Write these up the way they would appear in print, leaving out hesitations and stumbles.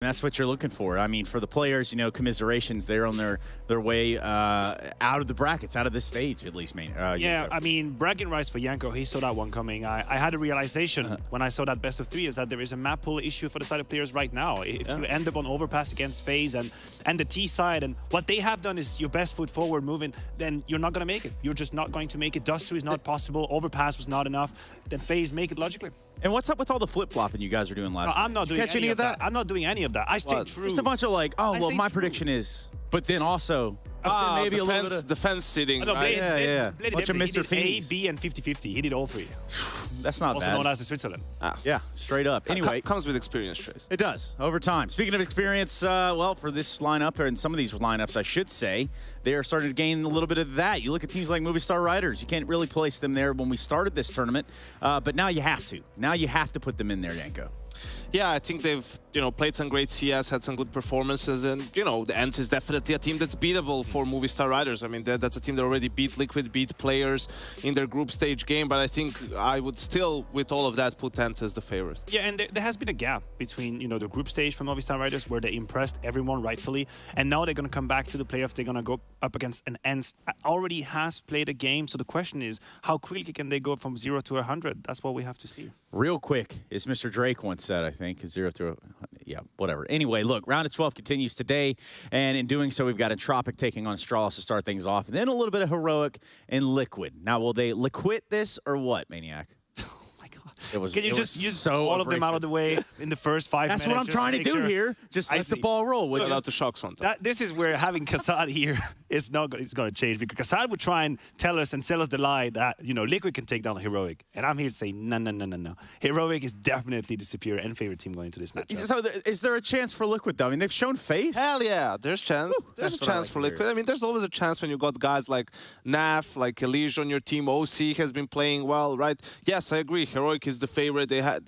That's what you're looking for. I mean, for the players, you know, commiserations, they're on their way out of the brackets, out of this stage, at least. Yeah, I mean, bragging rights for Janko, he saw that one coming. I had a realization when I saw that best of 3 is that there is a map pool issue for the side of players right now. If you end up on overpass against faze and the T side, and what they have done is your best foot forward moving, then you're not going to make it. You're just not going to make it. Dust 2 is not possible. Overpass was not enough. Then faze, make it logically. And what's up with all the flip-flopping you guys are doing last night? I'm not doing any of that. I'm not doing any of that. I stay true. Just a bunch of like, oh, well, my prediction is, but then also maybe a little bit of defense sitting. No, Blade, yeah. Bunch of Mr. A, B, and 50-50. He did all 3. That's not also bad. known as the Switzerland. Yeah, straight up. Anyway, comes with experience, Trace. It does, over time. Speaking of experience, well, for this lineup, and some of these lineups, I should say, they are starting to gain a little bit of that. You look at teams like Movie Star Riders. You can't really place them there when we started this tournament, but now you have to. Now you have to put them in there, Janko. Yeah, I think they've, played some great CS, had some good performances, and, the Ents is definitely a team that's beatable for Movie Star Riders. I mean, that's a team that already beat Liquid, beat players in their group stage game, but I think I would still, with all of that, put Ents as the favorite. Yeah, and there has been a gap between, the group stage for Movie Star Riders where they impressed everyone rightfully, and now they're going to come back to the playoff. They're going to go up against an Ents that already has played a game, so the question is, how quickly can they go from 0 to 100? That's what we have to see. Real quick, as Mr. Drake once said, I think, 0 to, yeah, whatever. Anyway, look, round of 12 continues today, and in doing so, we've got Entropiq taking on Astralis to start things off, and then a little bit of Heroic and Liquid. Now, will they liquid this or what, Maniac? Can you just use so all of them out of the way in the first 5 minutes? That's what I'm trying to do here. Just let the ball roll. Shout out to Shocks one time. This is where having Kassad here is not going to change, because Kassad would try and tell us and sell us the lie that, Liquid can take down Heroic. And I'm here to say, no. Heroic is definitely the superior and favorite team going into this match. So is there a chance for Liquid, though? I mean, they've shown face. Hell yeah, there's chance. There's a chance for Liquid. I mean, there's always a chance when you got guys like Naf, like Elige on your team. OC has been playing well, right? Yes, I agree. Heroic is the favorite. They have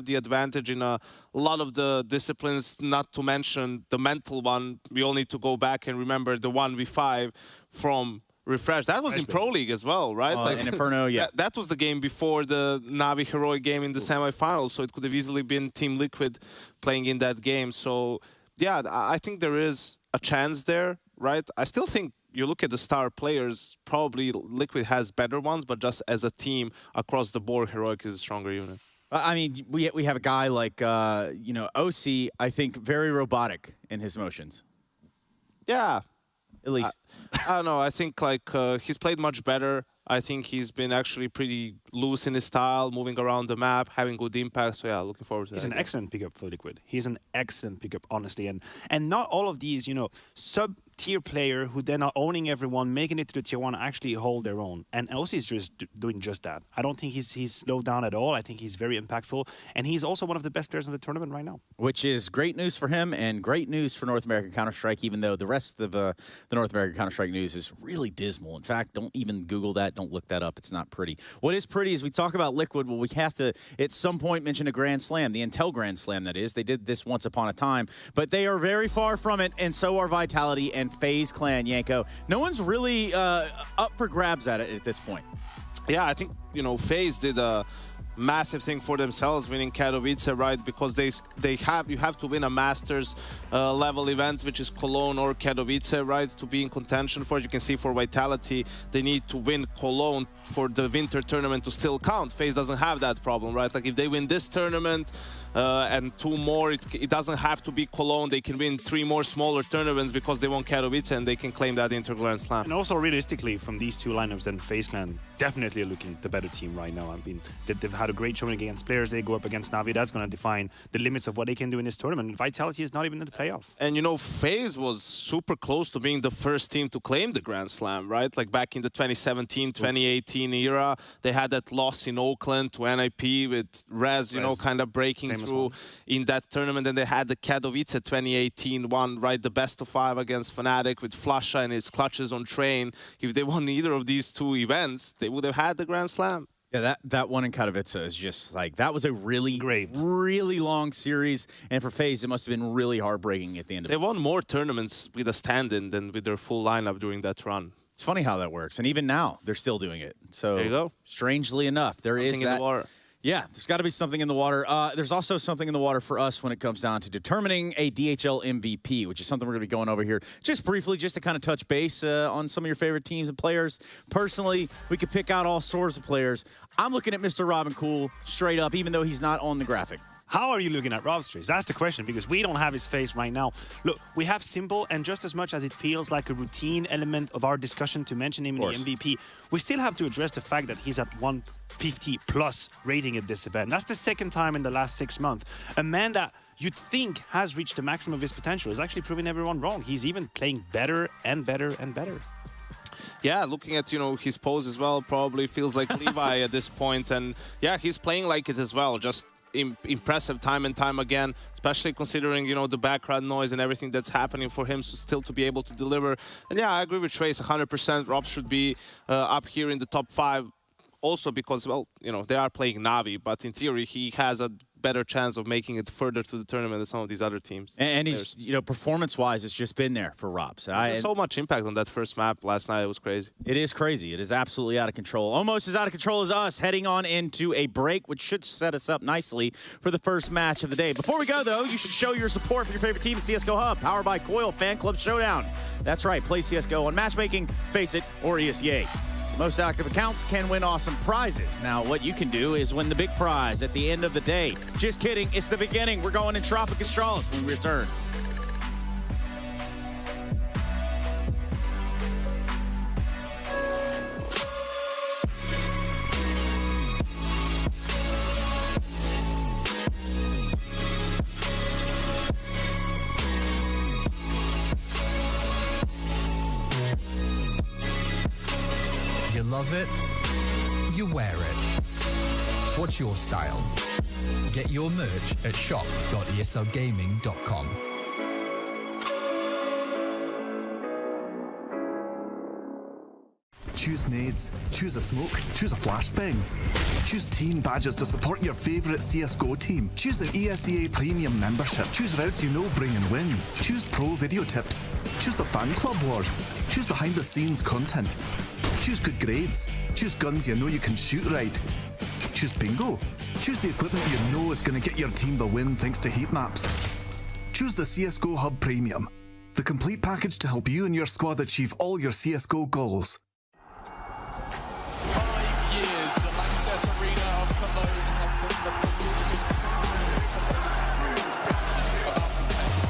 the advantage in a lot of the disciplines, not to mention the mental one. We all need to go back and remember the 1v5 from Refresh. That was in Pro League as well, right? In Inferno, yeah. That was the game before the Navi Heroic game in the semifinals, so it could have easily been Team Liquid playing in that game. So, yeah, I think there is a chance there, right? I still think you look at the star players, probably Liquid has better ones, but just as a team across the board, Heroic is a stronger unit. I mean, we have a guy like, OC, I think, very robotic in his motions. Yeah. At least. I don't know. I think, he's played much better. I think he's been actually pretty loose in his style, moving around the map, having good impact. So, yeah, looking forward to that. He's an excellent pickup for Liquid. He's an excellent pickup, honestly. And not all of these, sub-tier player who then are owning everyone, making it to the tier 1, actually hold their own. And OC is just doing just that. I don't think he's slowed down at all. I think he's very impactful. And he's also one of the best players in the tournament right now. Which is great news for him and great news for North American Counter-Strike, even though the rest of the North American Counter-Strike news is really dismal. In fact, don't even Google that. Don't look that up. It's not pretty. What is pretty is we talk about Liquid. Well, we have to, at some point, mention a Grand Slam, the Intel Grand Slam, that is. They did this once upon a time, but they are very far from it, and so are Vitality and FaZe Clan, Janko. No one's really up for grabs at it at this point. Yeah, I think, FaZe did a massive thing for themselves winning Katowice, right? Because you have to win a Masters level event, which is Cologne or Katowice, right? To be in contention for it. You can see for Vitality, they need to win Cologne for the winter tournament to still count. FaZe doesn't have that problem, right? Like if they win this tournament and 2 more, it doesn't have to be Cologne. They can win 3 more smaller tournaments because they won Katowice and they can claim that Inter Grand Slam. And also realistically, from these 2 lineups, then FaZe Clan definitely looking the better team right now. I mean, they've had a great showing against players. They go up against Navi. That's going to define the limits of what they can do in this tournament. Vitality is not even in the playoff. And FaZe was super close to being the first team to claim the Grand Slam, right? Like back in the 2017, 2018 era, they had that loss in Oakland to NIP with Rez, kind of breaking through in that tournament. And they had the Katowice 2018 one, right? The best of 5 against Fnatic with Flasha and his clutches on Train. If they won either of these 2 events, they would have had the Grand Slam. Yeah, that one in Katowice is just like, that was a really long series. And for FaZe, it must have been really heartbreaking at the end of it. They won more tournaments with a stand-in than with their full lineup during that run. It's funny how that works. And even now, they're still doing it. So, there you go. Strangely enough, there is that. Yeah, there's got to be something in the water. There's also something in the water for us when it comes down to determining a DHL MVP, which is something we're going to be going over here just briefly, just to kind of touch base on some of your favorite teams and players. Personally, we could pick out all sorts of players. I'm looking at Mr. Robin Cool straight up, even though he's not on the graphic. How are you looking at Rob's trace? That's the question, because we don't have his face right now. Look, we have Simple, and just as much as it feels like a routine element of our discussion to mention him in the MVP, we still have to address the fact that he's at 150 plus rating at this event. That's the second time in the last 6 months. A man that you'd think has reached the maximum of his potential is actually proving everyone wrong. He's even playing better and better and better. Yeah, looking at, his pose as well, probably feels like Levi at this point. And yeah, he's playing like it as well. Just impressive time and time again, especially considering, the background noise and everything that's happening for him, so still to be able to deliver. And yeah, I agree with Trace 100%. Rob should be up here in the top 5. Also because, well, they are playing Navi, but in theory, he has a better chance of making it further to the tournament than some of these other teams. And he's, performance-wise, it's just been there for Rob. So there's so much impact on that first map last night. It was crazy. It is crazy. It is absolutely out of control. Almost as out of control as us, heading on into a break, which should set us up nicely for the first match of the day. Before we go, though, you should show your support for your favorite team at CSGO Hub, powered by Coil Fan Club Showdown. That's right. Play CSGO on Matchmaking, Face It, or ESEA. Most active accounts can win awesome prizes. Now, what you can do is win the big prize at the end of the day. Just kidding. It's the beginning. We're going Entropiq Astralis when we return. You love it, you wear it. What's your style? Get your merch at shop.eslgaming.com. Choose nades, choose a smoke, choose a flashbang. Choose team badges to support your favourite CSGO team. Choose an ESEA Premium membership. Choose routes you know bring in wins. Choose pro video tips. Choose the fan club wars. Choose behind the scenes content. Choose good grades. Choose guns you know you can shoot right. Choose bingo. Choose the equipment you know is going to get your team the win thanks to heat maps. Choose the CSGO Hub Premium, the complete package to help you and your squad achieve all your CSGO goals. 5 years, the Lanxess Arena of Cologne has been the about competitive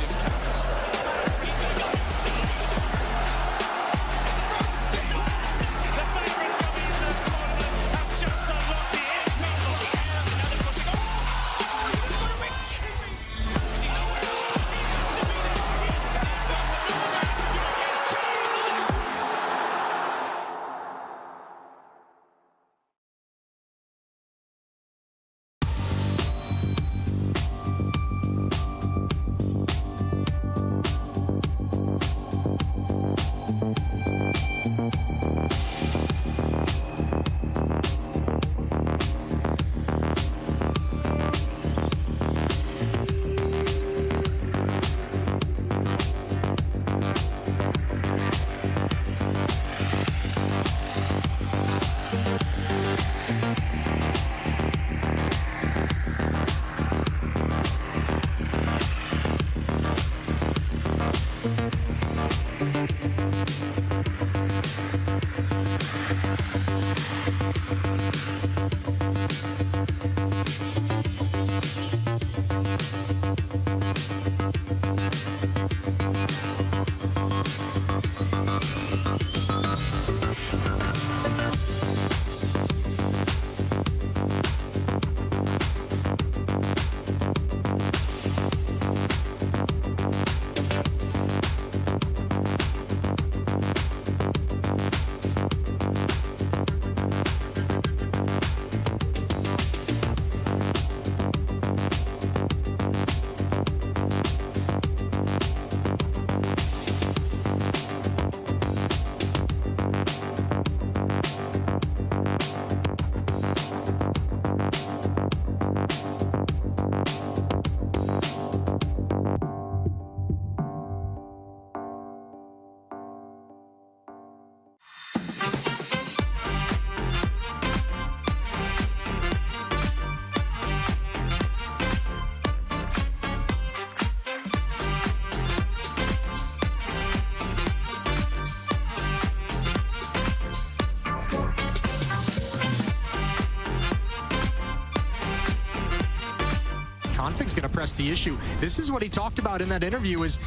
Entropiq's going to press the issue. This is what he talked about in that interview is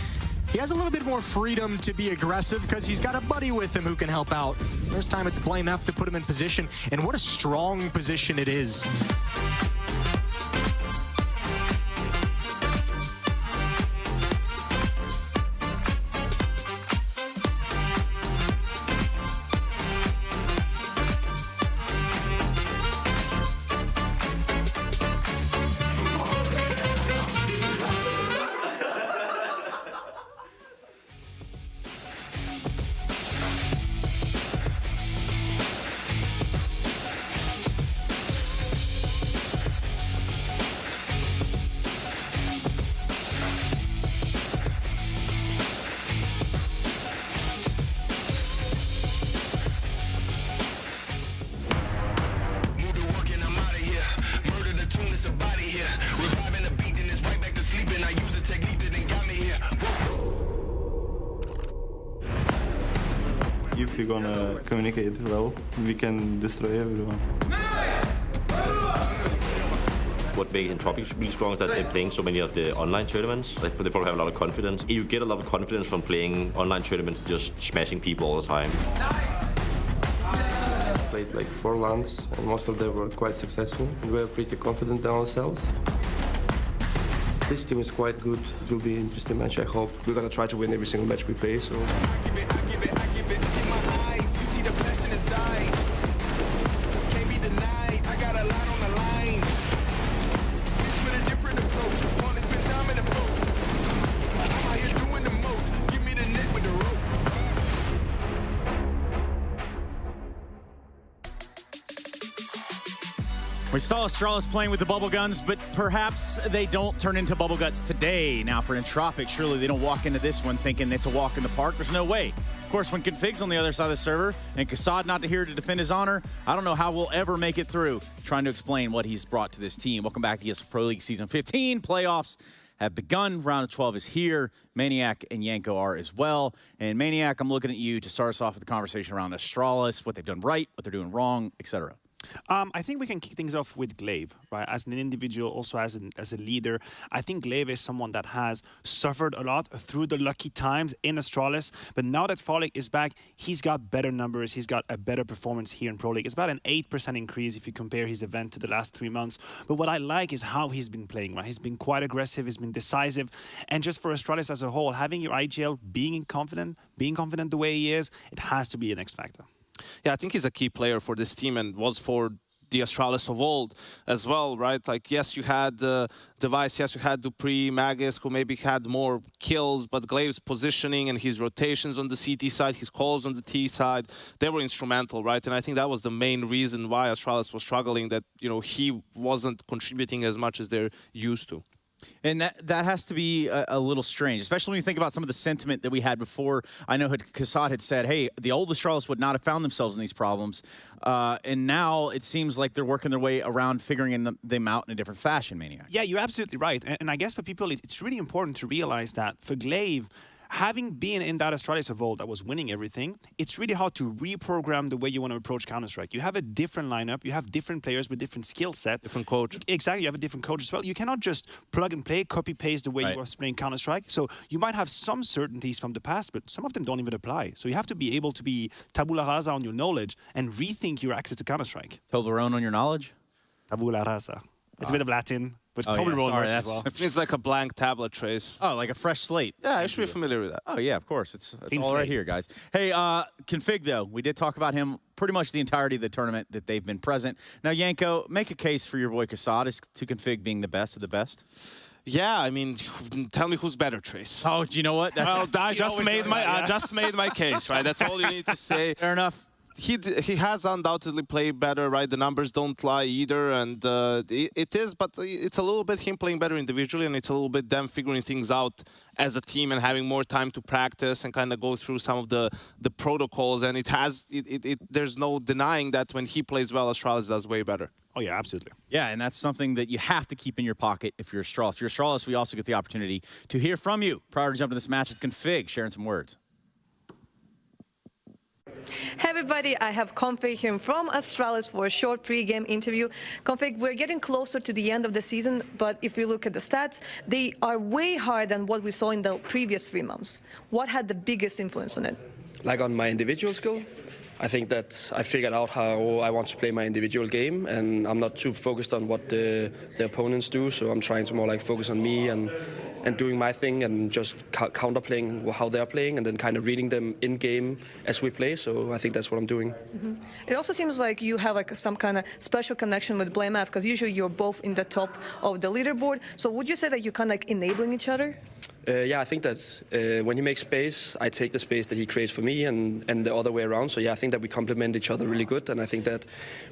he has a little bit more freedom to be aggressive because he's got a buddy with him who can help out. This time it's Blame F to put him in position, and what a strong position it is. If we're gonna communicate well, we can destroy everyone. What makes Entropiq really strong is that they're playing so many of the online tournaments. They probably have a lot of confidence. You get a lot of confidence from playing online tournaments, just smashing people all the time. Played like 4 LANs, and most of them were quite successful. We were pretty confident in ourselves. This team is quite good. It will be an interesting match, I hope. We're gonna try to win every single match we play, so... We saw Astralis playing with the bubble guns, but perhaps they don't turn into bubble guts today. Now for Entropiq, surely they don't walk into this one thinking it's a walk in the park. There's no way. Of course, when kxgo's on the other side of the server and kxad not here to defend his honor, I don't know how we'll ever make it through trying to explain what he's brought to this team. Welcome back to ESL Pro League Season 15. Playoffs have begun. Round of 12 is here. Maniac and Yanko are as well. And Maniac, I'm looking at you to start us off with the conversation around Astralis, what they've done right, what they're doing wrong, etc. I think we can kick things off with glaive, right? As an individual, also as a leader. I think glaive is someone that has suffered a lot through the lucky times in Astralis. But now that Frolic is back, he's got better numbers. He's got a better performance here in Pro League. It's about an 8% increase if you compare his event to the last 3 months. But what I like is how he's been playing, right? He's been quite aggressive. He's been decisive. And just for Astralis as a whole, having your IGL being confident the way he is, it has to be an X factor. Yeah, I think he's a key player for this team and was for the Astralis of old as well, right? Like, yes, you had Device, yes, you had Dupree, Magus, who maybe had more kills, but Glaive's positioning and his rotations on the CT side, his calls on the T side, they were instrumental, right? And I think that was the main reason why Astralis was struggling, that, you know, he wasn't contributing as much as they're used to. And that has to be a little strange, especially when you think about some of the sentiment that we had before. I know kxad had said, hey, the old Astralis would not have found themselves in these problems. And now it seems like they're working their way around figuring them out in a different fashion, Maniac. Yeah, you're absolutely right. And I guess for people, it's really important to realize that for glaive, having been in that Astralis of old that was winning everything, it's really hard to reprogram the way you want to approach Counter-Strike. You have a different lineup, you have different players with different skill set. Different coach. Exactly, you have a different coach as well. You cannot just plug and play, copy-paste the way you was playing Counter-Strike. So you might have some certainties from the past, but some of them don't even apply. So you have to be able to be tabula rasa on your knowledge and rethink your access to Counter-Strike. Toblerone on your knowledge? Tabula rasa. It's a bit of Latin. But Toblerone works as well. It's like a blank tablet trace. Oh, like a fresh slate. Yeah, I should be familiar with that. Oh, yeah, of course. It's all right here, guys. Hey, kxg, though, we did talk about him pretty much the entirety of the tournament that they've been present. Now, Yanko, make a case for your boy kxad as to kxg being the best of the best. Yeah, I mean, tell me who's better, Trace. Oh, do you know what? Well, I just made my case, right? That's all you need to say. Fair enough. He has undoubtedly played better, right? The numbers don't lie either, and it is, but it's a little bit him playing better individually, and it's a little bit them figuring things out as a team and having more time to practice and kind of go through some of the protocols. And there's no denying that when he plays well, Astralis does way better. Oh, yeah, absolutely. Yeah, and that's something that you have to keep in your pocket if you're Astralis. If you're Astralis, we also get the opportunity to hear from you prior to jumping to this match with kxg, sharing some words. Hey everybody, I have Config here from Astralis for a short pre-game interview. Config, we're getting closer to the end of the season, but if we look at the stats, they are way higher than what we saw in the previous 3 months. What had the biggest influence on it? Like on my individual skill, I think that I figured out how I want to play my individual game, and I'm not too focused on what the opponents do, so I'm trying to more like focus on me and doing my thing and just counter-playing how they're playing and then kind of reading them in-game as we play, so I think that's what I'm doing. It also seems like you have like some kind of special connection with blamef, because usually you're both in the top of the leaderboard, so would you say that you're kind of like enabling each other? Yeah, I think that when he makes space, I take the space that he creates for me and the other way around. So yeah, I think that we complement each other really good, and I think that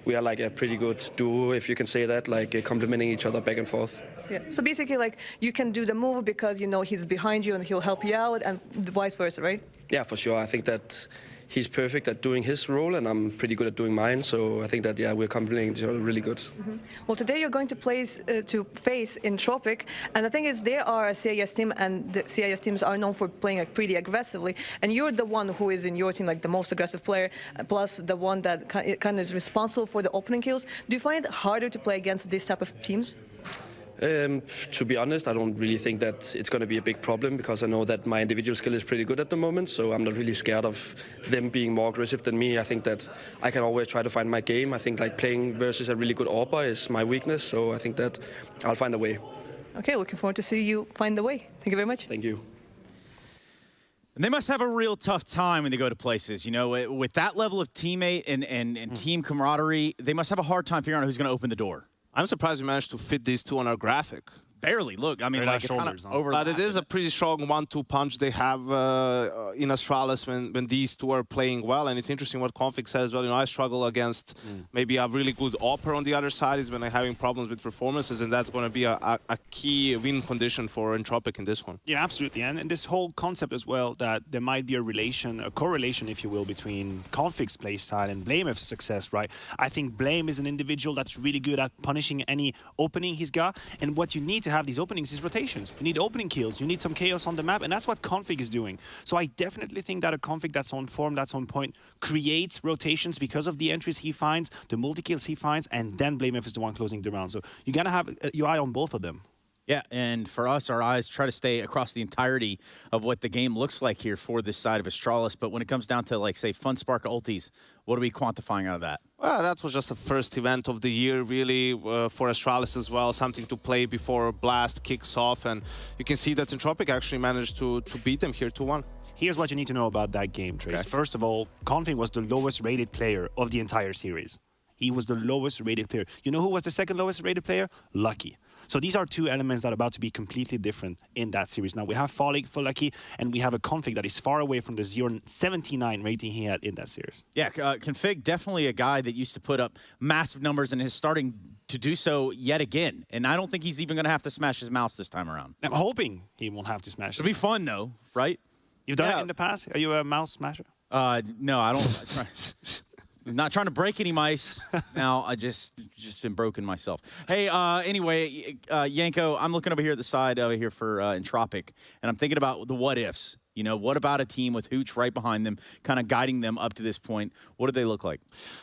we are like a pretty good duo, if you can say that, like complementing each other back and forth. Yeah. So basically, like you can do the move because you know he's behind you and he'll help you out, and vice versa, right? Yeah, for sure. I think that he's perfect at doing his role, and I'm pretty good at doing mine. So I think that yeah, we're complementing each other really good. Well, today you're going to face Entropiq, and the thing is, they are a CIS team, and the CIS teams are known for playing like pretty aggressively. And you're the one who is in your team like the most aggressive player, plus the one that kind of is responsible for the opening kills. Do you find it harder to play against this type of teams? To be honest, I don't really think that it's going to be a big problem because I know that my individual skill is pretty good at the moment, so I'm not really scared of them being more aggressive than me. I think that I can always try to find my game. I think like playing versus a really good AWPer is my weakness, so I think that I'll find a way. Okay, looking forward to see you find the way. Thank you very much. Thank you. And they must have a real tough time when they go to places, you know, with that level of teammate and team camaraderie, they must have a hard time figuring out who's going to open the door. I'm surprised we managed to fit these two on our graphic. Barely. Look, I mean, like it's kind of over. But it is a pretty strong 1-2 punch they have in Astralis when these two are playing well. And it's interesting what Config says. Well, you know, I struggle against maybe a really good AWPer on the other side is when I'm having problems with performances, and that's going to be a key win condition for Entropiq in this one. Yeah, absolutely. And this whole concept as well that there might be a correlation, if you will, between Config's playstyle and blamef's success, right? I think Blame is an individual that's really good at punishing any opening he's got, and what you need to have these openings is rotations. You need opening kills, you need some chaos on the map, and that's what Config is doing. So I definitely think that a Config that's on form, that's on point, creates rotations because of the entries he finds, the multi-kills he finds, and then blamef is the one closing the round. So you gotta have your eye on both of them. Yeah, and for us, our eyes try to stay across the entirety of what the game looks like here for this side of Astralis. But when it comes down to, like, say, FunSpark ultis, what are we quantifying out of that? Well, that was just the first event of the year, really, for Astralis as well. Something to play before Blast kicks off. And you can see that Entropiq actually managed to beat them here 2-1. Here's what you need to know about that game, Trace. Okay. First of all, Config was the lowest rated player of the entire series. He was the lowest rated player. You know who was the second lowest rated player? Lucky. So these are two elements that are about to be completely different in that series. Now we have Fallig for Lucky, and we have a Config that is far away from the 0.79 rating he had in that series. Yeah, Config, definitely a guy that used to put up massive numbers and is starting to do so yet again. And I don't think he's even going to have to smash his mouse this time around. I'm hoping he won't have to smash it. It'll be fun, though, right? You've done it in the past? Are you a mouse smasher? No, I don't. I'm not trying to break any mice. Now I just been broken myself. Hey, anyway, Yanko, I'm looking over here at the side over here for Entropiq, and I'm thinking about the what ifs. You know, what about a team with Hooch right behind them, kind of guiding them up to this point? What do they look like?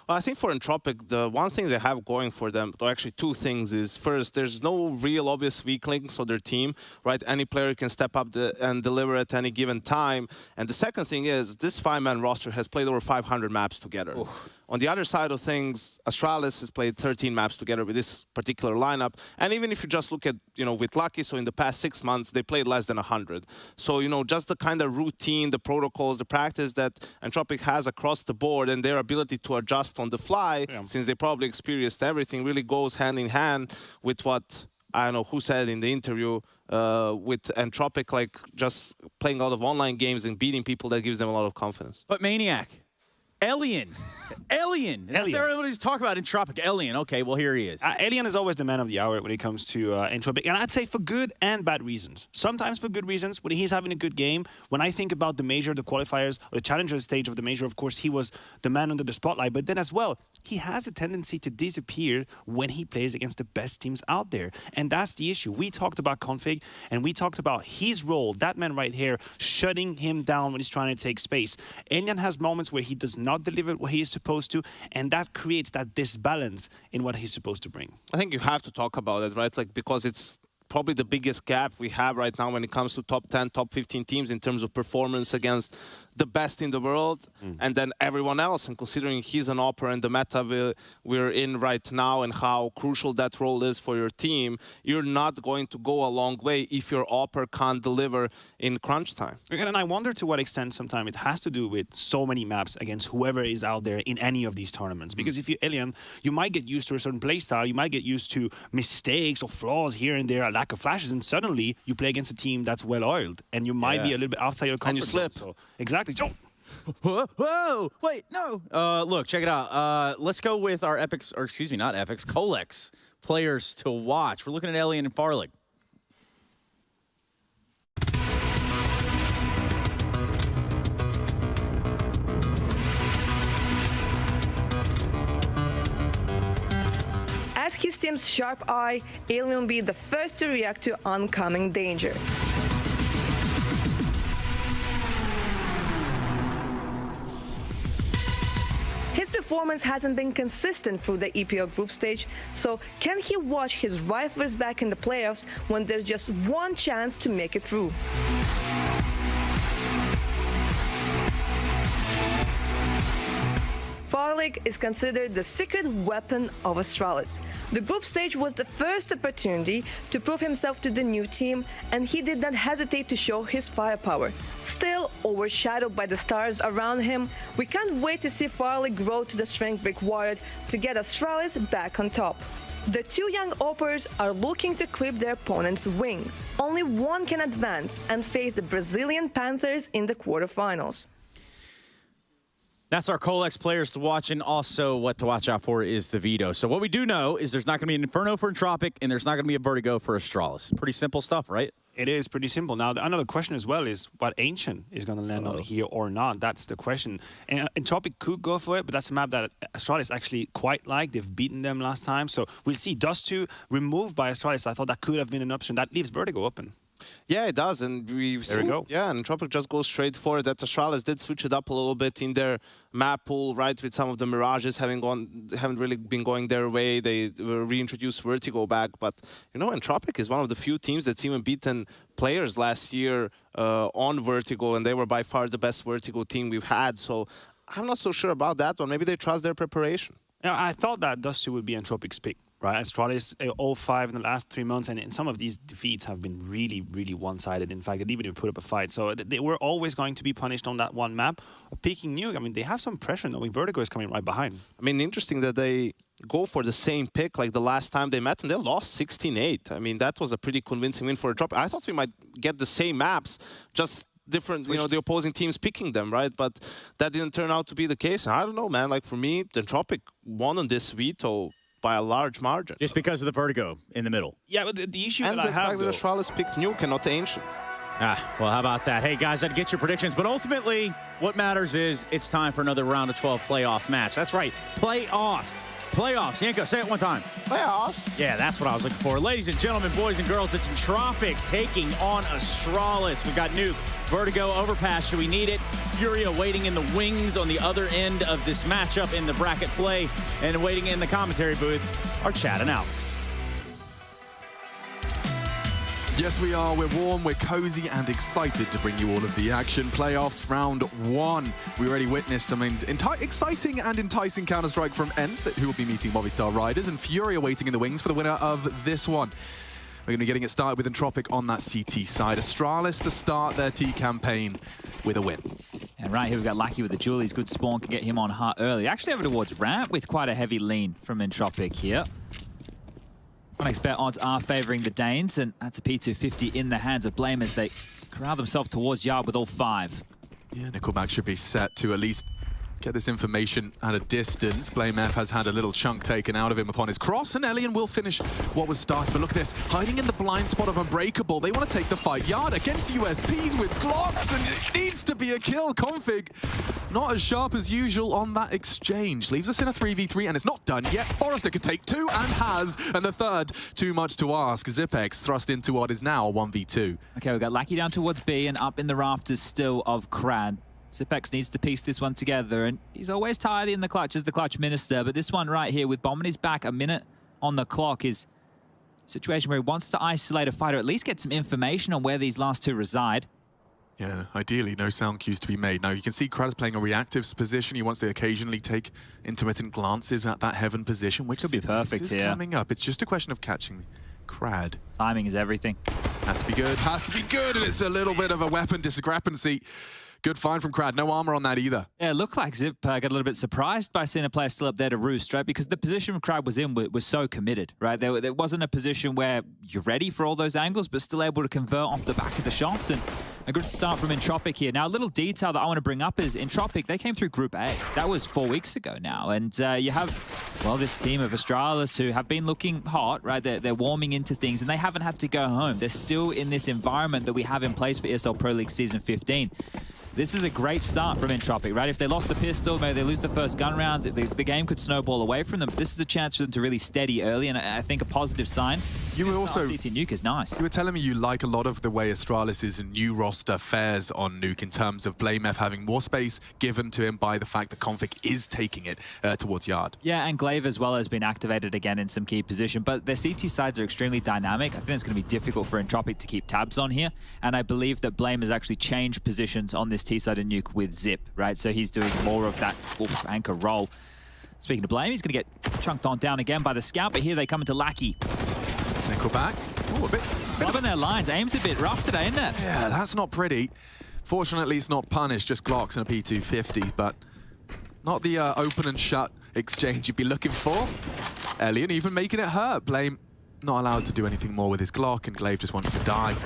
Well, I think for Entropiq, the one thing they have going for them, or actually two things, is first, there's no real obvious weak links on their team, right? Any player can step up and deliver at any given time. And the second thing is, this 5-man roster has played over 500 maps together. Oof. On the other side of things, Astralis has played 13 maps together with this particular lineup. And even if you just look at, you know, with Lucky, so in the past 6 months, they played less than 100. So, you know, just the kind of routine, the protocols, the practice that Entropiq has across the board and their ability to adjust on the fly, since they probably experienced everything, really goes hand in hand with what, I don't know who said in the interview, with Entropiq, like just playing a lot of online games and beating people, that gives them a lot of confidence. But Maniac. Alien. That's what everybody's talking about. Entropiq. Alien. Okay, well, here he is. Alien is always the man of the hour when it comes to Entropiq. And I'd say for good and bad reasons. Sometimes for good reasons, when he's having a good game. When I think about the major, the qualifiers, or the challenger stage of the major, of course, he was the man under the spotlight. But then as well, he has a tendency to disappear when he plays against the best teams out there. And that's the issue. We talked about Config, and we talked about his role, that man right here, shutting him down when he's trying to take space. Alien has moments where he does not delivered what he is supposed to, and that creates that disbalance in what he's supposed to bring. I think you have to talk about it, right? Like, because it's probably the biggest gap we have right now when it comes to top 10, top 15 teams in terms of performance against the best in the world, and then everyone else. And considering he's an opera and the meta we're in right now and how crucial that role is for your team, you're not going to go a long way if your opera can't deliver in crunch time. And I wonder to what extent sometimes it has to do with so many maps against whoever is out there in any of these tournaments. Because if you're Alien, you might get used to a certain playstyle, you might get used to mistakes or flaws here and there, a lack of flashes, and suddenly you play against a team that's well-oiled, and you might be a little bit outside your comfort zone. So, exactly. Whoa, wait, no. Look, check it out. Let's go with our Epics, or excuse me, not Epics, Colex players to watch. We're looking at Alien and Farlig. As his team's sharp eye, Alien will be the first to react to oncoming danger. His performance hasn't been consistent through the EPL group stage, so can he watch his rivals back in the playoffs when there's just one chance to make it through? Farlig is considered the secret weapon of Astralis. The group stage was the first opportunity to prove himself to the new team, and he did not hesitate to show his firepower. Still overshadowed by the stars around him, we can't wait to see Farlig grow to the strength required to get Astralis back on top. The two young operas are looking to clip their opponent's wings. Only one can advance and face the Brazilian Panthers in the quarterfinals. That's our Colex players to watch, and also what to watch out for is the veto. So what we do know is there's not going to be an Inferno for Entropiq, and there's not going to be a Vertigo for Astralis. Pretty simple stuff, right? It is pretty simple. Now, another question as well is what Ancient is going to land on here or not. That's the question. And Entropiq could go for it, but that's a map that Astralis actually quite like. They've beaten them last time. So we'll see. Dust 2 removed by Astralis. I thought that could have been an option. That leaves Vertigo open. Yeah, it does, and we've seen, yeah, and Entropiq just goes straight for it. That Astralis did switch it up a little bit in their map pool, right, with some of the Mirages haven't really been going their way. They reintroduced Vertigo back, but you know, Entropiq is one of the few teams that's even beaten players last year on Vertigo, and they were by far the best Vertigo team we've had. So I'm not so sure about that one. Maybe they trust their preparation. Yeah, I thought that Dust 2 would be Entropiq's pick. Right, Astralis 0-5 in the last 3 months, and some of these defeats have been really, really one-sided. In fact, they didn't even put up a fight. So they were always going to be punished on that one map. Picking Nuke, I mean, they have some pressure knowing Vertigo is coming right behind. I mean, interesting that they go for the same pick like the last time they met, and they lost 16-8. I mean, that was a pretty convincing win for Entropiq. I thought we might get the same maps, just different, you know, the opposing teams picking them, right? But that didn't turn out to be the case. And I don't know, man. Like, for me, Entropiq won on this veto by a large margin. Just because of the Vertigo in the middle. Yeah, but the issue and that I have, and the fact that Astralis picked Nuke and not Ancient. Well, how about that? Hey, guys, I'd get your predictions, but ultimately, what matters is it's time for another round of 12 playoff match. That's right, playoffs. Playoffs. Yanko, say it one time. Playoffs. Yeah, that's what I was looking for. Ladies and gentlemen, boys and girls, it's Entropiq taking on Astralis. We've got Nuke, Vertigo, Overpass. Should we need it? Furia waiting in the wings on the other end of this matchup in the bracket play. And waiting in the commentary booth are Chad and Alex. Yes, we are. We're warm, we're cozy, and excited to bring you all of the action. Playoffs round 1. We already witnessed some exciting and enticing Counter-Strike from Ents, who will be meeting Movistar Riders, and Furia waiting in the wings for the winner of this one. We're going to be getting it started with Entropiq on that CT side. Astralis to start their T campaign with a win. And right here we've got Lucky with the Julies. Good spawn can get him on hard early. Actually over towards ramp with quite a heavy lean from Entropiq here. Unexpected odds are favouring the Danes, and that's a P250 in the hands of Blame as they corral themselves towards Yard with all 5. Yeah, Nickelback should be set to at least get this information at a distance. Blame F has had a little chunk taken out of him upon his cross, and Elian will finish what was started. But look at this, hiding in the blind spot of Unbreakable. They want to take the fight. Yard against USPs with Glocks, and it needs to be a kill. Config not as sharp as usual on that exchange. Leaves us in a 3v3, and it's not done yet. Forrester could take 2 and has, and the third, too much to ask. Zipex thrust into what is now a 1v2. Okay, we've got Lucky down towards B and up in the rafters still of Krad. Zipex needs to piece this one together, and he's always tidy in the clutch as the clutch minister, but this one right here with bomb on his back, a minute on the clock, is a situation where he wants to isolate a fighter, at least get some information on where these last two reside. Yeah, ideally, no sound cues to be made. Now, you can see Krad's playing a reactive position. He wants to occasionally take intermittent glances at that heaven position, which could be perfect here. Coming up. It's just a question of catching Krad. Timing is everything. Has to be good, has to be good, and it's a little bit of a weapon discrepancy. Good find from Krad. No armor on that either. Yeah, it looked like Zip got a little bit surprised by seeing a player still up there to roost, right? Because the position Krad was in was so committed, right? There wasn't a position where you're ready for all those angles, but still able to convert off the back of the shots. And a good start from Entropiq here. Now, a little detail that I want to bring up is Entropiq, they came through Group A. That was 4 weeks ago now. And you have, well, this team of Astralis who have been looking hot, right? They're warming into things, and they haven't had to go home. They're still in this environment that we have in place for ESL Pro League Season 15. This is a great start from Entropiq, right? If they lost the pistol, maybe they lose the first gun round, the game could snowball away from them. This is a chance for them to really steady early, and I think a positive sign. You were also CT Nuke is nice. You were telling me you like a lot of the way Astralis' new roster fares on Nuke in terms of blameF having more space given to him by the fact that Config is taking it towards Yard. Yeah, and Glaive as well has been activated again in some key position, but their CT sides are extremely dynamic. I think it's going to be difficult for Entropiq to keep tabs on here, and I believe that Blame has actually changed positions on this T side of Nuke with Zip, right? So he's doing more of that anchor role. Speaking of Blame, he's going to get chunked on down again by the scout, but here they come into Lackey. Nickelback. Oh, a bit Clubbing their lines. Aim's a bit rough today, isn't it? Yeah, that's not pretty. Fortunately, it's not punished, just Glocks and a P250, but not the open and shut exchange you'd be looking for. Elian even making it hurt. Blame not allowed to do anything more with his Glock, and Glaive just wants to die.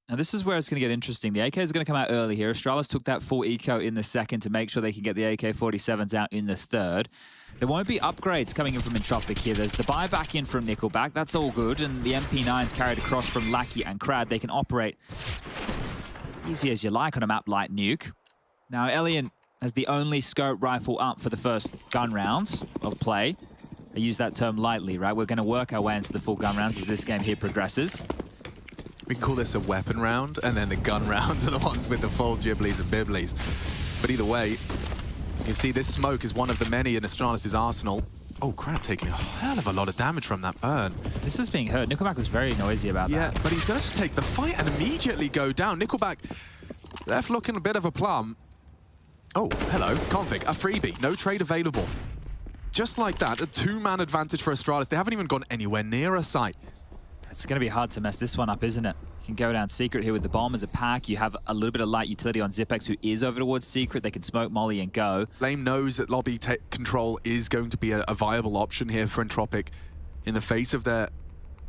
Now, this is where it's going to get interesting. The AK is going to come out early here. Astralis took that full eco in the second to make sure they can get the AK-47s out in the third. There won't be upgrades coming in from Entropiq here. There's the buyback in from Nickelback. That's all good. And the MP9s carried across from Lackey and Krad. They can operate easy as you like on a map like Nuke. Now, Elian has the only scope rifle up for the first gun rounds of play. I use that term lightly, right? We're going to work our way into the full gun rounds as this game here progresses. We can call this a weapon round, and then the gun rounds are the ones with the full gibblies and bibblies. But either way, you see this smoke is one of the many in Astralis' arsenal. Oh, Krad taking a hell of a lot of damage from that burn. This is being heard. Nickelback was very noisy about that. Yeah, but he's going to just take the fight and immediately go down. Nickelback left looking a bit of a plum. Oh, hello, Config, a freebie, no trade available. Just like that, a two-man advantage for Astralis. They haven't even gone anywhere near a site. It's going to be hard to mess this one up, isn't it? You can go down Secret here with the bomb as a pack. You have a little bit of light utility on Zipex, who is over towards Secret. They can smoke Molly and go. Blame knows that lobby control is going to be a viable option here for Entropiq in the face of their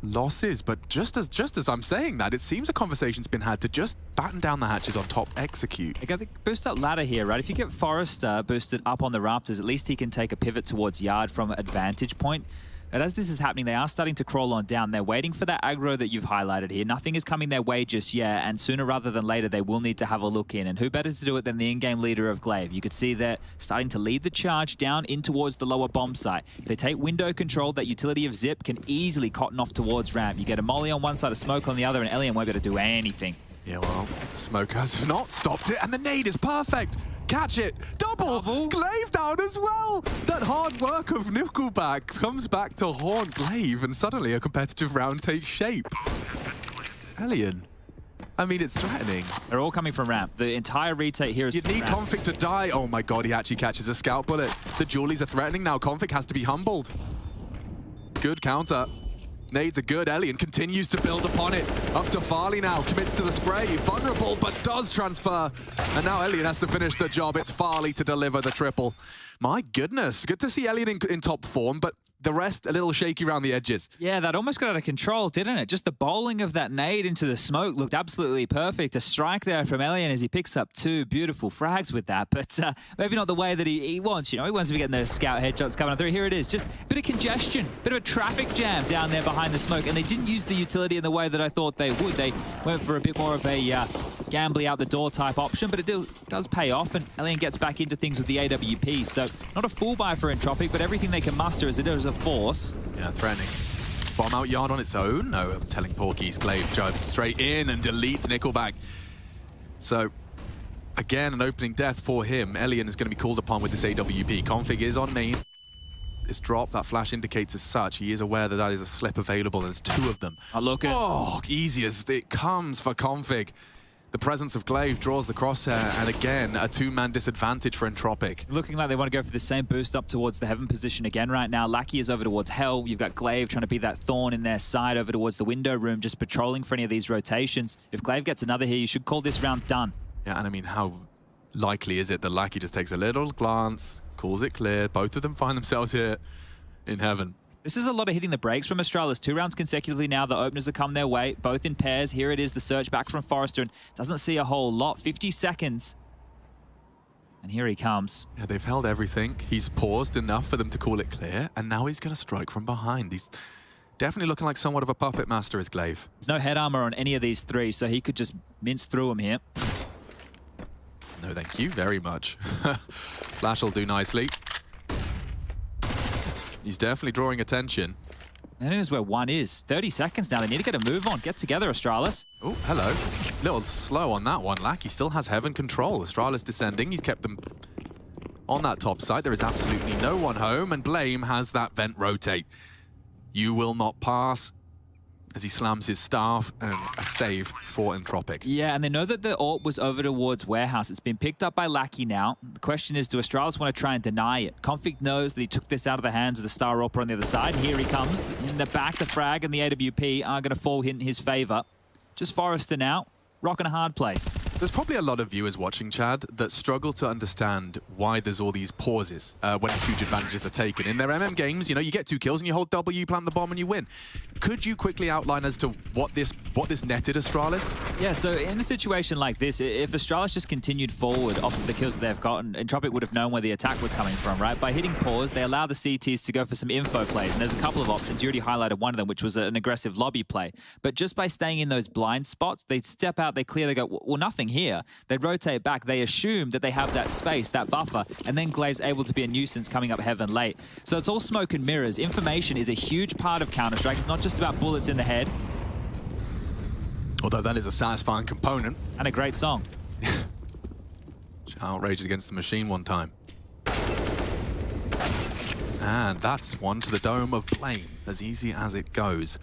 losses. But just as I'm saying that, it seems a conversation's been had to just batten down the hatches on top, execute. They got the boost up ladder here, right? If you get Forrester boosted up on the rafters, at least he can take a pivot towards Yard from a advantage point. And as this is happening, they are starting to crawl on down. They're waiting for that aggro that you've highlighted here. Nothing is coming their way just yet, and sooner rather than later, they will need to have a look in. And who better to do it than the in-game leader of Glaive? You could see they're starting to lead the charge down in towards the lower bomb site. If they take window control, that utility of Zip can easily cotton off towards ramp. You get a Molly on one side, a smoke on the other, and Elian won't be able to do anything. Yeah, well, Smoke has not stopped it, and the nade is perfect. Catch it. Double. Glaive down as well. That hard work of Nickelback comes back to haunt Glaive, and suddenly a competitive round takes shape. Elian. I mean, it's threatening. They're all coming from ramp. The entire retake here is You need Config to die. Oh my god, he actually catches a scout bullet. The Julies are threatening now. Config has to be humbled. Good counter. Nades are good. Elian continues to build upon it. Up to Farley now. Commits to the spray. Vulnerable, but does transfer. And now Elian has to finish the job. It's Farley to deliver the triple. My goodness. Good to see Elian in top form, but the rest a little shaky around the edges. Yeah, that almost got out of control, didn't it? Just the bowling of that nade into the smoke looked absolutely perfect. A strike there from Elian as he picks up two beautiful frags with that, but maybe not the way that he wants. You know, he wants to be getting those scout headshots coming through. Here it is, just a bit of congestion, bit of a traffic jam down there behind the smoke, and they didn't use the utility in the way that I thought they would. They went for a bit more of a gambly out the door type option, but it does pay off, and Elian gets back into things with the AWP. So not a full buy for Entropiq, but everything they can muster as it is a force. Yeah, threatening. Bomb out Yard on its own. No, I'm telling Porky's Glaive jumps straight in and deletes Nickelback. So, again, an opening death for him. Elian is going to be called upon with this AWP. Config is on main. This drop, that flash indicates as such. He is aware that that is a slip available, and there's two of them. Oh, look at... Oh, easy as it comes for Config. The presence of Glaive draws the crosshair, and again, a two-man disadvantage for Entropiq. Looking like they want to go for the same boost up towards the Heaven position again right now. Lackey is over towards Hell. You've got Glaive trying to be that thorn in their side over towards the window room, just patrolling for any of these rotations. If Glaive gets another here, you should call this round done. Yeah, and I mean, how likely is it that Lackey just takes a little glance, calls it clear, both of them find themselves here in Heaven? This is a lot of hitting the brakes from Astralis. 2 rounds consecutively now. The openers have come their way, both in pairs. Here it is, the search back from Forrester, and doesn't see a whole lot. 50 seconds. And here he comes. Yeah, they've held everything. He's paused enough for them to call it clear, and now he's going to strike from behind. He's definitely looking like somewhat of a puppet master, is Glaive. There's no head armor on any of these three, so he could just mince through them here. No, thank you very much. Flash will do nicely. He's definitely drawing attention. And here's where one is. 30 seconds now. They need to get a move on. Get together, Astralis. Oh, hello. Little slow on that one. Lackey still has Heaven control. Astralis descending. He's kept them on that top side. There is absolutely no one home, and Blame has that vent rotate. You will not pass, as he slams his staff, and a save for Entropiq. Yeah, and they know that the AWP was over towards Warehouse. It's been picked up by Lackey now. The question is, do Astralis want to try and deny it? Config knows that he took this out of the hands of the Star AWPer on the other side. Here he comes. In the back, the frag and the AWP are going to fall in his favor. Just Forrester now, rocking a hard place. There's probably a lot of viewers watching, Chad, that struggle to understand why there's all these pauses when huge advantages are taken. In their MM games, you know, you get 2 kills and you hold W, you plant the bomb and you win. Could you quickly outline as to what this netted Astralis? Yeah, so in a situation like this, if Astralis just continued forward off of the kills that they've gotten, Entropiq would have known where the attack was coming from, right? By hitting pause, they allow the CTs to go for some info plays, and there's a couple of options. You already highlighted one of them, which was an aggressive lobby play. But just by staying in those blind spots, they step out, they clear, they go, well, nothing here. They rotate back, they assume that they have that space, that buffer, and then Glaive's able to be a nuisance coming up Heaven late. So it's all smoke and mirrors. Information is a huge part of Counter-Strike. It's not just about bullets in the head. Although that is a satisfying component. And a great song. Outraged against the machine one time. And that's one to the dome of Blame, as easy as it goes.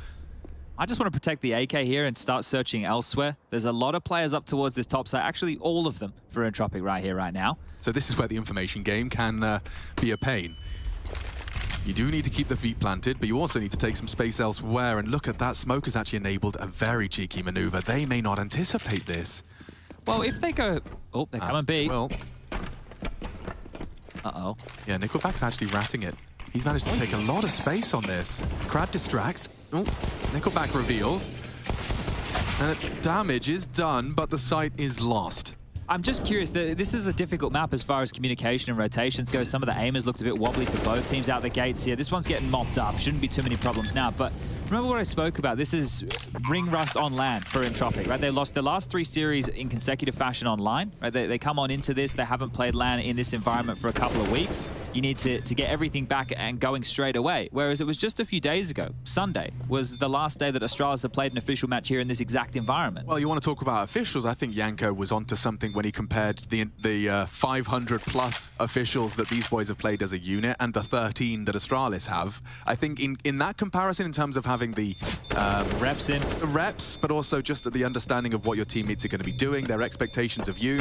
I just want to protect the AK here and start searching elsewhere. There's a lot of players up towards this top side, actually all of them for Entropiq right here, right now. So this is where the information game can be a pain. You do need to keep the feet planted, but you also need to take some space elsewhere. And look at that, Smoke has actually enabled a very cheeky maneuver. They may not anticipate this. Well, if they go... Oh, they're coming B. Well... Uh-oh. Yeah, Nickelback's actually ratting it. He's managed to take a lot of space on this. Crad distracts. Oh, Nickelback reveals. And damage is done, but the site is lost. I'm just curious, this is a difficult map as far as communication and rotations go. Some of the aimers looked a bit wobbly for both teams out the gates here. This one's getting mopped up. Shouldn't be too many problems now, but remember what I spoke about. This is ring rust on land for Entropiq, right? They lost their last 3 series in consecutive fashion online, right? They come on into this. They haven't played LAN in this environment for a couple of weeks. You need to get everything back and going straight away. Whereas it was just a few days ago. Sunday was the last day that Astralis had played an official match here in this exact environment. Well, you want to talk about officials. I think Yanko was onto something when he compared the 500 plus officials that these boys have played as a unit and the 13 that Astralis have. I think in that comparison, in terms of having the reps in, the reps, but also just the understanding of what your teammates are going to be doing, their expectations of you.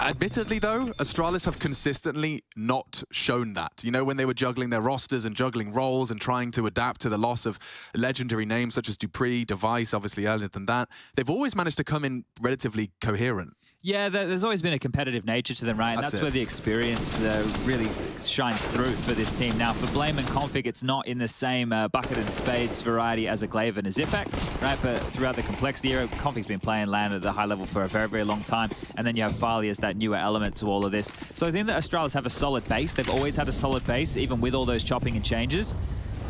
Admittedly, though, Astralis have consistently not shown that. You know, when they were juggling their rosters and juggling roles and trying to adapt to the loss of legendary names such as Dupree, Device, obviously earlier than that, they've always managed to come in relatively coherent. Yeah, there's always been a competitive nature to them, right? And that's where the experience really shines through for this team. Now, for Blame and Config, it's not in the same bucket and spades variety as a Glaive and a Zipex, right? But throughout the complexity era, Config's been playing LAN at a high level for a very, very long time. And then you have Farley as that newer element to all of this. So I think that Astralis have a solid base. They've always had a solid base, even with all those chopping and changes.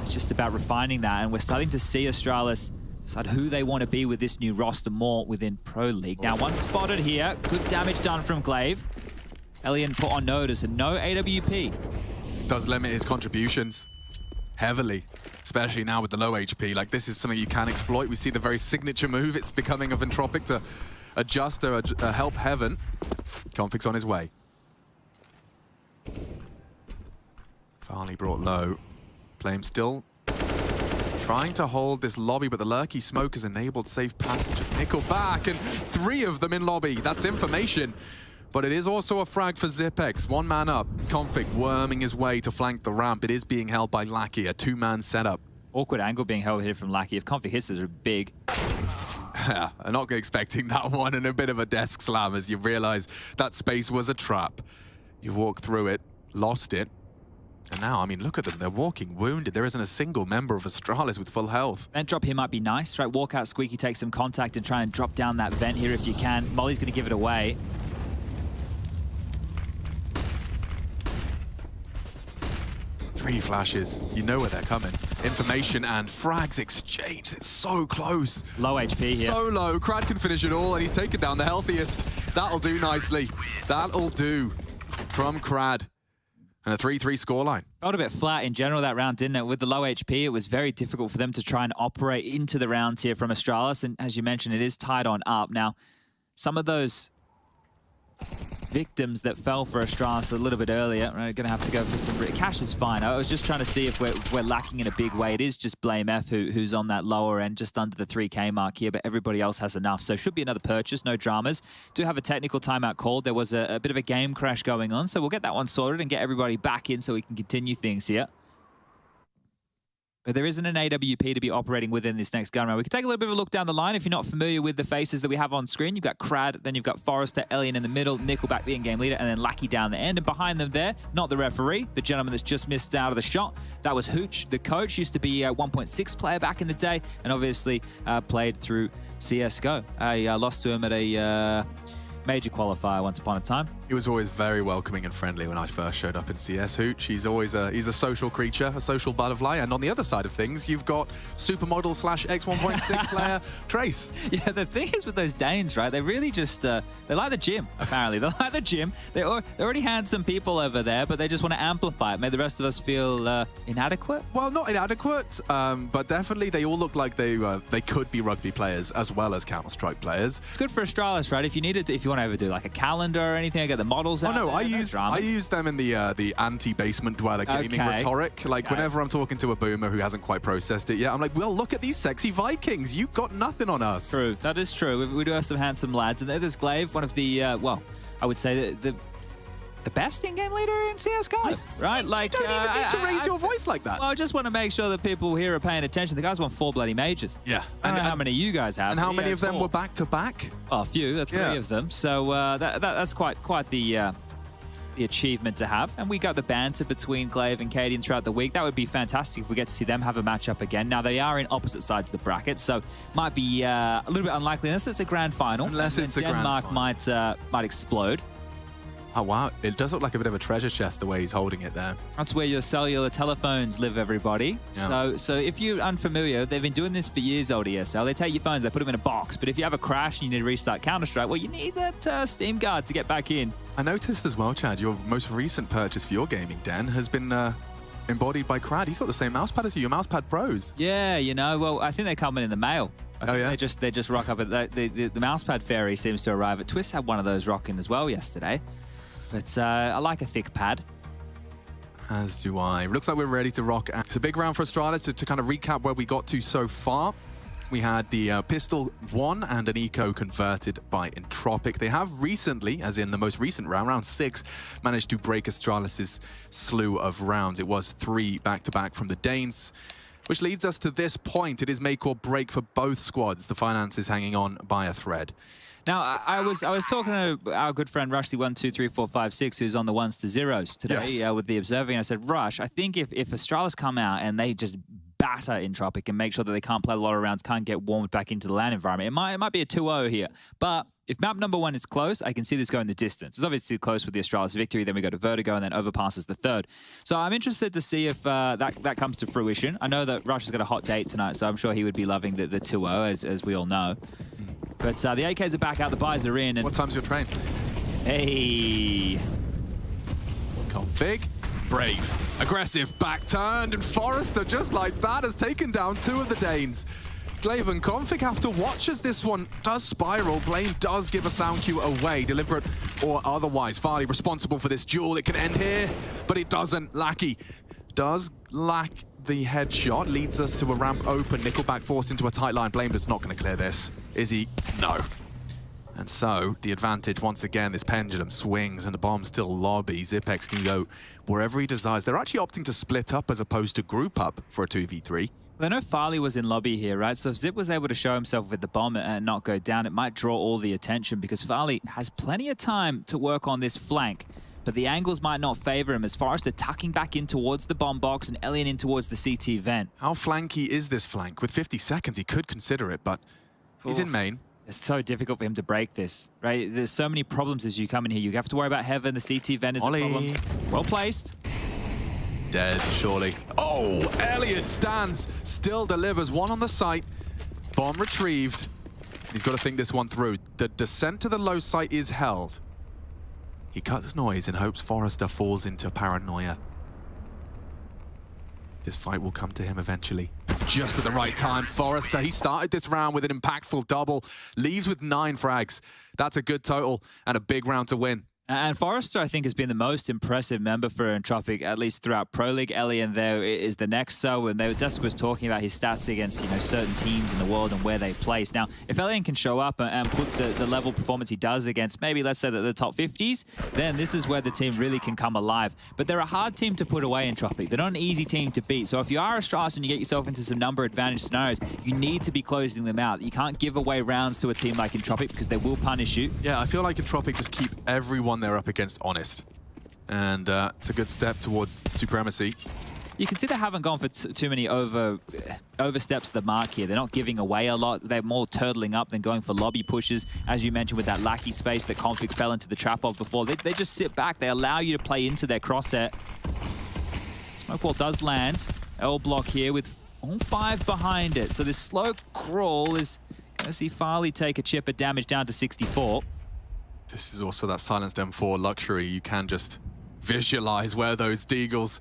It's just about refining that. And we're starting to see Astralis decide who they want to be with this new roster more within Pro League. Now, one spotted here. Good damage done from Glaive. Elian put on notice and no AWP. Does limit his contributions heavily, especially now with the low HP. Like, this is something you can exploit. We see the very signature move it's becoming of Entropiq to adjuster, help heaven. Config's on his way. Farley brought low. Flame still trying to hold this lobby, but the lurky smoke has enabled safe passage. Nickel back, and 3 of them in lobby. That's information. But it is also a frag for Zipex. 1 man up. Config worming his way to flank the ramp. It is being held by Lackey, a 2-man setup. Awkward angle being held here from Lackey. If Config hits this are big. Yeah, I'm not expecting that one, and a bit of a desk slam as you realize that space was a trap. You walk through it, lost it, and now, I mean, look at them. They're walking wounded. There isn't a single member of Astralis with full health. Vent drop here might be nice, right? Walk out, Squeaky, take some contact and try and drop down that vent here if you can. Molly's going to give it away. Three flashes. You know where they're coming. Information and frags exchanged. It's so close. Low HP here. So low. Crad can finish it all, and he's taken down the healthiest. That'll do nicely. That'll do from Crad. And a 3-3 scoreline. Felt a bit flat in general that round, didn't it? With the low HP, it was very difficult for them to try and operate into the rounds here from Astralis. And as you mentioned, it is tied on up. Now, some of those victims that fell for Astralis a little bit earlier are going to have to go for some... Cash is fine. I was just trying to see if we're lacking in a big way. It is just Blame F who's on that lower end, just under the 3K mark here, but everybody else has enough. So should be another purchase, no dramas. Do have a technical timeout called. There was a bit of a game crash going on, so we'll get that one sorted and get everybody back in so we can continue things here. But there isn't an AWP to be operating within this next gun round. We can take a little bit of a look down the line. If you're not familiar with the faces that we have on screen, you've got Crad, then you've got Forrester, Alien in the middle, Nickelback, the in-game leader, and then Lackey down the end. And behind them there, not the referee, the gentleman that's just missed out of the shot. That was Hooch, the coach. Used to be a 1.6 player back in the day, and obviously played through CSGO. I lost to him at a major qualifier once upon a time. He was always very welcoming and friendly when I first showed up in CS. Hooch, he's always he's a social creature, a social butterfly. And on the other side of things, you've got supermodel / X1.6 player Trace. Yeah, the thing is with those Danes, right? They really just they like the gym. Apparently, they like the gym. They already had some people over there, but they just want to amplify it. Make the rest of us feel inadequate. Well, not inadequate, but definitely they all look like they could be rugby players as well as Counter-Strike players. It's good for Astralis, right? If you needed, if you want to ever do like a calendar or anything, I get the models out. Oh no, I use them in the anti-basement dweller gaming rhetoric. Like whenever I'm talking to a boomer who hasn't quite processed it yet, I'm like, well, look at these sexy Vikings. You've got nothing on us. True, that is true. We do have some handsome lads, and there's Glaive, one of the well, I would say the best in-game leader in CSGO, right? Like, you don't even need to raise your voice like that. Well, I just want to make sure that people here are paying attention. The guys won 4 bloody majors. Yeah. I don't know how many you guys have. And how many of them were back-to-back? Oh, a few. 3 of them. So that's quite the achievement to have. And we got the banter between Glaive and Cadian throughout the week. That would be fantastic if we get to see them have a matchup again. Now, they are in opposite sides of the bracket, so might be a little bit unlikely unless it's a grand final. Unless it's a grand final. Denmark might explode. Oh, wow. It does look like a bit of a treasure chest the way he's holding it there. That's where your cellular telephones live, everybody. Yeah. So if you're unfamiliar, they've been doing this for years, old ESL. They take your phones, they put them in a box. But if you have a crash and you need to restart Counter-Strike, well, you need that Steam card to get back in. I noticed as well, Chad, your most recent purchase for your gaming den has been embodied by Crad. He's got the same mousepad as you, your mousepad pros. Yeah, you know, well, I think they're coming in the mail. Yeah? They just rock up. The mousepad fairy seems to arrive at Twist. Had one of those rocking as well yesterday. But I like a thick pad. As do I. Looks like we're ready to rock. It's a big round for Astralis to kind of recap where we got to so far. We had the pistol 1 and an eco converted by Entropiq. They have recently, as in the most recent round 6, managed to break Astralis's slew of rounds. It was 3 back-to-back from the Danes, which leads us to this point. It is make or break for both squads. The finances hanging on by a thread. Now, I was talking to our good friend Rushley1234556, who's on the 1s to 0s today with the Observing. I said, Rush, I think if Astralis come out and they just batter Entropiq and make sure that they can't play a lot of rounds, can't get warmed back into the LAN environment, it might be a 2-0 here. But if map number 1 is close, I can see this going the distance. It's obviously close with the Astralis victory, then we go to Vertigo, and then overpasses the 3rd. So I'm interested to see if that comes to fruition. I know that Rush has got a hot date tonight, so I'm sure he would be loving the 2-0, as we all know. But the AKs are back out, the buys are in. And what time's your train? Hey. Config. Brave. Aggressive. Back turned. And Forrester, just like that, has taken down 2 of the Danes. Glaive and Config have to watch as this one does spiral. Blame does give a sound cue away, deliberate or otherwise. Farley responsible for this duel. It can end here, but it doesn't. Lackey does lack the headshot, leads us to a ramp open. Nickelback forced into a tight line. Blame is not going to clear this. Is he? No. And so, the advantage, once again, this pendulum swings and the bomb's still lobby. Zipex can go wherever he desires. They're actually opting to split up as opposed to group up for a 2v3. I know Farley was in lobby here, right? So if Zip was able to show himself with the bomb and not go down, it might draw all the attention because Farley has plenty of time to work on this flank. But the angles might not favor him as Forrester tucking back in towards the bomb box and Elian in towards the CT vent. How flanky is this flank? With 50 seconds, he could consider it, but he's in main. It's so difficult for him to break this, right? There's so many problems as you come in here. You have to worry about Heaven, the CT vent is a problem. Well placed. Dead, surely. Oh, Elliot stands, still delivers. One on the site. Bomb retrieved. He's got to think this one through. The descent to the low site is held. He cuts noise and hopes Forrester falls into paranoia. This fight will come to him eventually. Just at the right time, Forrester, he started this round with an impactful double, leaves with 9 frags. That's a good total and a big round to win. And Forrester, I think, has been the most impressive member for Entropiq, at least throughout Pro League. Elian there is the next so, and Dusk was talking about his stats against, you know, certain teams in the world and where they place. Now, if Elian can show up and put the level performance he does against maybe, let's say, the top 50s, then this is where the team really can come alive. But they're a hard team to put away in Entropiq. They're not an easy team to beat. So if you are Astralis and you get yourself into some number advantage scenarios, you need to be closing them out. You can't give away rounds to a team like Entropiq because they will punish you. Yeah, I feel like Entropiq just keep everyone they're up against honest. And it's a good step towards supremacy. You can see they haven't gone for too many oversteps the mark here. They're not giving away a lot. They're more turtling up than going for lobby pushes. As you mentioned with that Lackey space that Config fell into the trap of before. They just sit back. They allow you to play into their crosshair. Smoke wall does land. L block here with all 5 behind it. So this slow crawl is going to see Farley take a chip of damage down to 64. This is also that silenced M4 luxury. You can just visualize where those deagles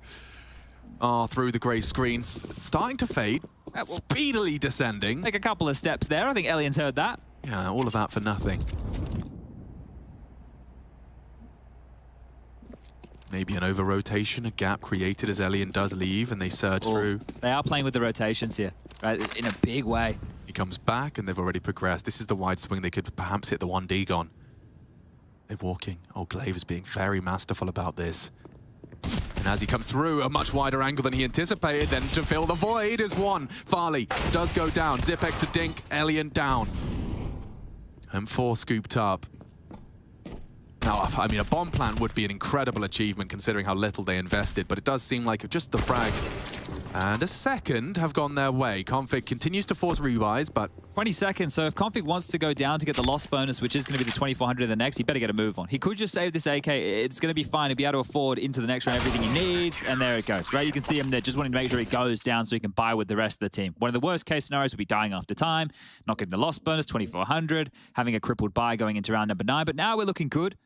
are through the grey screens. Starting to fade, speedily descending. Take a couple of steps there. I think Elian's heard that. Yeah, all of that for nothing. Maybe an over-rotation, a gap created as Elian does leave and they surge through. They are playing with the rotations here, right, in a big way. He comes back and they've already progressed. This is the wide swing. They could perhaps hit the 1D gon. They're walking. Oh, Glaive is being very masterful about this. And as he comes through, a much wider angle than he anticipated, then to fill the void is one. Farley does go down. Zipex to Dink, Elian down. M4 scooped up. Now, I mean, a bomb plant would be an incredible achievement considering how little they invested, but it does seem like just the frag and a second have gone their way. Config continues to force rebuys, but 20 seconds, so if Config wants to go down to get the loss bonus, which is going to be the 2,400 in the next, he better get a move on. He could just save this AK, it's going to be fine. He'll be able to afford into the next round everything he needs, and there it goes, right? You can see him there just wanting to make sure he goes down so he can buy with the rest of the team. One of the worst case scenarios would be dying after time, not getting the loss bonus, 2,400, having a crippled buy going into round number 9, but now we're looking good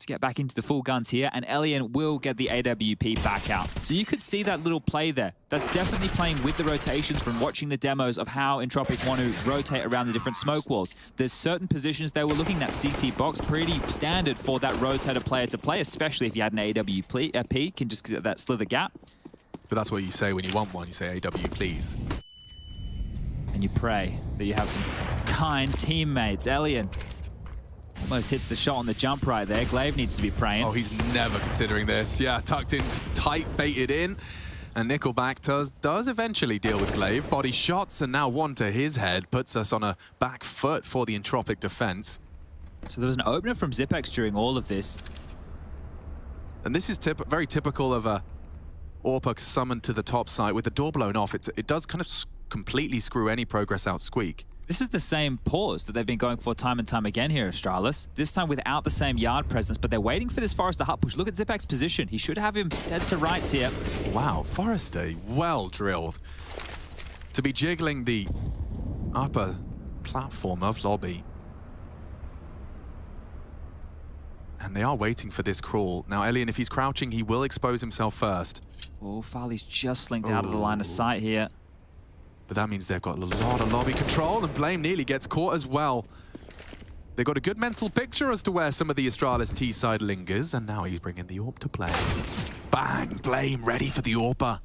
to get back into the full guns here, and Elian will get the AWP back out. So you could see that little play there. That's definitely playing with the rotations from watching the demos of how Entropiq want to rotate around the different smoke walls. There's certain positions they were looking at CT box, pretty standard for that rotator player to play, especially if you had an AWP, can just get that slither gap. But that's what you say when you want one, you say AW please. And you pray that you have some kind teammates. Elian almost hits the shot on the jump right there. Glaive needs to be praying. Oh, he's never considering this. Yeah, tucked in, tight, baited in. And Nickelback does eventually deal with Glaive. Body shots, and now one to his head puts us on a back foot for the Entropiq defense. So there was an opener from Zipex during all of this. And this is very typical of a Orpuk summoned to the top side. With the door blown off, it does kind of completely screw any progress out squeak. This is the same pause that they've been going for time and time again here, Astralis. This time without the same yard presence, but they're waiting for this Forrester hut push. Look at Zipex's position. He should have him dead to rights here. Wow, Forrester, well drilled. To be jiggling the upper platform of lobby. And they are waiting for this crawl. Now, Elian, if he's crouching, he will expose himself first. Oh, Farley's just slinked out of the line of sight here. But that means they've got a lot of lobby control, and Blame nearly gets caught as well. They've got a good mental picture as to where some of the Astralis T side lingers, and now he's bringing the AWP to play. Bang! Blame ready for the AWPer.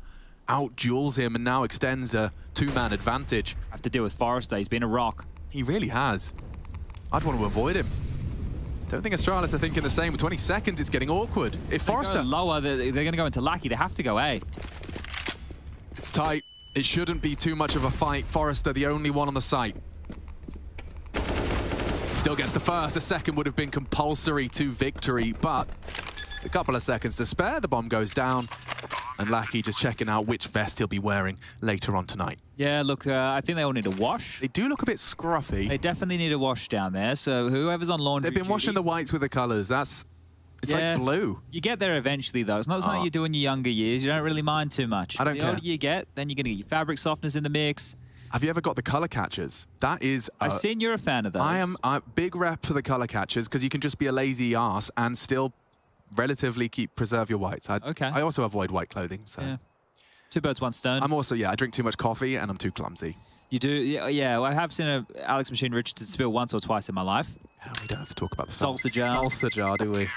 Out-duels him and now extends a two-man advantage. Have to deal with Forrester. He's been a rock. He really has. I'd want to avoid him. Don't think Astralis are thinking the same. With 20 seconds, it's getting awkward. If Forrester... lower, they're going to go into Lackey. They have to go A. It's tight. It shouldn't be too much of a fight. Forrester, the only one on the site. Still gets the first. The second would have been compulsory to victory, but a couple of seconds to spare. The bomb goes down, and Lackey just checking out which vest he'll be wearing later on tonight. Yeah, look, I think they all need a wash. They do look a bit scruffy. They definitely need a wash down there, so whoever's on laundry They've been washing the whites with the colours. It's like blue. You get there eventually, though. It's not something you do in your younger years. You don't really mind too much. I don't care. The older you get, then you're going to get your fabric softeners in the mix. Have you ever got the colour catchers? That is... I've seen you're a fan of those. I am a big rep for the colour catchers because you can just be a lazy ass and still relatively preserve your whites. I also avoid white clothing, so... Yeah. Two birds, one stone. I'm also, I drink too much coffee and I'm too clumsy. You do? Yeah, well, I have seen Alex Machine Richardson spill once or twice in my life. We don't have to talk about the salsa jar. Salsa jar, do we?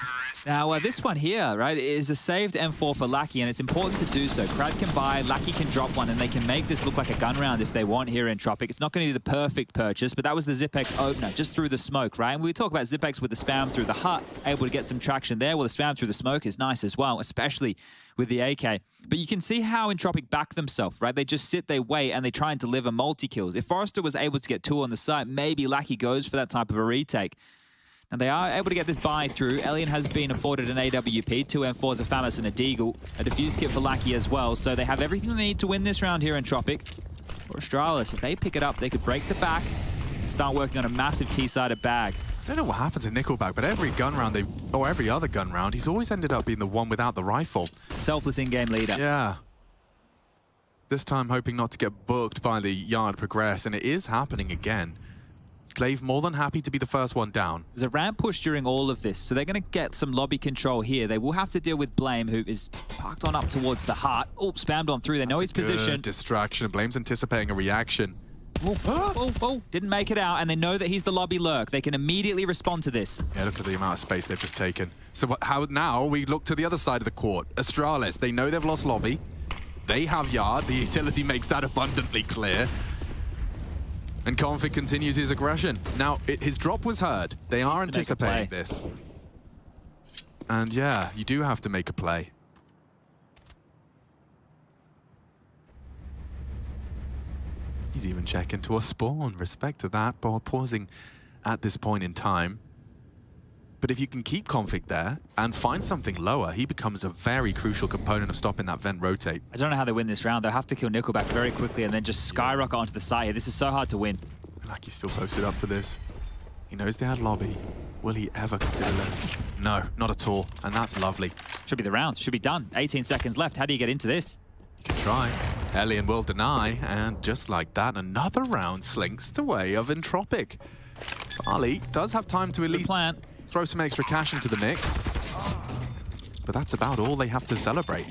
Now, this one here, right, is a saved M4 for Lackey, and it's important to do so. Crad can buy, Lackey can drop one, and they can make this look like a gun round if they want here in Entropiq. It's not going to be the perfect purchase, but that was the Zipex opener, just through the smoke, right? And we talk about Zipex with the spam through the hut, able to get some traction there. Well, the spam through the smoke is nice as well, especially with the AK. But you can see how Entropiq back themselves, right? They just sit, they wait, and they try and deliver multi-kills. If Forrester was able to get two on the site, maybe Lackey goes for that type of a retake. And they are able to get this buy through. Elian has been afforded an AWP, two M4s, a Phallus, and a Deagle. A defuse kit for Lackey as well. So they have everything they need to win this round here in Entropiq. Or Astralis, if they pick it up, they could break the back and start working on a massive T-sided bag. I don't know what happens in Nickelback, but every gun round, or every other gun round, he's always ended up being the one without the rifle. Selfless in-game leader. Yeah. This time hoping not to get booked by the Yard Progress, and it is happening again. Glaive more than happy to be the first one down. There's a ramp push during all of this, so they're going to get some lobby control here. They will have to deal with Blame, who is parked on up towards the heart. Oh, spammed on through. They know his position. Distraction. Blame's anticipating a reaction. Didn't make it out, and they know that he's the lobby lurk. They can immediately respond to this. Yeah, look at the amount of space they've just taken. So how now we look to the other side of the court. Astralis, they know they've lost lobby. They have Yard. The utility makes that abundantly clear. And Config continues his aggression. Now, his drop was heard. They are anticipating this. And yeah, you do have to make a play. He's even checking to a spawn. Respect to that, but pausing at this point in time. But if you can keep Config there and find something lower, he becomes a very crucial component of stopping that vent rotate. I don't know how they win this round. They'll have to kill Nickelback very quickly and then just skyrocket onto the side here. This is so hard to win. Like he's still posted up for this. He knows they had lobby. Will he ever consider left? No, not at all. And that's lovely. Should be the round. Should be done. 18 seconds left. How do you get into this? You can try. Elian will deny. And just like that, another round slinks the way of Entropiq. Farley does have time to at least throw some extra cash into the mix. But that's about all they have to celebrate.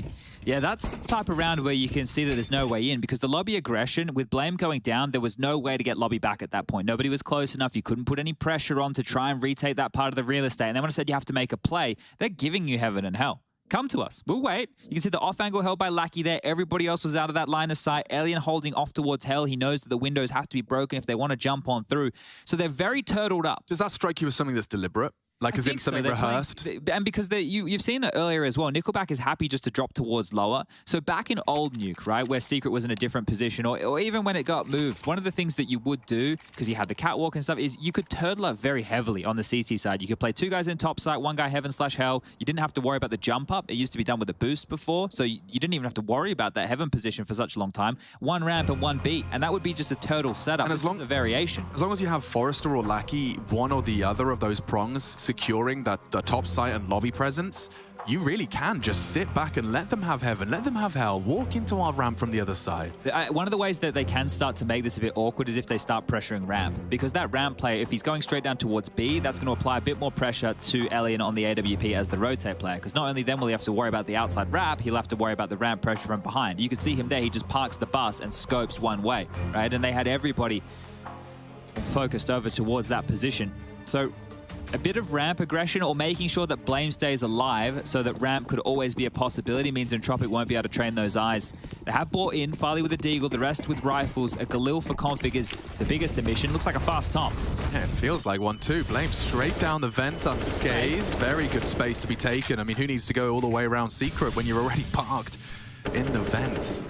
Yeah, that's the type of round where you can see that there's no way in, because the lobby aggression, with Blame going down, there was no way to get lobby back at that point. Nobody was close enough. You couldn't put any pressure on to try and retake that part of the real estate. And then when I said you have to make a play, they're giving you heaven and hell. Come to us. We'll wait. You can see the off angle held by Lackey there. Everybody else was out of that line of sight. Elian holding off towards hell. He knows that the windows have to be broken if they want to jump on through. So they're very turtled up. Does that strike you as something that's deliberate? Like, as in something rehearsed? And because you've seen it earlier as well, Nickelback is happy just to drop towards lower. So back in old Nuke, right, where Secret was in a different position, or even when it got moved, one of the things that you would do, because you had the catwalk and stuff, is you could turtle up very heavily on the CT side. You could play two guys in top site, one guy heaven/hell. You didn't have to worry about the jump up. It used to be done with a boost before, so you didn't even have to worry about that heaven position for such a long time. One ramp and one beat, and that would be just a turtle setup. And this is a variation. As long as you have Forrester or Lackey, one or the other of those prongs securing the top site and lobby presence, you really can just sit back and let them have heaven, let them have hell, walk into our ramp from the other side. One of the ways that they can start to make this a bit awkward is if they start pressuring ramp, because that ramp player, if he's going straight down towards B, that's going to apply a bit more pressure to Elian on the AWP as the rotate player, because not only then will he have to worry about the outside ramp, he'll have to worry about the ramp pressure from behind. You can see him there, he just parks the bus and scopes one way, right? And they had everybody focused over towards that position. So a bit of ramp aggression or making sure that Blame stays alive so that ramp could always be a possibility means Entropiq won't be able to train those eyes. They have brought in Farley with a deagle, the rest with rifles. A Galil for config is the biggest emission. Looks like a fast top. Yeah, it feels like one too. Blame straight down the vents unscathed. Very good space to be taken. I mean, who needs to go all the way around Secret when you're already parked in the vents?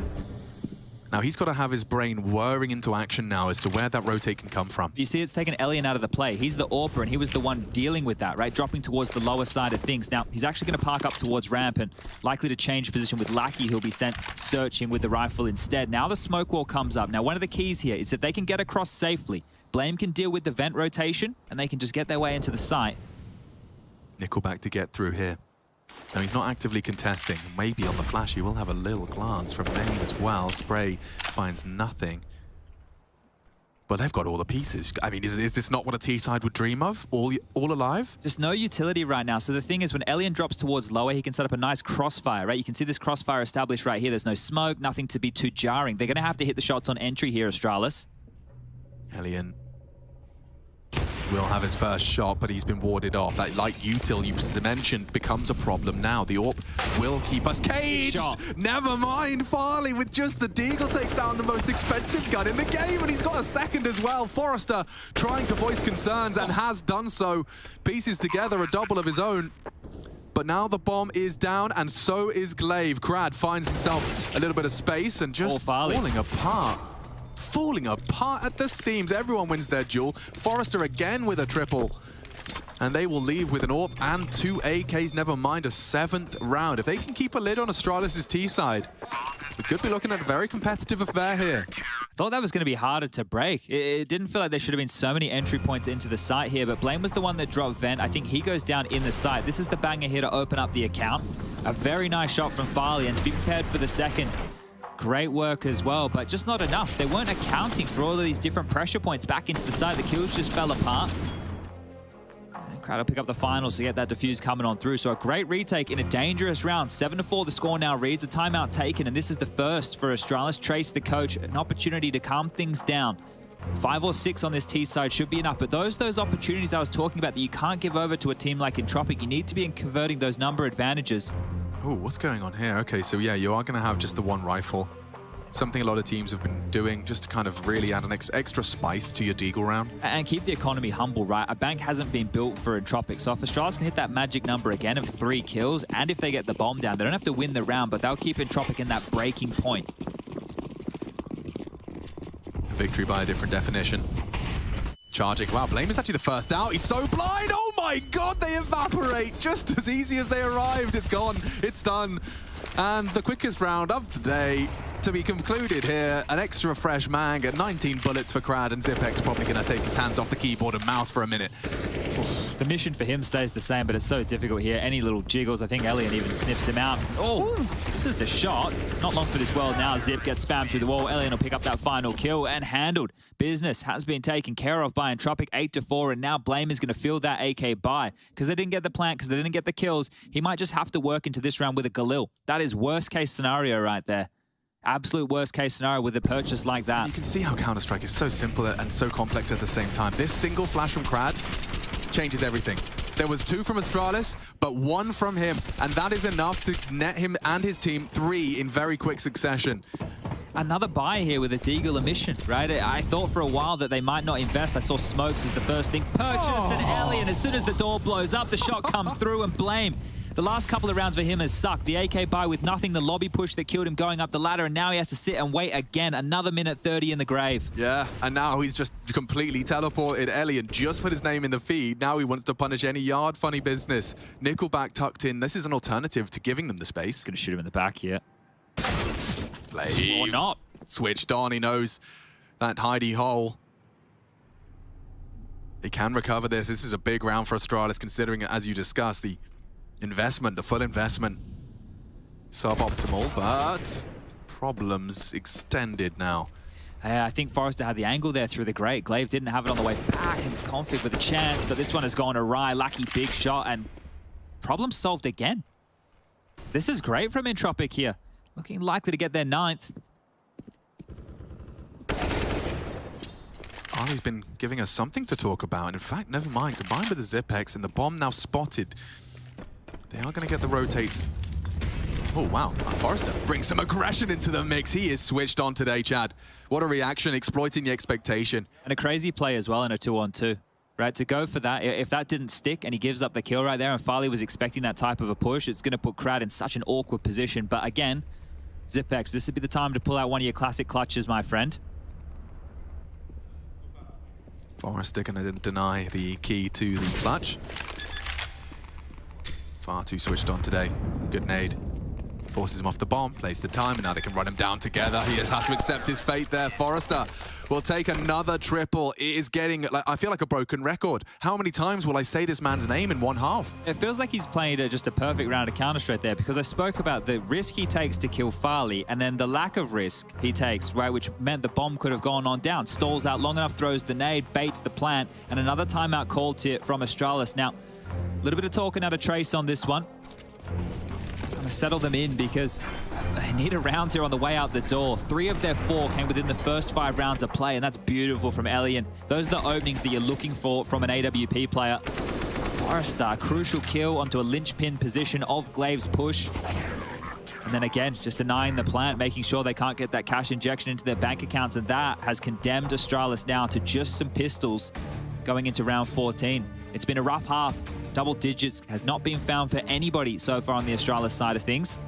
Now, he's got to have his brain whirring into action now as to where that rotate can come from. You see it's taken Elian out of the play. He's the AWPer, and he was the one dealing with that, right? Dropping towards the lower side of things. Now, he's actually going to park up towards ramp and likely to change position with Lackey, who'll be sent searching with the rifle instead. Now the smoke wall comes up. Now, one of the keys here is that they can get across safely. Blame can deal with the vent rotation, and they can just get their way into the site. Nickelback to get through here. Now, he's not actively contesting. Maybe on the flash, he will have a little glance from Main as well. Spray finds nothing. But they've got all the pieces. I mean, is this not what a T-side would dream of? All alive? Just no utility right now. So the thing is, when Elian drops towards lower, he can set up a nice crossfire, right? You can see this crossfire established right here. There's no smoke, nothing to be too jarring. They're going to have to hit the shots on entry here, Astralis. Elian will have his first shot, but he's been warded off. That light util you mentioned becomes a problem now. The AWP will keep us caged. Never mind, Farley with just the deagle takes down the most expensive gun in the game, and he's got a second as well. Forrester trying to voice concerns and has done so. Pieces together a double of his own. But now the bomb is down, and so is Glaive. Krad finds himself a little bit of space and just falling apart. Falling apart at the seams. Everyone wins their duel. Forrester again with a triple. And they will leave with an AWP and 2 AKs, never mind a 7th round. If they can keep a lid on Astralis' T-side, we could be looking at a very competitive affair here. I thought that was going to be harder to break. It didn't feel like there should have been so many entry points into the site here, but Blame was the one that dropped Vent. I think he goes down in the site. This is the banger here to open up the account. A very nice shot from Farley, and to be prepared for the second. Great work as well, but just not enough. They weren't accounting for all of these different pressure points back into the site. The kills just fell apart. And Crowd will pick up the finals to get that defuse coming on through. So a great retake in a dangerous round. 7-4 the score now reads. A timeout taken, and this is the first for Astralis. Trace, the coach, an opportunity to calm things down. 5 or 6 on this T side should be enough, but those opportunities I was talking about that you can't give over to a team like Entropiq, you need to be converting those number advantages. Oh, what's going on here? Okay, so yeah, you are going to have just the one rifle. Something a lot of teams have been doing just to kind of really add an extra spice to your deagle round. And keep the economy humble, right? A bank hasn't been built for Entropiq, so if Astralis can hit that magic number again of 3 kills, and if they get the bomb down, they don't have to win the round, but they'll keep Entropiq in that breaking point. Victory by a different definition. Charging. Wow, Blame is actually the first out. He's so blind. Oh my god, they evaporate just as easy as they arrived. It's gone. It's done. And the quickest round of the day to be concluded here. An extra fresh mag at 19 bullets for Krad, and Zipek's probably going to take his hands off the keyboard and mouse for a minute. The mission for him stays the same, but it's so difficult here. Any little jiggles, I think Elian even sniffs him out. Oh, this is the shot. Not long for this world now. Zip gets spammed through the wall. Elian will pick up that final kill and handled. Business has been taken care of by Entropiq, 8-4, and now Blame is going to fill that AK buy. Because they didn't get the plant, because they didn't get the kills, he might just have to work into this round with a Galil. That is worst case scenario right there. Absolute worst case scenario with a purchase like that. You can see how Counter-Strike is so simple and so complex at the same time. This single flash from Krad changes everything. There was 2 from Astralis, but 1 from him, and that is enough to net him and his team 3 in very quick succession. Another buy here with a deagle emission, right? I thought for a while that they might not invest. I saw smokes as the first thing purchased, and Elian, as soon as the door blows up, the shot comes through, and Blame. The last couple of rounds for him has sucked. The AK buy with nothing, the lobby push that killed him going up the ladder, and now he has to sit and wait again. Another minute 30 in the grave. Yeah, and now he's just completely teleported. Elian just put his name in the feed. Now he wants to punish any yard funny business. Nickelback tucked in. This is an alternative to giving them the space. Gonna shoot him in the back here. Blame. Or not. Switched on, he knows that hidey hole They can recover this. This is a big round for Astralis, considering, as you discussed, the investment, the full investment. Suboptimal, but problems extended now. I think Forrester had the angle there through the grate. Glaive didn't have it on the way back, and Config with a chance, but this one has gone awry. Lucky big shot, and problem solved again. This is great from Entropiq here. Looking likely to get their 9th. Ali's been giving us something to talk about. And in fact, never mind. Combined with the Zipex and the bomb now spotted, they are going to get the rotates. Oh, wow. Forrester brings some aggression into the mix. He is switched on today, Chad. What a reaction, exploiting the expectation. And a crazy play as well in a 2-on-2. Right, to go for that, if that didn't stick and he gives up the kill right there and Farley was expecting that type of a push, it's going to put Crowd in such an awkward position. But again, Zipex, this would be the time to pull out one of your classic clutches, my friend. Forrester going to deny the key to the clutch. Far too switched on today. Good nade. Forces him off the bomb, plays the time, and now they can run him down together. He just has to accept his fate there. Forrester will take another triple. It is getting, like, I feel like a broken record. How many times will I say this man's name in one half? It feels like he's played just a perfect round of Counter-Strike there, because I spoke about the risk he takes to kill Farley and then the lack of risk he takes, right, which meant the bomb could have gone on down. Stalls out long enough, throws the nade, baits the plant, and another timeout called from Astralis. Now, a little bit of talking out of Trace on this one. I'm gonna settle them in because they need a round here on the way out the door. 3 of their 4 came within the first 5 rounds of play, and that's beautiful from Elian. Those are the openings that you're looking for from an AWP player. Forrester, crucial kill onto a linchpin position of Glaive's push. And then again, just denying the plant, making sure they can't get that cash injection into their bank accounts, and that has condemned Astralis now to just some pistols going into round 14. It's been a rough half. Double digits has not been found for anybody so far on the Astralis side of things.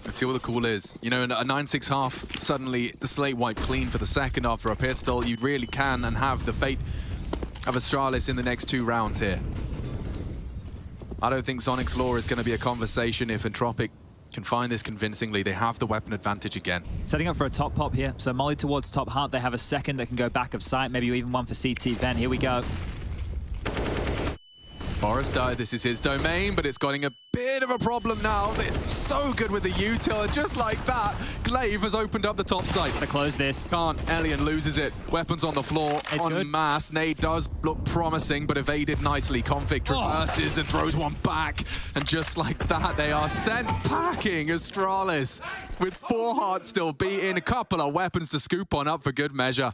Let's see what the call is. You know, in a 9-6 half, suddenly the slate wiped clean for the second after a pistol. You really can and have the fate of Astralis in the next 2 rounds here. I don't think Sonic's Law is going to be a conversation if Entropiq can find this convincingly. They have the weapon advantage again. Setting up for a top pop here. So Molly towards top heart. They have a second that can go back of sight. Maybe even one for CT Ven. Here we go. Forrester, this is his domain, but it's getting a bit of a problem now. They're so good with the util, and just like that, Glaive has opened up the top side. To close this. Can't. Elian loses it. Weapons on the floor. It's en masse. Nade does look promising, but evaded nicely. Config traverses and throws one back. And just like that, they are sent packing. Astralis with 4 hearts still beating. A couple of weapons to scoop on up for good measure.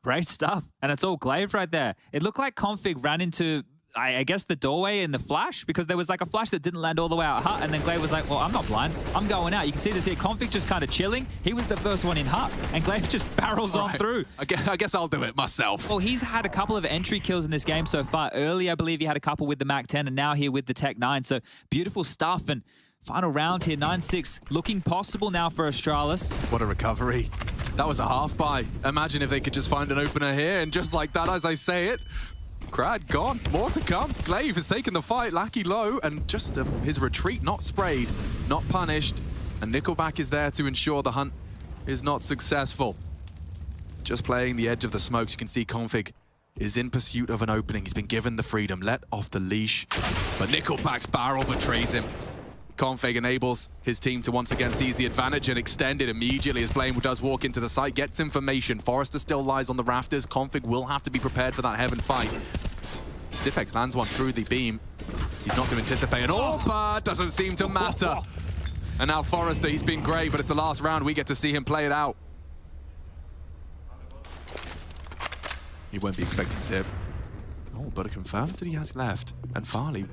Great stuff. And it's all Glaive right there. It looked like Config ran into, I guess, the doorway in the flash, because there was like a flash that didn't land all the way out hut, and then Glaive was like, well, I'm not blind, I'm going out. You can see this here, Config just kind of chilling. He was the first one in hut, and Glaive just barrels on through. I guess I'll do it myself. Well, he's had a couple of entry kills in this game so far. Early, I believe he had a couple with the Mac 10, and now here with the Tech 9. So beautiful stuff, and final round here, 9-6, looking possible now for Astralis. What a recovery. That was a half buy. Imagine if they could just find an opener here, and just like that, as I say it, Crad gone. More to come. Glaive has taken the fight. Lackey low, and just his retreat not sprayed, not punished. And Nickelback is there to ensure the hunt is not successful. Just playing the edge of the smokes, you can see Config is in pursuit of an opening. He's been given the freedom, let off the leash. But Nickelback's barrel betrays him. Config enables his team to once again seize the advantage and extend it immediately as Blame does walk into the site, gets information. Forrester still lies on the rafters. Config will have to be prepared for that heaven fight. Zipex lands one through the beam. He's not going to anticipate an AWP, doesn't seem to matter. And now Forrester, he's been great, but it's the last round. We get to see him play it out. He won't be expecting Zip. Oh, but it confirms that he has left. And Farley,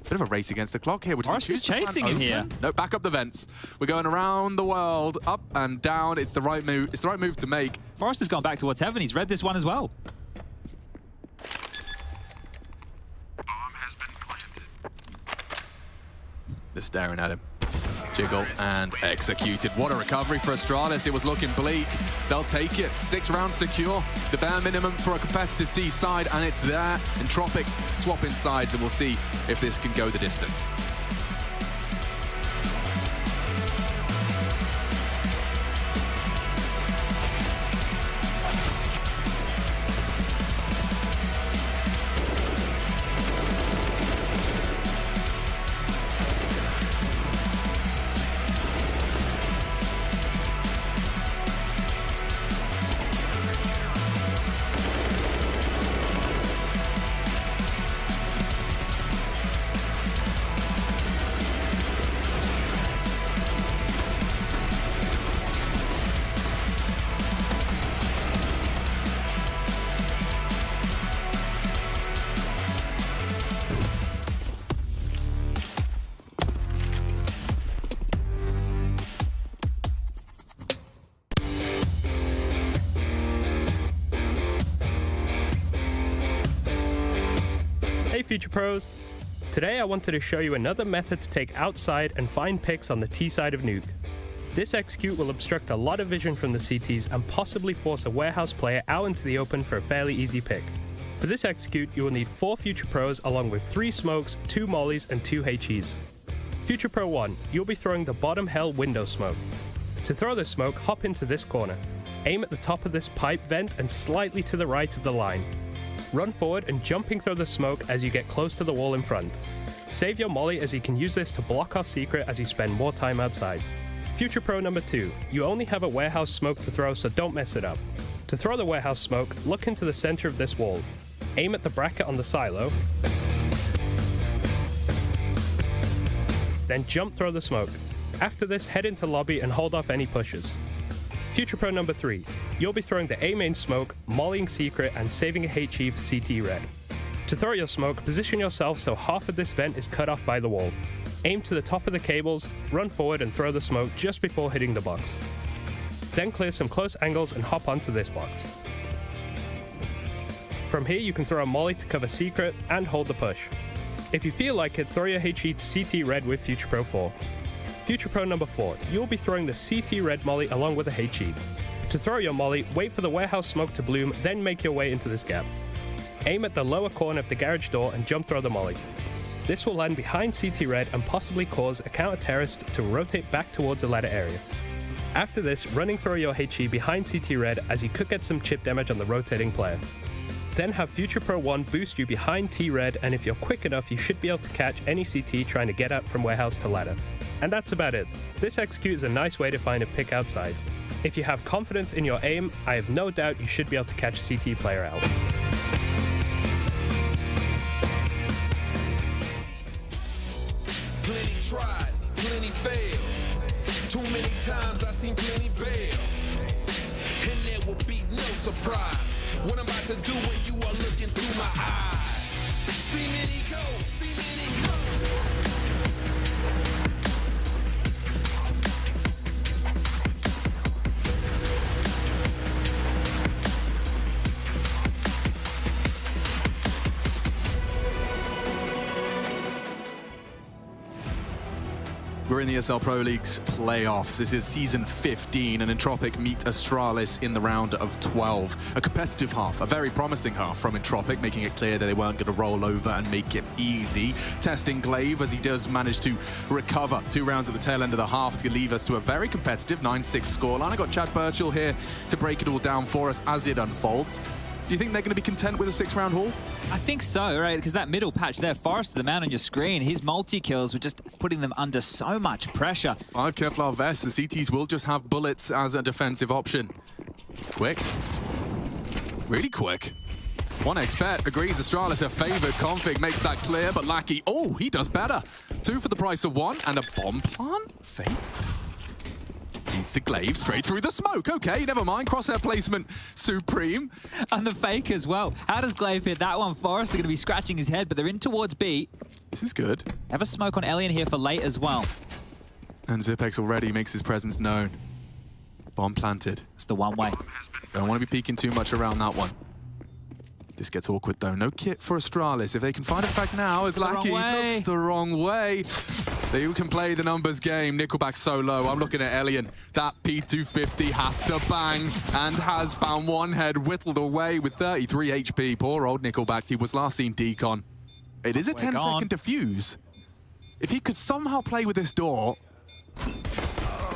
bit of a race against the clock here. Forrester's chasing him here. No, back up the vents. We're going around the world, up and down. It's the right move. It's the right move to make. Forrester's gone back towards heaven. He's read this one as well. They're staring at him. Jiggle and executed. What a recovery for Astralis. It was looking bleak. They'll take it. 6 rounds secure. The bare minimum for a competitive T side, and it's there. Entropiq swapping sides, and we'll see if this can go the distance. Hey Future Pros! Today I wanted to show you another method to take outside and find picks on the T side of Nuke. This execute will obstruct a lot of vision from the CTs and possibly force a warehouse player out into the open for a fairly easy pick. For this execute, you will need 4 Future Pros along with 3 smokes, 2 mollies and 2 HEs. Future Pro 1, you'll be throwing the bottom hell window smoke. To throw this smoke, hop into this corner. Aim at the top of this pipe vent and slightly to the right of the line. Run forward and jumping through the smoke as you get close to the wall in front. Save your molly as you can use this to block off secret as you spend more time outside. Future Pro number 2, you only have a warehouse smoke to throw, so don't mess it up. To throw the warehouse smoke, look into the center of this wall. Aim at the bracket on the silo. Then jump throw the smoke. After this, head into lobby and hold off any pushes. Future Pro number 3, you'll be throwing the A main smoke, mollying secret, and saving a HE for CT red. To throw your smoke, position yourself so half of this vent is cut off by the wall. Aim to the top of the cables, run forward and throw the smoke just before hitting the box. Then clear some close angles and hop onto this box. From here you can throw a molly to cover secret and hold the push. If you feel like it, throw your HE to CT red with Future Pro 4. Future Pro number 4, you'll be throwing the CT red molly along with a HE. To throw your molly, wait for the warehouse smoke to bloom, then make your way into this gap. Aim at the lower corner of the garage door and jump throw the molly. This will land behind CT red and possibly cause a counter-terrorist to rotate back towards the ladder area. After this, running throw your HE behind CT red as you could get some chip damage on the rotating player. Then have Future Pro 1 boost you behind T red, and if you're quick enough you should be able to catch any CT trying to get up from warehouse to ladder. And that's about it. This execute is a nice way to find a pick outside. If you have confidence in your aim, I have no doubt you should be able to catch a CT player out. Plenty tried, plenty failed. Too many times I seen plenty bail. And there will be no surprise what I'm about to do when you are looking through my eyes. See many go, see many go. We're in the ESL Pro League's playoffs. This is season 15, and Entropiq meet Astralis in the round of 12. A competitive half, a very promising half from Entropiq, making it clear that they weren't going to roll over and make it easy. Testing Glaive as he does manage to recover 2 rounds at the tail end of the half to leave us to a very competitive 9-6 scoreline. I got Chad Birchall here to break it all down for us as it unfolds. Do you think they're going to be content with a 6-round haul? I think so, right? Because that middle patch there, Forrester, the man on your screen, his multi-kills were just putting them under so much pressure. 5 Kevlar vests. The CTs will just have bullets as a defensive option. Quick. Really quick. 1xBet agrees Astralis a favored config, makes that clear, but Lackey, oh, he does better. 2 for the price of 1, and a bomb plant? Fake. Needs to Glaive straight through the smoke. Okay, never mind. Crosshair placement supreme. And the fake as well. How does Glaive hit that one? Forrester going to be scratching his head, but they're in towards B. This is good. Have a smoke on Elian here for late as well. And Zipex already makes his presence known. Bomb planted. It's the one way. Don't want to be peeking too much around that one. This gets awkward though. No kit for Astralis. If they can find it back now, as Lackey looks the wrong way. They can play the numbers game. Nickelback so low. I'm looking at Elian. That P250 has to bang and has found one head whittled away with 33 HP. Poor old Nickelback. He was last seen decon. It is a 10-second defuse. If he could somehow play with this door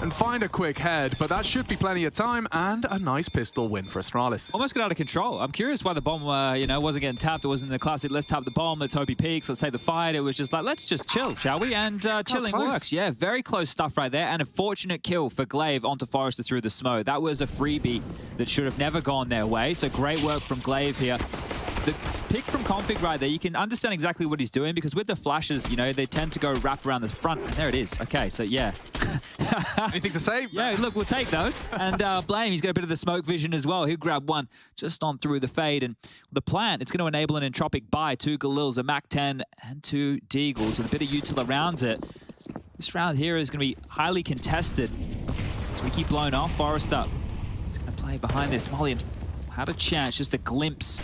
and find a quick head, but that should be plenty of time, and a nice pistol win for Astralis. Almost got out of control. I'm curious why the bomb, wasn't getting tapped. It wasn't the classic, let's tap the bomb, let's hope he peaks, let's save the fight. It was just like, let's just chill, shall we? And chilling works. Yeah, very close stuff right there, and a fortunate kill for Glaive onto Forrester through the smoke. That was a freebie that should have never gone their way, so great work from Glaive here. The pick from config right there, you can understand exactly what he's doing, because with the flashes, they tend to go wrap around the front. And there it is. Okay, so yeah. Anything to say? Yeah, look, we'll take those. And Blame, he's got a bit of the smoke vision as well. He'll grab one just on through the fade. And the plant, it's going to enable an Entropiq buy 2 Galils, a Mac 10, and 2 Deagles with a bit of util around it. This round here is going to be highly contested. So we keep blowing off. Forrester, he's going to play behind this. Molly had a chance, just a glimpse.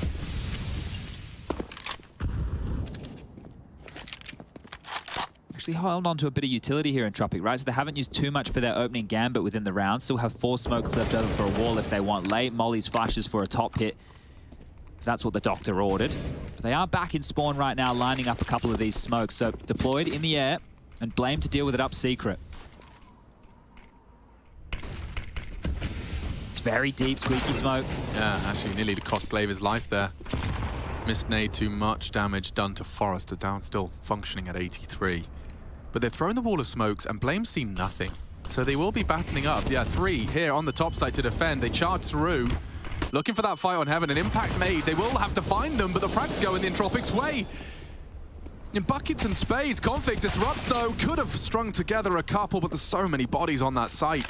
actually hold on to a bit of utility here in Entropiq, right? So they haven't used too much for their opening gambit within the round. Still have 4 smokes left over for a wall if they want late. Molly's flashes for a top hit, if that's what the doctor ordered. But they are back in spawn right now, lining up a couple of these smokes. So deployed in the air and Blame to deal with it up secret. It's very deep, squeaky smoke. Yeah, actually nearly cost Glaive his life there. Missed nade, too much damage done to Forrester, down still functioning at 83. But they've thrown the wall of smokes and Blame's seen nothing. So they will be battening up. Yeah, 3 here on the top side to defend. They charge through, looking for that fight on Heaven. An impact made. They will have to find them, but the frags go in the Entropiq's way. In buckets and spades, Config disrupts though. Could have strung together a couple, but there's so many bodies on that site.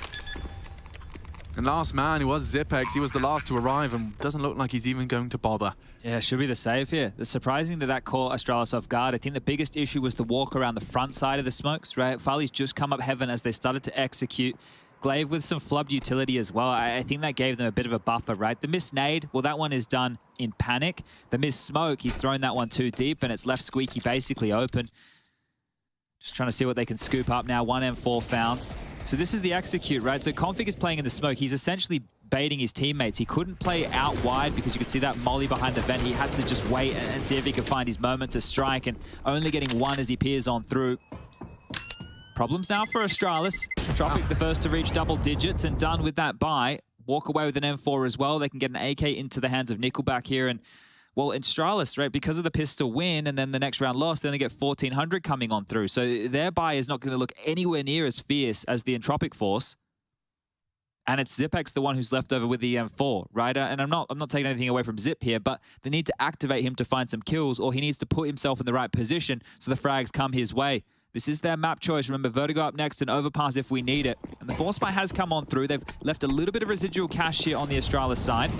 And last man, who was Zipex, he was the last to arrive and doesn't look like he's even going to bother. Yeah, should be the save here. It's surprising that caught Astralis off guard. I think the biggest issue was the walk around the front side of the smokes, right? Farley's just come up Heaven as they started to execute. Glaive with some flubbed utility as well. I think that gave them a bit of a buffer, right? The missed nade, well, that one is done in panic. The missed smoke, he's thrown that one too deep and it's left Squeaky basically open. Just trying to see what they can scoop up now. 1 M4 found. So this is the execute, right? So Config is playing in the smoke. He's essentially baiting his teammates. He couldn't play out wide because you could see that molly behind the vent. He had to just wait and see if he could find his moment to strike, and only getting 1 as he peers on through. Problems now for Astralis. Entropiq the first to reach double digits and done with that buy. Walk away with an M4 as well. They can get an AK into the hands of Nickelback here. And well, Astralis, right, because of the pistol win and then the next round loss, they only get 1,400 coming on through. So their buy is not going to look anywhere near as fierce as the Entropiq force. And it's Zipex the one who's left over with the M4, right? And I'm not taking anything away from Zip here, but they need to activate him to find some kills, or he needs to put himself in the right position so the frags come his way. This is their map choice. Remember, Vertigo up next and Overpass if we need it. And the Force Spy has come on through. They've left a little bit of residual cash here on the Astralis side.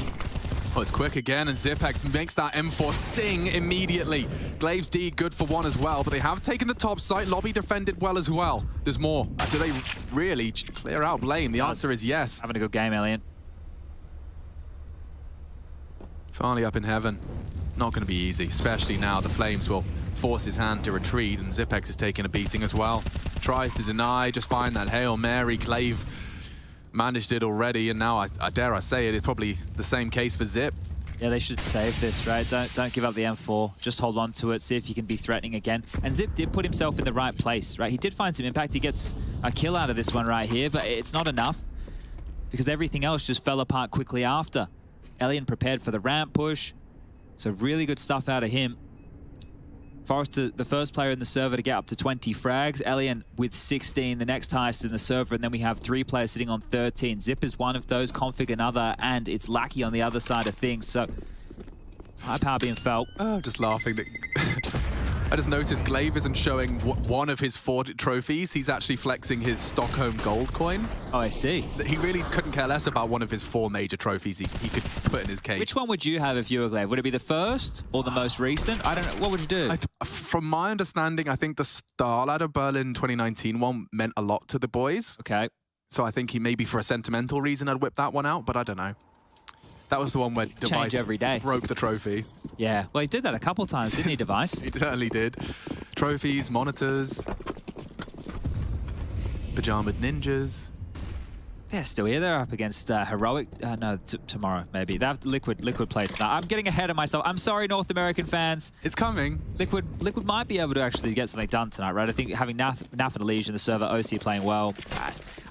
Oh, it's quick again, and Zipex makes that M4 sing immediately. Glaive's D good for 1 as well, but they have taken the top site. Lobby defended well as well. There's more. Do they really clear out Blame? The answer is yes. Having a good game, Alien. Farley up in Heaven. Not going to be easy, especially now the Flames will force his hand to retreat, and Zipex is taking a beating as well. Tries to deny, just find that Hail Mary. Glaive managed it already, and now I dare I say it's probably the same case for Zip. Yeah, they should save this, right? Don't give up the M4. Just hold on to it, see if you can be threatening again. And Zip did put himself in the right place, right? He did find some impact. He gets a kill out of this one right here, but it's not enough because everything else just fell apart quickly after. Alien prepared for the ramp push, so really good stuff out of him. Forrester, the first player in the server to get up to 20 frags. Alien with 16, the next highest in the server. And then we have 3 players sitting on 13. Zip is one of those, Config another, and it's Lackey on the other side of things. So high power being felt. Oh, just laughing that I just noticed Glaive isn't showing one of his 4 trophies. He's actually flexing his Stockholm gold coin. Oh, I see. He really couldn't care less about one of his 4 major trophies he could put in his case. Which one would you have if you were Glaive? Would it be the first or the most recent? I don't know. What would you do? From my understanding, I think the Star Ladder Berlin 2019 one meant a lot to the boys. Okay. So I think he maybe for a sentimental reason I'd whip that one out, but I don't know. That was the one where Device every day. Broke the trophy. Yeah, well, he did that a couple times, didn't he, Device? He certainly did. Trophies, monitors, pajamaed ninjas. They're still here. They're up against Heroic. No, tomorrow, maybe. They have Liquid plays tonight. I'm getting ahead of myself. I'm sorry, North American fans. It's coming. Liquid might be able to actually get something done tonight, right? I think having Naf and Elige in the server, OC playing well.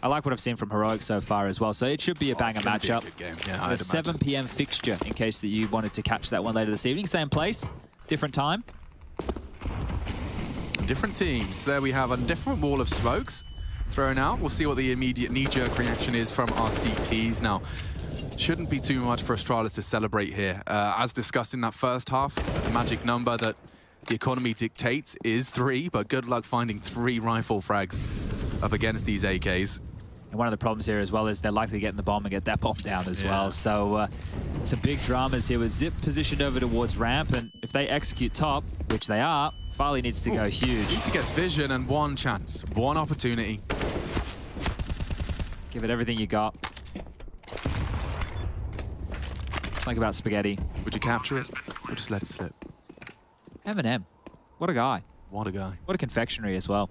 I like what I've seen from Heroic so far as well. So it should be a banger matchup. Be a good game. Yeah, a 7 p.m. fixture, in case that you wanted to catch that one later this evening. Same place, different time. Different teams. There we have a different wall of smokes thrown out. We'll see what the immediate knee-jerk reaction is from our CTs. Now, shouldn't be too much for Astralis to celebrate here. As discussed in that first half, the magic number that the economy dictates is 3, but good luck finding 3 rifle frags up against these AKs. And one of the problems here as well is they're likely to get in the bomb and get that bomb down as well. So some big dramas here with Zip positioned over towards ramp, and if they execute top, which they are, Farley needs to go huge. Needs to get vision and 1 chance, 1 opportunity. Give it everything you got. Think about Spaghetti. Would you capture it or just let it slip? Eminem. What a guy. What a guy. What a confectionery as well.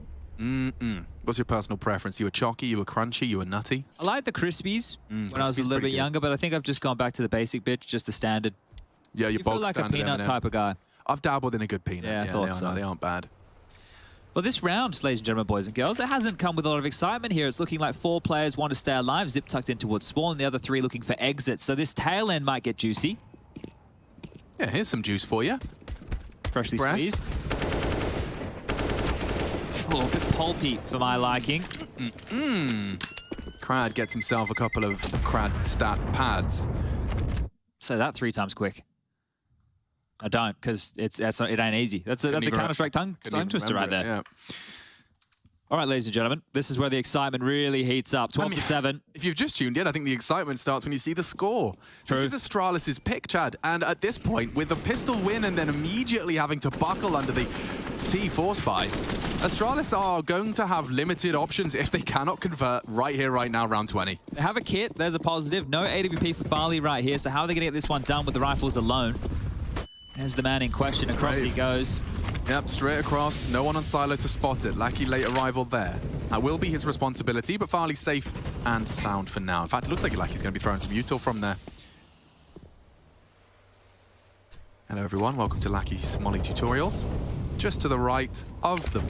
What's your personal preference? You were chalky, you were crunchy, you were nutty? I like the crispies when I was a little bit younger, but I think I've just gone back to the basic bit, just the standard. Yeah, you feel like a peanut type of guy. I've dabbled in a good peanut. Yeah, I thought so. They aren't bad. Well, this round, ladies and gentlemen, boys and girls, it hasn't come with a lot of excitement here. It's looking like 4 players want to stay alive, Zip tucked in towards spawn, and the other 3 looking for exit. So this tail end might get juicy. Yeah, here's some juice for you. Freshly squeezed. Oh, a bit pulpy for my liking. Crad gets himself a couple of Crad stat pads. Say that 3 times quick. I don't, because it ain't easy. That's a Counter-Strike tongue twister right there. Yeah. All right, ladies and gentlemen, this is where the excitement really heats up. 12-7. If you've just tuned in, I think the excitement starts when you see the score. True. This is Astralis's pick, Chad. And at this point, with the pistol win and then immediately having to buckle under the T force buy, Astralis are going to have limited options if they cannot convert right here, right now, round 20. They have a kit. There's a positive. No AWP for Farley right here. So how are they going to get this one done with the rifles alone? There's the man in question. Across he goes. Yep, straight across. No one on silo to spot it. Lucky late arrival there. That will be his responsibility, but Farley's safe and sound for now. In fact, it looks like Lucky's going to be throwing some util from there. Hello, everyone. Welcome to Lucky's Molly Tutorials. Just to the right of the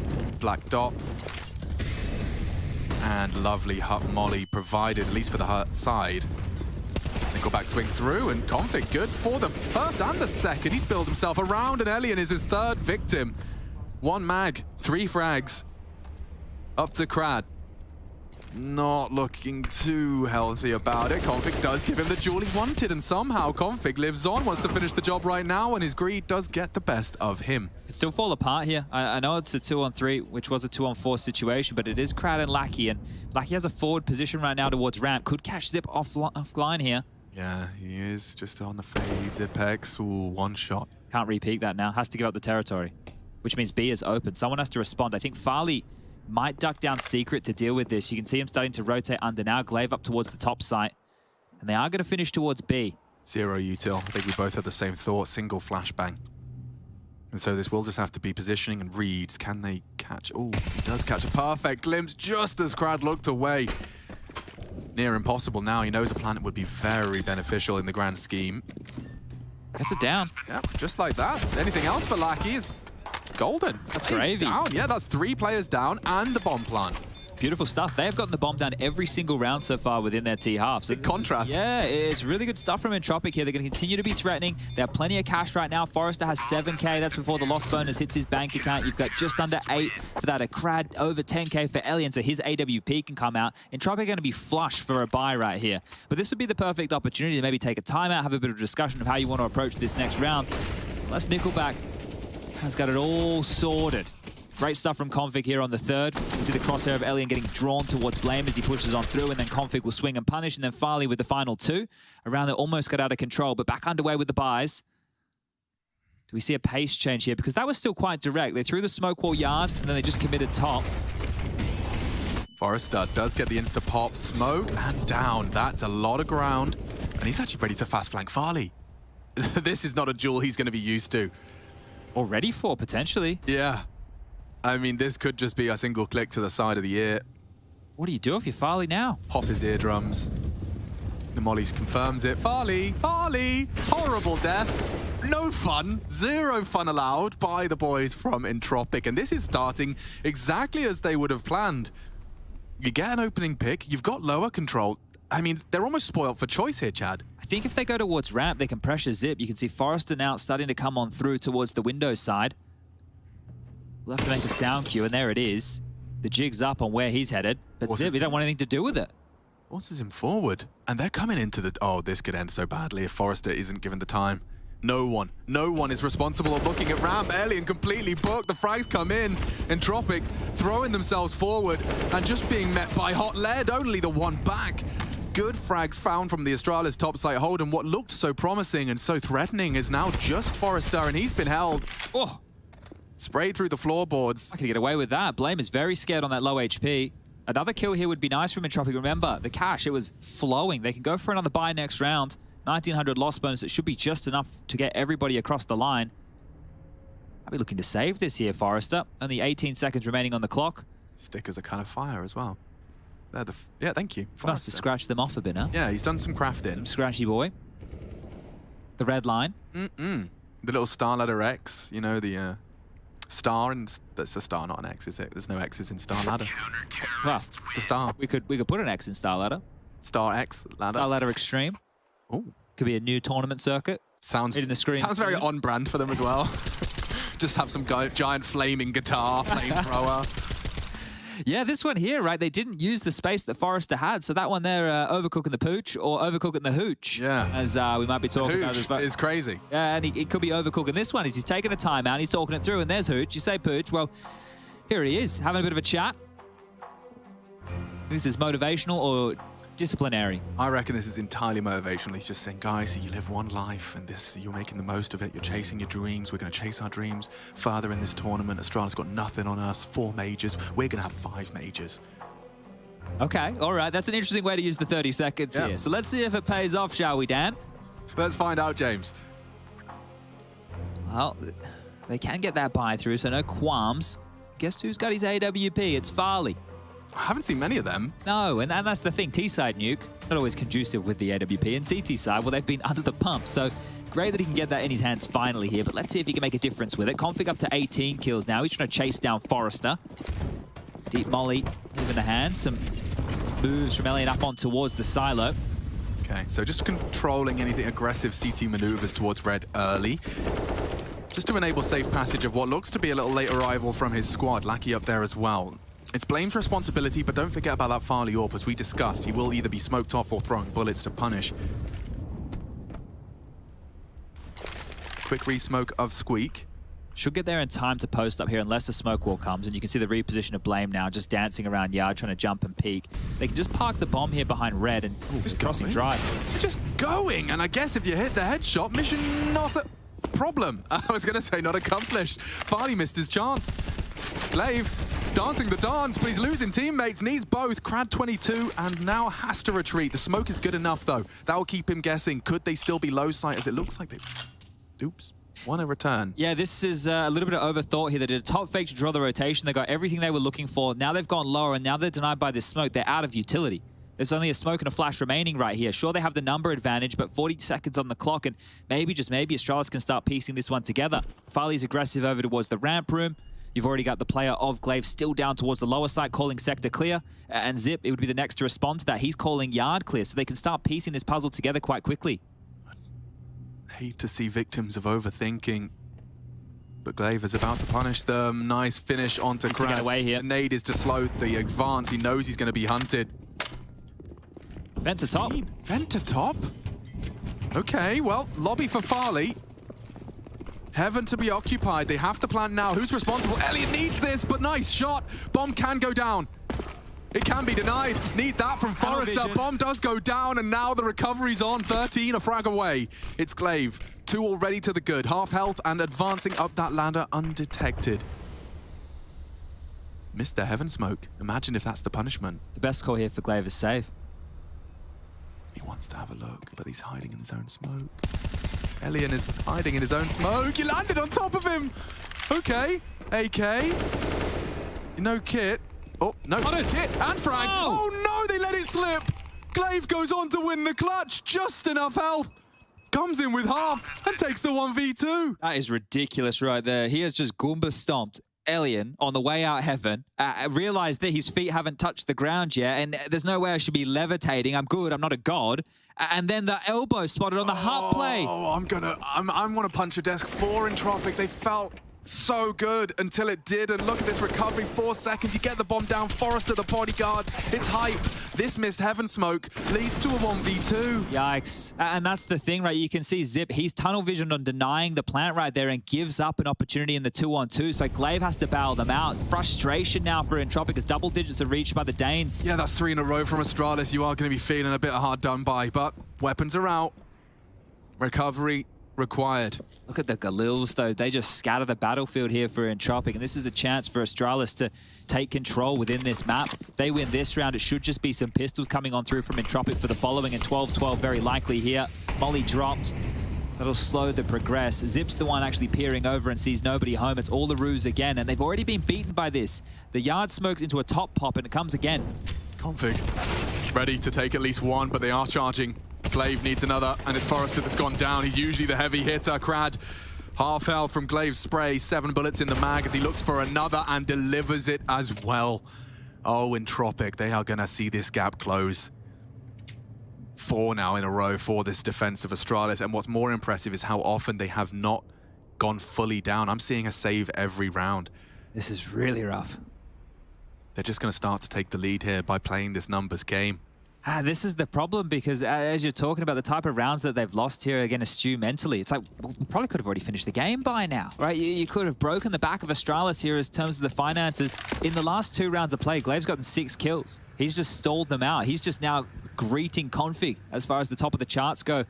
black dot. And lovely hut Molly provided, at least for the hut side. Nickelback swings through, and Config good for the first and the second. He's built himself around, and Elian is his 3rd victim. 1 mag, 3 frags. Up to Crad. Not looking too healthy about it. Config does give him the duel he wanted, and somehow Config lives on, wants to finish the job right now, and his greed does get the best of him. It still fall apart here. I know it's a 2-on-3, which was a 2-on-4 situation, but it is Crad and Lackey, and Lackey has a forward position right now towards ramp. Could catch Zip offline here. Yeah, he is just on the fade. Zipex, ooh, 1 shot. Can't repeat that now. Has to give up the territory, which means B is open. Someone has to respond. I think Farley might duck down secret to deal with this. You can see him starting to rotate under now. Glaive up towards the top site. And they are going to finish towards B. 0 util. I think we both had the same thought. Single flashbang. And so this will just have to be positioning and reads. Can they catch? Oh, he does catch a perfect glimpse just as Crad looked away. Near impossible now. He knows a planet would be very beneficial in the grand scheme. Gets it down. Yeah, just like that. Anything else for Lackey is golden. That's gravy. Down. Yeah, that's 3 players down and the bomb plant. Beautiful stuff. They've gotten the bomb down every single round so far within their T half. So big contrast. Yeah, it's really good stuff from Entropiq here. They're going to continue to be threatening. They have plenty of cash right now. Forrester has 7K. That's before the loss bonus hits his bank account. You've got just under 8 for that. A Crad over 10K for Elian, so his AWP can come out. Entropiq are going to be flush for a buy right here. But this would be the perfect opportunity to maybe take a timeout, have a bit of a discussion of how you want to approach this next round. Unless Nickelback has got it all sorted. Great stuff from Config here on the 3rd. You can see the crosshair of Elian getting drawn towards Blame as he pushes on through, and then Config will swing and punish, and then Farley with the final 2. A round that almost got out of control, but back underway with the buys. Do we see a pace change here? Because that was still quite direct. They threw the smoke wall yard, and then they just committed top. Forrester does get the insta-pop. Smoke and down. That's a lot of ground. And he's actually ready to fast flank Farley. This is not a duel he's going to be used to. Or ready for, potentially. Yeah. I mean, this could just be a single click to the side of the ear. What do you do if you're Farley now? Pop his eardrums. The Mollies confirms it. Farley! Farley! Horrible death. No fun. 0 fun allowed by the boys from Entropiq. And this is starting exactly as they would have planned. You get an opening pick. You've got lower control. I mean, they're almost spoiled for choice here, Chad. I think if they go towards ramp, they can pressure Zip. You can see Forrester now starting to come on through towards the window side. We'll have to make a sound cue, and there it is. The jig's up on where he's headed, but Zip, he don't want anything to do with it. Forces him forward, and they're coming into the... Oh, this could end so badly if Forrester isn't given the time. No one is responsible of looking at ramp. Alien completely booked. The frags come in. Entropiq throwing themselves forward and just being met by hot lead. Only the one back. Good frags found from the Astralis topside hold, and what looked so promising and so threatening is now just Forrester, and he's been held. Oh. Sprayed through the floorboards. I can get away with that. Blame is very scared on that low HP. Another kill here would be nice from Entropiq. Remember, the cash, it was flowing. They can go for another buy next round. 1900 loss bonus. It should be just enough to get everybody across the line. I'll be looking to save this here, Forrester. Only 18 seconds remaining on the clock. Stickers are kind of fire as well. They're the yeah, thank you. Must have scratched them off a bit, huh? Yeah, he's done some crafting. Scratchy boy. The red line. The little star ladder X, you know, the star, and that's a star, not an X, is it? There's no X's in star ladder. Well, it's a star. We could put an X in star ladder. Star X ladder. Star ladder extreme. Oh, could be a new tournament circuit. Sounds hitting the screen. Sounds very on brand for them as well. Just have some giant flaming guitar, flamethrower. Yeah, this one here, right? They didn't use the space that Forrester had, so that one there, overcooking the pooch or overcooking the hooch. Yeah. As we might be talking about. Hooch is crazy. Yeah, and he could be overcooking this one. He's taking a timeout, he's talking it through, and there's Hooch. You say Pooch, well, here he is, having a bit of a chat. This is motivational or disciplinary? I reckon this is entirely motivational. He's just saying, guys, you live one life, and you're making the most of it. You're chasing your dreams. We're going to chase our dreams further in this tournament. Astralis got nothing on us. 4 majors. We're going to have 5 majors. Okay, all right. That's an interesting way to use the 30 seconds here. So let's see if it pays off, shall we, Dan? Let's find out, James. Well, they can get that buy through, so no qualms. Guess who's got his AWP? It's Farley. I haven't seen many of them. No, and that's the thing. T-side nuke, not always conducive with the AWP. And CT side, well, they've been under the pump. So great that he can get that in his hands finally here. But let's see if he can make a difference with it. Config up to 18 kills now. He's trying to chase down Forrester. Deep molly, leaving the hands. Some moves from Elliot up on towards the silo. Okay, so just controlling anything aggressive CT maneuvers towards red early. Just to enable safe passage of what looks to be a little late arrival from his squad. Lackey up there as well. It's Blame's responsibility, but don't forget about that Farley AWP, as we discussed. He will either be smoked off or throwing bullets to punish. Quick re-smoke of Squeak. Should get there in time to post up here unless a smoke wall comes, and you can see the reposition of Blame now, just dancing around yard, trying to jump and peek. They can just park the bomb here behind red and just crossing drive. They're just going, and I guess if you hit the headshot, mission not a problem. I was going to say not accomplished. Farley missed his chance. Glaive dancing the dance, but he's losing teammates, needs both. Crad 22 and now has to retreat. The smoke is good enough though. That will keep him guessing. Could they still be low sight, as it looks like they... Oops. Want to return. Yeah, this is a little bit of overthought here. They did a top fake to draw the rotation. They got everything they were looking for. Now they've gone lower, and now they're denied by this smoke. They're out of utility. There's only a smoke and a flash remaining right here. Sure, they have the number advantage, but 40 seconds on the clock, and maybe, just maybe, Astralis can start piecing this one together. Farley's aggressive over towards the ramp room. You've already got the player of Glaive still down towards the lower side, calling sector clear. And Zip, it would be the next to respond to that. He's calling yard clear, so they can start piecing this puzzle together quite quickly. I hate to see victims of overthinking, but Glaive is about to punish them. Nice finish onto Crad. Get away here. The nade is to slow the advance. He knows he's going to be hunted. Vent to top. Vent to top? Okay, well, lobby for Farley. Heaven to be occupied. They have to plant now. Who's responsible? Elliot needs this, but nice shot. Bomb can go down. It can be denied. Need that from Forrester. Bomb does go down, and now the recovery's on. 13, a frag away. It's Glaive. 2 already to the good. Half health and advancing up that ladder undetected. Missed the Heaven smoke. Imagine if that's the punishment. The best call here for Glaive is save. He wants to have a look, but he's hiding in his own smoke. Elian is hiding in his own smoke. He landed on top of him. Okay. AK. No kit. Oh, no. Kit and frag. Oh, no, they let it slip. Glaive goes on to win the clutch. Just enough health. Comes in with half and takes the 1v2. That is ridiculous right there. He has just Goomba stomped Elian on the way out Heaven, realized that his feet haven't touched the ground yet, and there's no way I should be levitating. I'm good, I'm not a god. And then the elbow spotted on the heart play. Oh, I want to punch a desk for Entropiq. They felt so good until it did, and look at this recovery. 4 seconds, you get the bomb down. Forrester, the bodyguard. It's hype. This missed Heaven smoke leads to a 1v2. Yikes. And that's the thing, right? You can see Zip, he's tunnel visioned on denying the plant right there and gives up an opportunity in the 2-on-2. So Glaive has to bail them out. Frustration now for Entropiq as double digits are reached by the Danes. Yeah, that's 3 in a row from Astralis. You are going to be feeling a bit hard done by, but weapons are out. Recovery required. Look at the Galils, though. They just scatter the battlefield here for Entropiq, and this is a chance for Astralis to take control within this map. If they win this round, it should just be some pistols coming on through from Entropiq for the following, and 12-12 very likely here. Molly dropped. That'll slow the progress. Zip's the one actually peering over and sees nobody home. It's all the ruse again, and they've already been beaten by this. The yard smokes into a top pop, and it comes again. Config ready to take at least one, but they are charging. Glaive needs another, and it's Forrester that's gone down. He's usually the heavy hitter. Crad, half health from Glaive's spray. 7 bullets in the mag as he looks for another and delivers it as well. Oh, Entropiq, they are going to see this gap close. 4 now in a row for this defense of Astralis, and what's more impressive is how often they have not gone fully down. I'm seeing a save every round. This is really rough. They're just going to start to take the lead here by playing this numbers game. This is the problem, because as you're talking about the type of rounds that they've lost here again, Stu mentally, it's like, we probably could have already finished the game by now, right? You could have broken the back of Astralis here in terms of the finances. In the last 2 rounds of play, Glaive's gotten 6 kills. He's just stalled them out. He's just now greeting Config as far as the top of the charts go.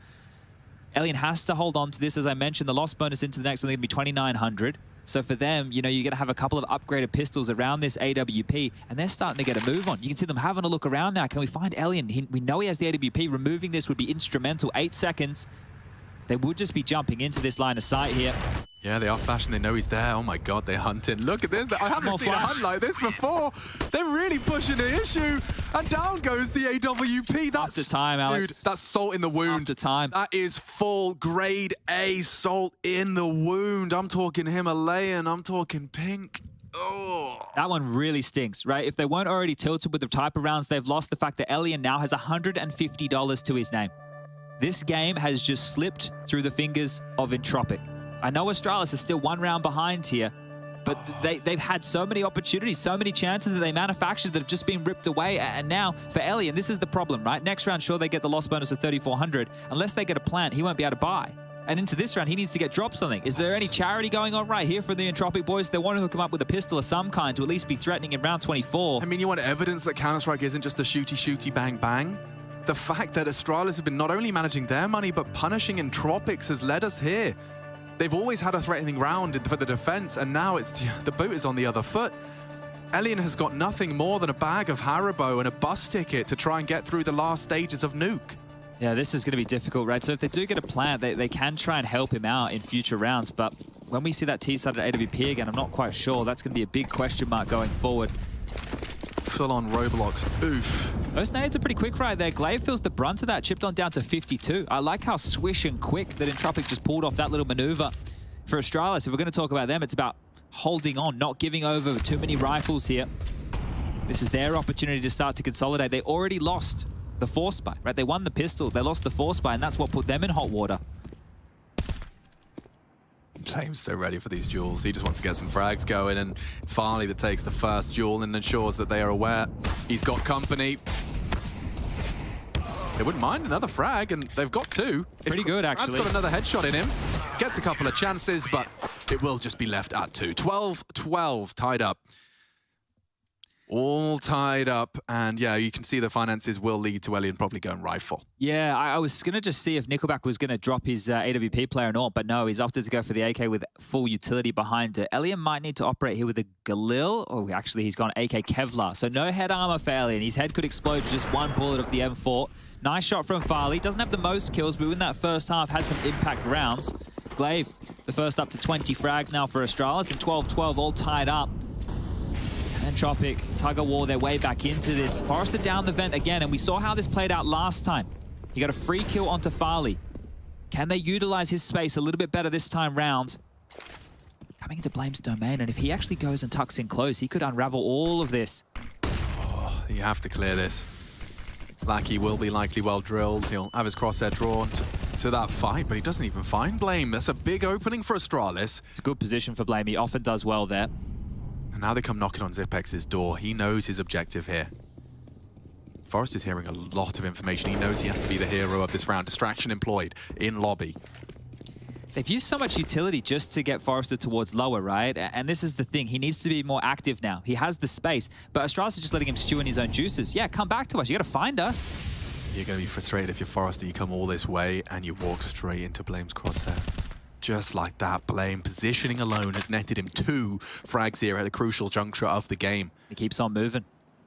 Alien has to hold on to this. As I mentioned, the loss bonus into the next one is going to be 2,900. So for them, you know, you're going to have a couple of upgraded pistols around this AWP, and they're starting to get a move on. You can see them having a look around now. Can we find Alien? We know he has the AWP. Removing this would be instrumental. 8 seconds. They would just be jumping into this line of sight here. Yeah, they are flashing. They know he's there. Oh my God, they're hunting. Look at this. I haven't seen a hunt like this before. They're really pushing the issue. And down goes the AWP. That's after time, Alex. Dude, that's salt in the wound. After time. That is full grade A salt in the wound. I'm talking Himalayan. I'm talking pink. Oh. That one really stinks, right? If they weren't already tilted with the type of rounds they've lost, the fact that Alien now has $150 to his name. This game has just slipped through the fingers of Entropiq. I know Astralis is still 1 round behind here, but they've had so many opportunities, so many chances that they manufactured that have just been ripped away. And now for Alien, this is the problem, right? Next round, sure, they get the loss bonus of 3,400. Unless they get a plant, he won't be able to buy. And into this round, he needs to get dropped something. Is there any charity going on right here for the Entropiq boys? They want to hook him up with a pistol of some kind to at least be threatening in round 24. I mean, you want evidence that Counter-Strike isn't just a shooty, bang, bang? The fact that Astralis have been not only managing their money, but punishing Entropiq has led us here. They've always had a threatening round for the defense, and now it's the boot is on the other foot. Alien has got nothing more than a bag of Haribo and a bus ticket to try and get through the last stages of Nuke. Yeah, this is going to be difficult, right? So if they do get a plant, they can try and help him out in future rounds, but when we see that T-side at AWP again, I'm not quite sure. That's going to be a big question mark going forward. Full-on Roblox. Oof. Those nades are pretty quick right there. Glaive feels the brunt of that, chipped on down to 52. I like how swish and quick that Entropiq just pulled off that little maneuver. For Astralis, if we're going to talk about them, it's about holding on, not giving over too many rifles here. This is their opportunity to start to consolidate. They already lost the force buy, right? They won the pistol, they lost the force buy, and that's what put them in hot water. Flame's so ready for these duels. He just wants to get some frags going, and it's Farley that takes the first duel and ensures that they are aware he's got company. They wouldn't mind another frag, and they've got 2. Pretty good, actually. He's got another headshot in him. Gets a couple of chances, but it will just be left at 2. 12-12 tied up. All tied up, and yeah, you can see the finances will lead to Alien probably going rifle. Yeah, I was going to just see if Nickelback was going to drop his AWP player or not, but no, he's opted to go for the AK with full utility behind it. Alien might need to operate here with a Galil. Oh, actually, he's gone AK Kevlar, so no head armor for Alien. His head could explode with just 1 bullet of the M4. Nice shot from Farley. Doesn't have the most kills, but in that first half, had some impact rounds. Glaive, the first up to 20 frags now for Astralis, and 12-12 all tied up. Entropiq, tug-of-war their way back into this. Forrester down the vent again, and we saw how this played out last time. He got a free kill onto Farley. Can they utilize his space a little bit better this time round? Coming into Blame's domain, and if he actually goes and tucks in close, he could unravel all of this. Oh, you have to clear this. Lackey will be likely well drilled. He'll have his crosshair drawn to that fight, but he doesn't even find Blame. That's a big opening for Astralis. It's a good position for Blame. He often does well there. And now they come knocking on Zipex's door. He knows his objective here. Forrest is hearing a lot of information. He knows he has to be the hero of this round. Distraction employed in lobby. They've used so much utility just to get Forrester towards lower, right? And this is the thing. He needs to be more active now. He has the space, but Astralis is just letting him stew in his own juices. Yeah, come back to us. You got to find us. You're going to be frustrated if you're Forrester. You come all this way and you walk straight into Blame's crosshair. Just like that, Blame, positioning alone, has netted him 2 frags here at a crucial juncture of the game. He keeps on moving.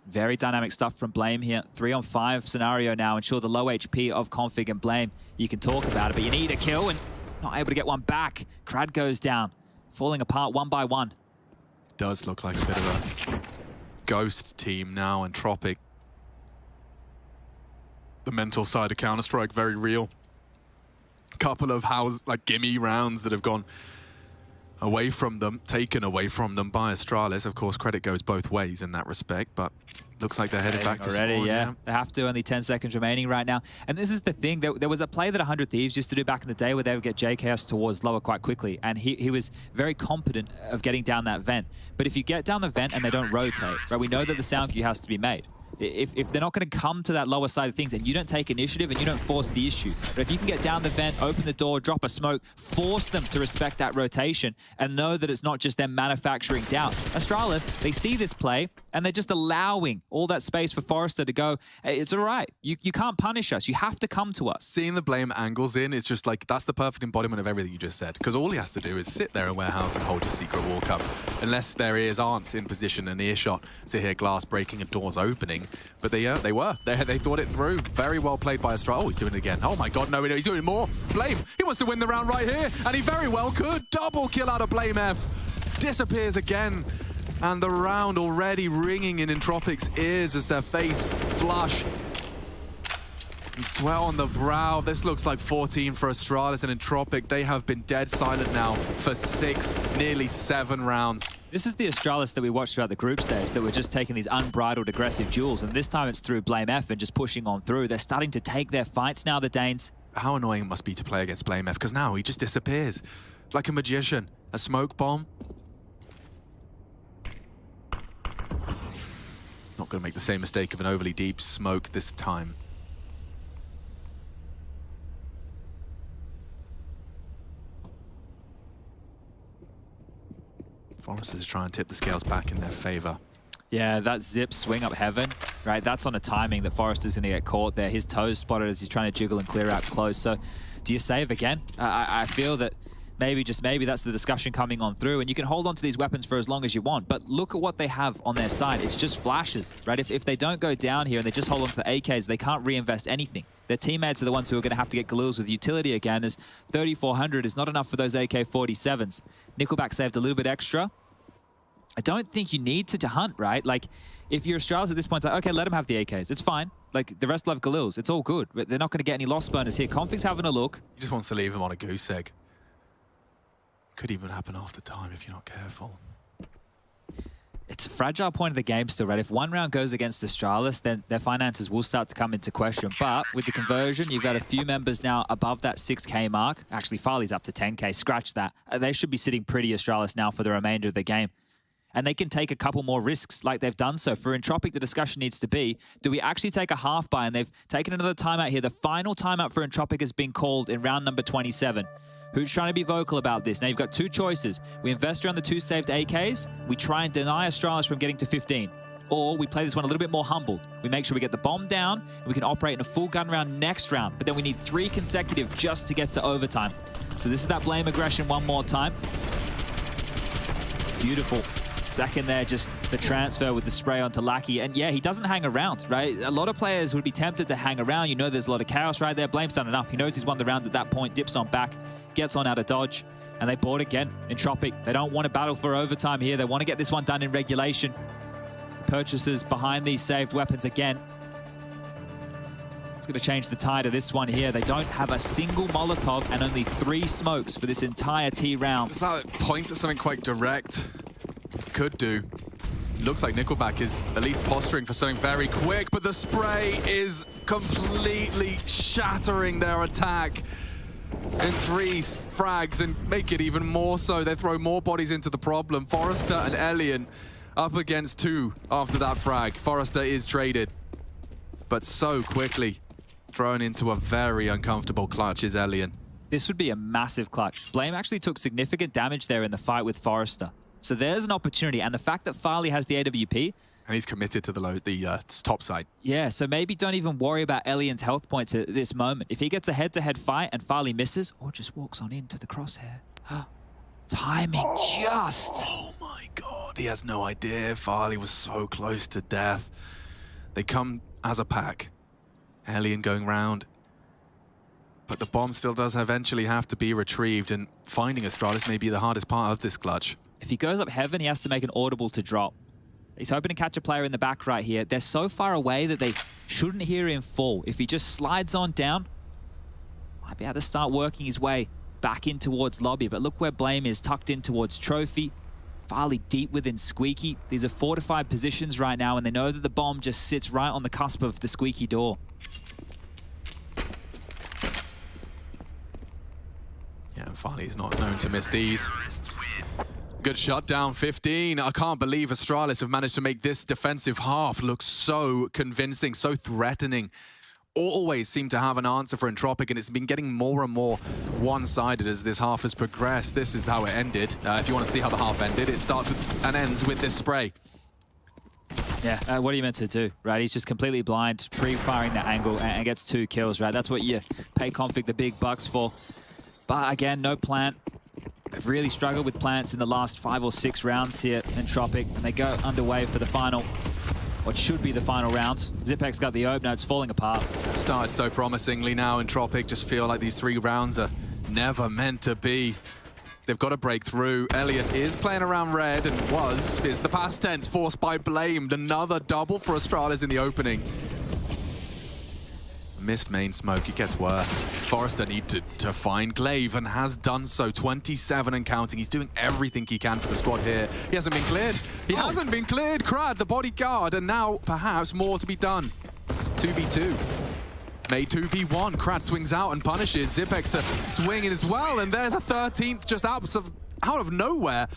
Very dynamic stuff from Blame here. 3-on-5 scenario now. Ensure the low HP of Config and Blame. You can talk about it, but you need a kill, and Not able to get one back. Crad goes down, falling apart one by one. Does look like a bit of a ghost team now, Entropiq. The mental side of Counter-Strike, very real. Couple of gimme rounds that have gone away from them, taken away from them by Astralis. Of course, credit goes both ways in that respect, but looks like they're headed back to already, spawn, yeah. They have to, only 10 seconds remaining right now. And this is the thing, there was a play that 100 Thieves used to do back in the day where they would get JKS towards lower quite quickly, and he was very competent of getting down that vent. But if you get down the vent and they don't rotate, right, we know that the sound cue has to be made. If they're not going to come to that lower side of things and you don't take initiative and you don't force the issue, but if you can get down the vent, open the door, drop a smoke, force them to respect that rotation and know that it's not just them manufacturing down. Astralis, they see this play and they're just allowing all that space for Forrester to go, hey, it's all right. You can't punish us. You have to come to us. Seeing the blame angles in, it's just like, that's the perfect embodiment of everything you just said. Because all he has to do is sit there in warehouse and hold your secret walk up. Unless their ears aren't in position and earshot to hear glass breaking and doors opening. But they were. They thought it through. Very well played by Astralis. Oh, he's doing it again. Oh my God, no, he's doing more. Blame, he wants to win the round right here. And he very well could. Double kill out of Blame F. Disappears again. And the round already ringing in Entropiq's ears as their face flush. And sweat on the brow. This looks like 14 for Astralis and Entropiq. They have been dead silent now for 6, nearly 7 rounds. This is the Astralis that we watched throughout the group stage that were just taking these unbridled aggressive duels, and this time it's through Blame F and just pushing on through. They're starting to take their fights now, the Danes. How annoying it must be to play against Blame F, because now he just disappears. Like a magician. A smoke bomb. Not going to make the same mistake of an overly deep smoke this time. Foresters try and tip the scales back in their favor. Yeah, that zip swing up heaven, right? That's on a timing that Forrester's going to get caught there. His toes spotted as he's trying to jiggle and clear out close. So do you save again? I feel that maybe, just maybe, that's the discussion coming on through. And you can hold on to these weapons for as long as you want. But look at what they have on their side. It's just flashes, right? If they don't go down here and they just hold on to the AKs, they can't reinvest anything. Their teammates are the ones who are going to have to get Galils with utility again, as 3,400 is not enough for those AK-47s. Nickelback saved a little bit extra. I don't think you need to hunt, right? Like, if you're Astralis at this point, it's like, okay, let them have the AKs. It's fine. Like, the rest will have Galils. It's all good. They're not going to get any loss burners here. Config's having a look. He just wants to leave him on a goose egg. Could even happen after time if you're not careful. It's a fragile point of the game still, right? If one round goes against Astralis, then their finances will start to come into question. But with the conversion, you've got a few members now above that 6K mark. Actually, Farley's up to 10K. Scratch that. They should be sitting pretty Astralis now for the remainder of the game. And they can take a couple more risks like they've done so. For Entropiq, the discussion needs to be, do we actually take a half buy? And they've taken another timeout here. The final timeout for Entropiq has been called in round number 27. Who's trying to be vocal about this? Now, you've got two choices. We invest around the 2 saved AKs. We try and deny Astralis from getting to 15. Or we play this one a little bit more humbled. We make sure we get the bomb down, and we can operate in a full gun round next round. But then we need 3 consecutive just to get to overtime. So this is that blame aggression one more time. Beautiful. Second there, just the transfer with the spray onto Lackey. And yeah, he doesn't hang around, right? A lot of players would be tempted to hang around. You know there's a lot of chaos right there. Blame's done enough. He knows he's won the round at that point, dips on back, gets on out of dodge, and they bought again. Entropiq, they don't want to battle for overtime here. They want to get this one done in regulation. Purchasers behind these saved weapons again. It's going to change the tide of this one here. They don't have a single Molotov and only 3 smokes for this entire T round. Does that point at something quite direct? Could do. Looks like Nickelback is at least posturing for something very quick, but the spray is completely shattering their attack. And 3 frags, and make it even more so. They throw more bodies into the problem. Forrester and Elian up against 2 after that frag. Forrester is traded, but so quickly thrown into a very uncomfortable clutch is Elian. This would be a massive clutch. Blame actually took significant damage there in the fight with Forrester. So there's an opportunity, and the fact that Farley has the AWP... And he's committed to the top side. Yeah, so maybe don't even worry about Elian's health points at this moment. If he gets a head-to-head fight and Farley misses, or just walks on into the crosshair. Timing just... Oh my God, he has no idea. Farley was so close to death. They come as a pack. Elian going round. but the bomb still does eventually have to be retrieved, and finding Astralis may be the hardest part of this clutch. If he goes up heaven, he has to make an audible to drop. He's hoping to catch a player in the back right here. They're so far away that they shouldn't hear him fall. If he just slides on down, might be able to start working his way back in towards lobby. But look where Blame is, tucked in towards Trophy. Farley deep within Squeaky. These are fortified positions right now, and they know that the bomb just sits right on the cusp of the Squeaky door. Yeah, Farley's not known to miss these. Good shutdown, 15. I can't believe Astralis have managed to make this defensive half look so convincing, so threatening. Always seem to have an answer for Entropiq, and it's been getting more and more one-sided as this half has progressed. This is how it ended. If you want to see how the half ended, it starts with and ends with this spray. Yeah, what are you meant to do, right? He's just completely blind, pre-firing that angle, and gets 2 kills, right? That's what you pay Config the big bucks for. But again, no plant. They've really struggled with plants in the last 5 or 6 rounds here, Entropiq, and they go underway for the final, what should be the final round. Zipek's got the opener, it's falling apart. Started so promisingly now, Entropiq just feel like these 3 rounds are never meant to be. They've got to break through. Elliot is playing around red and is the past tense, forced by Blamed. Another double for Astralis in the opening. Missed main smoke, it gets worse. Forrester needed to find Glaive and has done so. 27 and counting. He's doing everything he can for the squad here. He hasn't been cleared. He hasn't been cleared. Crad, the bodyguard, and now perhaps more to be done. 2v2. Made 2v1. Crad swings out and punishes Zipex to swing in as well, and there's a 13th just out of nowhere.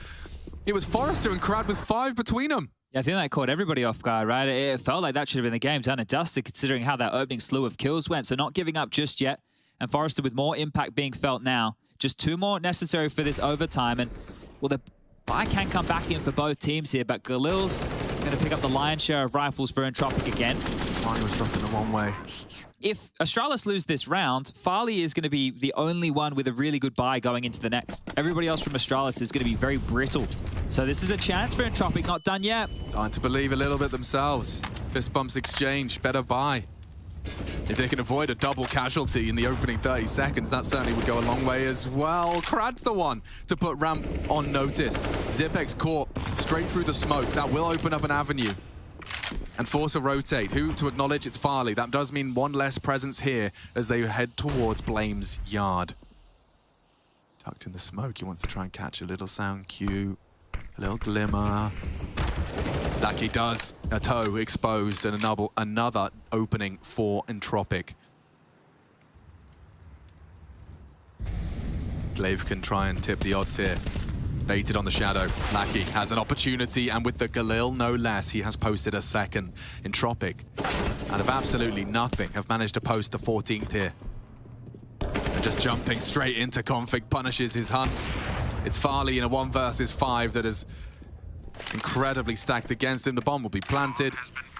It was Forrester and Crad with 5 between them. Yeah, I think that caught everybody off guard, right? It felt like that should have been the game done and dusted, considering how that opening slew of kills went. So not giving up just yet. And Forrester with more impact being felt now. Just 2 more necessary for this overtime. And, well, the buy can come back in for both teams here, but Galil's going to pick up the lion's share of rifles for Entropiq again. Farley was dropping the wrong way. If Astralis lose this round, Farley is going to be the only one with a really good buy going into the next. Everybody else from Astralis is going to be very brittle. So this is a chance for Entropiq, not done yet. Time to believe a little bit themselves. Fist bumps exchange, better buy. If they can avoid a double casualty in the opening 30 seconds, that certainly would go a long way as well. Krad's the one to put Ramp on notice. Zipex caught straight through the smoke. That will open up an avenue and force a rotate. Who to acknowledge it's Farley. That does mean 1 less presence here as they head towards Blame's yard. Tucked in the smoke, he wants to try and catch a little sound cue, a little glimmer. Like he does. A toe exposed and another opening for Entropiq. Glaive can try and tip the odds here. Baited on the shadow. Lackey has an opportunity, and with the Galil, no less, he has posted a second. Entropiq, out of absolutely nothing, have managed to post the 14th here. And just jumping straight into Config punishes his hunt. It's Farley in a 1 versus 5 that is incredibly stacked against him. The bomb will be planted,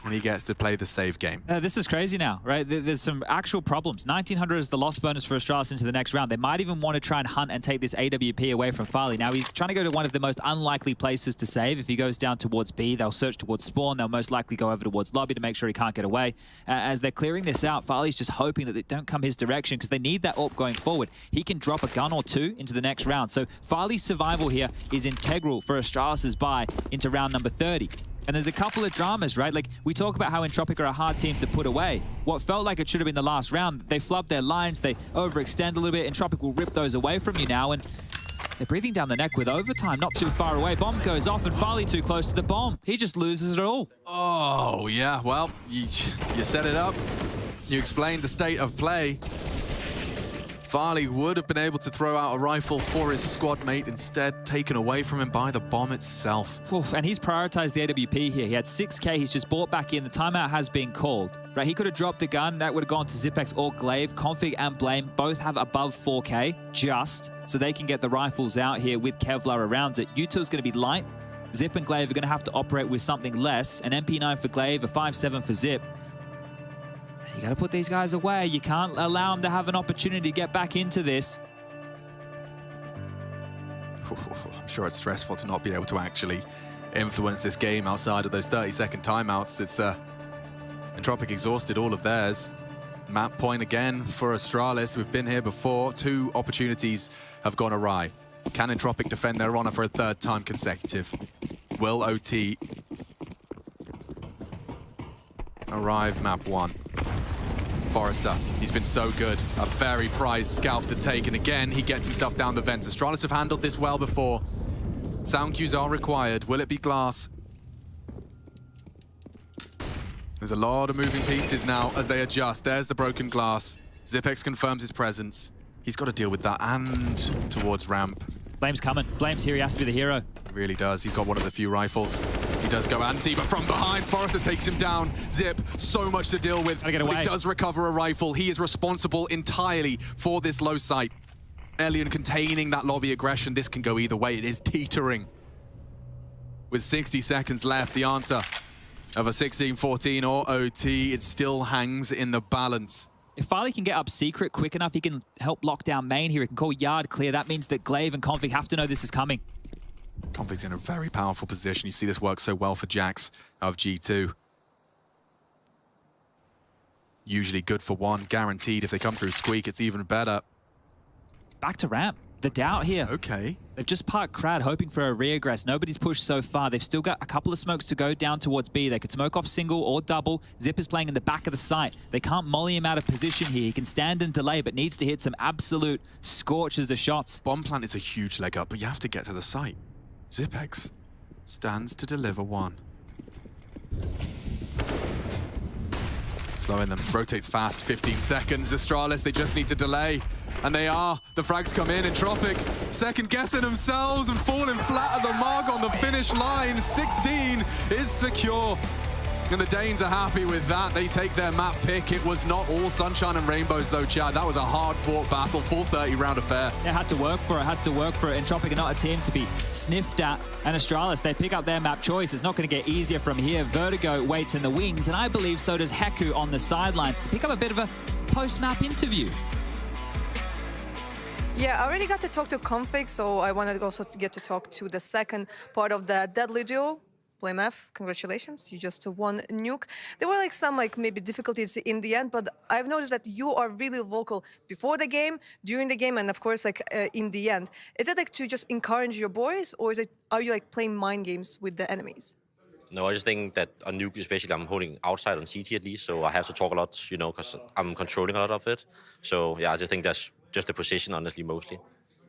and he gets to play the save game. This is crazy now, right? There's some actual problems. 1900 is the loss bonus for Astralis into the next round. They might even want to try and hunt and take this AWP away from Farley. Now, he's trying to go to one of the most unlikely places to save. If he goes down towards B, they'll search towards spawn. They'll most likely go over towards lobby to make sure he can't get away. As they're clearing this out, Farley's just hoping that they don't come his direction because they need that AWP going forward. He can drop a gun or 2 into the next round. So Farley's survival here is integral for Astralis' buy into round number 30. And there's a couple of dramas, right? Like, we talk about how Entropiq are a hard team to put away. What felt like it should have been the last round, they flubbed their lines, they overextend a little bit. Entropiq will rip those away from you now, and they're breathing down the neck with overtime, not too far away. Bomb goes off, and Farley too close to the bomb. He just loses it all. Oh, yeah, well, you set it up. You explained the state of play. Farley would have been able to throw out a rifle for his squad mate, instead taken away from him by the bomb itself. Oof, and he's prioritized the AWP here. He had 6k, he's just bought back in. The timeout has been called. Right, he could have dropped the gun. That would have gone to Zipex or Glaive. Config and Blame both have above 4k, just, so they can get the rifles out here with Kevlar around it. U2's going to be light. Zip and Glaive are going to have to operate with something less. An MP9 for Glaive, a 5.7 for Zip. You got to put these guys away. You can't allow them to have an opportunity to get back into this. I'm sure it's stressful to not be able to actually influence this game outside of those 30-second timeouts. It's Entropiq exhausted all of theirs. Map point again for Astralis. We've been here before. 2 opportunities have gone awry. Can Entropiq defend their honor for a 3rd time consecutive? Will OT arrive map 1? Forrester, he's been so good. A very prized scalp to take, and again, he gets himself down the vents. Astralis have handled this well before. Sound cues are required. Will it be glass? There's a lot of moving pieces now as they adjust. There's the broken glass. Zipex confirms his presence. He's got to deal with that, and towards ramp. Blame's coming. Blame's here. He has to be the hero. He really does. He's got one of the few rifles. He does go anti, but from behind, Forrester takes him down. Zip, so much to deal with. Get away. But he does recover a rifle. He is responsible entirely for this low sight. Elian containing that lobby aggression. This can go either way. It is teetering. With 60 seconds left, the answer of a 16-14 or OT, it still hangs in the balance. If Farley can get up secret quick enough, he can help lock down main here. He can call yard clear. That means that Glaive and Config have to know this is coming. Config's in a very powerful position. You see this work so well for Jax of G2. Usually good for 1, guaranteed. If they come through Squeak, it's even better. Back to ramp. The doubt here. Okay. They've just parked Crad, hoping for a reaggress. Nobody's pushed so far. They've still got a couple of smokes to go down towards B. They could smoke off single or double. Zip is playing in the back of the site. They can't molly him out of position here. He can stand and delay, but needs to hit some absolute scorches of shots. Bomb plant is a huge leg up, but you have to get to the site. Zipex stands to deliver 1. Slowing them, rotates fast, 15 seconds. Astralis, they just need to delay. And they are. The frags come in. Entropiq second guessing themselves and falling flat at the mark on the finish line. 16 is secure. And the Danes are happy with that. They take their map pick. It was not all sunshine and rainbows though, Chad. That was a hard-fought battle, full 30-round affair. It had to work for it, Entropiq are not a team to be sniffed at. And Astralis, they pick up their map choice. It's not going to get easier from here. Vertigo waits in the wings, and I believe so does Heku on the sidelines to pick up a bit of a post-map interview. Yeah, I already got to talk to Config, so I wanted also to get to talk to the second part of the deadly duo. Blame F, congratulations, you just won nuke. There were some maybe difficulties in the end, but I've noticed that you are really vocal before the game, during the game, and of course in the end. Is it to just encourage your boys, or are you playing mind games with the enemies? No, I just think that on nuke especially I'm holding outside on CT at least, so I have to talk a lot, because I'm controlling a lot of it. So yeah, I just think that's just the position, honestly, mostly.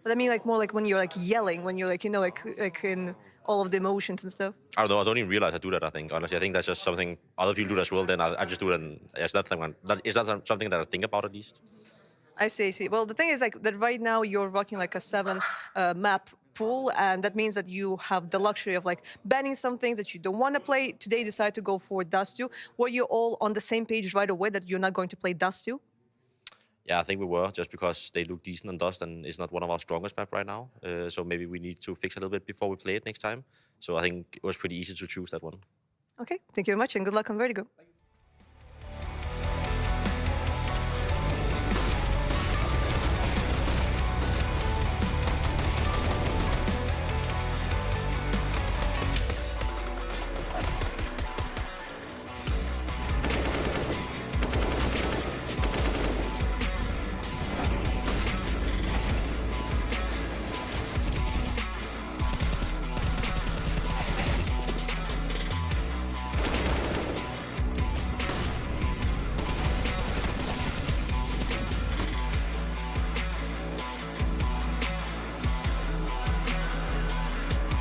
But I mean more when you're yelling, when you're in all of the emotions and stuff. I don't know, I don't even realize I do that, I think. Honestly, I think that's just something other people do as well, then I just do it, and it's not something that I think about at least. I see. Well, the thing is that right now you're rocking a 7 map pool, and that means that you have the luxury of banning some things that you don't want to play. Today you decided to go for Dust 2. Were you all on the same page right away that you're not going to play Dust 2? Yeah, I think we were, just because they look decent on Dust and it's not one of our strongest maps right now. So maybe we need to fix a little bit before we play it next time. So I think it was pretty easy to choose that one. Okay, thank you very much and good luck on Vertigo.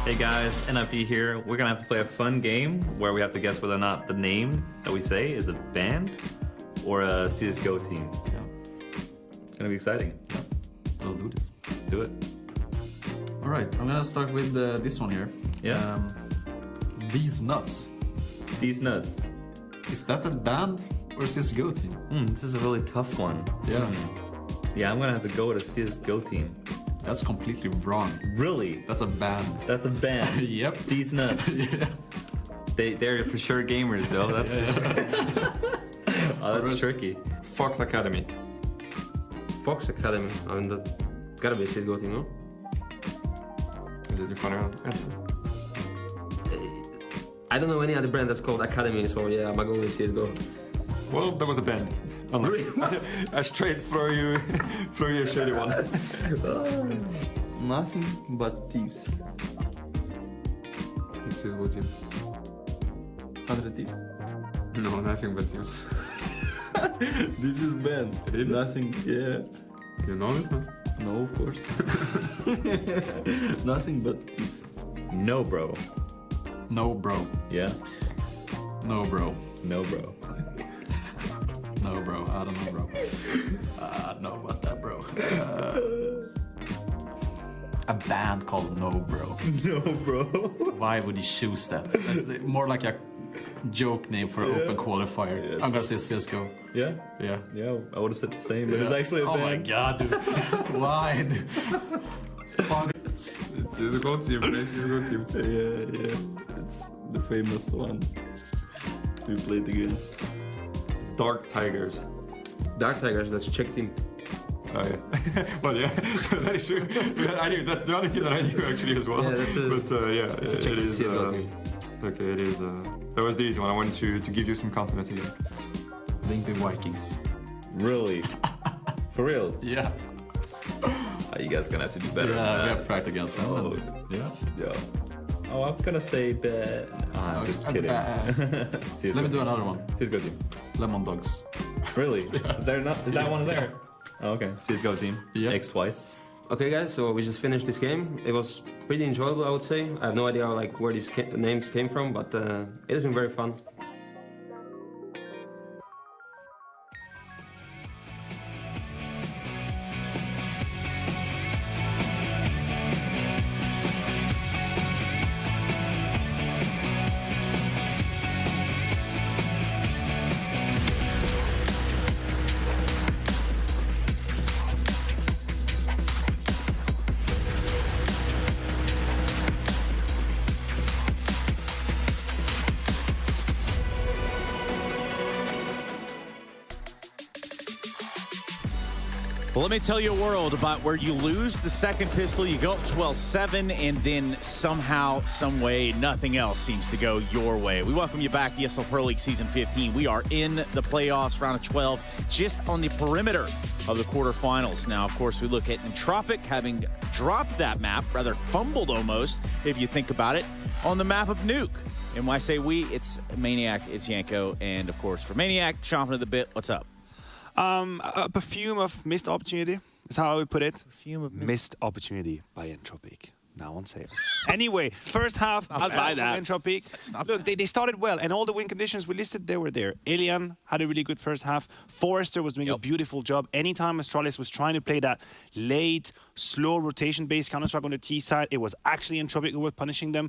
Hey guys, NIP here. We're gonna have to play a fun game where we have to guess whether or not the name that we say is a band or a CSGO team. Yeah. It's gonna be exciting. Yeah. Let's do this. Let's do it. All right, I'm gonna start with this one here. Yeah. These Nuts. These Nuts. Is that a band or a CSGO team? This is a really tough one. Yeah. Yeah, I'm gonna have to go with a CSGO team. That's completely wrong. Really? That's a band. That's a band. Yep. These Nuts. Yeah. They're for sure gamers though. That's oh, that's tricky. Fox Academy. Fox Academy. I mean, that gotta be a CSGO team, no? Did you find out? I don't know any other brand that's called Academy, so yeah, I'm gonna go with CSGO. Well, there was a band. Oh, no. I straight throw you a shitty one. Nothing but thieves. It's CSGO team. 100 thieves? No, nothing but thieves. This is bad. Really? Nothing, yeah. You know this one? No, of course. Nothing but thieves. No, bro. No, bro. Yeah. No, bro. No, bro. No, bro. I don't know, bro. I don't know about that, bro. A band called No, Bro. No, bro. Why would you choose that? That's more like a joke name for an open qualifier. Yeah, I'm gonna say CSGO. Yeah? Yeah. Yeah, I would have said the same, but it's actually a Oh band. my god, dude. Why, dude? It's CSGO team, play CSGO team. Yeah. It's the famous one we played against. Dark Tigers. Dark Tigers, that's Czech team. Oh yeah. Well, yeah, that is true. I knew that's the only team that I knew actually as well. Yeah, that's a, but yeah, it's a Czech it is. team. Okay, it is. That was the easy one. I wanted to give you some confidence again. Linkby Vikings. Really? For reals? Yeah. You guys gonna have to do better. Yeah, we have to practice against them. Oh, yeah. Yeah. Oh, I'm gonna say bad. I'm just kidding. Let me do another one. CSGO team. Lemon Dogs. Really? Yeah. Is there not? Is that one there? Oh, okay. CSGO team. Yeah. X twice. Okay, guys, so we just finished this game. It was pretty enjoyable, I would say. I have no idea like where these names came from, but it has been very fun. Well, let me tell you a world about where you lose the second pistol, you go up 12-7, and then somehow, some way, nothing else seems to go your way. We welcome you back to ESL Pro League Season 15. We are in the playoffs, round of 12, just on the perimeter of the quarterfinals. Now, of course, we look at Entropiq having dropped that map, rather fumbled almost, if you think about it, on the map of Nuke. And when I say we, it's Maniac, it's Yanko, and of course, for Maniac, chomping at the bit, what's up? A perfume of missed opportunity is how I would put it. Perfume of missed opportunity by Entropiq. Now on sale. Anyway, first half, I'll buy that. Entropiq. Look, they started well, and all the win conditions we listed, they were there. Alien had a really good first half. Forrester was doing a beautiful job. Anytime Astralis was trying to play that late, slow rotation-based Counter-Strike on the T side, it was actually Entropiq who was punishing them.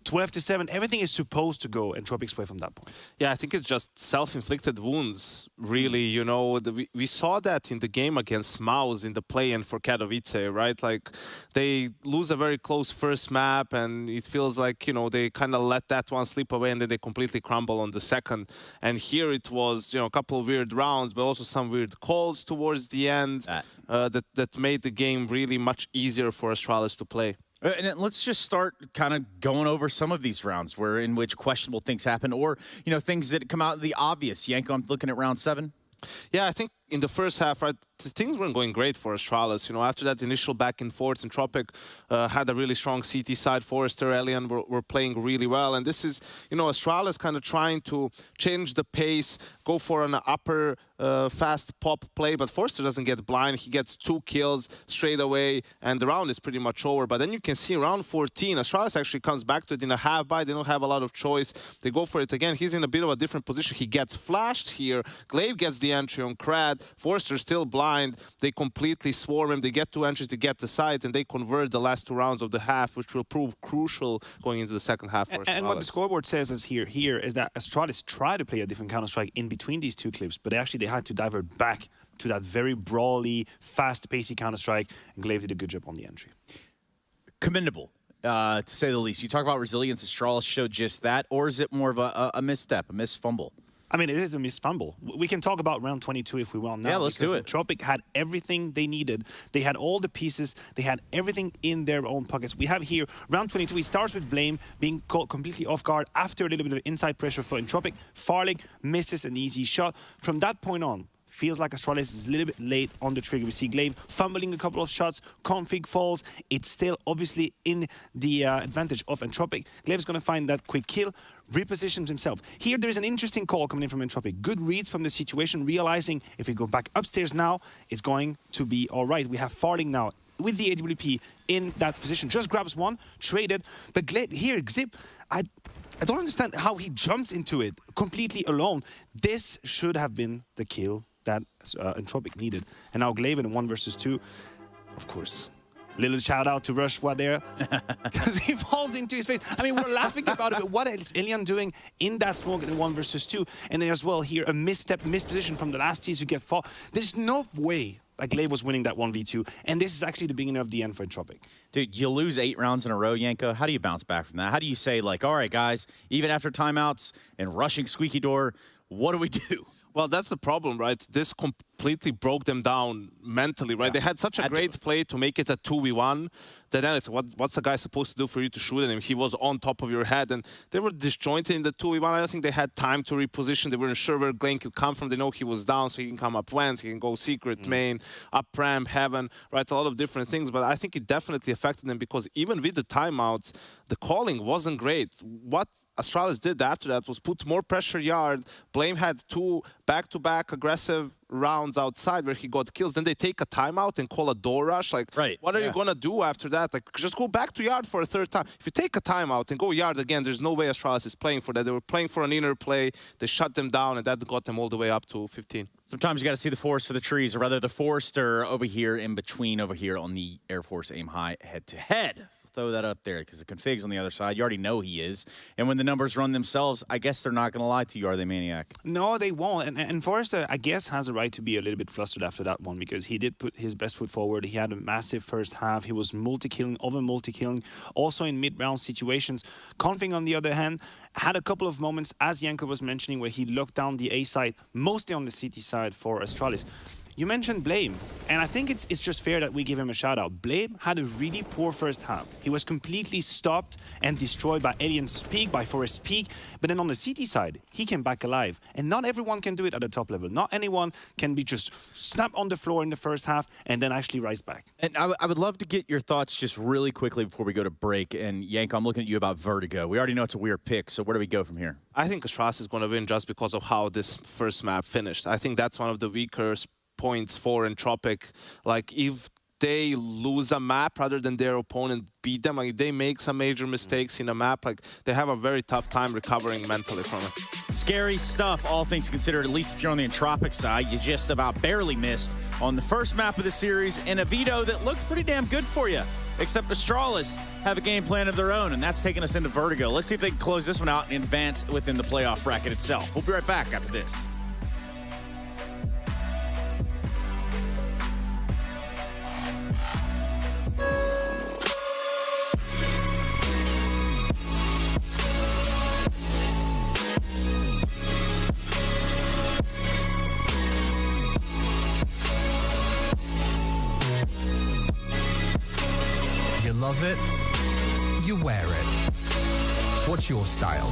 12-7, everything is supposed to go Entropiq's way from that point. Yeah, I think it's just self-inflicted wounds, really. You know, we saw that in the game against Maus in the play-in for Katowice, right? Like, they lose a very close first map, and it feels like, you know, they kind of let that one slip away, and then they completely crumble on the second. And here it was, you know, a couple of weird rounds, but also some weird calls towards the end that made the game really much easier for Astralis to play. And let's just start kind of going over some of these rounds in which questionable things happen, or, you know, things that come out the obvious. Yanko, I'm looking at round 7. Yeah, I think in the first half, right, things weren't going great for Astralis. You know, after that initial back and forth, Entropiq had a really strong CT side. Forrester, Alien were playing really well. And this is, you know, Astralis kind of trying to change the pace, go for an upper fast pop play. But Forrester doesn't get blind. He gets 2 kills straight away, and the round is pretty much over. But then you can see round 14, Astralis actually comes back to it in a half-buy. They don't have a lot of choice. They go for it again. He's in a bit of a different position. He gets flashed here. Glaive gets the entry on Crad. Forrester's still blind. They completely swarm him. They get 2 entries to get the site, and they convert the last 2 rounds of the half, which will prove crucial going into the second half for Astralis. And what the scoreboard says is here is that Astralis tried to play a different Counter-Strike in between these 2 clips, but actually they had to divert back to that very brawly, fast-pacey Counter-Strike, and Glaive did a good job on the entry. Commendable, to say the least. You talk about resilience, Astralis showed just that, or is it more of a misstep, a missed fumble? I mean, it is a missed fumble. We can talk about round 22 if we want now. Yeah, let's do it. Entropiq had everything they needed. They had all the pieces. They had everything in their own pockets. We have here, round 22, it starts with Blame being caught completely off guard after a little bit of inside pressure for Entropiq. Farlig misses an easy shot. From that point on, feels like Astralis is a little bit late on the trigger. We see glaive fumbling a couple of shots, config falls. It's still obviously in the advantage of Entropiq. Glaive is going to find that quick kill, repositions himself. Here there is an interesting call coming in from Entropiq. Good reads from the situation, realizing if we go back upstairs now, it's going to be all right. We have Farling now with the AWP in that position. Just grabs one, traded, but Glaive here, Xip, I don't understand how he jumps into it completely alone. This should have been the kill that Entropiq needed. And now Glaive in 1 versus 2, of course. Little shout out to Rushwa there, because he falls into his face. I mean, we're laughing about it, but what is Elian doing in that smoke in 1 versus 2? And then as well here, a misstep, misposition from the last teams who get fought. There's no way like Glaive was winning that 1v2, and this is actually the beginning of the end for Entropiq. Dude, you lose 8 rounds in a row, Yanko. How do you bounce back from that? How do you say, like, all right, guys, even after timeouts and rushing squeaky door, what do we do? Well, that's the problem, right? This completely broke them down mentally, right? Yeah. They had such a great play to make it a 2v1. Then it's what's the guy supposed to do for you to shoot at him? He was on top of your head, and they were disjointed in the 2v1. I don't think they had time to reposition. They weren't sure where Glenn could come from. They know he was down, so he can come up Wentz, he can go secret, main, up ramp, heaven, right? A lot of different things, but I think it definitely affected them because even with the timeouts, the calling wasn't great. What Astralis did after that was put more pressure yard. Blame had 2 back-to-back aggressive rounds outside where he got kills. Then they take a timeout and call a door rush. Like, what are you going to do after that? Like, just go back to yard for a 3rd time. If you take a timeout and go yard again, there's no way Astralis is playing for that. They were playing for an inner play. They shut them down, and that got them all the way up to 15. Sometimes you got to see the forest for the trees, or rather the Forester over here in between over here on the Air Force Aim High head-to-head. Throw that up there because the config's on the other side. You already know he is. And when the numbers run themselves, I guess they're not going to lie to you, are they, Maniac? No, they won't. And Forrester, I guess, has a right to be a little bit flustered after that one because he did put his best foot forward. He had a massive first half. He was multi-killing, over multi-killing, also in mid-round situations. Config, on the other hand, had a couple of moments, as Yanko was mentioning, where he locked down the A side, mostly on the CT side for Astralis. You mentioned Blame, and I think it's just fair that we give him a shout-out. Blame had a really poor first half. He was completely stopped and destroyed by Alien's Peak, by Forest Peak, but then on the CT side, he came back alive. And not everyone can do it at the top level. Not anyone can be just snap on the floor in the first half and then actually rise back. And I would love to get your thoughts just really quickly before we go to break. And Yanko, I'm looking at you about Vertigo. We already know it's a weird pick, so where do we go from here? I think Astralis is going to win just because of how this first map finished. I think that's one of the weaker points for Entropiq. Like, if they lose a map rather than their opponent beat them, like they make some major mistakes in a map, like they have a very tough time recovering mentally from it. Scary stuff, all things considered, at least if you're on the Entropiq side. You just about barely missed on the first map of the series in a veto that looked pretty damn good for you. Except Astralis have a game plan of their own, and that's taking us into Vertigo. Let's see if they can close this one out and advance within the playoff bracket itself. We'll be right back after this. You love it, you wear it. What's your style?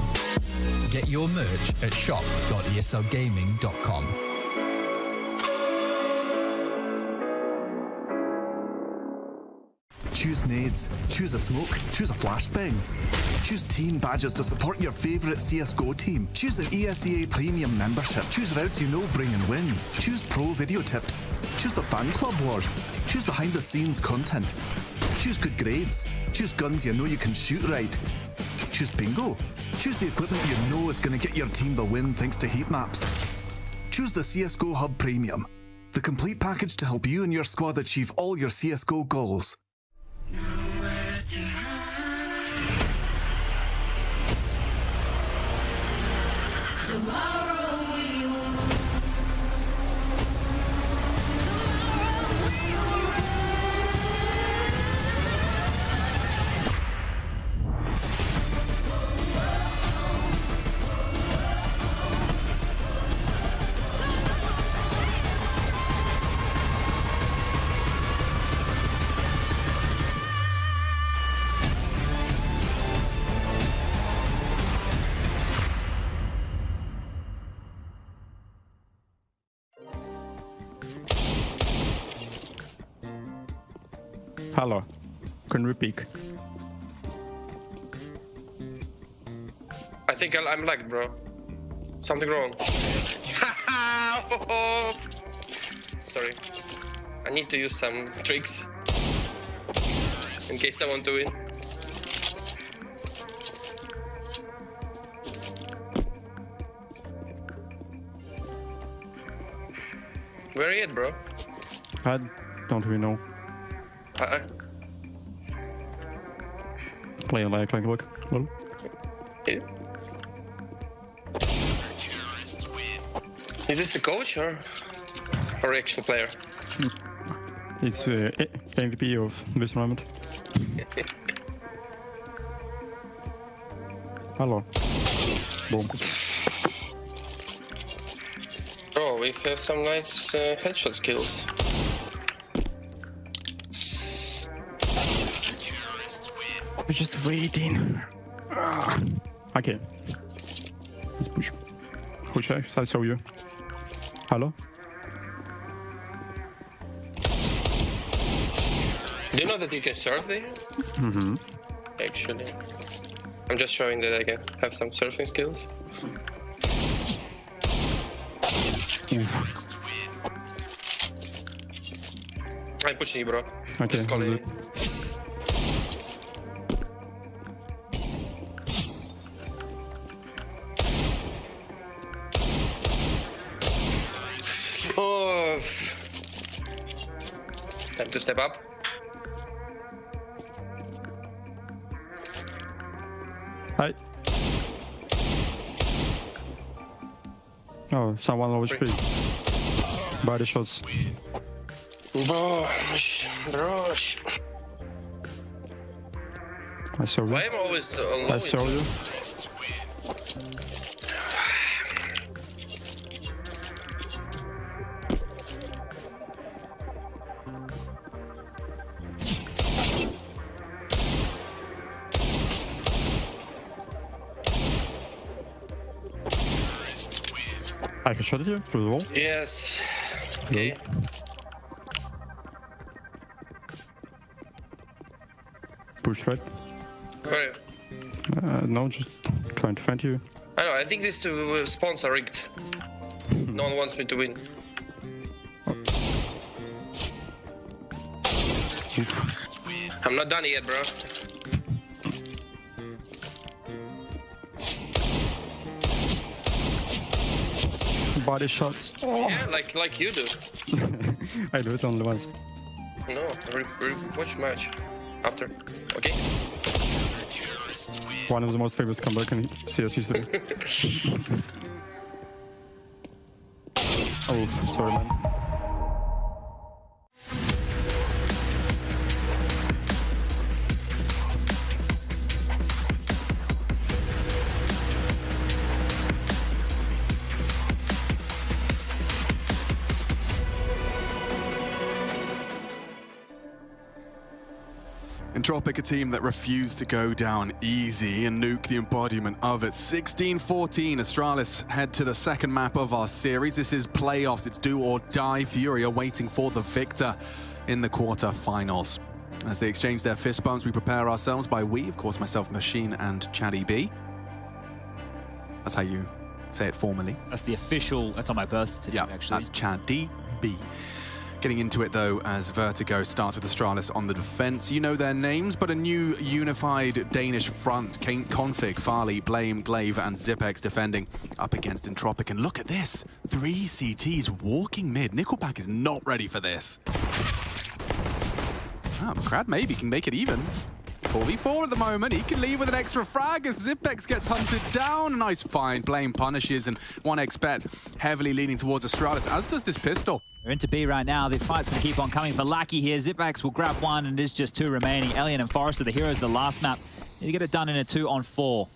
Get your merch at shop.eslgaming.com. Choose nades, choose a smoke, choose a flashbang. Choose team badges to support your favourite CSGO team. Choose an ESEA Premium membership. Choose routes you know bring in wins. Choose pro video tips. Choose the fan club wars. Choose behind the scenes content. Choose good grades. Choose guns you know you can shoot right. Choose bingo. Choose the equipment you know is going to get your team the win thanks to heat maps. Choose the CSGO Hub Premium, the complete package to help you and your squad achieve all your CSGO goals. Hello. Entropiq. I think I'm lagged, bro. Something wrong. Sorry. I need to use some tricks in case I want to win. Where are you at, bro? I don't really know. Playing like look. Well. Yeah. Is this the coach or actual player? It's MVP of this moment. Hello. Boom. Oh, we have some nice headshot skills. We're just waiting. Okay. Let's push. Push, I saw you. Hello? Do you know that you can surf there? Mm-hmm. Actually. I'm just showing that I can have some surfing skills. I'm pushing you, bro. Okay, just calling you. Oh. Time to step up. Hi. Oh, someone low HP. Body shots. Brosh. I saw you. Why am I always alone? I saw you. I can shot you through the wall. Yes. Okay. Push right. Where? No, just trying to find you. I know, I think these two spawns are rigged. No one wants me to win. I'm not done yet, bro. Body shots. Yeah, like you do. I do it only once. No, watch match after. Okay. One of the most famous comeback in CS history. Oh, sorry, man. Entropiq, a team that refused to go down easy and nuke the embodiment of it. 16-14, Astralis head to the second map of our series. This is playoffs, it's do or die. Fury are waiting for the victor in the quarter-finals. As they exchange their fist bumps, we prepare ourselves. By we, of course, myself, Machine, and csgo. That's how you say it formally. That's the official, that's on my birth certificate, actually. That's csgo. Getting into it, though, as Vertigo starts with Astralis on the defense. You know their names, but a new unified Danish front. Config, Farley, Blame, Glaive, and Zipex defending up against Entropiq. And look at this. 3 CTs walking mid. Nickelback is not ready for this. Crad maybe can make it even. 4v4 at the moment. He can leave with an extra frag if Zipex gets hunted down. Nice find. Blame punishes, and 1xBet heavily leaning towards Astralis, as does this pistol. They're into B right now. The fight's going to keep on coming for Lackey here. Zipex will grab one, and there's just 2 remaining. Elian and Forrester, the heroes of the last map. Need to get it done in a 2-on-4.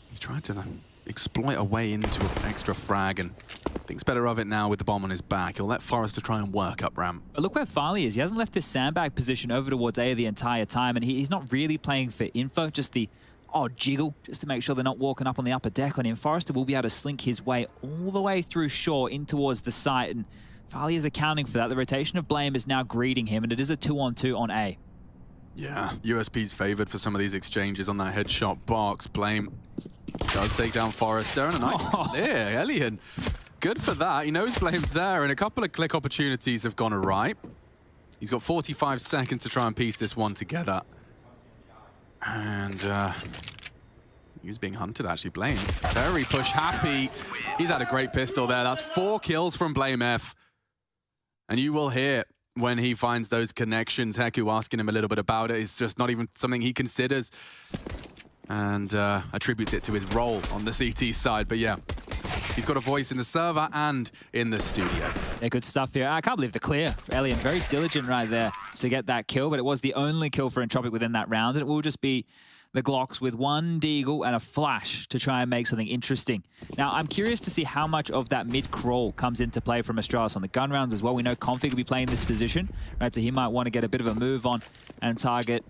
He's trying to exploit a way into an extra frag, and thinks better of it now with the bomb on his back. He'll let Forrester try and work up ramp. But look where Farley is. He hasn't left this sandbag position over towards A the entire time, and he's not really playing for info, just the odd jiggle, just to make sure they're not walking up on the upper deck on him. Forrester will be able to slink his way all the way through shore in towards the site, and Farley is accounting for that. The rotation of Blame is now greeting him, and it is a 2-on-2 on A. Yeah, USP's favored for some of these exchanges on that headshot box. Blame does take down Forrester, and a nice clear. Elian, good for that. He knows Blame's there, and a couple of click opportunities have gone awry. He's got 45 seconds to try and piece this one together. And he's being hunted, actually. Blame, very push happy. He's had a great pistol there. That's 4 kills from Blame F. And you will hear when he finds those connections. Heku asking him a little bit about it. It's just not even something he considers. And attributes it to his role on the CT side. But yeah, he's got a voice in the server and in the studio. Yeah, good stuff here. I can't believe the clear. Elian, very diligent right there to get that kill, but it was the only kill for Entropiq within that round. And it will just be the Glocks with 1 deagle and a flash to try and make something interesting. Now, I'm curious to see how much of that mid-crawl comes into play from Astralis on the gun rounds as well. We know Config will be playing this position, right? So he might want to get a bit of a move on and target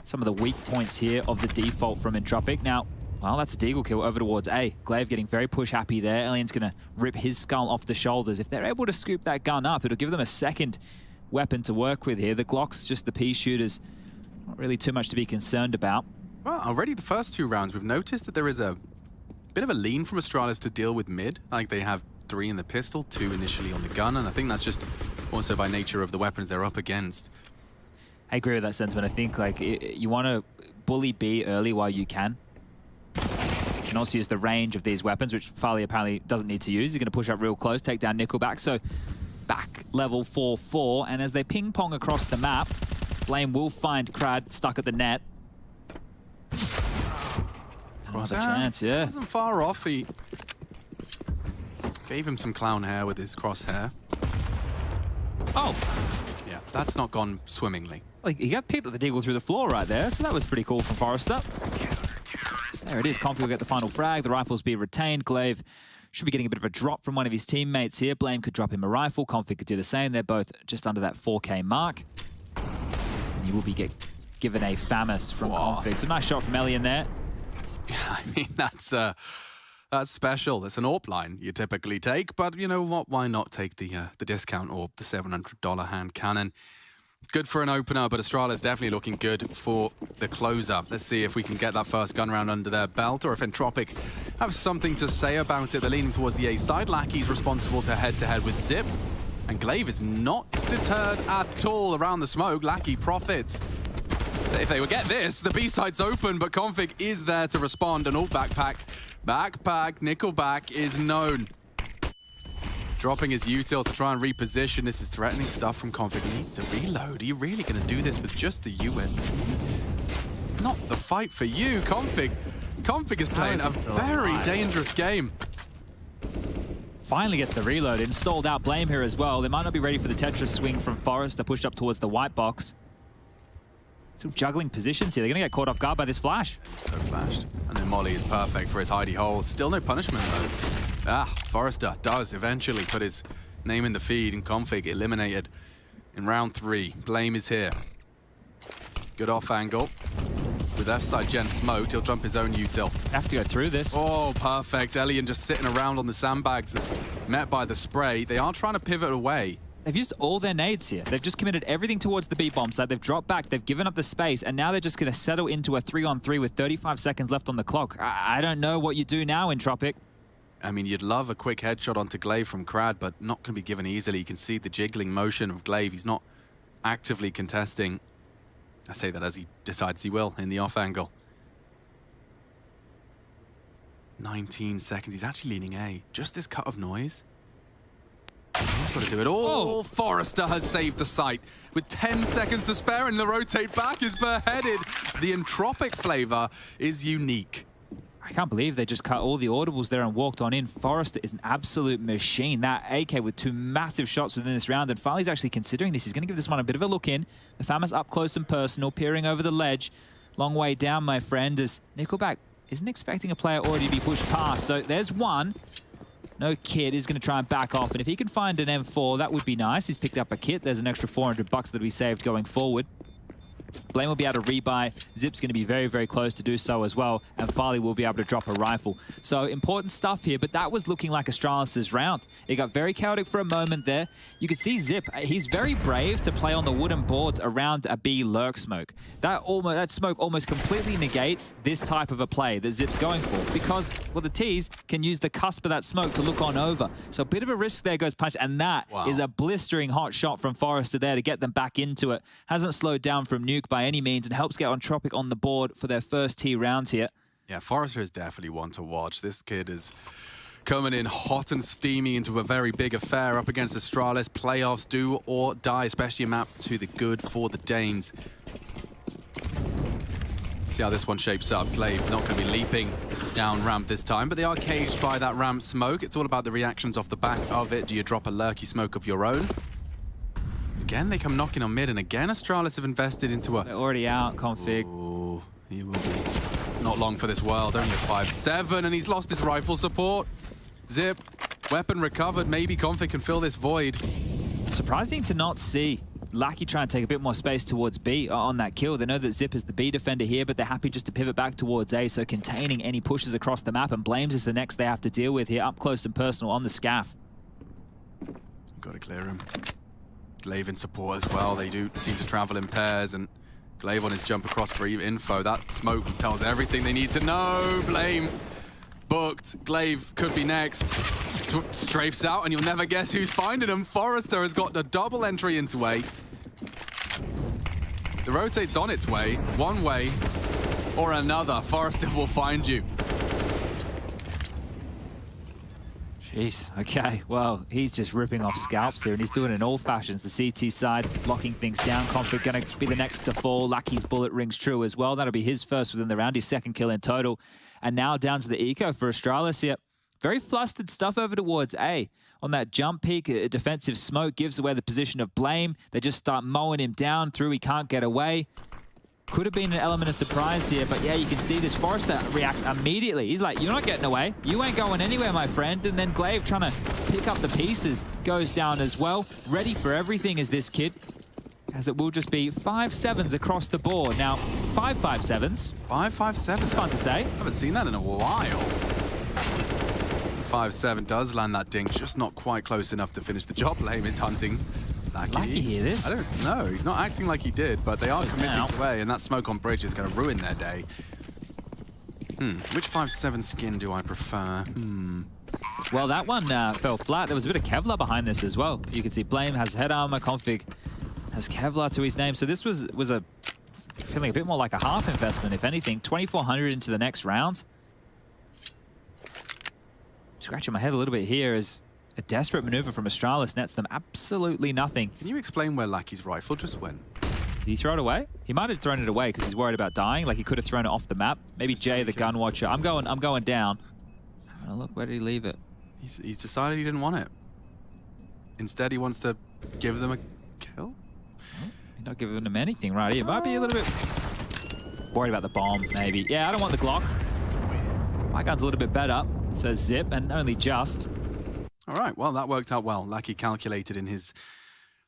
some of the weak points here of the default from Entropiq. Now, well, that's a deagle kill over towards A. Glaive getting very push happy there. Elian's going to rip his skull off the shoulders. If they're able to scoop that gun up, it'll give them a second weapon to work with here. The Glocks, just the pea shooters, not really too much to be concerned about. Well, already the first 2 rounds, we've noticed that there is a bit of a lean from Astralis to deal with mid. Like they have 3 in the pistol, 2 initially on the gun, and I think that's just also by nature of the weapons they're up against. I agree with that sentiment. I think like you want to bully B early while you can. You can also use the range of these weapons, which Farley apparently doesn't need to use. He's going to push up real close, take down Nickelback. So back level 4-4, and as they ping pong across the map, Blame will find Crad stuck at the net. Another chance, yeah. Wasn't far off. He gave him some clown hair with his crosshair. Oh! Yeah, that's not gone swimmingly. Like, he got picked at the deagle through the floor right there, so that was pretty cool from Forrester. There it is. Config will get the final frag. The rifles be retained. Glaive should be getting a bit of a drop from one of his teammates here. Blame could drop him a rifle. Config could do the same. They're both just under that 4K mark. And you will be given a FAMAS from Config. So nice shot from Elian there. I mean, that's special. That's an AWP line you typically take, but you know what? Why not take the discount AWP, the $700 hand cannon? Good for an opener, but Astralis definitely looking good for the closer. Let's see if we can get that first gun round under their belt, or if Entropiq have something to say about it. They're leaning towards the A side. Lackey's responsible to head-to-head with Zip, and Glaive is not deterred at all around the smoke. Lackey profits. If they would get this, the B side's open, but Config is there to respond. And all backpack, Nickelback is known. Dropping his util to try and reposition. This is threatening stuff from Config. He needs to reload. Are you really going to do this with just the USB? Not the fight for you, Config. Config is playing a very dangerous game. Finally gets the reload. Installed out Blame here as well. They might not be ready for the Tetris swing from Forrester, pushed up towards the white box. Still juggling positions here. They're going to get caught off guard by this flash. So flashed. And then Molly is perfect for his hidey hole. Still no punishment, though. Forrester does eventually put his name in the feed, and Config eliminated in round 3. Blame is here. Good off angle. With F-side gen smoked, he'll jump his own util. Have to go through this. Oh, perfect. Elian just sitting around on the sandbags is met by the spray. They are trying to pivot away. They've used all their nades here. They've just committed everything towards the B-bomb side. They've dropped back. They've given up the space. And now they're just going to settle into a 3-on-3 with 35 seconds left on the clock. I don't know what you do now, Entropiq. I mean, you'd love a quick headshot onto Glaive from Crad, but not going to be given easily. You can see the jiggling motion of Glaive. He's not actively contesting. I say that as he decides he will in the off angle. 19 seconds. He's actually leaning A. Just this cut of noise. He's got to do it all. Oh. Forrester has saved the site with 10 seconds to spare, and the rotate back is beheaded. The Entropiq flavor is unique. I can't believe they just cut all the audibles there and walked on in. Forrester is an absolute machine. That AK with 2 massive shots within this round, and Farley's actually considering this. He's going to give this one a bit of a look in. The FAMAS up close and personal, peering over the ledge. Long way down, my friend, as Nickelback isn't expecting a player already to be pushed past. So there's one. No kid is going to try and back off, and if he can find an M4, that would be nice. He's picked up a kit. There's an extra $400 that'll be saved going forward. Blame will be able to rebuy. Zip's going to be very, very close to do so as well. And Farley will be able to drop a rifle. So important stuff here, but that was looking like Astralis' round. It got very chaotic for a moment there. You could see Zip, he's very brave to play on the wooden boards around a B lurk smoke. That smoke almost completely negates this type of a play that Zip's going for because, well, the T's can use the cusp of that smoke to look on over. So a bit of a risk there goes Punch, and that is a blistering hot shot from Forrester there to get them back into it. Hasn't slowed down from Nuke by any means and helps get Entropiq on the board for their first T round here. Yeah, Forrester is definitely one to watch. This kid is coming in hot and steamy into a very big affair up against Astralis. Playoffs do or die, especially a map to the good for the Danes. See how this one shapes up. Glaive not going to be leaping down ramp this time, but they are caged by that ramp smoke. It's all about the reactions off the back of it. Do you drop a lurky smoke of your own? Again, they come knocking on mid, and again, Astralis have invested into a... They're already out, config. Oh, he will be not long for this world. Only a 5-7, and he's lost his rifle support. Zip, weapon recovered. Maybe config can fill this void. Surprising to not see Lackey try and take a bit more space towards B on that kill. They know that Zip is the B defender here, but they're happy just to pivot back towards A, so containing any pushes across the map, and Blames is the next they have to deal with here, up close and personal on the scaff. Got to clear him. Glaive in support as well. They do seem to travel in pairs, and Glaive on his jump across for info. That smoke tells everything they need to know. Blame booked. Glaive could be next. Strafes out, and you'll never guess who's finding him. Forrester has got the double entry into A. The rotate's on its way, one way or another. Forrester will find you. Jeez, okay, well, he's just ripping off scalps here, and he's doing it in all fashions. The CT side, locking things down. Config going to be the next to fall. Lackey's bullet rings true as well. That'll be his first within the round, his second kill in total. And now down to the eco for Astralis here. Very flustered stuff over towards A. On that jump peak, a defensive smoke gives away the position of Blame. They just start mowing him down through. He can't get away. Could have been an element of surprise here, but yeah, you can see this. Forrester reacts immediately. He's like, you're not getting away. You ain't going anywhere, my friend. And then Glaive trying to pick up the pieces goes down as well. Ready for everything is this kid, as it will just be 5-7s across the board. Now, 5-5-7s. 5-5-7. It's fun to say. Haven't seen that in a while. 5-7 does land that dink, just not quite close enough to finish the job. Lame is hunting. Lackey hear this? I don't know. He's not acting like he did, but they are committing to A, and that smoke on bridge is going to ruin their day. Which 5-7 skin do I prefer? Well, that one fell flat. There was a bit of Kevlar behind this as well. You can see Blame has head armor, Config has Kevlar to his name. So this was a feeling a bit more like a half investment, if anything. 2,400 into the next round. Scratching my head a little bit here as a desperate maneuver from Astralis nets them absolutely nothing. Can you explain where Lackey's rifle just went? Did he throw it away? He might have thrown it away because he's worried about dying. Like he could have thrown it off the map. Maybe Jay, the gun watcher. I'm going down. Oh, look, where did he leave it? He's decided he didn't want it. Instead, he wants to give them a kill. He's not giving them anything right here. Might be a little bit worried about the bomb, maybe. Yeah, I don't want the Glock. My gun's a little bit better, says Zip, and only just. All right, well, that worked out well. Lackey calculated in his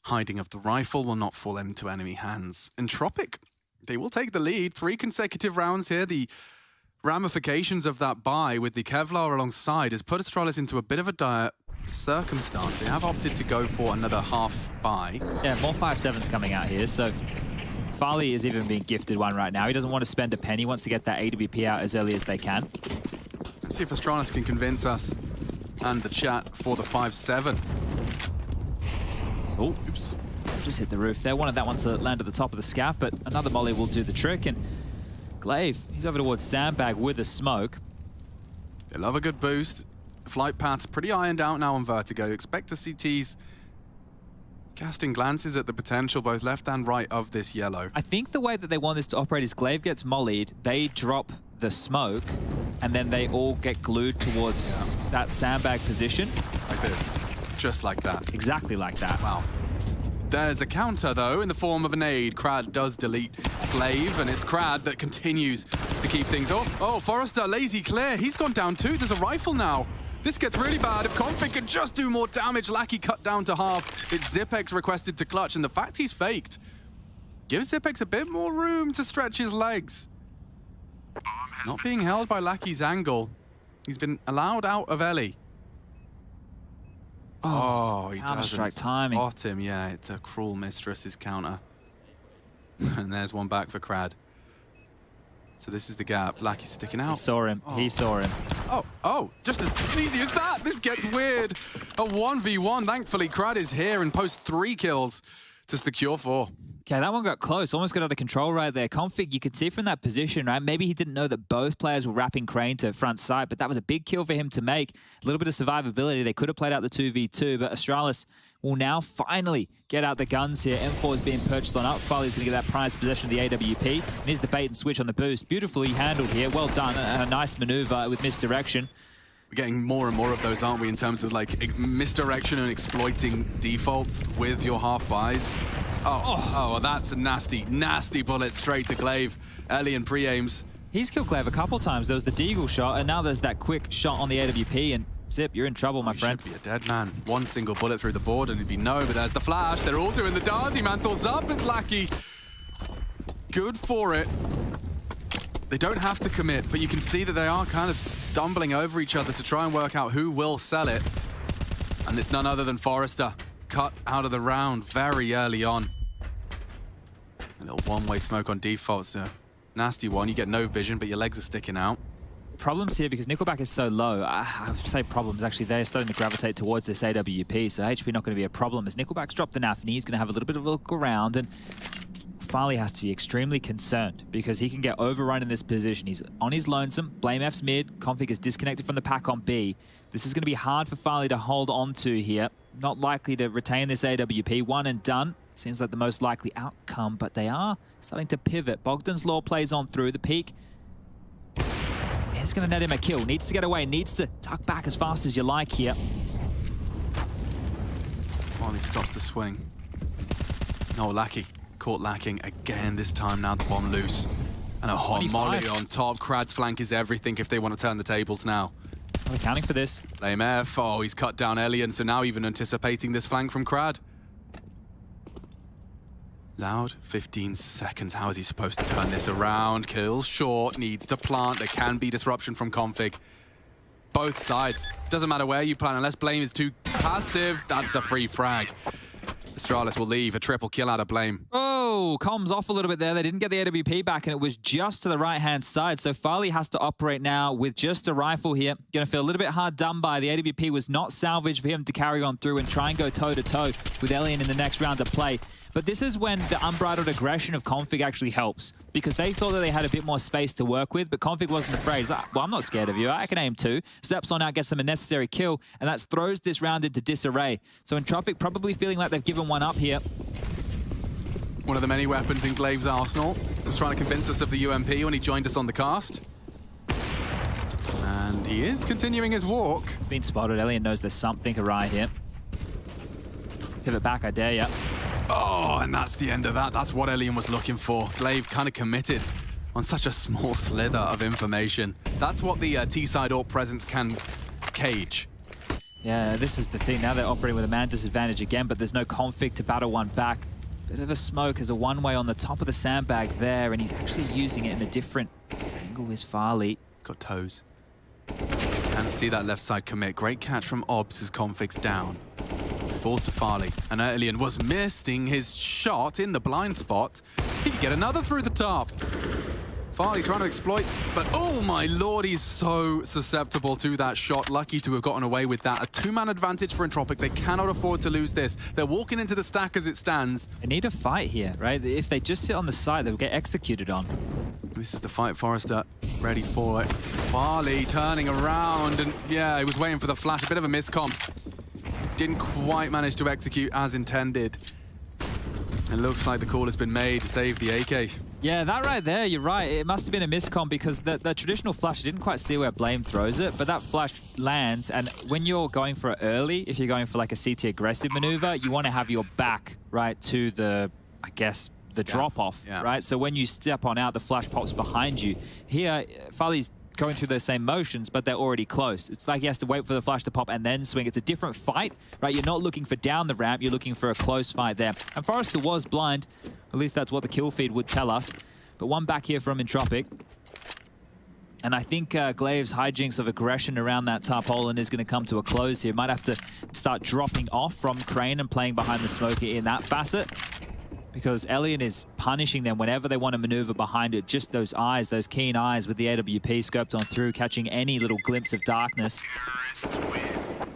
hiding of the rifle, will not fall into enemy hands. Entropiq, they will take the lead. 3 consecutive rounds here. The ramifications of that buy with the Kevlar alongside has put Astralis into a bit of a dire circumstance. They have opted to go for another half buy. Yeah, more 5-7s coming out here, so Farley is even being gifted one right now. He doesn't want to spend a penny. He wants to get that AWP out as early as they can. Let's see if Astralis can convince us and the chat for the 5-7. Oh, oops. Just hit the roof there. Wanted that one to land at the top of the scaff, but another molly will do the trick. And Glaive, he's over towards Sandbag with a smoke. They love a good boost. Flight path's pretty ironed out now on Vertigo. Expect to see T's casting glances at the potential both left and right of this yellow. I think the way that they want this to operate is Glaive gets mollied, they drop the smoke, and then they all get glued towards that Sandbag position. Like this. Just like that. Exactly like that. Wow. There's a counter, though, in the form of an aid. Crad does delete Glaive, and it's Crad that continues to keep things up. Oh, Forrester, lazy clear. He's gone down too. There's a rifle now. This gets really bad. If Config could just do more damage, Lackey cut down to half. It's Zipex requested to clutch, and the fact he's faked gives Zipex a bit more room to stretch his legs. Not being held by Lackey's angle. He's been allowed out of Ellie. Oh, he doesn't Counter-strike timing. spot him. Yeah, it's a cruel mistress's counter. And there's one back for Crad. So this is the gap. Lackey's sticking out. He saw him. He saw him. Oh, just as easy as that. This gets weird. A 1v1. Thankfully, Crad is here and posts 3 kills to secure 4. Okay, that one got close. Almost got out of control right there. Config, you could see from that position, right? Maybe he didn't know that both players were wrapping Crane to front sight, but that was a big kill for him to make. A little bit of survivability. They could have played out the 2v2, but Astralis will now finally get out the guns here. M4 is being purchased on up. Farley's going to get that prized possession of the AWP. And here's the bait and switch on the boost. Beautifully handled here. Well done. A nice maneuver with misdirection. We're getting more and more of those, aren't we, in terms of like misdirection and exploiting defaults with your half buys. Oh, that's a nasty, nasty bullet straight to Glaive. Elian pre-aims. He's killed Glaive a couple times. There was the Deagle shot, and now there's that quick shot on the AWP, and Zip, you're in trouble, my friend. Should be a dead man. One single bullet through the board, and he'd be no, but there's the flash. They're all doing the dance. He mantles up as Lackey. Good for it. They don't have to commit, but you can see that they are kind of stumbling over each other to try and work out who will sell it. And it's none other than Forrester. Cut out of the round very early on. A little one-way smoke on default's a nasty one. You get no vision, but your legs are sticking out. Problems here because Nickelback is so low. I would say problems. Actually, they're starting to gravitate towards this AWP, so HP not going to be a problem as Nickelback's dropped the NAF and he's going to have a little bit of a look around, and Farley has to be extremely concerned because he can get overrun in this position. He's on his lonesome. Blame F's mid. Config is disconnected from the pack on B. This is going to be hard for Farley to hold on to here. Not likely to retain this AWP. One and done. Seems like the most likely outcome, but they are starting to pivot. Bogdan's Law plays on through the peak. It's going to net him a kill. Needs to get away. Needs to tuck back as fast as you like here. Finally stops the swing. No, Lackey. Caught lacking again this time. Now the bomb loose. And a hot molly on top. Crad's flank is everything if they want to turn the tables now. I'm accounting for this. Lame F. Oh, he's cut down Elian, so now even anticipating this flank from Crad. Loud, 15 seconds. How is he supposed to turn this around? Kills short, needs to plant. There can be disruption from Config. Both sides. Doesn't matter where you plant, unless Blame is too passive. That's a free frag. Astralis will leave. A triple kill out of Blame. Oh, comms off a little bit there. They didn't get the AWP back, and it was just to the right-hand side. So Farley has to operate now with just a rifle here. Going to feel a little bit hard done by. The AWP was not salvaged for him to carry on through and try and go toe-to-toe with Elian in the next round of play. But this is when the unbridled aggression of Config actually helps, because they thought that they had a bit more space to work with, but Config wasn't afraid. He's like, well, I'm not scared of you. I can aim too. Steps on out, gets them a necessary kill, and that throws this round into disarray. So Entropiq probably feeling like they've given one up here. One of the many weapons in Glaive's arsenal. Was trying to convince us of the UMP when he joined us on the cast. And he is continuing his walk. It's been spotted. Elian knows there's something awry here. Pivot back, I dare ya. Oh, and that's the end of that. That's what Elian was looking for. Glaive kind of committed on such a small slither of information. That's what the T-side AWP presence can cage. Yeah, this is the thing. Now they're operating with a man disadvantage again, but there's no Config to battle one back. Bit of a smoke as a one-way on the top of the sandbag there, and he's actually using it in a different angle with Farley. He's got toes. And see that left side commit. Great catch from Obs as Config's down. Falls to Farley, and Elian was missing his shot in the blind spot. He could get another through the top. Farley trying to exploit, but oh my lord, he's so susceptible to that shot. Lucky to have gotten away with that. A two-man advantage for Entropiq. They cannot afford to lose this. They're walking into the stack as it stands. They need a fight here, right? If they just sit on the side, they'll get executed on. This is the fight, Forrester. Ready for it. Farley turning around, and yeah, he was waiting for the flash. A bit of a miscom. Didn't quite manage to execute as intended. It looks like the call has been made to save the AK. Yeah, that right there, you're right. It must have been a miscom because the traditional flash, I didn't quite see where Blame throws it, but that flash lands, and when you're going for it early, if you're going for like a CT aggressive maneuver, you want to have your back, right, to the, I guess, the drop-off, right? So when you step on out, the flash pops behind you. Here, Farley's going through those same motions, but they're already close. It's like he has to wait for the flash to pop and then swing. It's a different fight, right? You're not looking for down the ramp, you're looking for a close fight there. And Forrester was blind, at least that's what the kill feed would tell us. But one back here from Entropiq. And I think Glaive's hijinks of aggression around that tarpaulin is going to come to a close here. Might have to start dropping off from Crane and playing behind the smoker in that facet. Because Elian is punishing them whenever they want to maneuver behind it. Just those eyes, those keen eyes with the AWP scoped on through, catching any little glimpse of darkness.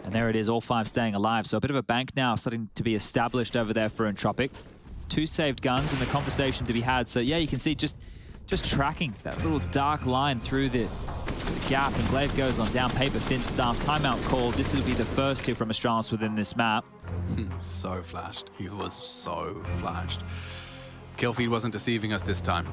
And there it is, all 5 staying alive. So a bit of a bank now starting to be established over there for Entropiq. 2 saved guns and the conversation to be had. So yeah, you can see just tracking that little dark line through the gap, and Glaive goes on down. Paper thin staff, timeout called. This will be the first here from Astralis within this map. So flashed. He was so flashed. Kill feed wasn't deceiving us this time.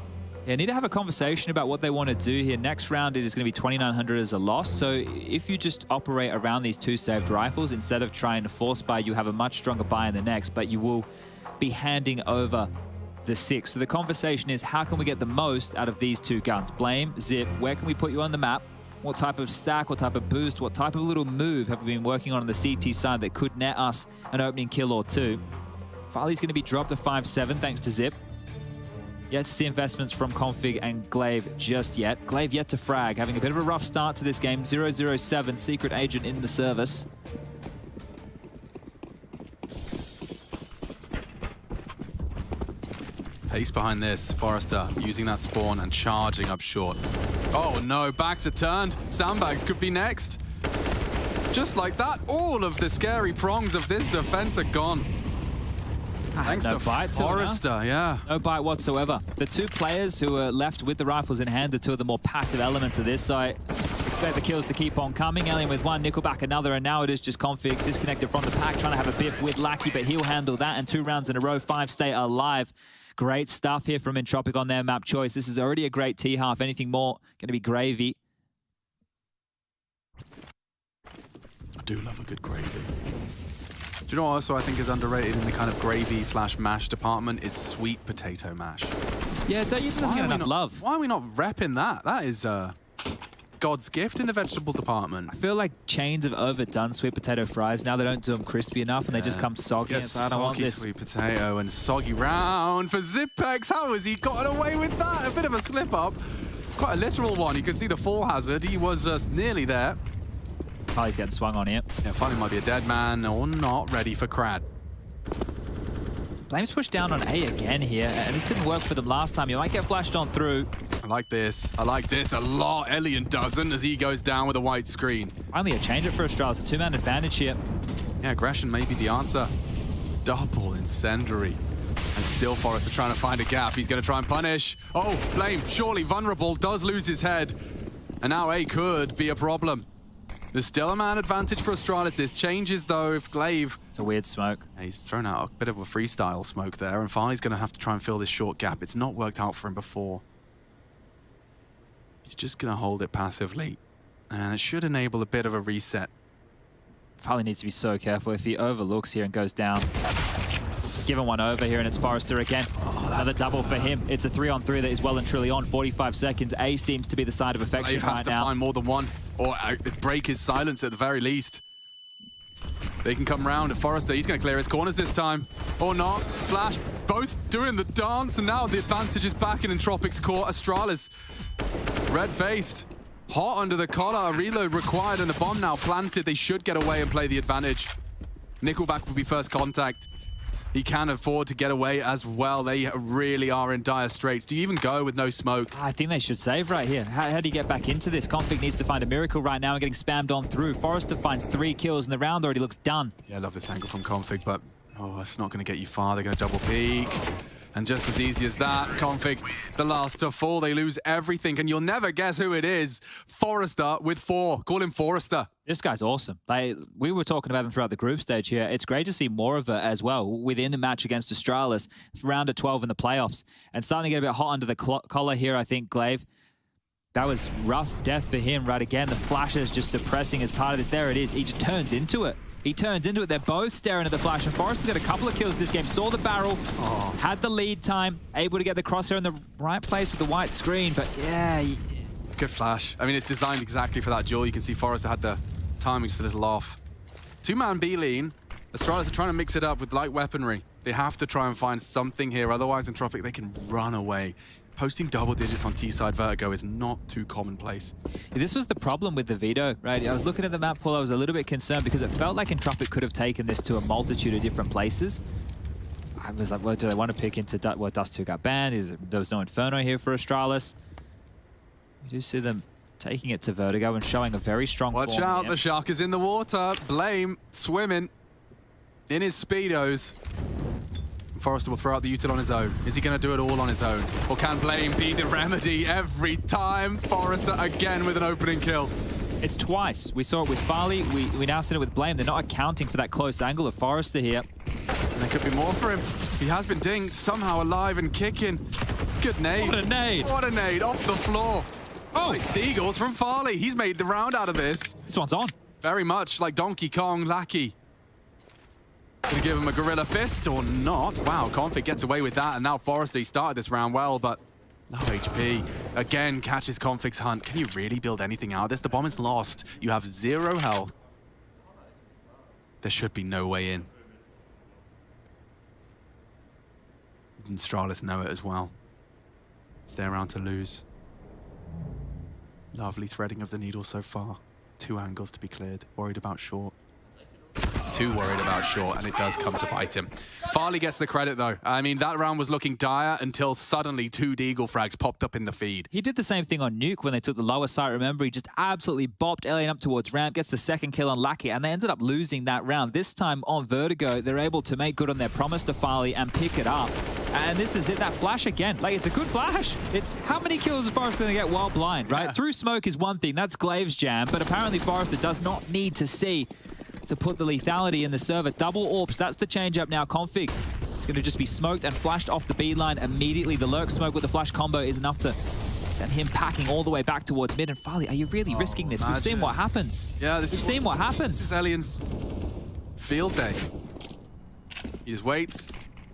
Yeah, need to have a conversation about what they want to do here. Next round, it is going to be 2,900 as a loss. So if you just operate around these 2 saved rifles, instead of trying to force buy, you have a much stronger buy in the next, but you will be handing over the 6. So the conversation is, how can we get the most out of these 2 guns? Blame, Zip, where can we put you on the map? What type of stack, what type of boost, what type of little move have we been working on the CT side that could net us an opening kill or 2? Farley's going to be dropped to 5-7 thanks to Zip. Yet to see investments from Config and Glaive just yet. Glaive yet to frag, having a bit of a rough start to this game. 007, secret agent in the service. Pace behind this. Forrester using that spawn and charging up short. Oh no, backs are turned. Sandbags could be next. Just like that, all of the scary prongs of this defense are gone. Thanks to Forrester, yeah. No bite whatsoever. The 2 players who are left with the rifles in hand are 2 of the more passive elements of this, so I expect the kills to keep on coming. Alien with 1, Nickelback another, and now it is just Config disconnected from the pack, trying to have a biff with Lackey, but he'll handle that, and 2 rounds in a row, 5 stay alive. Great stuff here from Entropiq on their map choice. This is already a great T-half. Anything more, going to be gravy. I do love a good gravy. Do you know what also I think is underrated in the kind of gravy/mash department is sweet potato mash. Yeah, don't you doesn't get enough love. Why are we not repping that? That is God's gift in the vegetable department. I feel like chains have overdone sweet potato fries. Now they don't do them crispy enough and they just come soggy. Yes, so I don't want this. Sweet potato and soggy round for Zipex. How has he gotten away with that? A bit of a slip up. Quite a literal one. You can see the fall hazard. He was nearly there. Oh, he's getting swung on here. Yeah, finally might be a dead man or not. Ready for Crad. Blame's pushed down on A again here, and this didn't work for them last time. You might get flashed on through. I like this. I like this a lot. Elian doesn't as he goes down with a white screen. Finally a change it for Astralis. A 2-man advantage here. Yeah, aggression may be the answer. Double incendiary. And still Forrester trying to find a gap. He's going to try and punish. Oh, Blame, surely vulnerable, does lose his head. And now A could be a problem. There's still a man advantage for Astralis. This changes, though, if Glaive... It's a weird smoke. He's thrown out a bit of a freestyle smoke there, and Farley's going to have to try and fill this short gap. It's not worked out for him before. He's just going to hold it passively, and it should enable a bit of a reset. Farley needs to be so careful. If he overlooks here and goes down, he's given one over here, and it's Forrester again. Another double for him. It's a 3-on-3 that is well and truly on. 45 seconds. A seems to be the side of affection right now. Glaive has to find more than one, or break his silence at the very least. They can come round at Forrester. He's going to clear his corners this time. Or not. Flash, both doing the dance, and now the advantage is back in Entropiq's court. Astralis, red-faced, hot under the collar. A reload required, and the bomb now planted. They should get away and play the advantage. Nickelback will be first contact. He can afford to get away as well. They really are in dire straits. Do you even go with no smoke? I think they should save right here. How do you get back into this? Config needs to find a miracle right now and getting spammed on through. Forrester finds 3 kills and the round already looks done. Yeah, I love this angle from Config, but oh, it's not going to get you far. They're going to double peek. And just as easy as that, Config, the last to fall. They lose everything, and you'll never guess who it is. Forrester with 4. Call him Forrester. This guy's awesome. Like, we were talking about him throughout the group stage here. It's great to see more of it as well within the match against Astralis, round of 12 in the playoffs. And starting to get a bit hot under the collar here, I think, Glaive. That was rough death for him right again. The flashes just suppressing as part of this. There it is. He just turns into it. He turns into it. They're both staring at the flash, and Forrester's got a couple of kills in this game. Saw the barrel, had the lead time, able to get the crosshair in the right place with the white screen. But yeah, Good flash. I mean, it's designed exactly for that duel. You can see Forrester had the timing just a little off. Two-man B lean. Astralis are trying to mix it up with light weaponry. They have to try and find something here. Otherwise, Entropiq, they can run away. Posting double digits on T-side Vertigo is not too commonplace. This was the problem with the veto, right? I was looking at the map pool, I was a little bit concerned because it felt like Entropiq could have taken this to a multitude of different places. I was like, well, do they want to pick into Dust 2 got banned? There was no Inferno here for Astralis. We do see them taking it to Vertigo and showing a very strong Watch form out, here. the shark is in the water. Blame swimming in his Speedos. Forrester will throw out the util on his own. Is he going to do it all on his own? Or can Blame be the remedy every time? Forrester again with an opening kill. It's twice. We saw it with Farley. We now see it with Blame. They're not accounting for that close angle of Forrester here. And there could be more for him. He has been dinged, somehow alive and kicking. Good nade. What a nade. What a nade, off the floor. Oh, it's Deagles from Farley. He's made the round out of this. This one's on. Very much like Donkey Kong Lackey. Gonna give him a gorilla fist or not? Wow, Config gets away with that, and now Forrester, he started this round well, but low HP. Again, catches Config's hunt. Can you really build anything out of this? The bomb is lost. You have 0 health. There should be no way in. And Astralis know it as well. It's their round to lose. Lovely threading of the needle so far. 2 angles to be cleared. Worried about short. Too worried about short, and it does come to bite him. Farley gets the credit, though. I mean, that round was looking dire until suddenly 2 Deagle frags popped up in the feed. He did the same thing on Nuke when they took the lower site. Remember, he just absolutely bopped Alien up towards ramp, gets the second kill on Lackey, and they ended up losing that round. This time on Vertigo, they're able to make good on their promise to Farley and pick it up. And this is it, that flash again. Like, it's a good flash. How many kills is Forrester going to get while blind, right? Yeah. Through smoke is one thing. That's Glaive's jam, but apparently Forrester does not need to see to put the lethality in the server. Double orbs, that's the change up now. Config, it's going to just be smoked and flashed off the B line immediately. The lurk smoke with the flash combo is enough to send him packing all the way back towards mid. And Farley, are you really risking this? We've seen what happens. Yeah, we've seen what happens. This is Alien's field day. He just waits.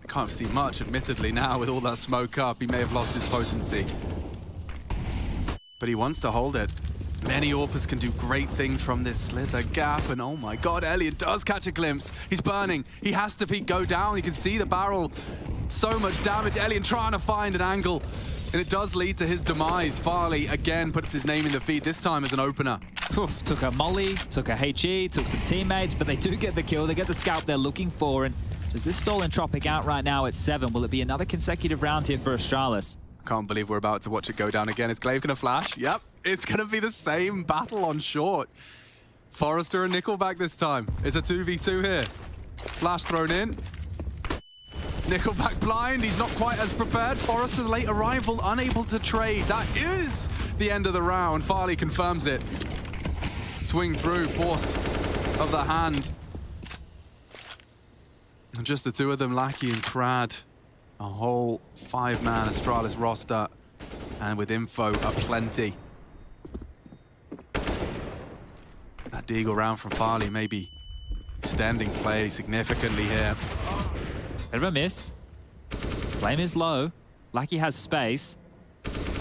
Can't see much, admittedly, now with all that smoke up. He may have lost his potency. But he wants to hold it. Many AWPers can do great things from this slither gap, and oh my god, Elliot does catch a glimpse. He's burning. He has to go down. You can see the barrel. So much damage. Elliot trying to find an angle, and it does lead to his demise. Farley again puts his name in the feed, this time as an opener. Oof, took a molly, took a HE, took some teammates, but they do get the kill. They get the scalp they're looking for, and does this stall Entropiq out right now at 7? Will it be another consecutive round here for Astralis? I can't believe we're about to watch it go down again. Is Glaive gonna flash? Yep, it's gonna be the same battle on short. Forrester and Nickelback this time. It's a 2v2 here. Flash thrown in. Nickelback blind, he's not quite as prepared. Forrester, the late arrival, unable to trade. That is the end of the round. Farley confirms it. Swing through, force of the hand. And just the two of them, Lackey and Crad. A whole 5-man Astralis roster, and with info aplenty. That Deagle round from Farley may be extending play significantly here. Bit of a miss. Blame is low. Lackey has space.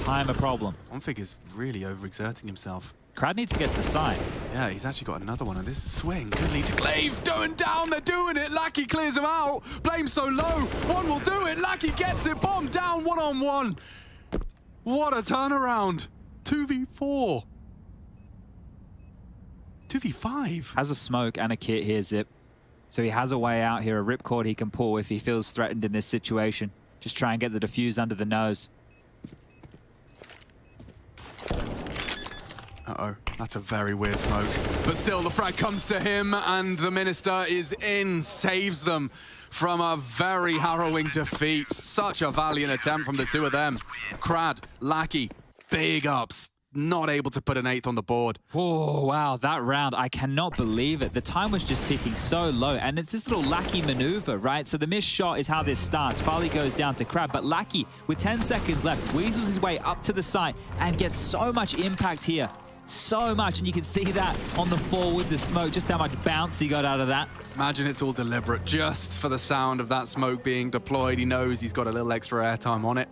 Time a problem. Config is really overexerting himself. Crad needs to get to the side. Yeah, he's actually got another one, and this swing could lead to Glaive going down. They're doing it. Lackey clears him out. Blame so low. One will do it. Lackey gets it. Bomb down 1-on-1. What a turnaround. 2v4. 2v5. Has a smoke and a kit here, Zip. So he has a way out here, a ripcord he can pull if he feels threatened in this situation. Just try and get the defuse under the nose. Uh-oh, that's a very weird smoke. But still, the frag comes to him, and the Minister is in, saves them from a very harrowing defeat. Such a valiant attempt from the two of them. Crad, Lackey, big ups. Not able to put an 8th on the board. Oh, wow, that round, I cannot believe it. The time was just ticking so low, and it's this little Lackey maneuver, right? So the missed shot is how this starts. Farley goes down to Crab, but Lackey, with 10 seconds left, weasels his way up to the site and gets so much impact here. So much, and you can see that on the fall with the smoke, just how much bounce he got out of that. Imagine it's all deliberate, just for the sound of that smoke being deployed. He knows he's got a little extra airtime on it.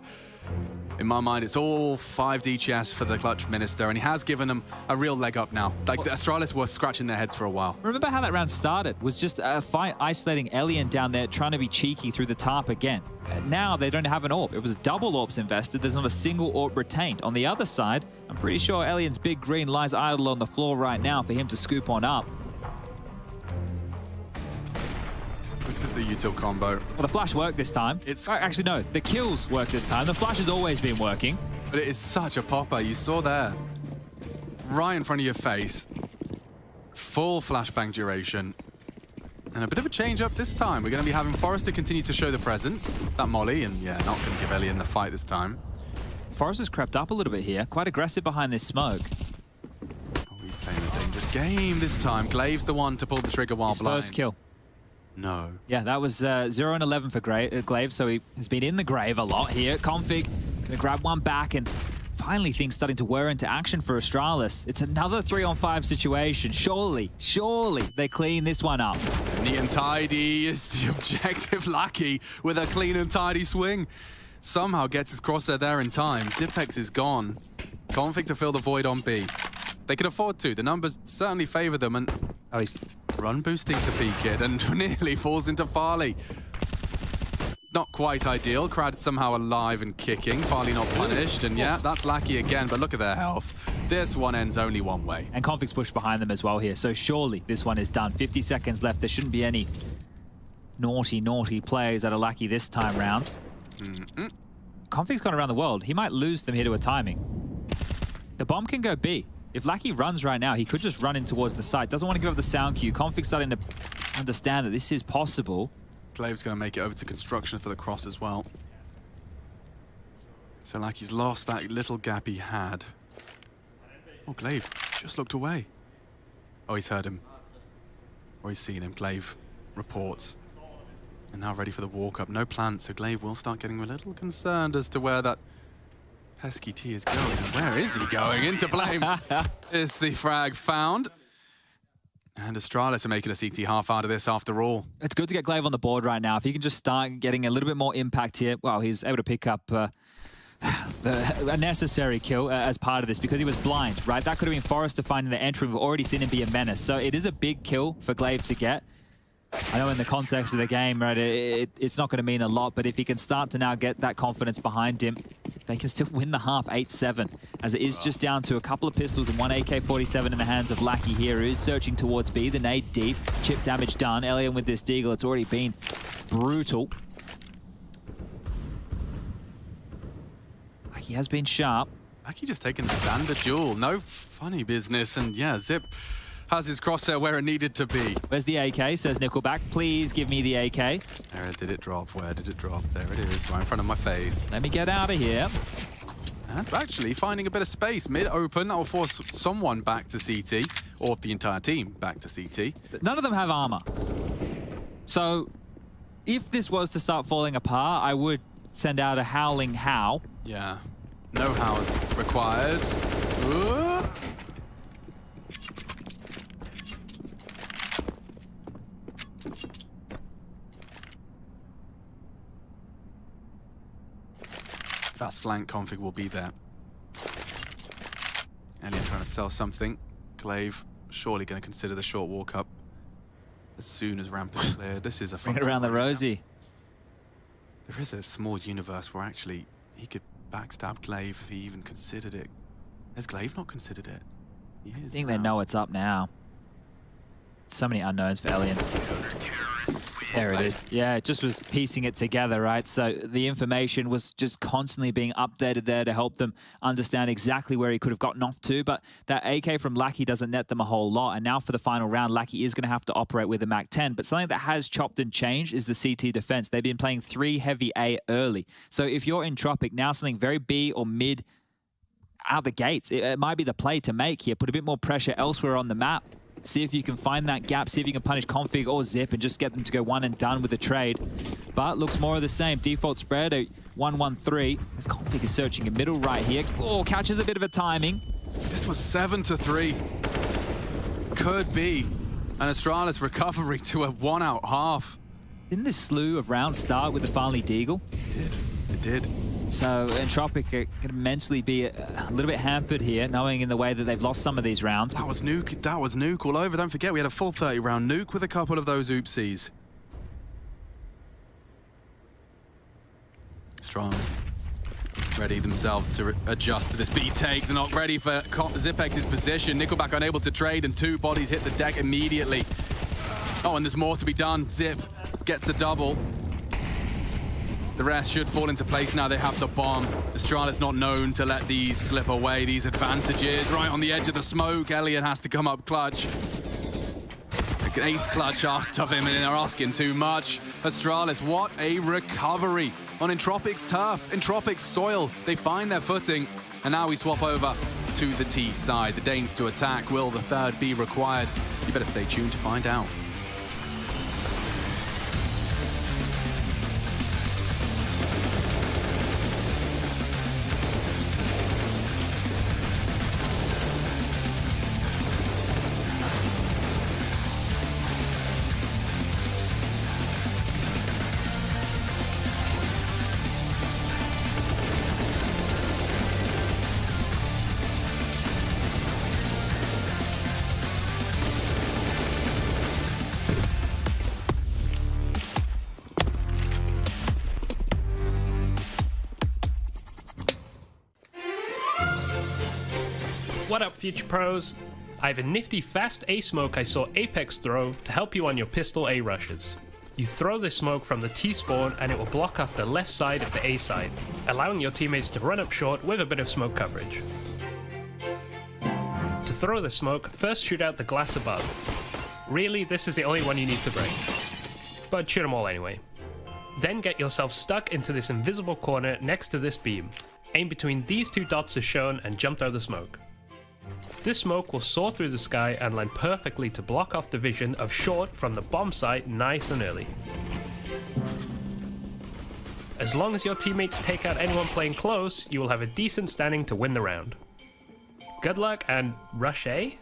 In my mind, it's all 5 DGS for the Clutch Minister, and he has given them a real leg up now. Like, the Astralis were scratching their heads for a while. Remember how that round started? Was just a fight isolating Alien down there, trying to be cheeky through the tarp again. Now they don't have an AWP. It was double AWPs invested. There's not a single AWP retained. On the other side, I'm pretty sure Alien's big green lies idle on the floor right now for him to scoop on up. This is the util combo. Well, the flash worked this time. Actually, no, the kills worked this time. The flash has always been working. But it is such a popper. You saw there. Right in front of your face. Full flashbang duration. And a bit of a change up this time. We're going to be having Forrester continue to show the presence. That molly, and yeah, not going to give Alien the fight this time. Forrester's crept up a little bit here. Quite aggressive behind this smoke. Oh, he's playing a dangerous game this time. Glaive's the one to pull the trigger while His blind. first kill. No. Yeah, that was 0 and 11 for Glaive, so he has been in the grave a lot here. Config gonna grab one back, and finally things starting to whir into action for Astralis. It's another 3-on-5 situation. Surely they clean this one up. Neat and tidy is the objective. Lucky with a clean and tidy swing. Somehow gets his crosshair there in time. Zipex is gone. Config to fill the void on B. They could afford to. The numbers certainly favor them, and he's run boosting to peek it, and nearly falls into Farley. Not quite ideal. Krad's somehow alive and kicking. Farley not punished, and yeah, that's Lackey again, but look at their health. This one ends only one way. And Config's pushed behind them as well here, so surely this one is done. 50 seconds left. There shouldn't be any naughty plays that are Lackey this time round. Config's gone around the world. He might lose them here to a timing. The bomb can go B. If Lackey runs right now, he could just run in towards the site. Doesn't want to give up the sound cue. Config's starting to understand that this is possible. Glaive's going to make it over to construction for the cross as well. So Lackey's lost that little gap he had. Oh, Glaive just looked away. Oh, he's heard him. Or he's seen him. Glaive reports. And now ready for the walk up. No plant, so Glaive will start getting a little concerned as to where that pesky T is going. Where is he going? Into blame. Is the frag found. And Astralis are making a CT half out of this after all. It's good to get Glaive on the board right now. If he can just start getting a little bit more impact here, well, he's able to pick up a necessary kill as part of this because he was blind, right? That could have been Forrester finding the entry. We've already seen him be a menace. So it is a big kill for Glaive to get. I know in the context of the game, right, it's not going to mean a lot, but if he can start to now get that confidence behind him, they can still win the half 8-7, as it is just down to a couple of pistols and one AK-47 in the hands of Lackey here, who is searching towards B. The nade deep, chip damage done. Alien with this deagle, it's already been brutal. Lackey has been sharp. Lackey just taking the standard duel. No funny business, and yeah, Zip has his crosshair where it needed to be. Where's the AK, says Nickelback. Please give me the AK. Where did it drop? Where did it drop? There it is, right in front of my face. Let me get out of here. And actually finding a bit of space. Mid-open, that will force someone back to CT, or the entire team back to CT. None of them have armor. So if this was to start falling apart, I would send out a howling how. Yeah, no hows required. Fast flank config will be there. Alien trying to sell something. Glaive surely going to consider the short walk up as soon as ramp is cleared. This is a fun Bring it around the Rosie. There is a small universe where actually he could backstab Glaive if he even considered it. Has Glaive not considered it? He is I think now. they know it's up now. So many unknowns for Alien. There it is. Yeah, it just was piecing it together, right? So the information was just constantly being updated there to help them understand exactly where he could have gotten off to. But that AK from Lackey doesn't net them a whole lot. And now for the final round, Lackey is going to have to operate with a MAC-10. But something that has chopped and changed is the CT defense. They've been playing 3 heavy A early. So if you're Entropiq, now something very B or mid out the gates, it might be the play to make here. Put a bit more pressure elsewhere on the map. See if you can find that gap, see if you can punish Config or Zip and just get them to go one and done with the trade. But looks more of the same. Default spread, a 1-1-3. As Config is searching in middle right here. Oh, catches a bit of a timing. This was 7-3. Could be an Astralis recovery to a 1-out half. Didn't this slew of rounds start with the Farley Deagle? It did. It did. So Entropiq could mentally be a little bit hampered here, knowing in the way that they've lost some of these rounds. That was Nuke. That was Nuke all over. Don't forget, we had a full 30-round Nuke with a couple of those oopsies. Astralis ready themselves to adjust to this B take. They're not ready for Xipex's position. Nickelback unable to trade, and 2 bodies hit the deck immediately. Oh, and there's more to be done. Zip gets a double. The rest should fall into place now. They have the bomb. Astralis not known to let these slip away, these advantages. Right on the edge of the smoke, Elliot has to come up clutch. An ace clutch asked of him, and they're asking too much. Astralis, what a recovery on Entropiq's turf, Entropiq's soil. They find their footing, and now we swap over to the T side. The Danes to attack. Will the third be required? You better stay tuned to find out. What up, Future Pros? I have a nifty fast A smoke I saw Apex throw to help you on your pistol A rushes. You throw this smoke from the T spawn and it will block off the left side of the A side, allowing your teammates to run up short with a bit of smoke coverage. To throw the smoke, first shoot out the glass above. Really, this is the only one you need to break, but shoot them all anyway. Then get yourself stuck into this invisible corner next to this beam. Aim between these 2 dots as shown and jump through the smoke. This smoke will soar through the sky and land perfectly to block off the vision of short from the bomb site nice and early. As long as your teammates take out anyone playing close, you will have a decent standing to win the round. Good luck and rush A?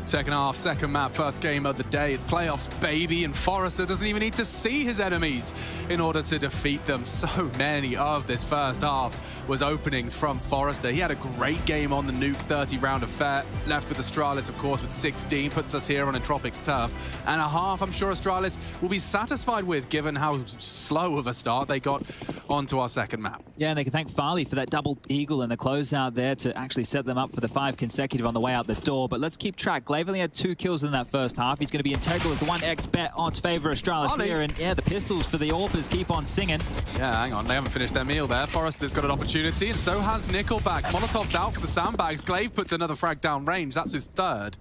Second half, second map, first game of the day. It's playoffs, baby, and Forrester doesn't even need to see his enemies in order to defeat them. So many of this first half was openings from Forrester. He had a great game on the Nuke 30-round affair. Left with Astralis, of course, with 16. Puts us here on Entropiq's turf. And a half I'm sure Astralis will be satisfied with, given how slow of a start they got onto our second map. Yeah, and they can thank Farley for that double eagle and the closeout there to actually set them up for the 5 consecutive on the way out the door. But let's keep track. Glaive only had 2 kills in that first half. He's going to be integral as the 1x bet odds favor Astralis here. And yeah, the pistols for the AWPers keep on singing. Yeah, hang on. They haven't finished their meal there. Forrester's got an opportunity, and so has Nickelback. Molotov's out for the sandbags. Glaive puts another frag down range. That's his 3rd.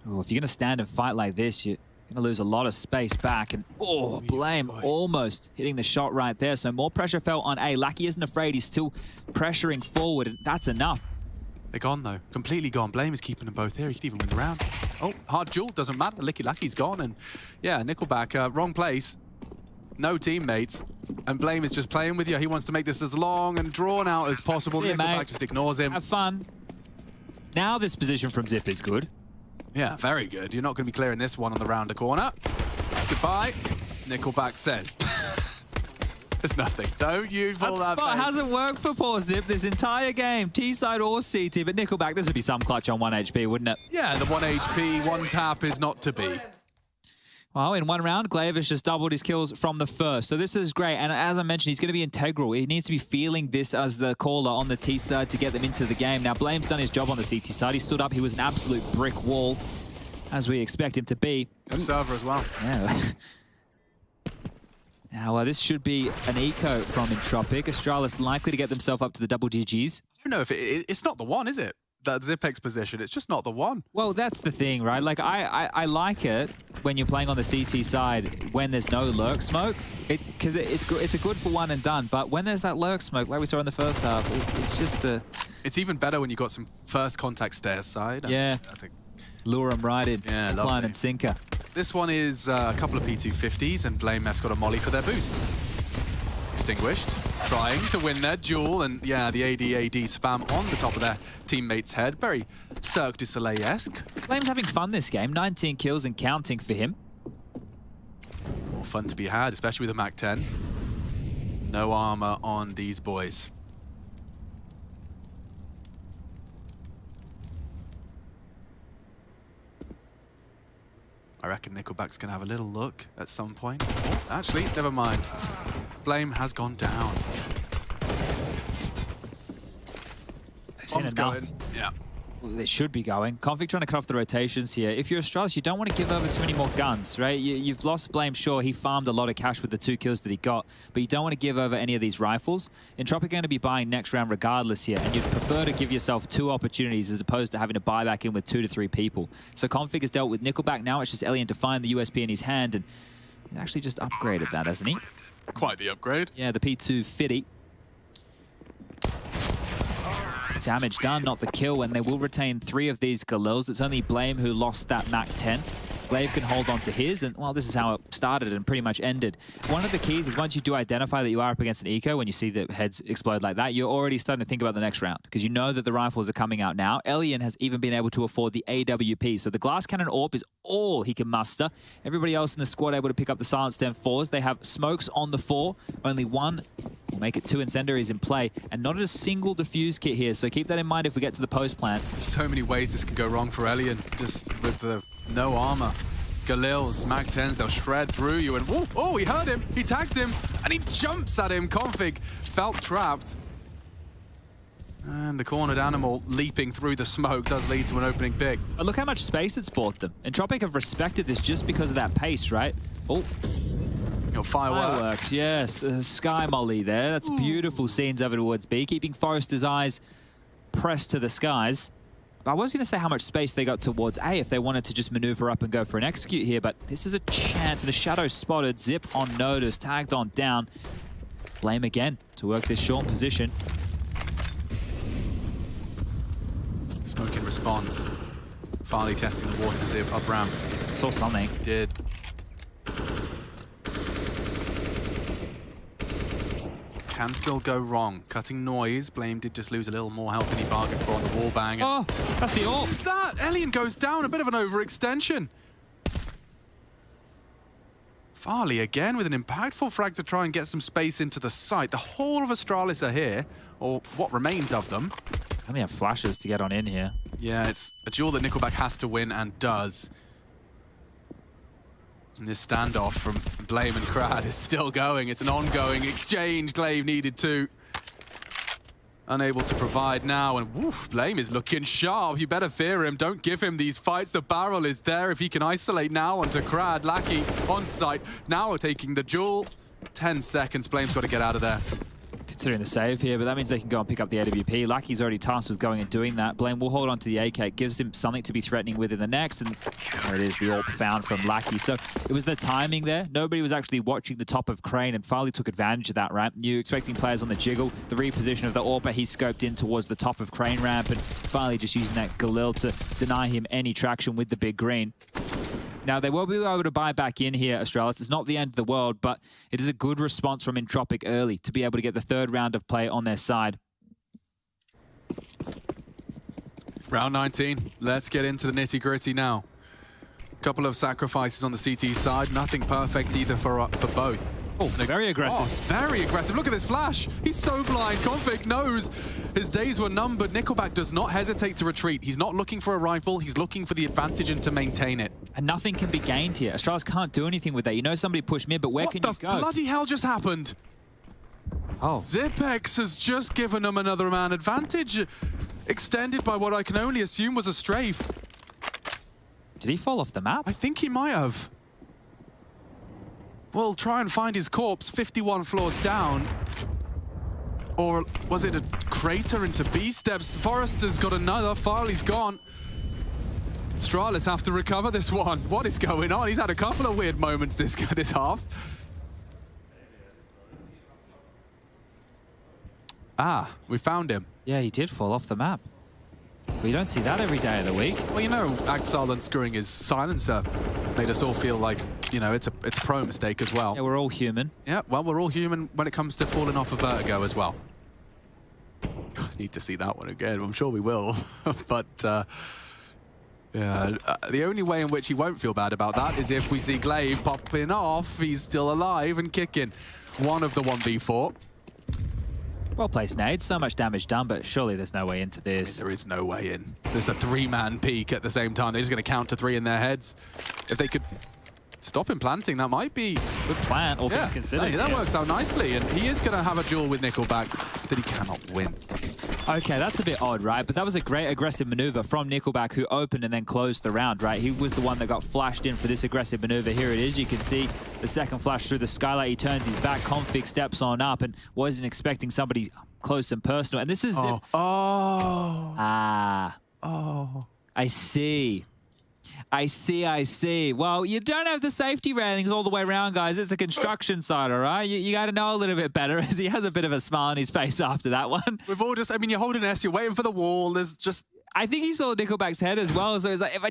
Oh, if you're going to stand and fight like this, you're Going to lose a lot of space back. And, oh, Blame almost hitting the shot right there. So more pressure fell on A. Lackey isn't afraid. He's still pressuring forward, and that's enough. They're gone, though. Completely gone. Blame is keeping them both here. He could even win the round. Oh, hard duel. Doesn't matter. Licky Lacky's gone. And, yeah, Nickelback, wrong place. No teammates. And Blame is just playing with you. He wants to make this as long and drawn out as possible. Nickelback just ignores him. Have fun. Now this position from Zip is good. Yeah, very good. You're not going to be clearing this one on the rounder corner. Goodbye. Nickelback says. There's nothing. Don't you pull that spot face. hasn't worked for poor Zip this entire game. T-side or CT, but Nickelback, this would be some clutch on 1 HP, wouldn't it? Yeah, the 1 HP, 1 tap is not to be. Well, in 1 round, Glaive has just doubled his kills from the first. So this is great. And as I mentioned, he's going to be integral. He needs to be feeling this as the caller on the T side to get them into the game. Now, Blame's done his job on the CT side. He stood up. He was an absolute brick wall, as we expect him to be. Good server as well. Yeah. Now, this should be an eco from Entropiq. Astralis likely to get themselves up to the double GGs. I don't know if it's not the one, is it? That Zipex position, it's just not the one. Well, that's the thing, right? Like, I like it when you're playing on the CT side when there's no lurk smoke, because it's a good for one and done. But when there's that lurk smoke, like we saw in the first half, it's just the... It's even better when you got some first contact stairs side. Yeah. Lure them right in, line and sinker. This one is a couple of P250s, and Blame F's got a molly for their boost. Extinguished, trying to win their duel, and yeah, the AD spam on the top of their teammate's head. Very Cirque du Soleil-esque. Blame's having fun this game, 19 kills and counting for him. More fun to be had, especially with a Mac 10. No armor on these boys. I reckon Nickelback's going to have a little look at some point. Oh, actually, never mind. Blame has gone down. They've seen enough. Going. Yeah. Well, they should be going. Config trying to cut off the rotations here. If you're Astralis, you don't want to give over too many more guns, right? You've lost Blame, sure. He farmed a lot of cash with the 2 kills that he got, but you don't want to give over any of these rifles. Entropiq are going to be buying next round regardless here, and you'd prefer to give yourself 2 opportunities as opposed to having to buy back in with 2 to 3 people. So Config has dealt with Nickelback. Now it's just Elian to find the USP in his hand, and he's actually just upgraded that, hasn't he? Quite the upgrade. Yeah, the P250. Damage done, not the kill, and they will retain 3 of these Galils. It's only Blame who lost that Mac 10. Glaive can hold on to his, and well, this is how it started and pretty much ended. One of the keys is once you do identify that you are up against an eco, when you see the heads explode like that, you're already starting to think about the next round, because you know that the rifles are coming out now. Elian has even been able to afford the AWP, so the Glass Cannon AWP is all he can muster. Everybody else in the squad able to pick up the Silent Stem 4s. They have smokes on the 4, only 1 will make it 2 incendiaries in play, and not a single defuse kit here, so keep that in mind if we get to the post plants. So many ways this can go wrong for Elian, just with the no armor. Galils, Mac 10s, they'll shred through you, and whoa, oh, he heard him, he tagged him, and he jumps at him. Config felt trapped. And the cornered animal leaping through the smoke does lead to an opening pick. But look how much space it's bought them. Entropiq have respected this just because of that pace, right? Oh. Your fireworks. Yes. Sky Molly there. That's beautiful scenes over towards B, keeping Forrester's eyes pressed to the skies. But I was going to say how much space they got towards A if they wanted to just maneuver up and go for an execute here, but this is a chance. The shadow spotted, Zip on notice, tagged on down. Blame again to work this short position. Smoke in response. Farley testing the water Zip up ramp. Saw something. Did. Can still go wrong. Cutting noise. Blame did just lose a little more health than he bargained for on the wall bang. Oh, that's the AWP. That! Elian goes down. A bit of an overextension. Farley again with an impactful frag to try and get some space into the site. The whole of Astralis are here, or what remains of them. I only have flashes to get on in here. Yeah, it's a duel that Nickelback has to win and does. And this standoff from Blame and Crad is still going. It's an ongoing exchange. Glaive needed to. Unable to provide now, and woof, Blame is looking sharp. You better fear him. Don't give him these fights. The barrel is there. If he can isolate now onto Crad. Lackey on site. Now taking the duel. 10 seconds. Blame's got to get out of there. considering the save here, but that means they can go and pick up the AWP. Lucky's already tasked with going and doing that. Blame will hold on to the AK. It gives him something to be threatening with in the next, and there it is, the AWP found from Lucky. So it was the timing there. Nobody was actually watching the top of Crane, and Farley took advantage of that ramp. You're expecting players on the jiggle, the reposition of the AWP, but he scoped in towards the top of Crane ramp, and Farley just using that Galil to deny him any traction with the big green. Now, they will be able to buy back in here, Astralis. It's not the end of the world, but it is a good response from Entropiq early to be able to get the third round of play on their side. Round 19. Let's get into the nitty-gritty now. Couple of sacrifices on the CT side. Nothing perfect either for both. Oh, very aggressive. Very aggressive. Look at this flash. He's so blind. Config knows his days were numbered. Nickelback does not hesitate to retreat. He's not looking for a rifle. He's looking for the advantage and to maintain it. And nothing can be gained here. Astralis can't do anything with that. You know somebody pushed mid, but where can you go? What the bloody hell just happened? Oh. Zipex has just given them another man advantage. Extended by what I can only assume was a strafe. Did he fall off the map? I think he might have. We'll try and find his corpse 51 floors down. Or was it a crater into B steps? Forrester's got another. Farley's gone. Astralis have to recover this one. What is going on? He's had a couple of weird moments this half. Ah, we found him. Yeah, he did fall off the map. We don't see that every day of the week. Well, you know, Axel unscrewing his silencer made us all feel like, you know, it's a pro mistake as well. Yeah, we're all human. Yeah, well, we're all human when it comes to falling off a vertigo as well. Need to see that one again. I'm sure we will. But, yeah, the only way in which he won't feel bad about that is if we see Glaive popping off. He's still alive and kicking. One of the 1v4. Well-placed nade, so much damage done, but surely there's no way into this. I mean, there is no way in. There's a three-man peak at the same time. They're just going to count to three in their heads. If they could stop him planting, that might be... Good plan, all things considered. Hey, that works out nicely, and he is going to have a duel with Nickelback that he cannot win. Okay, that's a bit odd, right? But that was a great aggressive maneuver from Nickelback, who opened and then closed the round, right? He was the one that got flashed in for this aggressive maneuver. Here it is. You can see the second flash through the skylight. He turns his back. Config steps on up and wasn't expecting somebody close and personal. And this is... Oh. I see. I see. Well, you don't have the safety railings all the way around, guys. It's a construction site, all right? You got to know a little bit better, as he has a bit of a smile on his face after that one. We've all just... I mean, you're holding S, you're waiting for the wall. There's just... I think he saw Nickelback's head as well, so he's like, if I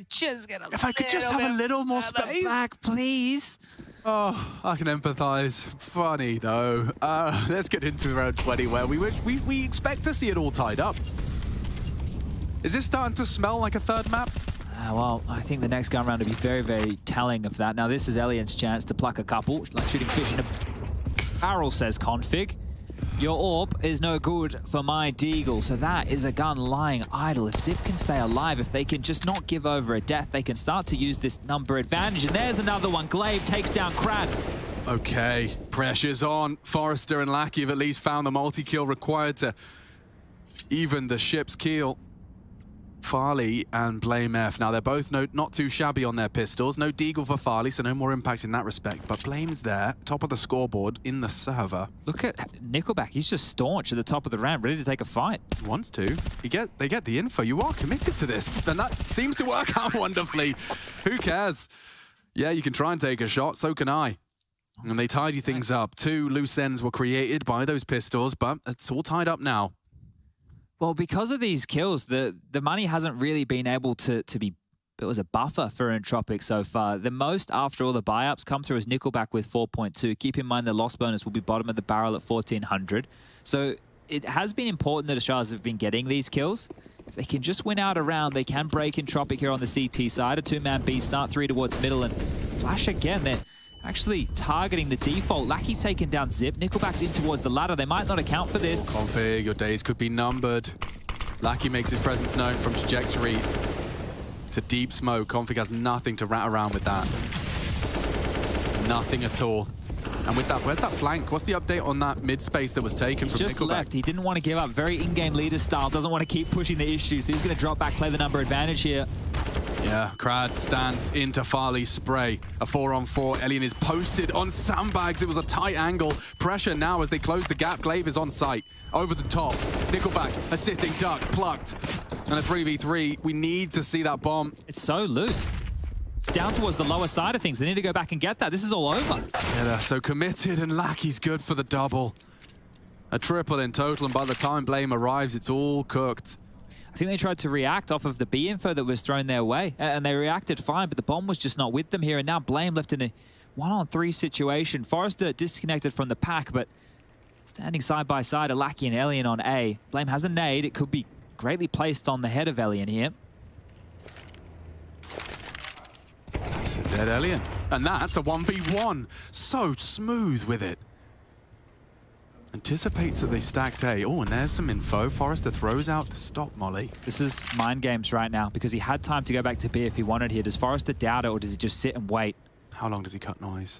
could just have a little more space. Back, please. Oh, I can empathize. Funny, though. Let's get into round 20, where we expect to see it all tied up. Is this starting to smell like a third map? Well, I think the next gun round will be very, very telling of that. Now, this is Elian's chance to pluck a couple, like shooting fish in a barrel, says Config. Your AWP is no good for my Deagle, so that is a gun lying idle. If Zip can stay alive, if they can just not give over a death, they can start to use this number advantage. And there's another one. Glaive takes down Crad. Okay, pressure's on. Forrester and Lackey have at least found the multi-kill required to even the ship's keel. Farley and Blame F. Now, they're both not too shabby on their pistols. No Deagle for Farley, so no more impact in that respect. But Blame's there, top of the scoreboard, in the server. Look at Nickelback. He's just staunch at the top of the round, ready to take a fight. He wants to. They get the info. You are committed to this, and that seems to work out wonderfully. Who cares? Yeah, you can try and take a shot. So can I. And they tidy things up. 2 loose ends were created by those pistols, but it's all tied up now. Well, because of these kills, the money hasn't really been able to be... It was a buffer for Entropiq so far. The most after all the buy-ups come through is Nickelback with 4.2. Keep in mind the loss bonus will be bottom of the barrel at 1,400. So it has been important that Astralis have been getting these kills. If they can just win out a round, they can break Entropiq here on the CT side. A 2-man B start, 3 towards middle, and flash again. They're actually targeting the default. Lackey's taken down Zip. Nickelback's in towards the ladder. They might not account for this. Config, your days could be numbered. Lackey makes his presence known from trajectory. It's a deep smoke. Config has nothing to rat around with that. Nothing at all. And with that, where's that flank? What's the update on that mid space that was taken from Nickelback? He just left. He didn't want to give up. Very in-game leader style. Doesn't want to keep pushing the issue. So he's going to drop back, play the number advantage here. Yeah, Crad stands into Farley's spray. A 4-on-4. Elian is posted on sandbags. It was a tight angle. Pressure now as they close the gap. Glaive is on site. Over the top. Nickelback, a sitting duck, plucked. And a 3v3. We need to see that bomb. It's so loose. It's down towards the lower side of things. They need to go back and get that. This is all over. Yeah, they're so committed, and Lackey's good for the double. A triple in total, and by the time Blame arrives, it's all cooked. I think they tried to react off of the B info that was thrown their way, and they reacted fine, but the bomb was just not with them here, and now Blame left in a 1-on-3 situation. Forrester disconnected from the pack, but standing side by side, Lackey and Elian on A. Blame has a nade. It could be greatly placed on the head of Elian here. That's a dead Elian. And that's a 1v1. So smooth with it. Anticipates that they stacked A. Oh, and there's some info. Forrester throws out the stop molly. This is mind games right now because he had time to go back to B if he wanted here. Does Forrester doubt it, or does he just sit and wait? How long does he cut noise?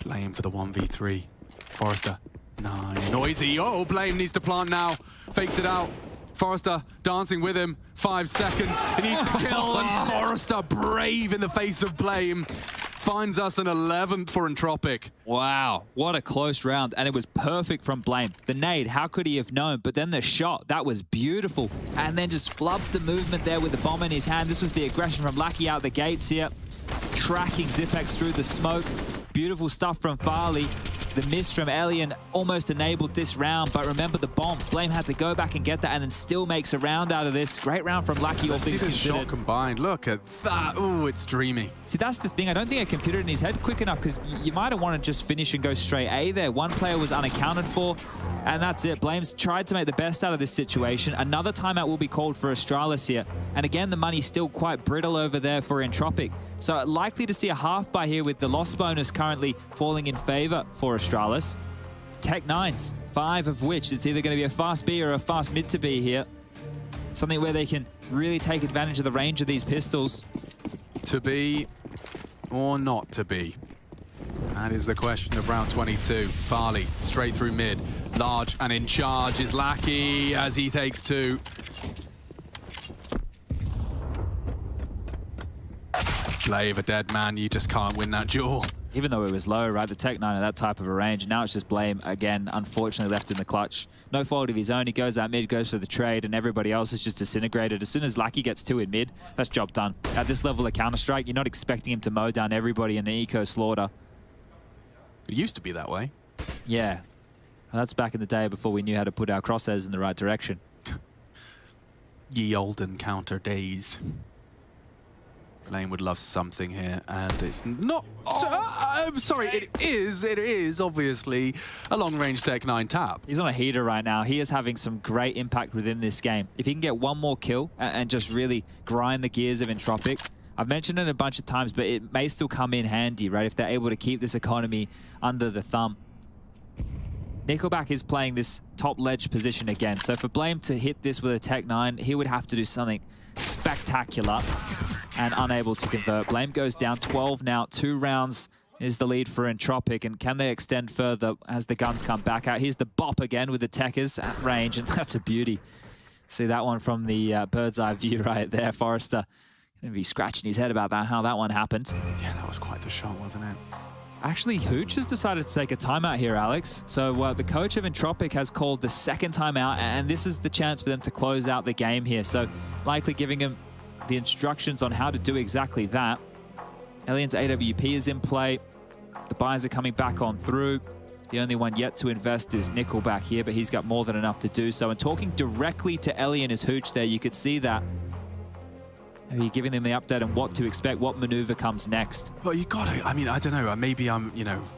Blame for the 1v3. Forrester, 9. Noisy. Oh, Blame needs to plant now. Fakes it out. Forrester dancing with him. 5 seconds. He needs to kill, and Forrester, brave in the face of Blame, finds us an 11th for Entropiq. Wow, what a close round, and it was perfect from Blame. The nade, how could he have known? But then the shot, that was beautiful. And then just flubbed the movement there with the bomb in his hand. This was the aggression from Lackey out the gates here. Tracking Zipex through the smoke. Beautiful stuff from Farley. The miss from Elian almost enabled this round, but remember the bomb. Blame had to go back and get that and then still makes a round out of this. Great round from Lackey, all things considered. See the shot combined. Look at that. Oh, it's dreamy. See, that's the thing. I don't think I computed in his head quick enough because you might have wanted to just finish and go straight A there. One player was unaccounted for, and that's it. Blame's tried to make the best out of this situation. Another timeout will be called for Astralis here. And again, the money's still quite brittle over there for Entropiq. So likely to see a half buy here with the loss bonus currently falling in favor for Astralis. Tech 9s, 5 of which it's either going to be a fast B or a fast mid to B here. Something where they can really take advantage of the range of these pistols. To be or not to be? That is the question of round 22. Farley straight through mid. Large and in charge is Lackey as he takes 2. Glaive, a dead man, you just can't win that duel. Even though it was low, right? The Tech 9 at that type of a range. Now it's just Blame, again, unfortunately left in the clutch. No fault of his own. He goes out mid, goes for the trade, and everybody else is just disintegrated. As soon as Lackey gets 2 in mid, that's job done. At this level of Counter-Strike, you're not expecting him to mow down everybody in an eco slaughter. It used to be that way. Yeah. Well, that's back in the day before we knew how to put our crosshairs in the right direction. Ye olden counter days. Blame would love something here, and it's not... I'm sorry, it is obviously a long-range Tech 9 tap. He's on a heater right now. He is having some great impact within this game. If he can get one more kill and just really grind the gears of Entropiq, I've mentioned it a bunch of times, but it may still come in handy, right, if they're able to keep this economy under the thumb. Nickelback is playing this top ledge position again, so for Blame to hit this with a Tech 9, he would have to do something spectacular and unable to convert. Blame goes down 12 now. 2 rounds is the lead for Entropiq, and can they extend further as the guns come back out? Here's the bop again with the Techers at range, and that's a beauty. See that one from the bird's eye view right there. Forrester going to be scratching his head about that, how that one happened. Yeah, that was quite the shot, wasn't it? Actually, Hooch has decided to take a timeout here, Alex. So the coach of Entropiq has called the second timeout, and this is the chance for them to close out the game here. So likely giving him the instructions on how to do exactly that. Elian's AWP is in play. The buys are coming back on through. The only one yet to invest is Nickelback here, but he's got more than enough to do so. And talking directly to Elian is Hooch there. You could see that. Maybe giving them the update on what to expect, what maneuver comes next. Well, you gotta, I mean, I don't know, maybe I'm,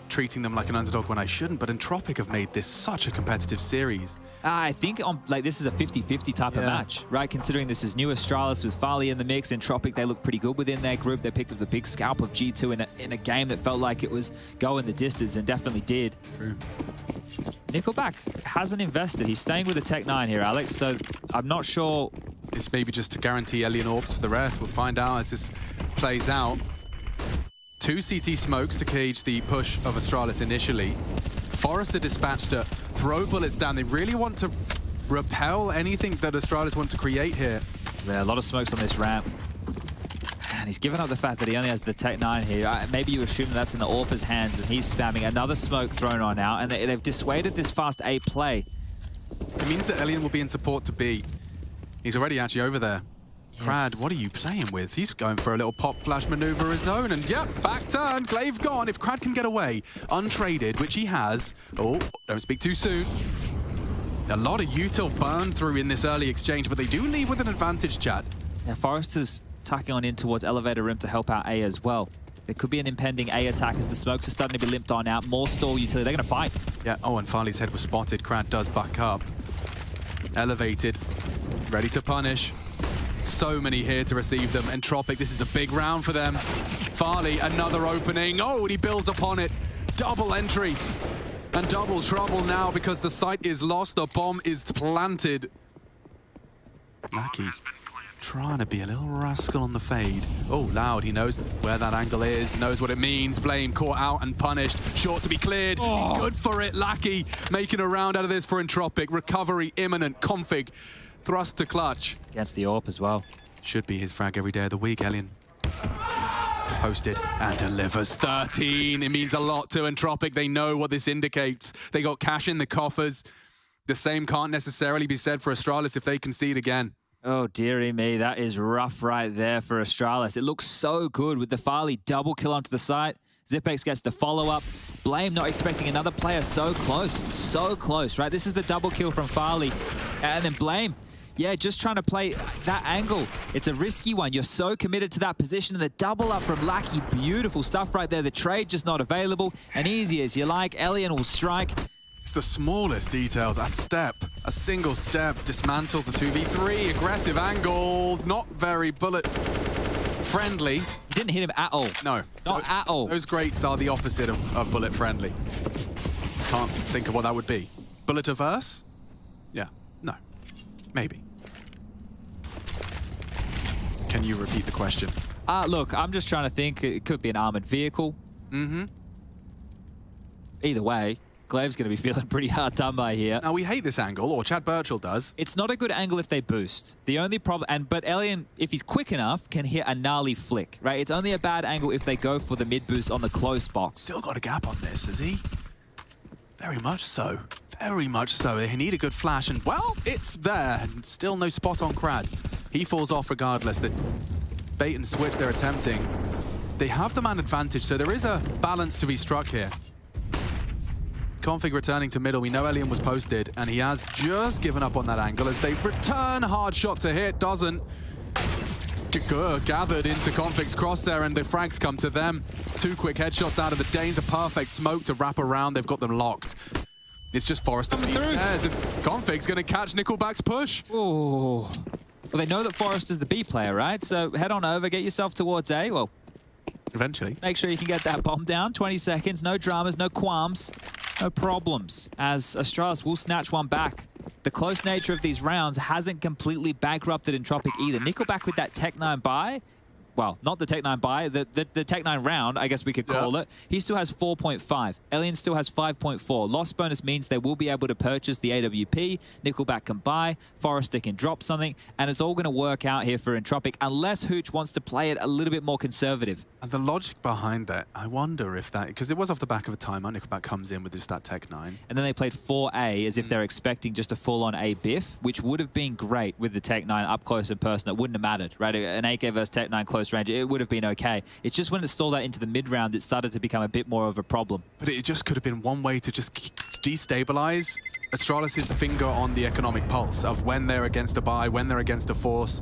treating them like an underdog when I shouldn't, but Entropiq have made this such a competitive series. I think this is a 50-50 type of match, right? Considering this is new Astralis with Farley in the mix. Entropiq, they look pretty good within their group. They picked up the big scalp of G2 in a game that felt like it was going the distance, and definitely did. True. Nickelback hasn't invested. He's staying with the Tech 9 here, Alex, so I'm not sure. It's maybe just to guarantee Elian orbs for the rest. We'll find out as this plays out. 2 CT smokes to cage the push of Astralis initially. Forrester dispatched to throw bullets down. They really want to repel anything that Astralis want to create here. There are a lot of smokes on this ramp. And he's given up the fact that he only has the Tech 9 here. Maybe you assume that's in the AWP's hands, and he's spamming another smoke thrown on now, and they've dissuaded this fast A play. It means that Elian will be in support to B. He's already actually over there. Yes. Crad, what are you playing with? He's going for a little pop flash maneuver of his own, and yep, back turn, Glaive gone. If Crad can get away, untraded, which he has. Oh, don't speak too soon. A lot of util burned through in this early exchange, but they do leave with an advantage, chat. Yeah, Forrester's tucking on in towards elevator room to help out A as well. There could be an impending A attack as the smokes are starting to be limped on out. More stall utility. They're going to fight. Yeah, oh, and Farley's head was spotted. Crad does back up. Elevated, ready to punish. So many here to receive them. Entropiq, this is a big round for them. Farley, another opening. Oh, and he builds upon it. Double entry. And double trouble now because the site is lost. The bomb is planted. Lucky. Trying to be a little rascal on the fade. Oh, Loud, he knows where that angle is, knows what it means. Blame caught out and punished. Short to be cleared. Oh. He's good for it. Lackey making a round out of this for Entropiq. Recovery imminent. Config. Thrust to clutch. Against the AWP as well. Should be his frag every day of the week, Elian. Posted and delivers 13. It means a lot to Entropiq. They know what this indicates. They got cash in the coffers. The same can't necessarily be said for Astralis if they concede again. Oh, dearie me, that is rough right there for Astralis. It looks so good with the Farley double kill onto the site. Zipex gets the follow-up. Blame not expecting another player so close, right? This is the double kill from Farley. And then Blame, yeah, just trying to play that angle. It's a risky one. You're so committed to that position. And the double up from Lackey, beautiful stuff right there. The trade just not available. And easy as you like, Elian will strike. It's the smallest details. A step, a single step, dismantles the 2v3, aggressive angle, not very bullet friendly. Didn't hit him at all. No. Not at all. Those greats are the opposite of bullet friendly. Can't think of what that would be. Bullet averse? Yeah. No. Maybe. Can you repeat the question? Look, I'm just trying to think. It could be an armored vehicle. Mm-hmm. Either way, Glaive's going to be feeling pretty hard done by here. Now, we hate this angle, or Chad Birchall does. It's not a good angle if they boost. The only problem, but Elian, if he's quick enough, can hit a gnarly flick, right? It's only a bad angle if they go for the mid boost on the close box. Still got a gap on this, has he? Very much so. Very much so. They need a good flash, and, well, it's there. Still no spot on Crad. He falls off regardless. The bait and switch they're attempting. They have the man advantage, so there is a balance to be struck here. Config returning to middle. We know Elian was posted, and he has just given up on that angle as they return. Hard shot to hit, doesn't. Gathered into Config's crosshair, and the frags come to them. 2 quick headshots out of the Danes. A perfect smoke to wrap around. They've got them locked. It's just Forrester stairs, and Config's going to catch Nickelback's push. Oh. Well, they know that Forrester's the B player, right? So head on over, get yourself towards A. Well, eventually. Make sure you can get that bomb down. 20 seconds, no dramas, no qualms. No problems, as Astralis will snatch one back. The close nature of these rounds hasn't completely bankrupted Entropiq either. Nickelback with that Tech 9 buy, well, not the Tech 9 buy, the Tech 9 round, I guess we could call it. He still has 4.5. Elian still has 5.4. Loss bonus means they will be able to purchase the AWP. Nickelback can buy. Forrester can drop something. And it's all going to work out here for Entropiq, unless Hooch wants to play it a little bit more conservative. And the logic behind that, I wonder if that, because it was off the back of a timeout, Nickelback comes in with just that Tech 9. And then they played 4A as if they're expecting just a full-on A biff, which would have been great with the Tech 9 up close in person. It wouldn't have mattered, right? An AK versus Tech 9 close range, it would have been okay. It's just when it stalled out into the mid-round, it started to become a bit more of a problem. But it just could have been one way to just destabilize Astralis' finger on the economic pulse of when they're against a buy, when they're against a force.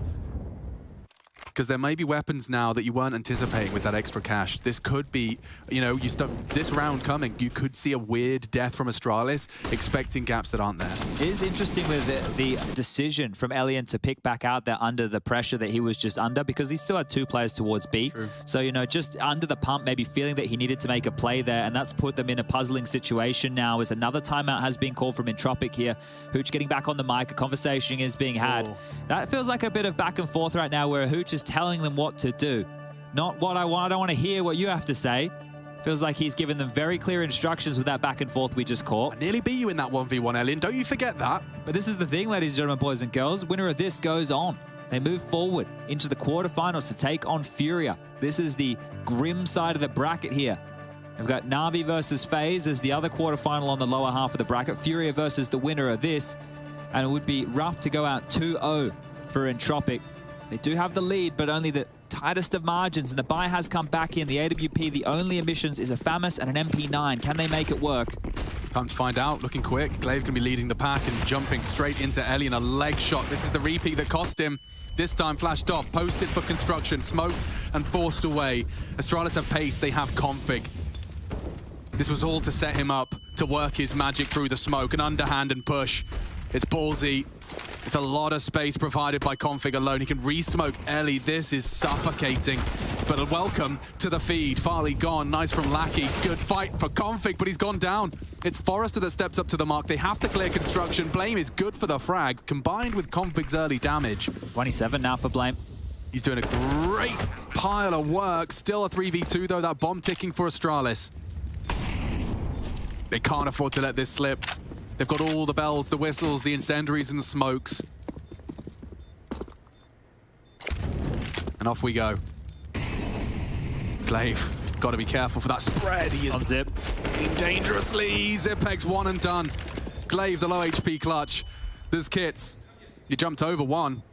Because there may be weapons now that you weren't anticipating with that extra cash. This could be, you know, this round coming, you could see a weird death from Astralis, expecting gaps that aren't there. It is interesting with the decision from Elian to pick back out there under the pressure that he was just under, because he still had 2 players towards B. True. So, you know, just under the pump, maybe feeling that he needed to make a play there, and that's put them in a puzzling situation now as another timeout has been called from Entropiq here. Hooch getting back on the mic, a conversation is being had. Oh. That feels like a bit of back and forth right now where Hooch is telling them what to do. Not what I want. I don't want to hear what you have to say. Feels like he's given them very clear instructions with that back and forth we just caught. I nearly beat you in that 1v1, Elian. Don't you forget that. But this is the thing, ladies and gentlemen, boys and girls. Winner of this goes on. They move forward into the quarterfinals to take on Furia. This is the grim side of the bracket here. We've got Navi versus FaZe as the other quarterfinal on the lower half of the bracket. Furia versus the winner of this. And it would be rough to go out 2-0 for Entropiq. They do have the lead, but only the tightest of margins. And the buy has come back in. The AWP, the only emissions is a FAMAS and an MP9. Can they make it work? Time to find out. Looking quick. Glaive can be leading the pack and jumping straight into Elian. A leg shot. This is the repeat that cost him. This time flashed off, posted for construction, smoked and forced away. Astralis have pace, they have config. This was all to set him up to work his magic through the smoke, an underhand and push. It's ballsy. It's a lot of space provided by config alone. He can re-smoke Ellie. This is suffocating. But a welcome to the feed. Farley gone. Nice from Lackey. Good fight for config, but he's gone down. It's Forrester that steps up to the mark. They have to clear construction. Blame is good for the frag, combined with config's early damage. 27 now for Blame. He's doing a great pile of work. Still a 3v2 though. That bomb ticking for Astralis. They can't afford to let this slip. They've got all the bells, the whistles, the incendiaries and the smokes. And off we go. Glaive, got to be careful for that spread. He is on Zip. Dangerously. Zipex one and done. Glaive, the low HP clutch. There's kits. You jumped over one.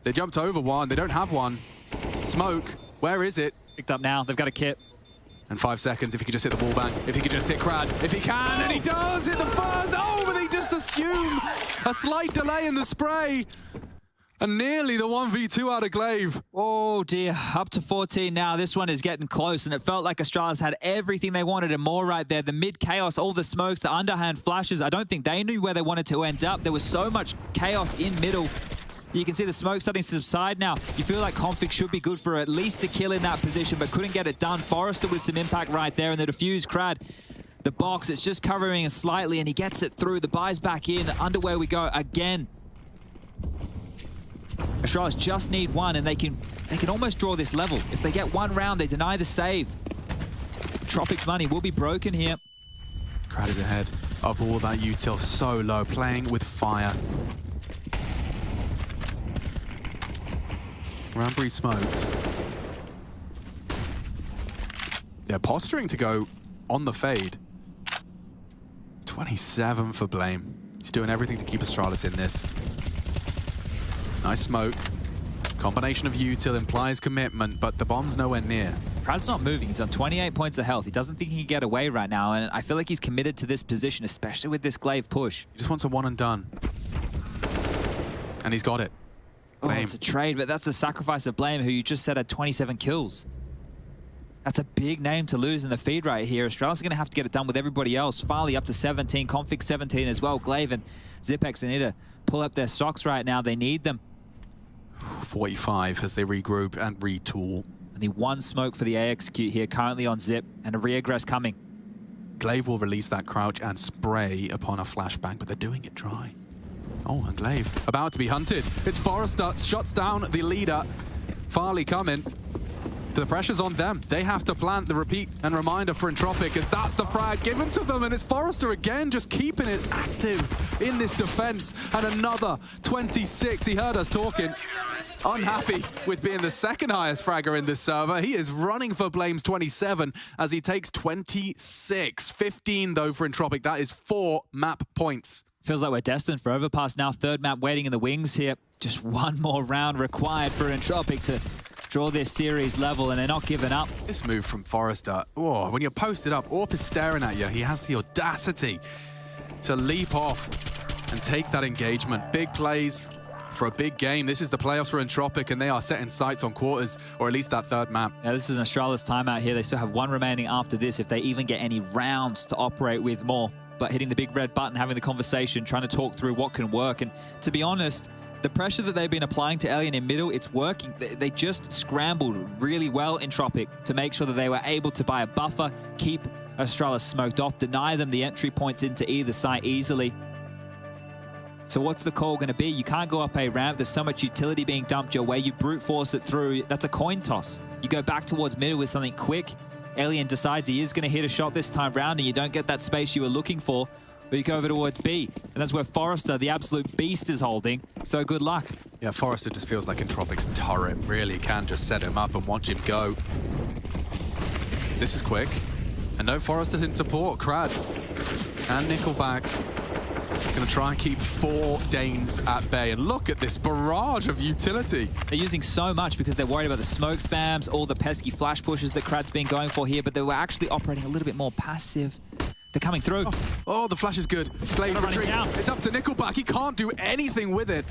They jumped over one. They don't have one. Smoke, where is it? Picked up now. They've got a kit. And 5 seconds if he could just hit the wall bang. If he could just hit Crad. If he can, and he does hit the first. Oh, but they just assume a slight delay in the spray. And nearly the 1v2 out of Glaive. Oh dear, up to 14 now. This one is getting close, and it felt like Astralis had everything they wanted and more right there. The mid-chaos, all the smokes, the underhand flashes. I don't think they knew where they wanted to end up. There was so much chaos in middle. You can see the smoke starting to subside now. You feel like config should be good for at least a kill in that position, but couldn't get it done. Forrester with some impact right there, and the defuse Crad. The box, it's just covering him slightly, and he gets it through. The buy's back in. Underway we go again. Astralis just need one, and they can almost draw this level. If they get one round, they deny the save. Entropiq's money will be broken here. Crad is ahead of all that util, so low, playing with fire. Rambury smoked. They're posturing to go on the fade. 27 for Blame. He's doing everything to keep Astralis in this. Nice smoke. Combination of util implies commitment, but the bomb's nowhere near. Prad's not moving. He's on 28 points of health. He doesn't think he can get away right now, and I feel like he's committed to this position, especially with this Glaive push. He just wants a one and done. And he's got it. Blame. Oh, it's a trade, but that's a sacrifice of Blame, who you just said had 27 kills. That's a big name to lose in the feed right here. Astralis are going to have to get it done with everybody else. Farley up to 17, config 17 as well. Glaive and Zipex, they need to pull up their stocks right now. They need them. 45 as they regroup and retool. Only one smoke for the A execute here, currently on Zip, and a reaggress coming. Glaive will release that crouch and spray upon a flashbang, but they're doing it dry. Oh, and Glaive about to be hunted. It's Forrester, shuts down the leader. Farley coming. The pressure's on them. They have to plant the repeat and reminder for Entropiq, as that's the frag given to them, and it's Forrester again just keeping it active in this defense. And another 26. He heard us talking. Unhappy with being the second highest fragger in this server. He is running for Blame's 27 as he takes 26. 15 though for Entropiq. That is 4 map points. Feels like we're destined for overpass now. Third map waiting in the wings here. Just one more round required for Entropiq to draw this series level, and they're not giving up. This move from Forrester, oh, when you're posted up, Orp is staring at you. He has the audacity to leap off and take that engagement. Big plays for a big game. This is the playoffs for Entropiq, and they are setting sights on quarters, or at least that third map. Yeah, this is an Astralis timeout here. They still have one remaining after this if they even get any rounds to operate with more. But hitting the big red button, having the conversation, trying to talk through what can work. And to be honest, the pressure that they've been applying to Alien in middle, it's working. They just scrambled really well in Entropiq to make sure that they were able to buy a buffer, keep Astralis smoked off, deny them the entry points into either site easily. So what's the call going to be? You can't go up a ramp. There's so much utility being dumped your way. You brute force it through. That's a coin toss. You go back towards middle with something quick. Alien decides he is going to hit a shot this time round, and you don't get that space you were looking for. But you go over towards B, and that's where Forrester, the absolute beast, is holding. So good luck. Yeah, Forrester just feels like Entropiq's turret really can just set him up and watch him go. This is quick. And no Forrester's in support. Crad and Nickelback gonna try and keep 4 Danes at bay. And look at this barrage of utility. They're using so much because they're worried about the smoke spams, all the pesky flash pushes that Crad's been going for here, but they were actually operating a little bit more passive. They're coming through. Oh, the flash is good. Glaive retreat. It's up to Nickelback. He can't do anything with it.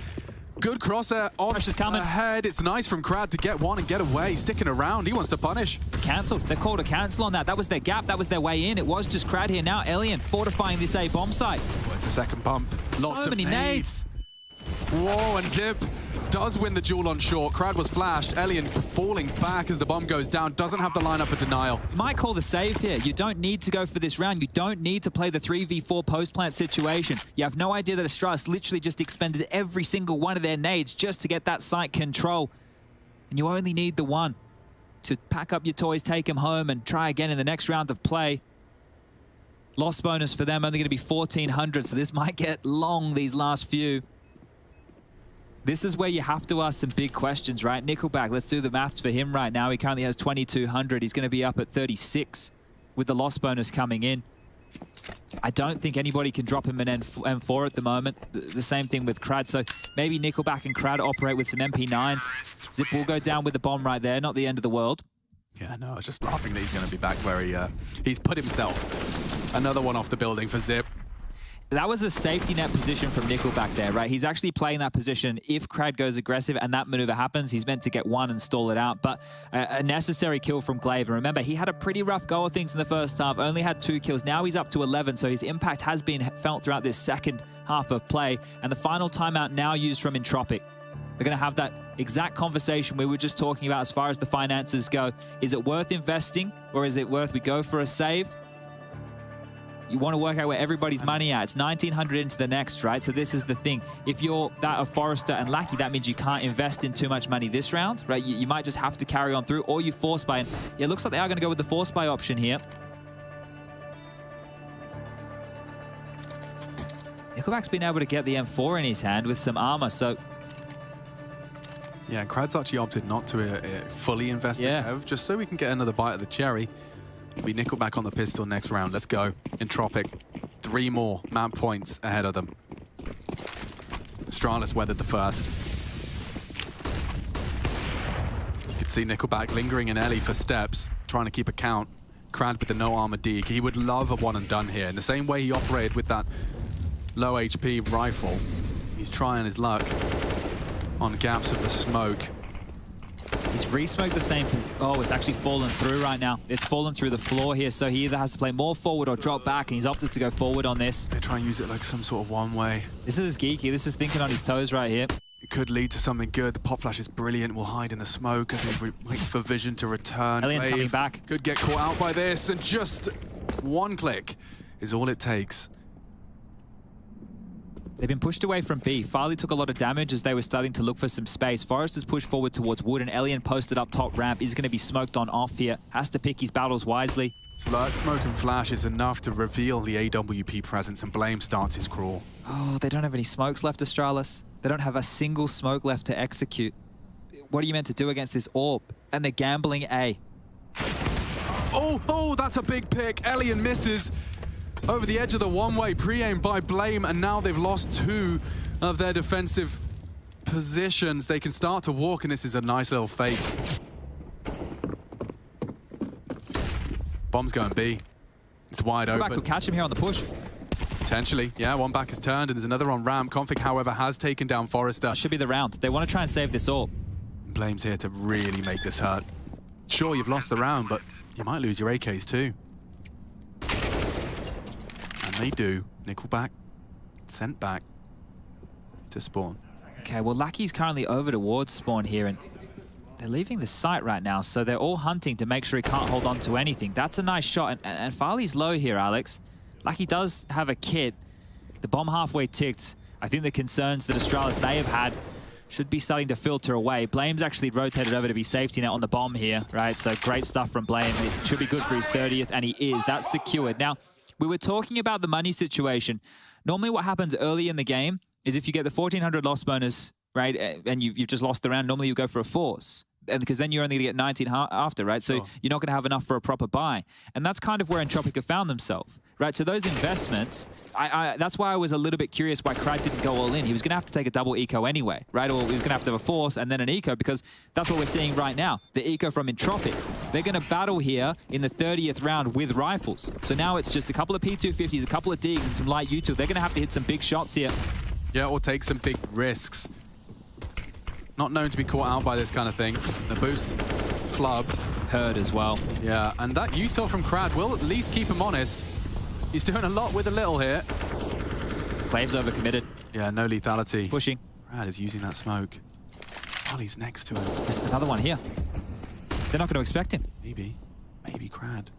Good crosshair on ahead. It's nice from Crad to get one and get away. Sticking around. He wants to punish. Cancelled. They called a cancel on that. That was their gap. That was their way in. It was just Crad here. Now Elian fortifying this A bomb site. Well, it's a second bump. Lots so many of nades. Whoa, and Zip does win the duel on short. Crad was flashed. Elian falling back as the bomb goes down. Doesn't have the lineup for denial. Might call the save here. You don't need to go for this round. You don't need to play the 3v4 post-plant situation. You have no idea that Astralis literally just expended every single one of their nades just to get that site control. And you only need the one to pack up your toys, take them home, and try again in the next round of play. Loss bonus for them, only going to be 1,400, so this might get long, these last few. This is where you have to ask some big questions, right? Nickelback, let's do the maths for him right now. He currently has 2,200. He's going to be up at 36 with the loss bonus coming in. I don't think anybody can drop him an M4 at the moment. The same thing with Crad. So maybe Nickelback and Crad operate with some MP9s. Zip will go down with the bomb right there. Not the end of the world. Yeah, no, I was just laughing that he's going to be back where he's put himself. Another one off the building for Zip. That was a safety net position from Nickelback there, right? He's actually playing that position. If Crad goes aggressive and that maneuver happens, he's meant to get one and stall it out. But a necessary kill from Glaive. And remember, he had a pretty rough go of things in the first half, only had 2 kills. Now he's up to 11, so his impact has been felt throughout this second half of play. And the final timeout now used from Entropiq. They're going to have that exact conversation we were just talking about as far as the finances go. Is it worth investing, or is it worth we go for a save? You want to work out where everybody's money at. It's 1,900 into the next, right? So this is the thing. If you're that of Forrester and Lackey, that means you can't invest in too much money this round, right? You might just have to carry on through, or you force buy. And it looks like they are going to go with the force buy option here. Nickelback's been able to get the M4 in his hand with some armor, so... Yeah, Crad's actually opted not to fully invest in Kev, just so we can get another bite of the cherry. Be Nickelback on the pistol next round. Let's go. Entropiq. 3 more map points ahead of them. Astralis weathered the first. You can see Nickelback lingering in Ellie for steps, trying to keep a count. Crad with the no armor Deke. He would love a one and done here. In the same way he operated with that low HP rifle, he's trying his luck on gaps of the smoke. He's re-smoked the same. Oh, it's actually fallen through right now. It's fallen through the floor here, so he either has to play more forward or drop back, and he's opted to go forward on this. They try and use it like some sort of one-way. This is geeky. This is thinking on his toes right here. It could lead to something good. The pop flash is brilliant. Will hide in the smoke as he waits for vision to return. Alien's coming back. Could get caught out by this, and just one click is all it takes. They've been pushed away from B. Farley took a lot of damage as they were starting to look for some space. Forrester's pushed forward towards Wood, and Elian posted up top ramp. Is going to be smoked on off here. Has to pick his battles wisely. Slurk, smoke, and flash is enough to reveal the AWP presence, and Blame starts his crawl. Oh, they don't have any smokes left, Astralis. They don't have a single smoke left to execute. What are you meant to do against this orb? And they're gambling A. Oh, that's a big pick. Elian misses. Over the edge of the one-way, pre-aimed by Blame, and now they've lost 2 of their defensive positions. They can start to walk, and this is a nice little fake. Bomb's going B. It's wide open. Back will catch him here on the push. Potentially, yeah, one back is turned, and there's another on ramp. Config, however, has taken down Forrester. That should be the round. They want to try and save this orb. Blame's here to really make this hurt. Sure, you've lost the round, but you might lose your AKs too. They do. Nickelback sent back to spawn. Okay, well, Lackey's currently over towards spawn here, and they're leaving the site right now, so they're all hunting to make sure he can't hold on to anything. That's a nice shot, and Farley's low here, Alex. Lackey does have a kit. The bomb halfway ticked. I think the concerns that Astralis may have had should be starting to filter away. Blame's actually rotated over to be safety net on the bomb here, right? So great stuff from Blame. It should be good for his 30th, and he is. That's secured. Now, We were talking about the money situation. Normally what happens early in the game is if you get the 1,400 loss bonus, right, and you've just lost the round, normally you go for a force. And because then you're only going to get 19 after, right? So you're not going to have enough for a proper buy. And that's kind of where Entropiq have found themselves, right? So those investments, that's why I was a little bit curious why Crad didn't go all in. He was going to have to take a double eco anyway, right? Or he was going to have to have a force and then an eco, because that's what we're seeing right now. The eco from Entropiq. They're going to battle here in the 30th round with rifles. So now it's just a couple of P250s, a couple of Digs, and some light U2. They're going to have to hit some big shots here. Yeah, or take some big risks. Not known to be caught out by this kind of thing. The boost flubbed. Heard as well. Yeah, and that util from Crad will at least keep him honest. He's doing a lot with a little here. Clave's overcommitted. Yeah, no lethality. Pushing. Crad is using that smoke. Ollie's next to him. There's another one here. They're not going to expect him. Maybe Crad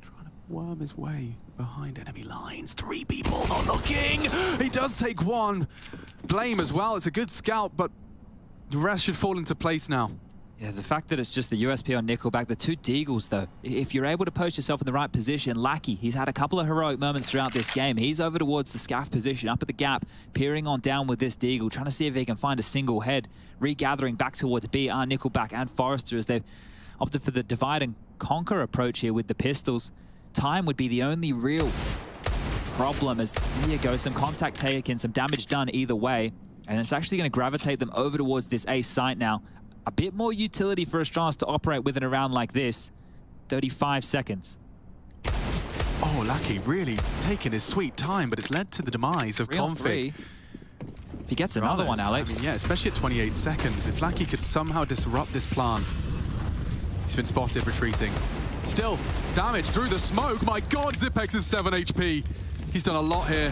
trying to worm his way behind enemy lines. 3 people not looking. He does take one. Blame as well. It's a good scout, but the rest should fall into place now. Yeah, the fact that it's just the USP on Nickelback, the 2 Deagles though, if you're able to post yourself in the right position, Lackey, he's had a couple of heroic moments throughout this game. He's over towards the scaff position, up at the gap, peering on down with this Deagle, trying to see if he can find a single head, regathering back towards B are Nickelback and Forrester as they've opted for the divide and conquer approach here with the pistols. Time would be the only real problem as here you go, some contact taken, some damage done either way. And it's actually going to gravitate them over towards this A site now. A bit more utility for Astralis to operate with in a round like this. 35 seconds. Oh, Lackey really taking his sweet time, but it's led to the demise of Config. If he gets another one, Alex. I mean, yeah, especially at 28 seconds. If Lackey could somehow disrupt this plan. He's been spotted retreating. Still, damage through the smoke. My God, Zipex is 7 HP. He's done a lot here.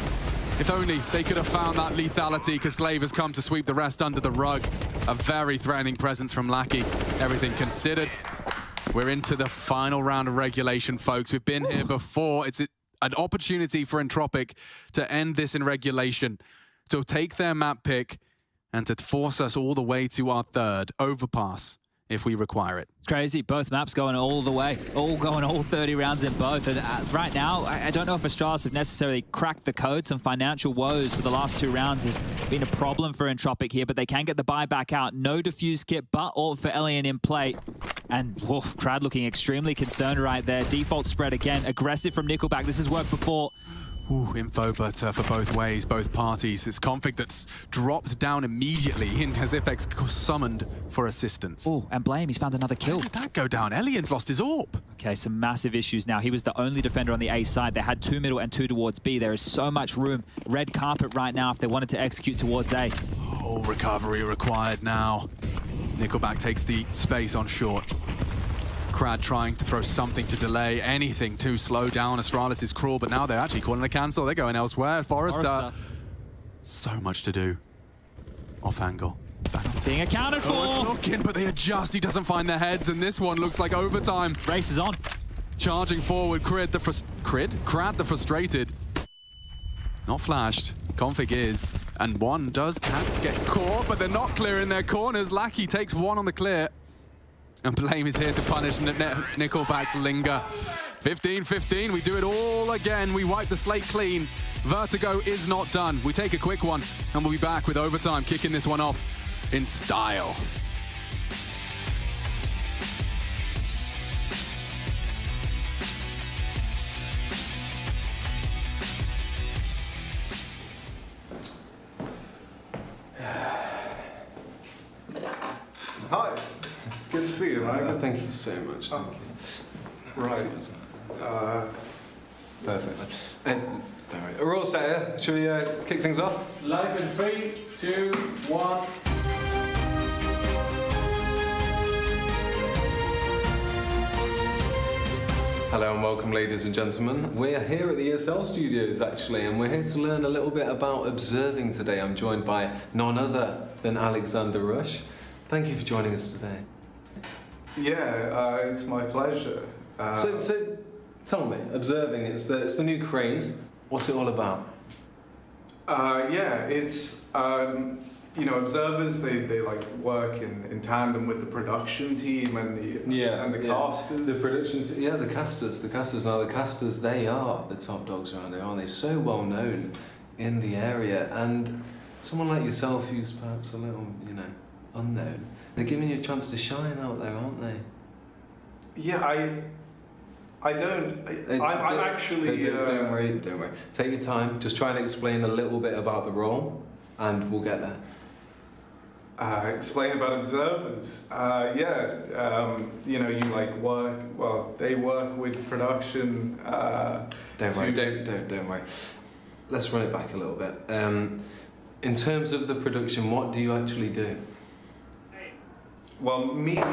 If only they could have found that lethality, because Glaive has come to sweep the rest under the rug. A very threatening presence from Lackey. Everything considered. We're into the final round of regulation, folks. We've been here before. It's an opportunity for Entropiq to end this in regulation, to take their map pick and to force us all the way to our 3rd overpass if we require it. It's crazy. Both maps going all the way. All going all 30 rounds in both. And right now, I don't know if Astralis have necessarily cracked the code. Some financial woes for the last 2 rounds has been a problem for Entropiq here, but they can get the buy back out. No defuse kit, but all for Elian in play. And Crad looking extremely concerned right there. Default spread again. Aggressive from Nickelback. This has worked before. Ooh, info, but for both ways, both parties. It's Config that's dropped down immediately in as Zipex summoned for assistance. Oh, and Blame, he's found another kill. How did that go down? Elian's lost his AWP. Okay, some massive issues now. He was the only defender on the A side. They had 2 middle and 2 towards B. There is so much room. Red carpet right now if they wanted to execute towards A. Oh, recovery required now. Nickelback takes the space on short. Crad trying to throw something to delay anything to slow down Astralis' crawl, but now they're actually calling a cancel. They're going elsewhere. Forrester. So much to do. Off angle. Being accounted for. Oh, it's looking, but they adjust. He doesn't find their heads, and this one looks like overtime. Race is on. Charging forward, Crad the frustrated. Not flashed. Config is. And one does get caught, but they're not clearing their corners. Lackey takes one on the clear. And Blame is here to punish Nickelback's linger. 15-15, we do it all again. We wipe the slate clean. Vertigo is not done. We take a quick one, and we'll be back with overtime, kicking this one off in style. Hi. Good to see you, Mike. Thank you so much. Thank you. Right. Perfect. And we're all set here. Shall we kick things off? Live in 3, 2, 1. Hello and welcome, ladies and gentlemen. We're here at the ESL studios, actually, and we're here to learn a little bit about observing today. I'm joined by none other than Alexander Rush. Thank you for joining us today. Yeah, it's my pleasure. So tell me, observing, it's the new craze. What's it all about? Yeah, it's you know, observers, they like work in tandem with the production team and the casters. The production, the casters. Now the casters, they are the top dogs around here, aren't they? So well known in the area, and someone like yourself, who's perhaps a little, you know, unknown, they're giving you a chance to shine out there, aren't they? Yeah, I'm actually. Don't worry. Take your time. Just try and explain a little bit about the role, and we'll get there. Explain about observers. You know, you like work. Well, they work with production. Don't worry. Let's run it back a little bit. In terms of the production, what do you actually do? Well, me.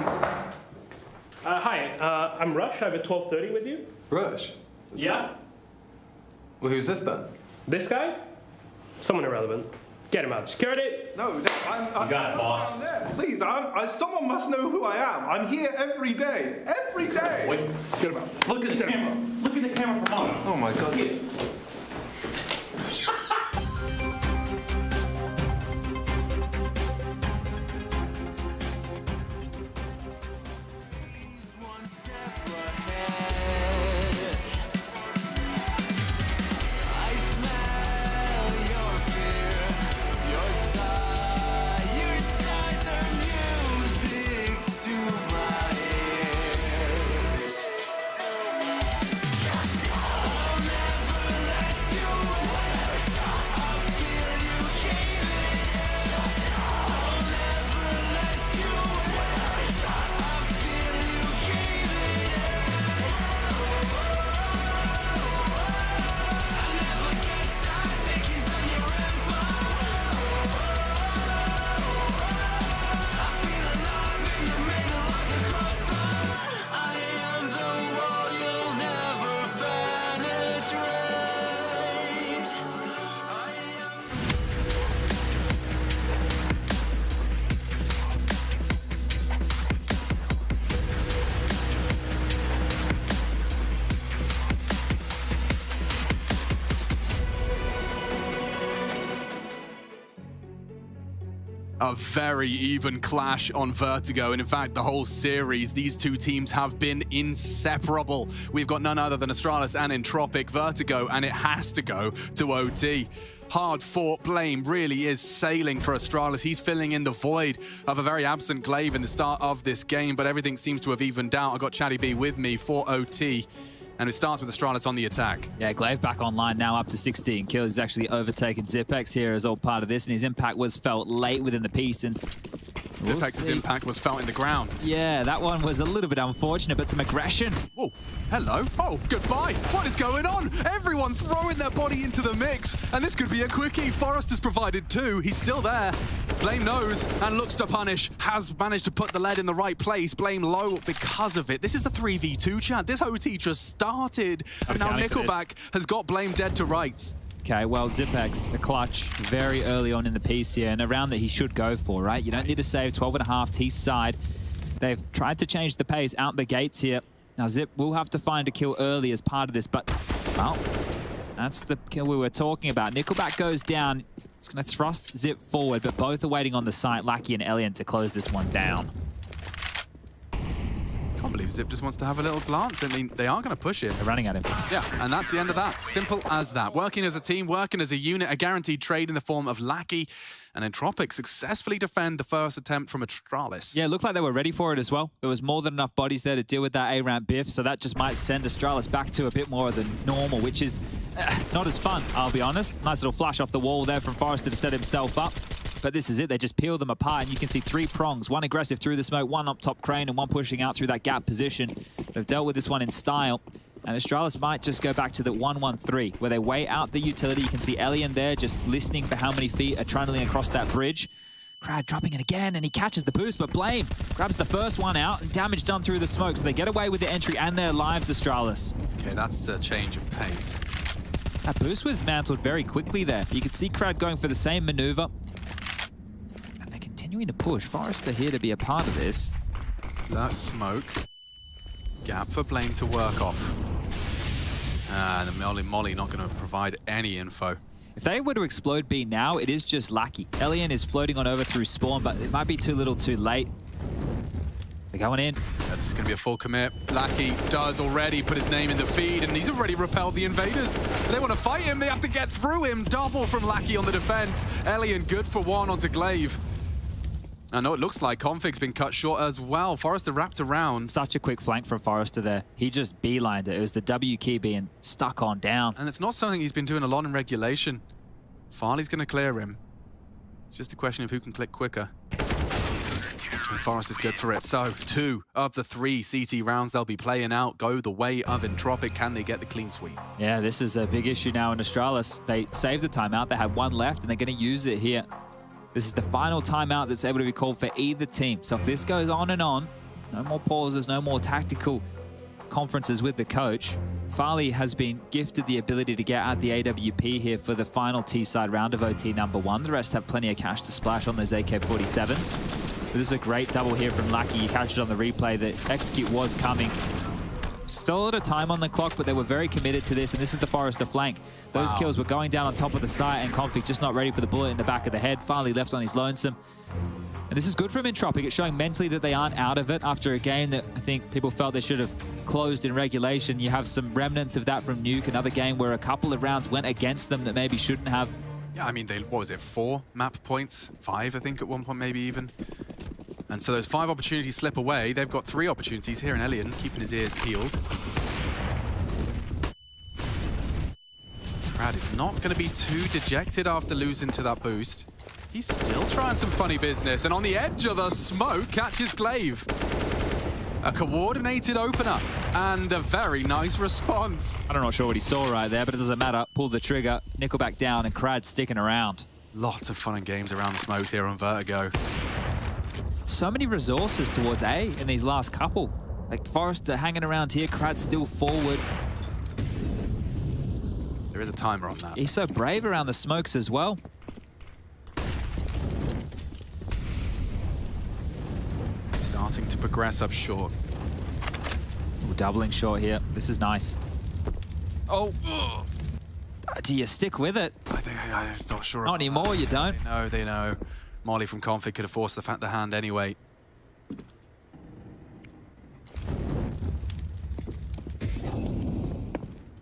Hi, I'm Rush. I have a 12:30 with you. Rush? Yeah. Well, who's this then? This guy? Someone irrelevant. Get him out. Security. No, You got it, boss. Please, someone must know who I am. I'm here every day. Every day. Wait. Get him out. Look at the camera. Look at the camera for a moment. Oh my God. A very even clash on Vertigo, and in fact the whole series, these two teams have been inseparable. We've got none other than Astralis and Entropiq. Vertigo, and it has to go to OT. Hard fought. Blame really is sailing for Astralis. He's filling in the void of a very absent Glaive in the start of this game, but everything seems to have evened out. I got Chatty B with me for OT. And it starts with Astralis on the attack. Yeah, Glaive back online now, up to 16 kills. He's actually overtaken Zipex here as all part of this, and his impact was felt late within the piece. And Zipex's impact was felt in the ground. Yeah, that one was a little bit unfortunate, but some aggression. Oh, hello. Oh, goodbye. What is going on? Everyone throwing their body into the mix. And this could be a quickie. Forrest has provided two. He's still there. Blame knows and looks to punish. Has managed to put the lead in the right place. Blame low because of it. This is a 3v2 chat. This OT just started. And now Nickelback has got Blame dead to rights. Okay, well, Zipex, a clutch very early on in the piece here, and a round that he should go for, right? You don't need to save 12.5 T side. They've tried to change the pace out the gates here. Now, Zip will have to find a kill early as part of this, but, well, that's the kill we were talking about. Nickelback goes down. It's going to thrust Zip forward, but both are waiting on the site, Lackey and Elian, to close this one down. I can't believe Zip just wants to have a little glance. I mean, they are going to push it. They're running at him. Yeah, and that's the end of that. Simple as that. Working as a team, working as a unit, a guaranteed trade in the form of Lackey, and Entropiq successfully defend the first attempt from Astralis. Yeah, it looked like they were ready for it as well. There was more than enough bodies there to deal with that A-ramp biff, so that just might send Astralis back to a bit more than normal, which is not as fun, I'll be honest. Nice little flash off the wall there from Forrester to set himself up. But this is it. They just peel them apart, and you can see 3 prongs. One aggressive through the smoke, one up top crane, and one pushing out through that gap position. They've dealt with this one in style. And Astralis might just go back to the 1-1-3, where they weigh out the utility. You can see Elian there just listening for how many feet are trundling across that bridge. Crowd dropping it again, and he catches the boost, but Blame grabs the first one out, and damage done through the smoke, so they get away with the entry and their lives, Astralis. Okay, that's a change of pace. That boost was mantled very quickly there. You could see Crowd going for the same maneuver. And they're continuing to push. Forrester here to be a part of this. That smoke. Gap for Blame to work off. The Molly not going to provide any info. If they were to explode B now, it is just Lackey. Elian is floating on over through spawn, but it might be too little too late. They're going in. That's going to be a full commit. Lackey does already put his name in the feed, and he's already repelled the invaders. If they want to fight him, they have to get through him. Double from Lackey on the defense. Elian good for one onto Glaive. I know it looks like Config's been cut short as well. Forrester wrapped around. Such a quick flank from Forrester there. He just beelined it. It was the W key being stuck on down. And it's not something he's been doing a lot in regulation. Farley's going to clear him. It's just a question of who can click quicker. And Forrester's good for it. So, 2 of the 3 CT rounds they'll be playing out go the way of Entropiq. Can they get the clean sweep? Yeah, this is a big issue now in Astralis. They saved the timeout. They had 1 left, and they're going to use it here. This is the final timeout that's able to be called for either team. So if this goes on and on, no more pauses, no more tactical conferences with the coach, Farley has been gifted the ability to get at the AWP here for the final T-side round of OT number 1. The rest have plenty of cash to splash on those AK-47s. But this is a great double here from Lackey. You catch it on the replay that execute was coming. Still a lot of time on the clock, but they were very committed to this, and this is the Forrester flank. Those kills were going down on top of the site, and Config just not ready for the bullet in the back of the head. Farley left on his lonesome. And this is good from Entropiq. It's showing mentally that they aren't out of it after a game that I think people felt they should have closed in regulation. You have some remnants of that from Nuke, another game where a couple of rounds went against them that maybe shouldn't have. Yeah, I mean, what was it, 4 map points? 5, I think, at one point, maybe even. And so those 5 opportunities slip away. They've got 3 opportunities here in Elian, keeping his ears peeled. Crowd is not going to be too dejected after losing to that boost. He's still trying some funny business, and on the edge of the smoke catches Glaive. A coordinated opener and a very nice response. I'm not sure what he saw right there, but it doesn't matter. Pull the trigger, Nickelback down, and Crad sticking around. Lots of fun and games around the smokes here on Vertigo. So many resources towards A in these last couple. Like Forrester hanging around here, Crad still forward. There is a timer on that. He's so brave around the smokes as well. Starting to progress up short. Ooh, doubling short here. This is nice. Oh, do you stick with it? I'm not sure. Not anymore, you don't. They know. Molly from Config could have forced the hand anyway.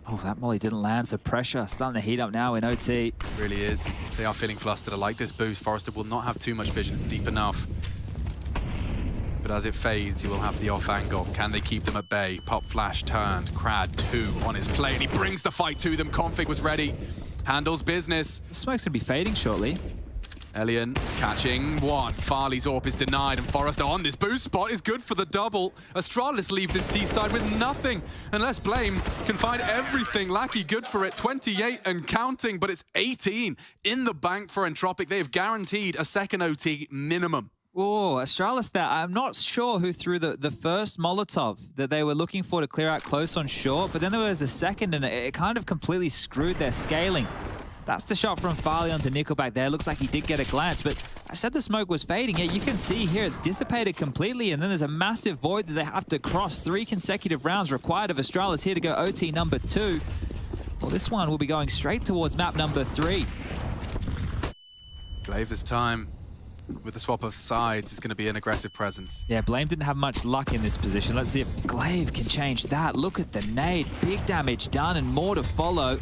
Oh, that Molly didn't land, so pressure starting to heat up now in OT. It really is. They are feeling flustered. I like this boost. Forrester will not have too much vision. It's deep enough. But as it fades, he will have the off angle. Can they keep them at bay? Pop flash turned. Crad 2 on his play, and he brings the fight to them. Config was ready. Handles business. The smoke's going to be fading shortly. Elian catching 1. Farley's AWP is denied, and Forrester on this boost spot is good for the double. Astralis leave this T-side with nothing, unless Blame can find everything. Lackey good for it, 28 and counting, but it's 18 in the bank for Entropiq. They have guaranteed a second OT minimum. Oh, Astralis there. I'm not sure who threw the first Molotov that they were looking for to clear out close on short, but then there was a second, and it kind of completely screwed their scaling. That's the shot from Farley onto Nickelback there. Looks like he did get a glance, but I said the smoke was fading. Yeah, you can see here it's dissipated completely, and then there's a massive void that they have to cross. 3 consecutive rounds required of Astralis here to go OT number 2. Well, this one will be going straight towards map number 3. Glaive this time, with the swap of sides, is going to be an aggressive presence. Yeah, Blame didn't have much luck in this position. Let's see if Glaive can change that. Look at the nade. Big damage done and more to follow.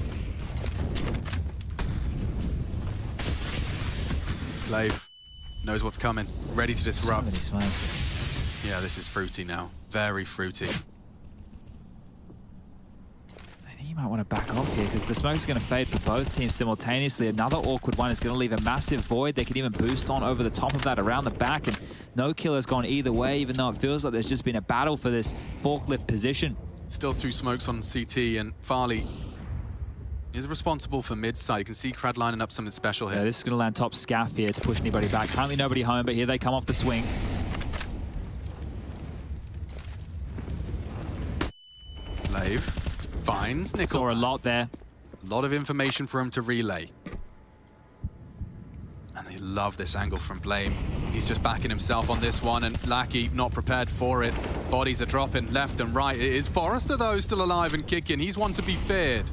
Glaive knows what's coming, ready to disrupt. So many smokes. Yeah, this is fruity now. Very fruity. I think you might want to back off here because the smoke's going to fade for both teams simultaneously. Another awkward one is going to leave a massive void. They can even boost on over the top of that around the back, and no killer's gone either way, even though it feels like there's just been a battle for this forklift position. Still 2 smokes on CT, and Farley is responsible for mid-side. You can see Crad lining up something special here. Yeah, this is going to land top scaff here to push anybody back. Currently nobody home, but here they come off the swing. Glaive finds Nickel. Saw a lot there. A lot of information for him to relay. And they love this angle from Blame. He's just backing himself on this one, and Lackey not prepared for it. Bodies are dropping left and right. It is Forrester, though, still alive and kicking. He's one to be feared.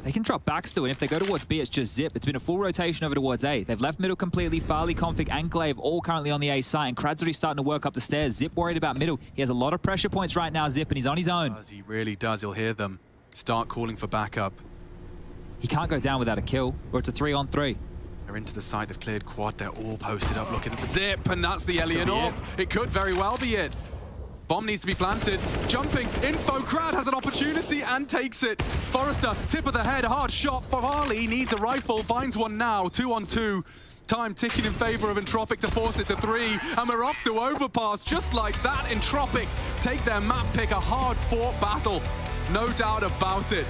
They can drop back still, and if they go towards B, it's just Zip. It's been a full rotation over towards A. They've left middle completely. Farley, Config, and Glaive all currently on the A site, and Krad's already starting to work up the stairs. Zip worried about middle. He has a lot of pressure points right now, Zip, and he's on his own. He really does. He'll hear them start calling for backup. He can't go down without a kill, or it's a 3-on-3. They're into the site. They've cleared quad. They're all posted up looking for Zip, and that's the Alien Orb. It could very well be it. Bomb needs to be planted. Jumping. Info. Krad has an opportunity and takes it. Forrester, tip of the head. Hard shot. Farley needs a rifle. Finds one now. 2-on-2. Time ticking in favor of Entropiq to force it to 3. And we're off to overpass. Just like that, Entropiq take their map pick. A hard-fought battle. No doubt about it.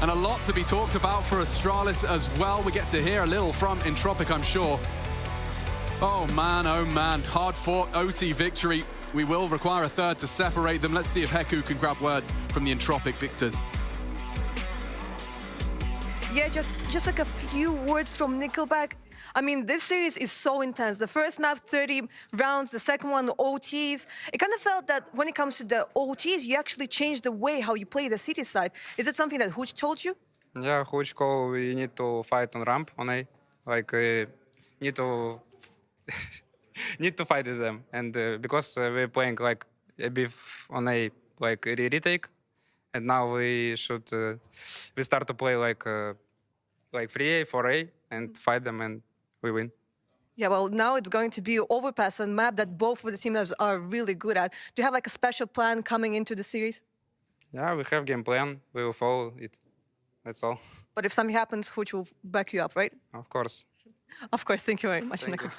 And a lot to be talked about for Astralis as well. We get to hear a little from Entropiq, I'm sure. Oh man, hard-fought OT victory. We will require a third to separate them. Let's see if Heku can grab words from the Entropiq victors. Yeah, just like a few words from Nickelback. I mean, this series is so intense. The first map, 30 rounds. The second one, OTs. It kind of felt that when it comes to the OTs, you actually changed the way how you play the city side. Is it something that Hooch told you? Yeah, Hooch called we need to fight on ramp on A. Like, need to... need to fight with them, and because we're playing like a bit on a like retake, and now we should we start to play like 3A, 4A, and fight them, and we win. Yeah, well, now it's going to be overpass and map that both of the teams are really good at. Do you have like a special plan coming into the series? Yeah, we have game plan. We will follow it. That's all. But if something happens, Hooch will back you up, right? Of course. Of course. Thank you very much, Thank Nico. you.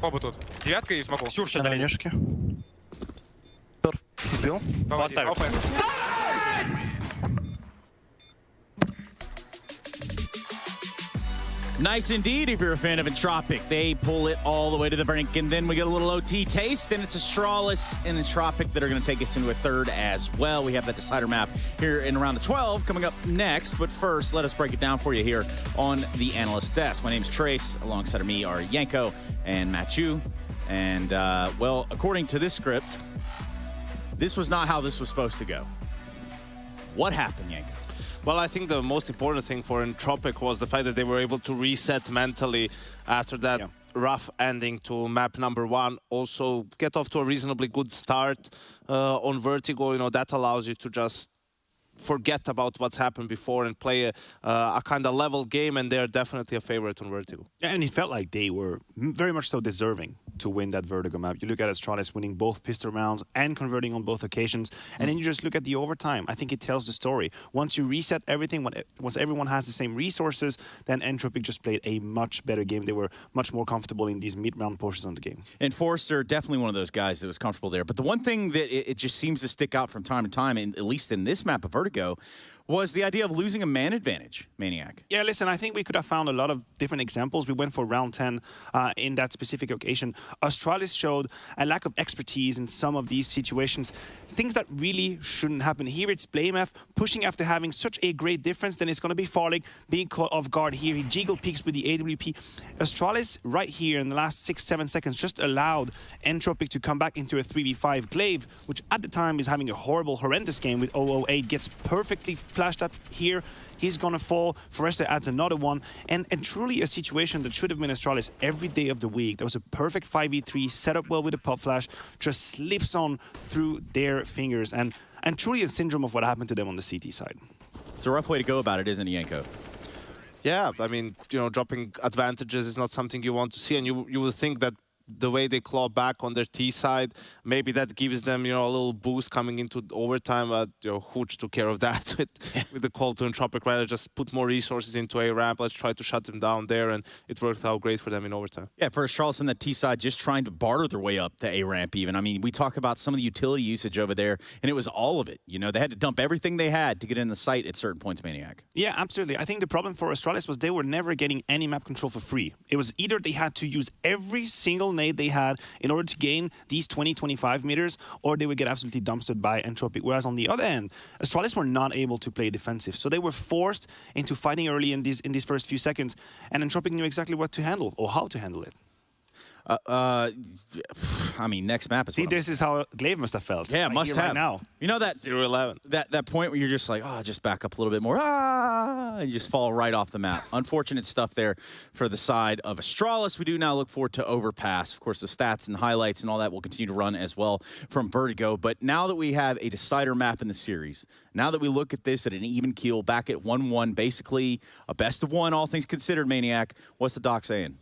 Оба тут. Девятка и смоку. Сюр сейчас залезет. Бил. Поставил. Nice indeed if you're a fan of Entropiq. They pull it all the way to the brink, and then we get a little OT taste, and it's Astralis and Entropiq that are going to take us into a third as well. We have that decider map here in round of 12 coming up next, but first, let us break it down for you here on the analyst desk. My name is Trace. Alongside of me are Yanko and Matthew. And, well, according to this script, this was not how this was supposed to go. What happened, Yanko? Well, I think the most important thing for Entropiq was the fact that they were able to reset mentally after that rough ending to map number 1. Also, get off to a reasonably good start on Vertigo. You know, that allows you to just forget about what's happened before and play a kind of level game, and they're definitely a favorite on Vertigo. Yeah, and it felt like they were very much so deserving to win that Vertigo map. You look at Astralis winning both pistol rounds and converting on both occasions, and then you just look at the overtime. I think it tells the story. Once you reset everything, once everyone has the same resources, then Entropiq just played a much better game. They were much more comfortable in these mid-round portions of the game. And Forrester, definitely one of those guys that was comfortable there. But the one thing that it just seems to stick out from time to time, and at least in this map of Vertigo, was the idea of losing a man advantage, Maniac. Yeah, listen, I think we could have found a lot of different examples. We went for round 10 in that specific occasion. Astralis showed a lack of expertise in some of these situations, things that really shouldn't happen. Here it's BlameF pushing after having such a great difference, then it's going to be Farlig being caught off guard here. He jiggle peeks with the AWP. Astralis right here in the last 6-7 seconds just allowed Entropiq to come back into a 3v5. Glaive, which at the time is having a horrendous game with 008, gets perfectly flashed at here. He's gonna fall. Forrester adds another one, and truly a situation that should have been Astralis every day of the week. That was a perfect 5v3, set up well with a pop flash, just slips on through their fingers, and truly a syndrome of what happened to them on the CT side. It's a rough way to go about it, isn't it, Yanko? Yeah, I mean, you know, dropping advantages is not something you want to see, and you would think that the way they claw back on their T side, maybe that gives them, you know, a little boost coming into overtime. But you know, Hooch took care of that with the call to Entropiq. Rather, just put more resources into a ramp. Let's try to shut them down there, and it worked out great for them in overtime. Yeah, for Astralis on the T side, just trying to barter their way up the A ramp. Even, I mean, we talk about some of the utility usage over there, and it was all of it. You know, they had to dump everything they had to get in the site at certain points. Maniac. Yeah, absolutely. I think the problem for Astralis was they were never getting any map control for free. It was either they had to use every single nade they had in order to gain these 20-25 meters, or they would get absolutely dumpstered by Entropiq. Whereas on the other end, Astralis were not able to play defensive, so they were forced into fighting early in these first few seconds, and Entropiq knew exactly what to handle or how to handle it. I mean, next map is. See, this is how Glaive must have felt. Yeah, right must here, have. right now. You know that 0-11. That point where you're just like, oh, just back up a little bit more, and you just fall right off the map. Unfortunate stuff there for the side of Astralis. We do now look forward to Overpass. Of course, the stats and highlights and all that will continue to run as well from Vertigo. But now that we have a decider map in the series, now that we look at this at an even keel, back at 1-1, basically a best of one, all things considered, Maniac. What's the doc saying?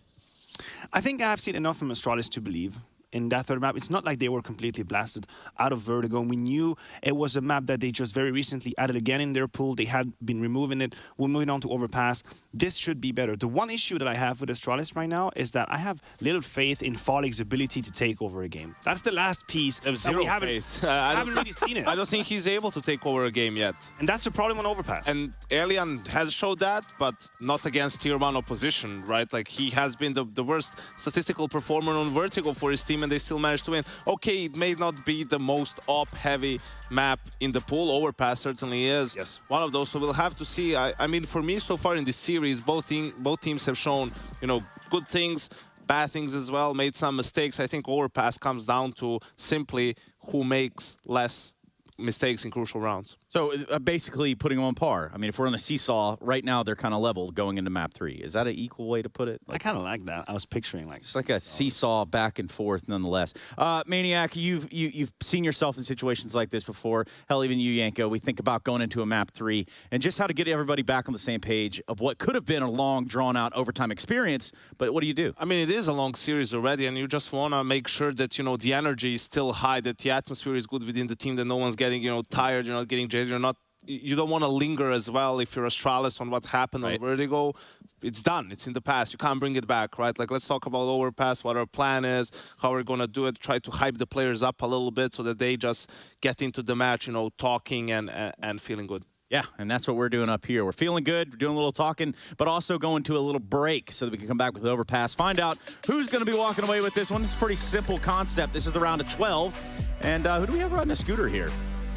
I think I've seen enough from Astralis to believe in that third map. It's not like they were completely blasted out of Vertigo. We knew it was a map that they just very recently added again in their pool. They had been removing it. We're moving on to Overpass. This should be better. The one issue that I have with Astralis right now is that I have little faith in Farlig's ability to take over a game. That's the last piece. Zero faith. I haven't really seen it. I don't think he's able to take over a game yet. And that's a problem on Overpass. And Alien has showed that, but not against tier 1 opposition, right? Like, he has been the worst statistical performer on Vertigo for his team, and they still managed to win. Okay, it may not be the most op-heavy map in the pool. Overpass certainly is one of those, so we'll have to see. I mean, for me, so far in this series, both teams have shown, you know, good things, bad things as well, made some mistakes. I think Overpass comes down to simply who makes less mistakes in crucial rounds. So basically putting them on par. I mean, if we're on the seesaw, right now they're kind of level going into map 3. Is that an equal way to put it? I kind of like that. I was picturing like... It's like a seesaw back and forth nonetheless. Maniac, you've seen yourself in situations like this before. Hell, even you, Yanko. We think about going into a map 3 and just how to get everybody back on the same page of what could have been a long, drawn-out overtime experience, but what do? I mean, it is a long series already, and you just want to make sure that, you know, the energy is still high, that the atmosphere is good within the team, that no one's getting, you know, tired, you're not getting jaded, you're not you don't want to linger as well if you're Astralis on what happened on Vertigo. It's done. It's in the past. You can't bring it back, right? Like, let's talk about Overpass, what our plan is, how we're going to do it, try to hype the players up a little bit so that they just get into the match, you know, talking and feeling good. Yeah, and that's what we're doing up here. We're feeling good, we're doing a little talking, but also going to a little break so that we can come back with Overpass, find out who's going to be walking away with this one. It's a pretty simple concept. This is the round of 12. And who do we have riding a scooter here?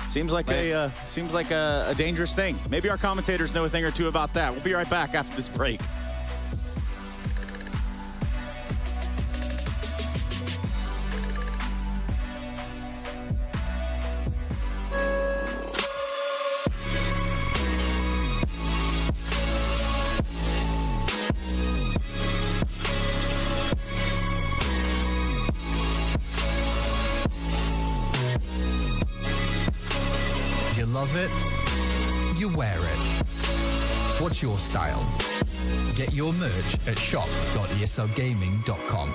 Seems like a dangerous thing. Maybe our commentators know a thing or two about that. We'll be right back after this break. Love it, you wear it. What's your style? Get your merch at shop.eslgaming.com.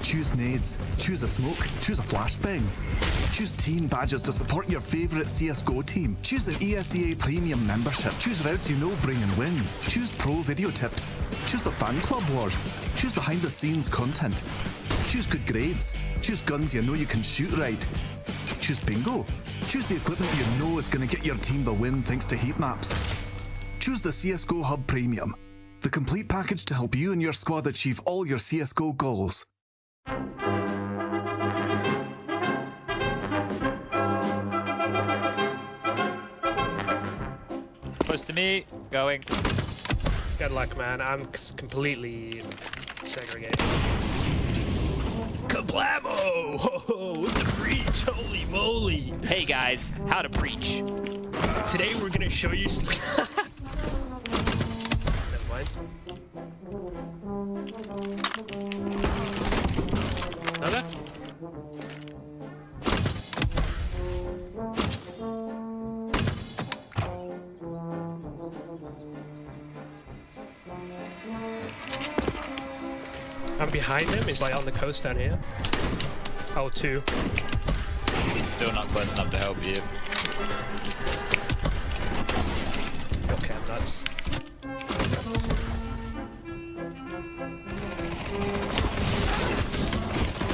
Choose nades, choose a smoke, choose a flashbang. Choose team badges to support your favourite CSGO team. Choose an ESEA Premium membership. Choose routes you know bring in wins. Choose pro video tips. Choose the fan club wars. Choose behind the scenes content. Choose good grades. Choose guns you know you can shoot right. Choose bingo. Choose the equipment you know is going to get your team the win thanks to heat maps. Choose the CSGO Hub Premium, the complete package to help you and your squad achieve all your CSGO goals. Close to me, going. Good luck, man. I'm completely segregated. Kablamo! Ho, with the breach, holy moly! Hey guys, how to breach. Today we're gonna show you some... Never mind. Another? I'm behind him. He's like on the coast down here. Oh, two. Still not close enough to help you. Okay, I'm nuts.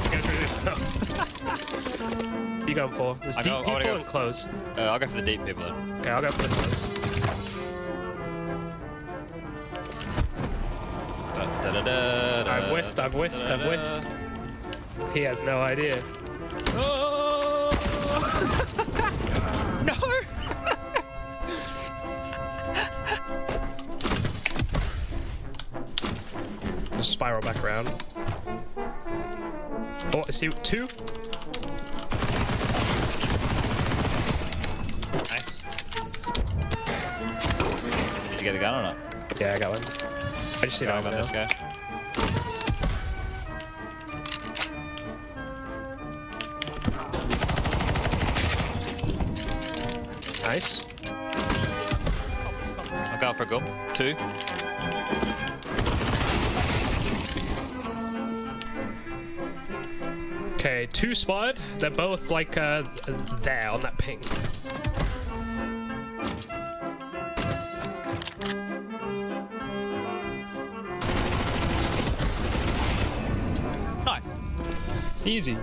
Go through this though. You going for? There's deep people and close. I'll go for the deep people then. Okay, I'll go for the close. I've whiffed. He has no idea. Oh! No! Just spiral back around. Oh, I see two. Nice. Did you get a gun or not? Yeah, I got one. I just see that one this guy. Nice. I'll go for a gump. Two. Okay, two spotted. They're both like there on that ping. Nice. Easy.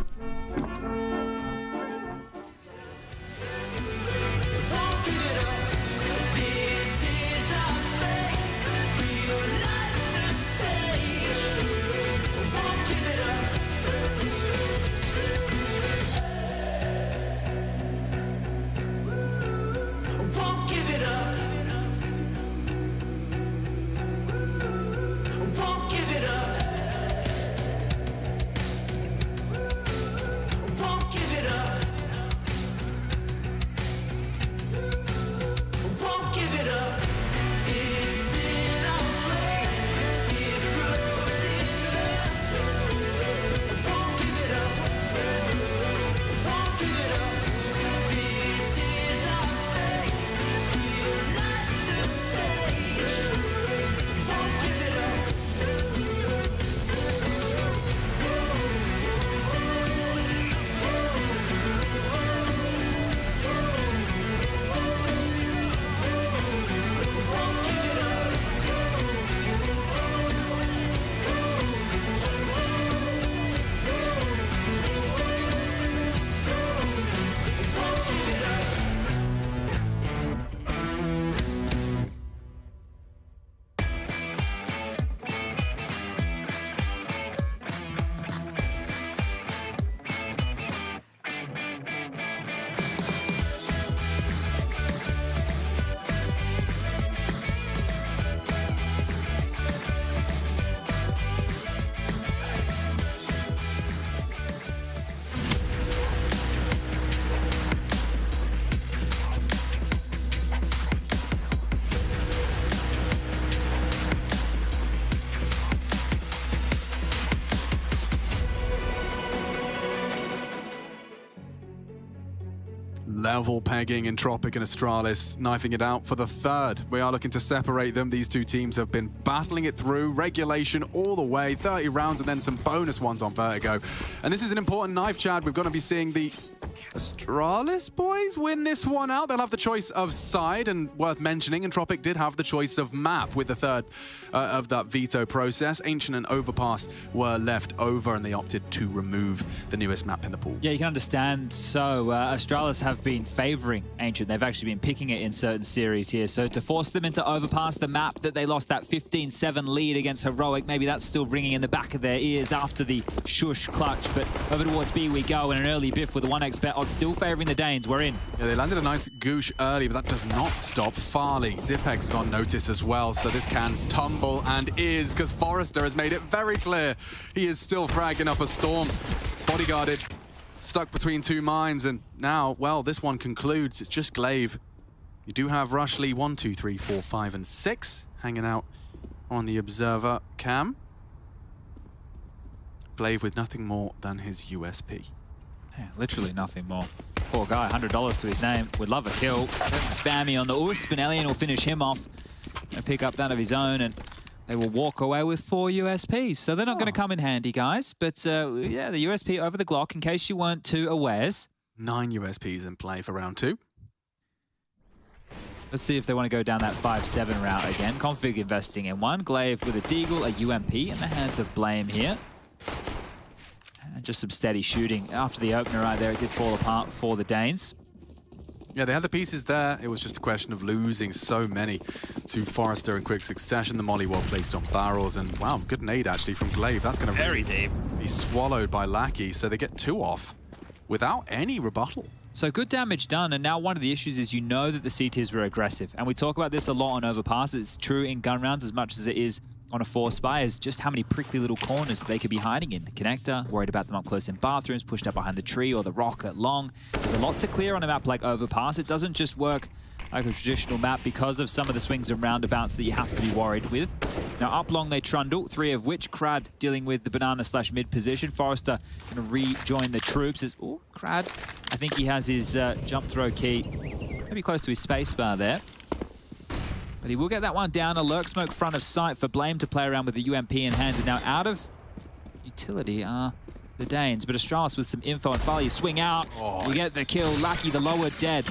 level pegging Entropiq and Astralis, knifing it out for the third. We are looking to separate them. These two teams have been battling it through, regulation all the way, 30 rounds and then some bonus ones on Vertigo. And this is an important knife, Chad. We're going to be seeing the Astralis boys win this one out. They'll have the choice of side, and worth mentioning, Entropiq did have the choice of map with the third of that veto process. Ancient and Overpass were left over, and they opted to remove the newest map in the pool. Yeah, you can understand. So Astralis have been favoring Ancient. They've actually been picking it in certain series here. So to force them into Overpass, the map that they lost that 15-7 lead against Heroic, maybe that's still ringing in the back of their ears after the shush clutch. But over towards B we go, and an early biff with a 1x bet odds still favoring the Danes. We're in. Yeah, they landed a nice goosh early, but that does not stop Farley. Zipex is on notice as well, so this can tumble, and is, because Forrester has made it very clear he is still fragging up a storm. Bodyguarded, stuck between two mines, and now, well, this one concludes. It's just Glaive. You do have Rushley 1, 2, 3, 4, 5, and 6 hanging out on the observer cam. Glaive with nothing more than his USP. Yeah, literally nothing more. Poor guy, $100 to his name. Would love a kill. Spammy on the Usp, and Alien will finish him off and pick up that of his own, and they will walk away with 4 USPs. So they're not going to come in handy, guys. But yeah, the USP over the Glock, in case you weren't too awares. 9 USPs in play for round 2. Let's see if they want to go down that 5-7 route again. Config investing in one. Glaive with a Deagle, a UMP in the hands of Blame here. And just some steady shooting. After the opener right there, it did fall apart for the Danes. Yeah, they had the pieces there. It was just a question of losing so many to Forrester in quick succession. The molly well placed on barrels, and wow, good nade actually from Glaive. That's going to very deep be swallowed by Lackey, so they get 2 off without any rebuttal. So good damage done, and now one of the issues is you know that the CTs were aggressive, and we talk about this a lot on Overpass. It's true in gun rounds as much as it is on a 4-spy, is just how many prickly little corners that they could be hiding in. The connector, worried about them up close in bathrooms, pushed up behind the tree, or the rock at long. There's a lot to clear on a map like Overpass. It doesn't just work like a traditional map because of some of the swings and roundabouts that you have to be worried with. Now up long they trundle, 3 of which Crad dealing with the banana/mid position. Forrester going to rejoin the troops as, oh, Crad, I think he has his jump throw key maybe close to his spacebar there. But he will get that one down. A lurk smoke front of sight for Blame to play around with the UMP in hand. And now out of utility are the Danes. But Astralis with some info, and Farley, you swing out. Oh. You get the kill. Lackey, the lower, dead.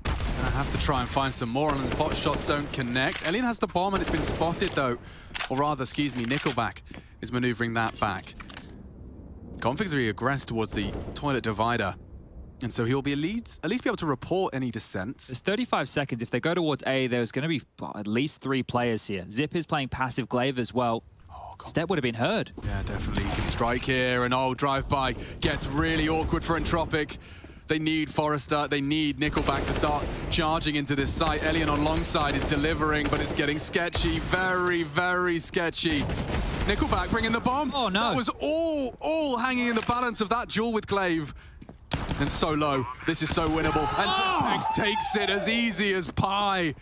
I have to try and find some more, and the bot shots don't connect. Alien has the bomb, and it's been spotted, though. Or rather, excuse me, Nickelback is maneuvering that back. Config's really aggressed towards the toilet divider. And so he'll be at least be able to report any dissents. There's 35 seconds. If they go towards A, there's going to be at least 3 players here. Zip is playing passive Glaive as well. Oh, Step would have been heard. Yeah, definitely. He can strike here, and drive-by gets really awkward for Entropiq. They need Forrester, they need Nickelback to start charging into this site. Elian on long side is delivering, but it's getting sketchy. Very, very sketchy. Nickelback bringing the bomb. Oh, no. That was all hanging in the balance of that duel with Glaive. And so low. This is so winnable. And Zipex takes it as easy as pie.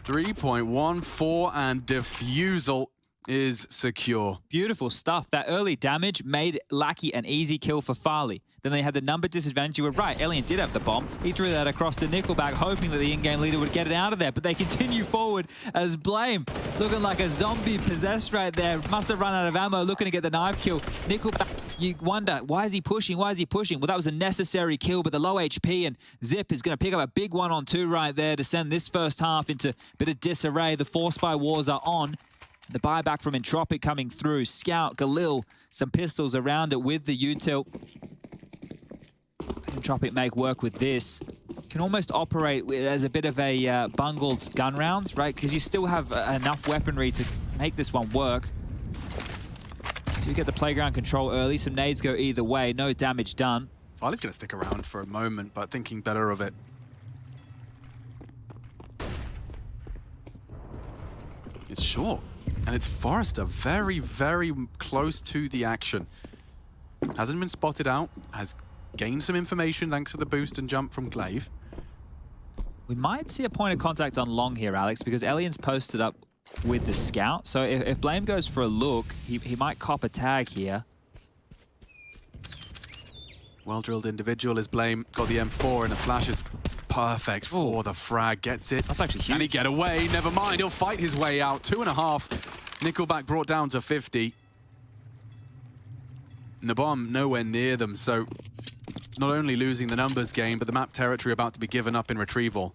3.14, and defusal is secure. Beautiful stuff. That early damage made Lackey an easy kill for Farley. Then they had the number disadvantage. You were right. Alien did have the bomb. He threw that across to Nickelback, hoping that the in-game leader would get it out of there. But they continue forward as Blame, looking like a zombie possessed right there. Must have run out of ammo, looking to get the knife kill. Nickelback, you wonder, why is he pushing? Why is he pushing? Well, that was a necessary kill, but the low HP, and Zip is going to pick up a big 1-on-2 right there to send this first half into a bit of disarray. The 4-spy wars are on. The buyback from Entropiq coming through. Scout, Galil, some pistols around it with the util. Entropiq make work with this. Can almost operate as a bit of a bungled gun round, right? Because you still have enough weaponry to make this one work. Do get the playground control early. Some nades go either way. No damage done. Farley's going to stick around for a moment, but thinking better of it. It's short. And it's Forrester, very, very close to the action. Hasn't been spotted out, has gained some information thanks to the boost and jump from Glaive. We might see a point of contact on long here, Alex, because Alien's posted up with the scout. So if Blame goes for a look, he might cop a tag here. Well-drilled individual as Blame got the M4 and the flash is perfect for the frag. Gets it. That's actually huge. Can he get away? Never mind. He'll fight his way out. 2.5. Nickelback brought down to 50. And the bomb nowhere near them, so not only losing the numbers game, but the map territory about to be given up in retrieval.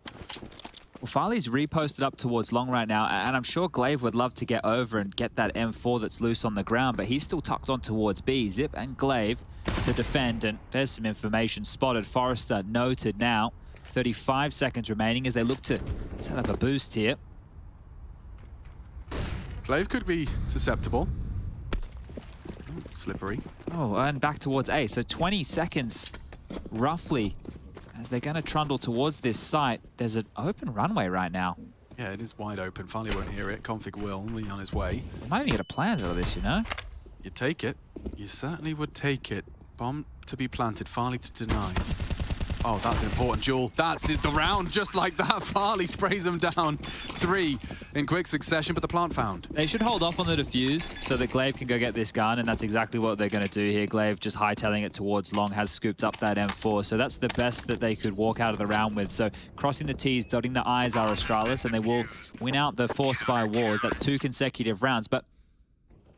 Well, Farley's reposted up towards long right now, and I'm sure Glaive would love to get over and get that M4 that's loose on the ground, but he's still tucked on towards B. Zip and Glaive to defend, and there's some information spotted. Forrester noted now. 35 seconds remaining as they look to set up a boost here. Glaive could be susceptible. Oh, slippery. Oh, and back towards A. So 20 seconds, roughly, as they're going to trundle towards this site. There's an open runway right now. Yeah, it is wide open. Farley won't hear it. Config will be on his way. They might even get a plant out of this, you know? You'd take it. You certainly would take it. Bomb to be planted. Farley to deny. Oh, that's an important duel. That's it, the round, just like that. Farley sprays them down. 3 in quick succession, but the plant found. They should hold off on the defuse so that Glaive can go get this gun, and that's exactly what they're going to do here. Glaive just hightailing it towards long, has scooped up that M4, so that's the best that they could walk out of the round with. So crossing the T's, dotting the I's are Astralis, and they will win out the 4 spy wars. That's 2 consecutive rounds, but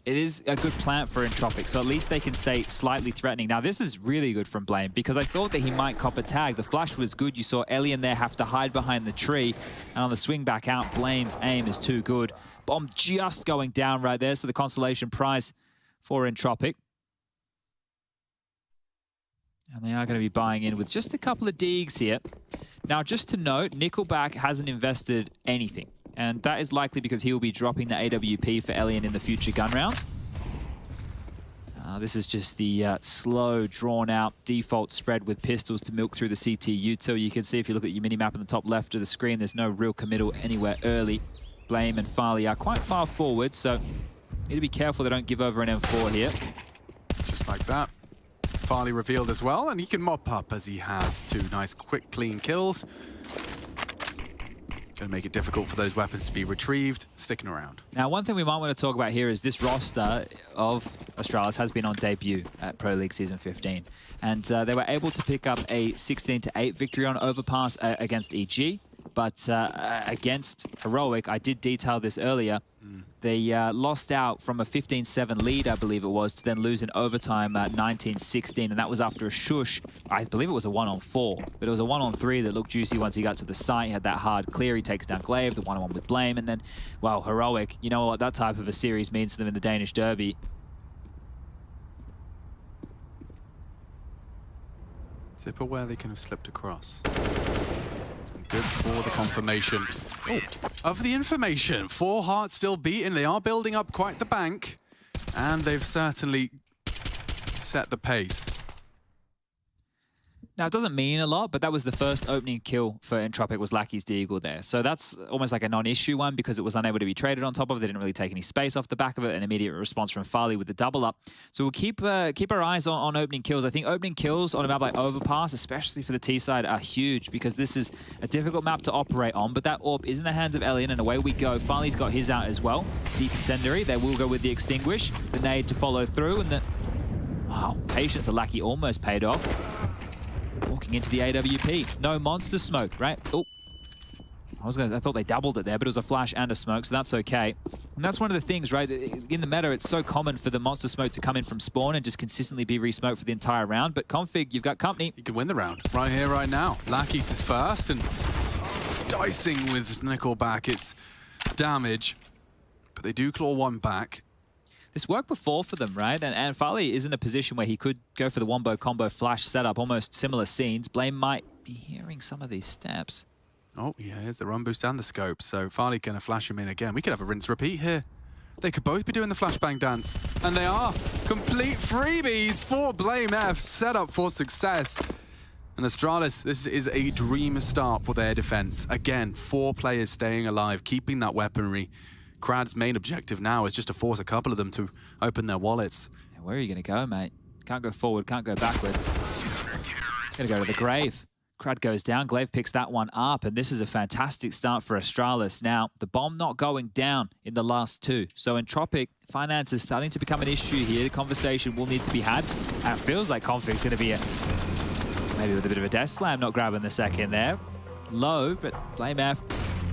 it is a good plant for Entropiq, so at least they can stay slightly threatening. Now, this is really good from Blame, because I thought that he might cop a tag. The flash was good. You saw Elian there have to hide behind the tree, and on the swing back out, Blame's aim is too good. Bomb just going down right there, so the consolation prize for Entropiq. And they are going to be buying in with just a couple of digs here. Now, just to note, Nickelback hasn't invested anything. And that is likely because he will be dropping the AWP for Elian in the future gun round. This is just the slow, drawn-out default spread with pistols to milk through the CT util. You can see if you look at your minimap on the top left of the screen, there's no real committal anywhere early. Blame and Farley are quite far forward, so need to be careful they don't give over an M4 here. Just like that. Farley revealed as well, and he can mop up as he has 2 nice, quick, clean kills. Going to make it difficult for those weapons to be retrieved, sticking around. Now, one thing we might want to talk about here is this roster of Astralis has been on debut at Pro League Season 15. And they were able to pick up a 16-8 victory on Overpass against EG. But against Heroic, I did detail this earlier, they lost out from a 15-7 lead, I believe it was, to then lose in overtime 19-16, and that was after a shush. I believe it was a 1-on-4, but it was a 1-on-3 that looked juicy once he got to the site. He had that hard clear, he takes down Glaive, the 1-on-1 with Blame, and then, well, Heroic, you know what that type of a series means to them in the Danish Derby. Zipper where they can have slipped across. Good for the confirmation of the information. 4 hearts still beating. They are building up quite the bank, and they've certainly set the pace. Now, it doesn't mean a lot, but that was the first opening kill for Entropiq, was Lackey's Deagle there. So that's almost like a non-issue one because it was unable to be traded on top of it. They didn't really take any space off the back of it. An immediate response from Farley with the double up. So we'll keep our eyes on opening kills. I think opening kills on a map like Overpass, especially for the T side, are huge because this is a difficult map to operate on, but that orb is in the hands of Elian, and away we go. Farley's got his out as well. Deep incendiary. They will go with the extinguish. The nade to follow through, and the... Wow, patience of Lackey almost paid off. Walking into the AWP. No monster smoke, right? Oh. I thought they doubled it there, but it was a flash and a smoke, so that's okay. And that's one of the things, right? In the meta, it's so common for the monster smoke to come in from spawn and just consistently be re-smoked for the entire round. But Config, you've got company. You can win the round right here, right now. Lackey's is first, and dicing with Nickelback. It's damage, but they do claw one back. This worked before for them, right? And Farley is in a position where he could go for the wombo combo flash setup, almost similar scenes. Blame might be hearing some of these steps. Oh, yeah, here's the run boost and the scope. So Farley going to flash him in again. We could have a rinse repeat here. They could both be doing the flashbang dance. And they are. Complete freebies for Blame F, set up for success. And Astralis, this is a dream start for their defense. Again, 4 players staying alive, keeping that weaponry. Krad's main objective now is just to force a couple of them to open their wallets. Where are you going to go, mate? Can't go forward, can't go backwards. Gonna go to the grave. Crad goes down. Glaive picks that one up, and this is a fantastic start for Astralis. Now, the bomb not going down in the last two. So Entropiq, finance is starting to become an issue here. The conversation will need to be had. And it feels like Config's going to be maybe with a bit of a death slam, not grabbing the second there. Low, but Blame F,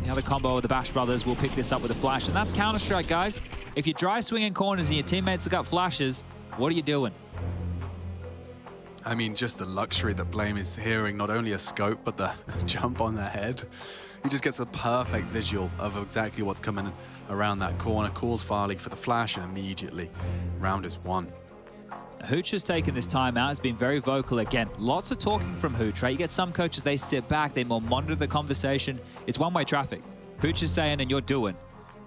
the other combo of the Bash Brothers will pick this up with a flash. And that's Counter-Strike, guys. If you're dry swinging corners and your teammates have got flashes, what are you doing? I mean, just the luxury that Blame is hearing, not only a scope, but the jump on their head. He just gets a perfect visual of exactly what's coming around that corner, calls Farley for the flash, and immediately round is won. Hooch has taken this time out, has been very vocal again. Lots of talking from Hooch, right? You get some coaches, they sit back, they more monitor the conversation. It's one-way traffic. Hooch is saying, and you're doing.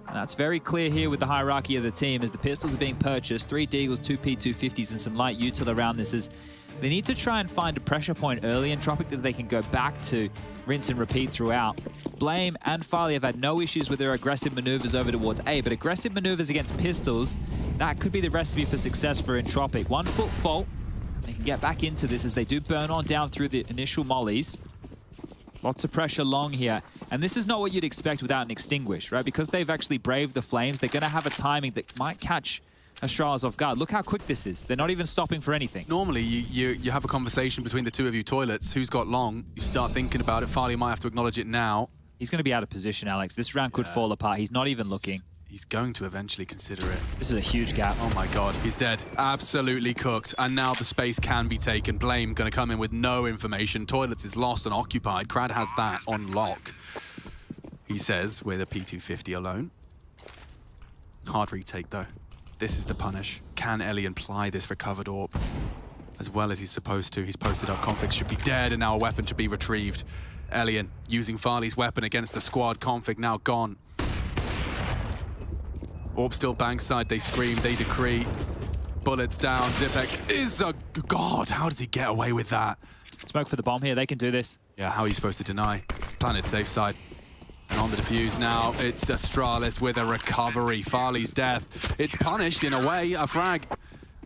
And that's very clear here with the hierarchy of the team as the pistols are being purchased. 3 Deagles, 2 P250s, and some light util around this. As they need to try and find a pressure point early in Entropiq that they can go back to, rinse and repeat throughout. Blame and Farley have had no issues with their aggressive maneuvers over towards A, but aggressive maneuvers against pistols, that could be the recipe for success for Entropiq. 1 foot fault, they can get back into this as they do burn on down through the initial mollies. Lots of pressure long here. And this is not what you'd expect without an extinguish, right? Because they've actually braved the flames, they're going to have a timing that might catch Astralis off guard. Look how quick this is. They're not even stopping for anything. Normally, you have a conversation between the two of you toilets. Who's got long? You start thinking about it. Farley might have to acknowledge it now. He's going to be out of position, Alex. This round could fall apart. He's not even looking. He's going to eventually consider it. This is a huge gap. Oh my God, he's dead. Absolutely cooked. And now the space can be taken. Blame going to come in with no information. Toilets is lost and occupied. Crad has that on lock. He says, with a P250 alone. Hard retake though. This is the punish. Can Elian ply this recovered AWP as well as he's supposed to? He's posted up. Config should be dead and now a weapon should be retrieved. Elian using Farley's weapon against the squad. Config now gone. AWP still bankside. They scream, they decree. Bullets down. Zipex is a god. How does he get away with that? Smoke for the bomb here. They can do this. Yeah, how are you supposed to deny? It's planted safe side. And on the defuse now, it's Astralis with a recovery. Farley's death. It's punished in a way, a frag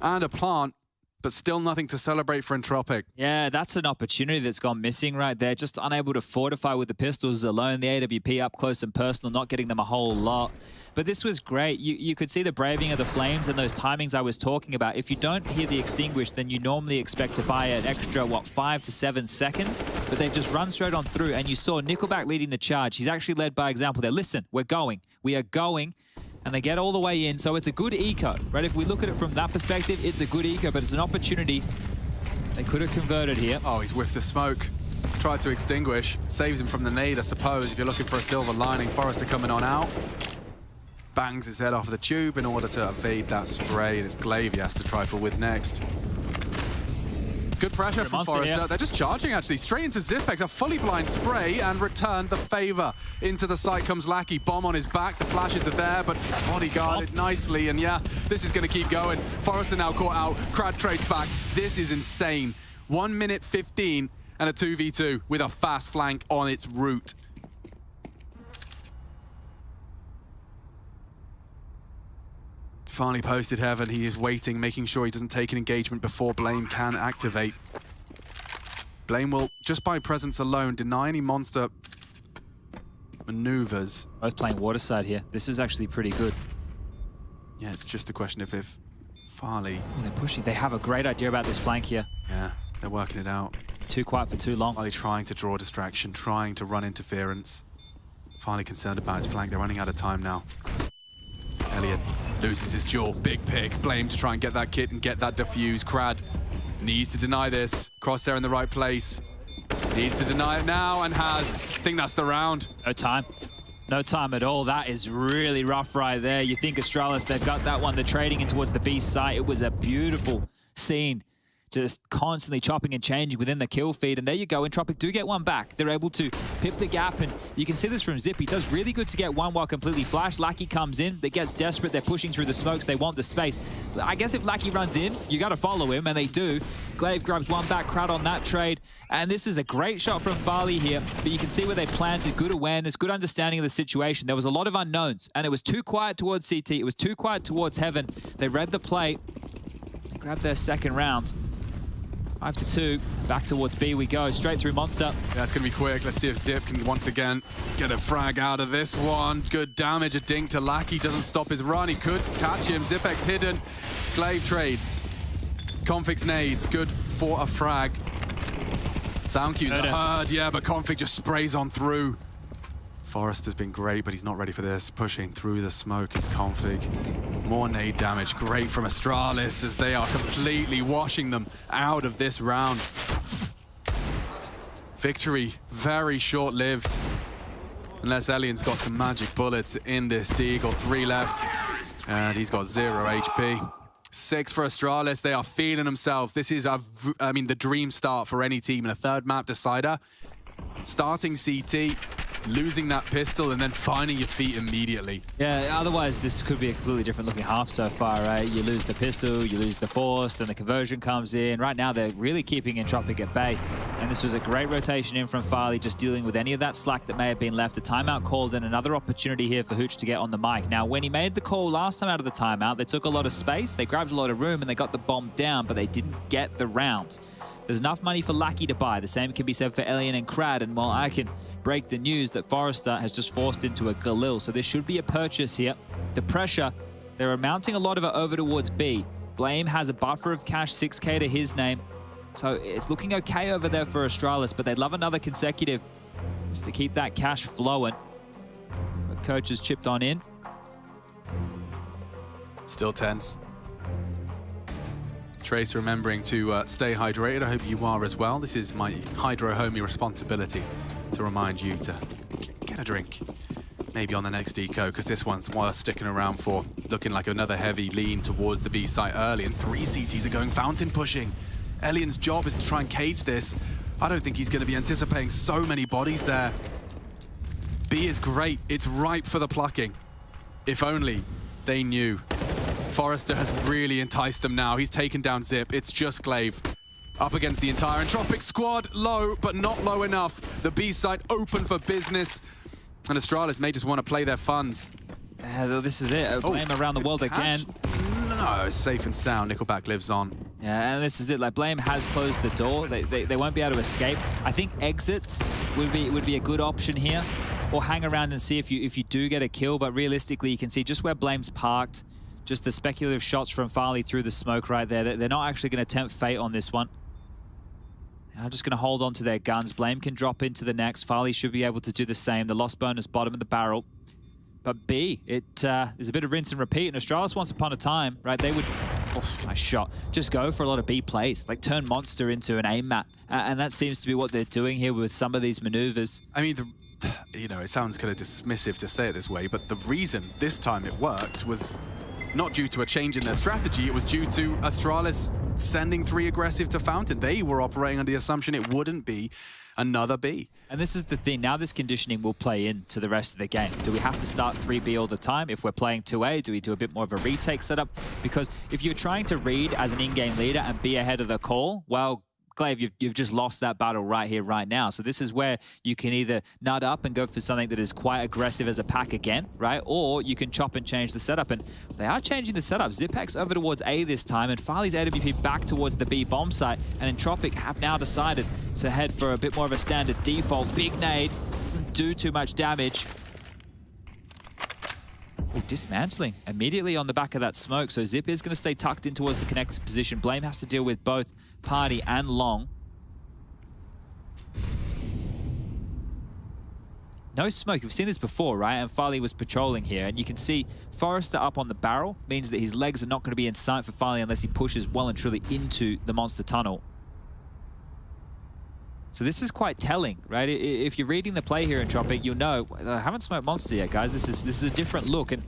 and a plant, but still nothing to celebrate for Entropiq. Yeah, that's an opportunity that's gone missing right there. Just unable to fortify with the pistols alone. The AWP up close and personal, not getting them a whole lot. But this was great. You could see the braving of the flames and those timings I was talking about. If you don't hear the extinguish, then you normally expect to buy an extra, 5 to 7 seconds? But they've just run straight on through, and you saw Nickelback leading the charge. He's actually led by example there. Listen, we're going. We are going. And they get all the way in, so it's a good eco, right? If we look at it from that perspective, it's a good eco, but it's an opportunity. They could have converted here. Oh, he's whiffed the smoke. Tried to extinguish. Saves him from the nade, I suppose, if you're looking for a silver lining. Forrester coming on out. Bangs his head off the tube in order to evade that spray, and it's Glaive he has to trifle with next. Good pressure from Forrester. Here. They're just charging, actually, straight into Zipex. A fully blind spray and return the favor. Into the site comes Lackey. Bomb on his back. The flashes are there, but bodyguarded nicely. And yeah, this is going to keep going. Forrester now caught out. Crad trades back. This is insane. 1 minute 15 and a 2v2 with a fast flank on its route. Finally posted heaven. He is waiting, making sure he doesn't take an engagement before Blame can activate. Blame will, just by presence alone, deny any monster maneuvers. Both playing waterside here. This is actually pretty good. Yeah, it's just a question of if Farley... Oh, they're pushing. They have a great idea about this flank here. Yeah, they're working it out. Too quiet for too long. Farley trying to draw distraction, trying to run interference. Farley concerned about his flank. They're running out of time now. Elliot loses his jaw. Big pick. Blame to try and get that kit and get that defuse. Crad needs to deny this. Crosshair in the right place. Needs to deny it now and has. I think that's the round. No time. No time at all. That is really rough right there. You think Astralis, they've got that one. They're trading in towards the B site. It was a beautiful scene. Just constantly chopping and changing within the kill feed. And there you go. Entropiq do get one back. They're able to pip the gap. And you can see this from Zip. He does really good to get one while completely flashed. Lackey comes in. They gets desperate. They're pushing through the smokes. They want the space. I guess if Lackey runs in, you got to follow him. And they do. Glaive grabs one back. Crowd on that trade. And this is a great shot from Farley here. But you can see where they planted. Good awareness. Good understanding of the situation. There was a lot of unknowns. And it was too quiet towards CT. It was too quiet towards Heaven. They read the play. They grabbed their second round. 5-2. Back towards B we go. Straight through Monster. That's going to be quick. Let's see if Zip can once again get a frag out of this one. Good damage. A dink to Lackey. Doesn't stop his run. He could catch him. Zipek's hidden. Glaive trades. Config's nades. Good for a frag. Sound cues are heard, yeah, but Config just sprays on through. Forrest has been great, but he's not ready for this. Pushing through the smoke is Config. More nade damage. Great from Astralis as they are completely washing them out of this round. Victory very short-lived. Unless Elian's got some magic bullets in this Deagle. 3 left, and he's got 0 HP. 6 for Astralis. They are feeling themselves. This is, the dream start for any team in a third map decider. Starting CT, losing that pistol, and then finding your feet immediately. Yeah, otherwise this could be a completely different looking half so far, right? You lose the pistol, you lose the force, then the conversion comes in. Right now they're really keeping Entropiq at bay. And this was a great rotation in from Farley, just dealing with any of that slack that may have been left. A timeout called and another opportunity here for Hooch to get on the mic. Now, when he made the call last time out of the timeout, they took a lot of space, they grabbed a lot of room, and they got the bomb down, but they didn't get the round. There's enough money for Lackey to buy. The same can be said for Elian and Krad. And while I can break the news that Forrester has just forced into a Galil, so there should be a purchase here. The pressure, they're mounting a lot of it over towards B. Blame has a buffer of cash, 6K to his name. So it's looking okay over there for Astralis, but they'd love another consecutive just to keep that cash flowing. Both coaches chipped on in. Still tense. Trace remembering to stay hydrated. I hope you are as well. This is my Hydro Homie responsibility to remind you to get a drink. Maybe on the next eco, because this one's worth sticking around for. Looking like another heavy lean towards the B site early, and 3 CTs are going fountain pushing. Elian's job is to try and cage this. I don't think he's going to be anticipating so many bodies there. B is great. It's ripe for the plucking. If only they knew. Forrester has really enticed them now. He's taken down Zip. It's just Glaive. Up against the entire Entropiq squad. Low, but not low enough. The B site open for business. And Astralis may just want to play their funds. This is it. Blame around the world again. No, safe and sound. Nickelback lives on. Yeah, and this is it. Like, Blame has closed the door. They won't be able to escape. I think exits would be a good option here. Or hang around and see if you do get a kill. But realistically, you can see just where Blame's parked. Just the speculative shots from Farley through the smoke right there. They're not actually going to tempt fate on this one. They're just going to hold on to their guns. Blame can drop into the next. Farley should be able to do the same. The lost bonus bottom of the barrel. But B, there's a bit of rinse and repeat. And Astralis once upon a time, right, they would, nice shot, just go for a lot of B plays. Like turn Monster into an aim map. And that seems to be what they're doing here with some of these maneuvers. I mean, it sounds kind of dismissive to say it this way, but the reason this time it worked was not due to a change in their strategy, it was due to Astralis sending 3 aggressive to Fountain. They were operating under the assumption it wouldn't be another B. And this is the thing, now this conditioning will play into the rest of the game. Do we have to start 3B all the time? If we're playing 2A, do we do a bit more of a retake setup? Because if you're trying to read as an in-game leader and be ahead of the call, well, Glaive, you've just lost that battle right here, right now. So this is where you can either nut up and go for something that is quite aggressive as a pack again, right? Or you can chop and change the setup. And they are changing the setup. Zipek's over towards A this time, and Farley's AWP back towards the B bomb site. And Entropiq have now decided to head for a bit more of a standard default. Big nade, doesn't do too much damage. Oh, dismantling immediately on the back of that smoke. So Zip is going to stay tucked in towards the connected position. Blame has to deal with both Party and Long. No smoke. We've seen this before, right? And Farley was patrolling here. And you can see Forrester up on the barrel means that his legs are not going to be in sight for Farley unless he pushes well and truly into the monster tunnel. So this is quite telling, right? If you're reading the play here in Entropiq, you'll know, I haven't smoked monster yet, guys. This is a different look. And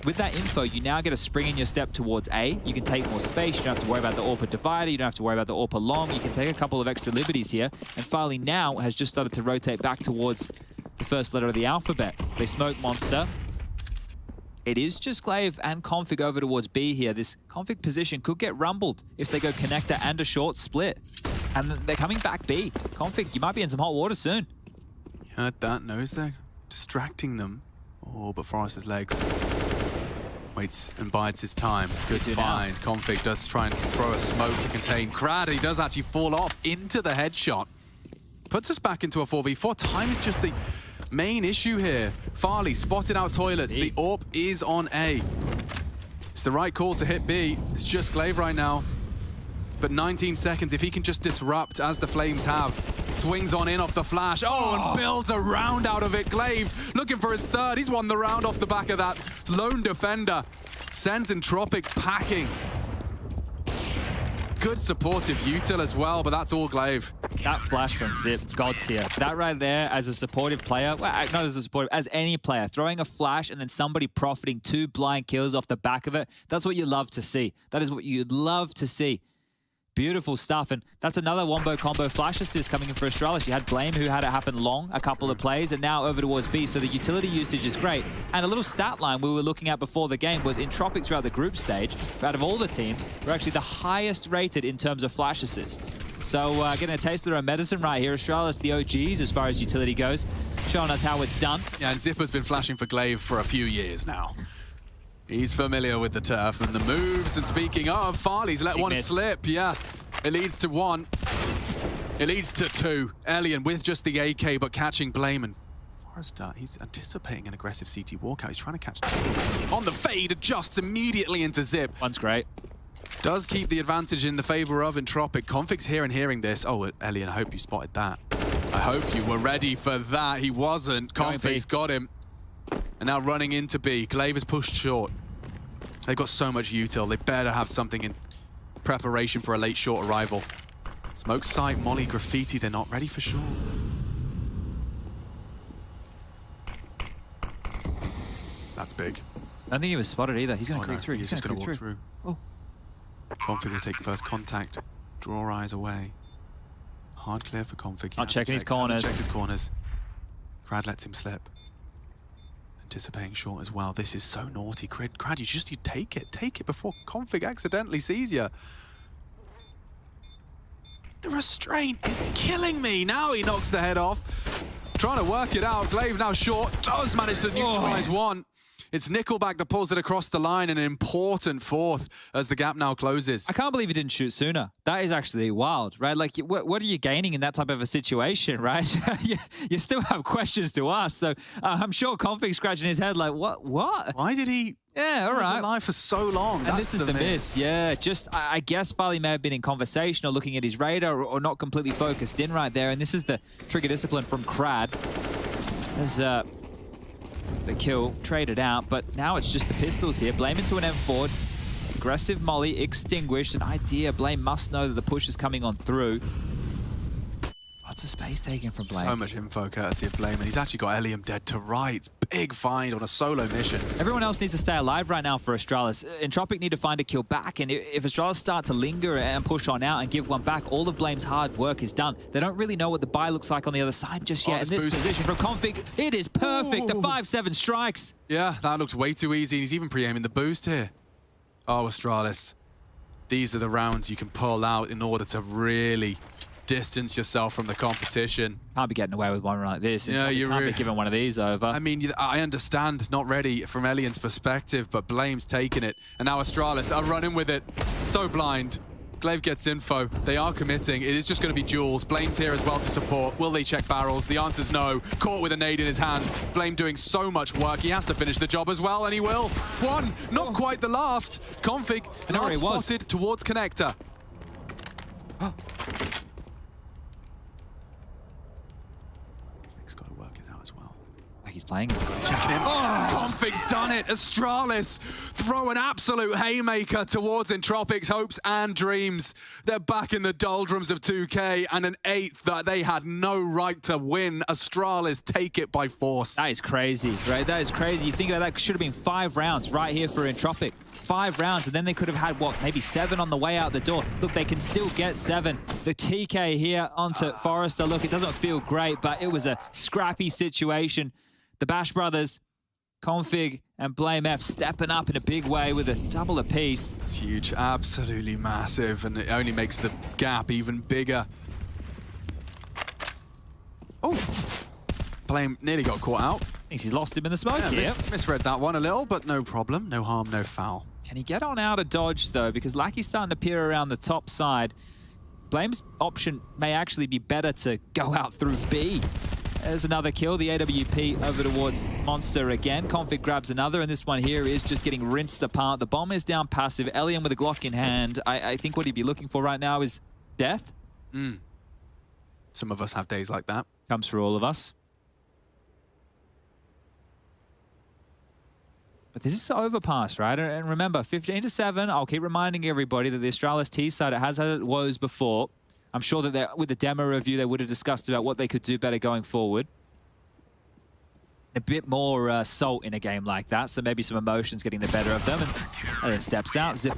with that info, you now get a spring in your step towards A. You can take more space. You don't have to worry about the AWPer divider. You don't have to worry about the AWPer long. You can take a couple of extra liberties here. And Farley now has just started to rotate back towards the first letter of the alphabet. They smoke monster. It is just Glaive and Config over towards B here. This Config position could get rumbled if they go connector and a short split. And they're coming back B. Config, you might be in some hot water soon. You heard that nose there? Distracting them. Oh, but Forrester's legs. Waits and bides his time. Good find. Config does try and throw a smoke to contain Crad. He does actually fall off into the headshot. Puts us back into a 4v4. Time is just the main issue here. Farley spotted out toilets. The AWP is on A. It's the right call to hit B. It's just Glaive right now. But 19 seconds, if he can just disrupt, as the Flames have. Swings on in off the flash. Oh, and builds a round out of it. Glaive looking for his third. He's won the round off the back of that lone defender. Sends Entropiq packing. Good supportive util as well, but that's all Glaive. That flash from Zip, god tier. That right there, as a supportive player, well, not as a supportive, as any player, throwing a flash and then somebody profiting 2 blind kills off the back of it, that's what you love to see. That is what you'd love to see. Beautiful stuff, and that's another wombo combo flash assist coming in for Astralis. You had Blame, who had it happen long, a couple of plays, and now over towards B, so the utility usage is great. And a little stat line we were looking at before the game was Entropiq throughout the group stage, out of all the teams, we're actually the highest rated in terms of flash assists. So getting a taste of their own medicine right here. Astralis, the OGs as far as utility goes, showing us how it's done. Yeah, and Zipper's been flashing for Glaive for a few years now. He's familiar with the turf and the moves, and speaking of, Farley's let one slip, yeah. It leads to 1. It leads to 2. Elian with just the AK, but catching Blame, and Forrester, he's anticipating an aggressive CT walkout. He's trying to catch on the fade, adjusts immediately into Zip. One's great. Does keep the advantage in the favor of Entropiq. Config's here and hearing this. Oh, Elian, I hope you spotted that. I hope you were ready for that. He wasn't. Config's got him. And now running into B. Glaive is pushed short. They've got so much util. They better have something in preparation for a late short arrival. Smoke sight, Molly, Graffiti. They're not ready for sure. That's big. I don't think he was spotted either. He's going to creep through. He's just going to walk through. Oh. Config will take first contact. Draw eyes away. Hard clear for Config. Not checking his corners. Checked his corners. Crad lets him slip. Anticipating short as well. This is so naughty. Crad, you take it. Take it before Config accidentally sees you. The restraint is killing me. Now he knocks the head off. Trying to work it out. Glaive now short. Does manage to neutralize one. It's Nickelback that pulls it across the line, an important fourth as the gap now closes. I can't believe he didn't shoot sooner. That is actually wild, right? Like, what are you gaining in that type of a situation, right? you still have questions to ask. So I'm sure Config scratching his head like, what? Why did he? Yeah, all right. He was alive for so long. And this is the miss. Yeah, just, I guess Farley may have been in conversation or looking at his radar or not completely focused in right there. And this is the trigger discipline from Crad. There's the kill traded out, but now it's just the pistols here. Blame into an M4. Aggressive molly extinguished. An idea. Blame must know that the push is coming on through. Lots of space taken from Blame. So much info courtesy of Blame, and he's actually got Elium dead to rights. Big find on a solo mission. Everyone else needs to stay alive right now for Astralis. Entropiq need to find a kill back, and if Astralis start to linger and push on out and give one back, all of Blame's hard work is done. They don't really know what the buy looks like on the other side just yet. In this position from Config, it is perfect. Ooh. The 5-7 strikes. Yeah, that looked way too easy. He's even pre-aiming the boost here. Oh, Astralis. These are the rounds you can pull out in order to really distance yourself from the competition. Can't be getting away with one like this. Yeah, you can't be giving one of these over. I mean, I understand not ready from Elian's perspective, but Blame's taking it. And now Astralis are running with it. So blind. Glaive gets info. They are committing. It is just going to be duels. Blame's here as well to support. Will they check barrels? The answer's no. Caught with a nade in his hand. Blame doing so much work. He has to finish the job as well, and he will. One, not quite the last. Config now spotted towards connector. He's playing. He's checking him. Config's done it. Astralis throw an absolute haymaker towards Entropiq's hopes and dreams. They're back in the doldrums of 2K, and an 8th that they had no right to win. Astralis take it by force. That is crazy, right? That is crazy. You think about that, should have been 5 rounds right here for Entropiq. 5 rounds, and then they could have had, what, maybe 7 on the way out the door. Look, they can still get 7. The TK here onto Forrester. Look, it doesn't feel great, but it was a scrappy situation. The Bash brothers, Config and Blame F stepping up in a big way with a double apiece. It's huge, absolutely massive, and it only makes the gap even bigger. Oh! Blame nearly got caught out. Thinks he's lost him in the smoke here. Misread that one a little, but no problem. No harm, no foul. Can he get on out of dodge, though? Because Lackey's starting to peer around the top side. Blame's option may actually be better to go out through B. There's another kill. The AWP over towards Monster again. Config grabs another, and this one here is just getting rinsed apart. The bomb is down passive. Elian with a Glock in hand. I think what he'd be looking for right now is death. Some of us have days like that. Comes for all of us. But this is overpass, right? And remember, 15-7, I'll keep reminding everybody that the Astralis T side has had woes before. I'm sure that with the demo review, they would have discussed about what they could do better going forward. A bit more salt in a game like that, so maybe some emotions getting the better of them. And then steps out. Zip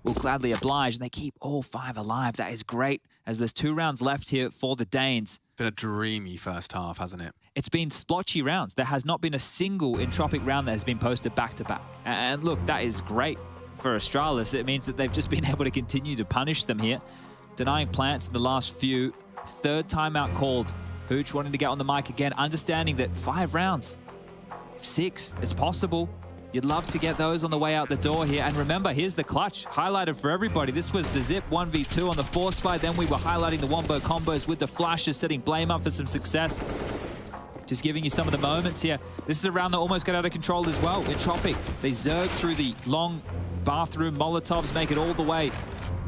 will gladly oblige, and they keep all 5 alive. That is great, as there's 2 rounds left here for the Danes. It's been a dreamy first half, hasn't it? It's been splotchy rounds. There has not been a single Entropiq round that has been posted back-to-back. And look, that is great for Astralis. It means that they've just been able to continue to punish them here. Denying plants in the last few. 3rd timeout called. Hooch wanting to get on the mic again, understanding that 5 rounds, 6, it's possible. You'd love to get those on the way out the door here. And remember, here's the clutch, highlighted for everybody. This was the Zip 1v2 on the 4 spy. Then we were highlighting the Wombo combos with the flashes, setting Blame up for some success. Just giving you some of the moments here. This is a round that almost got out of control as well. Entropiq, they zerg through the long bathroom Molotovs, make it all the way.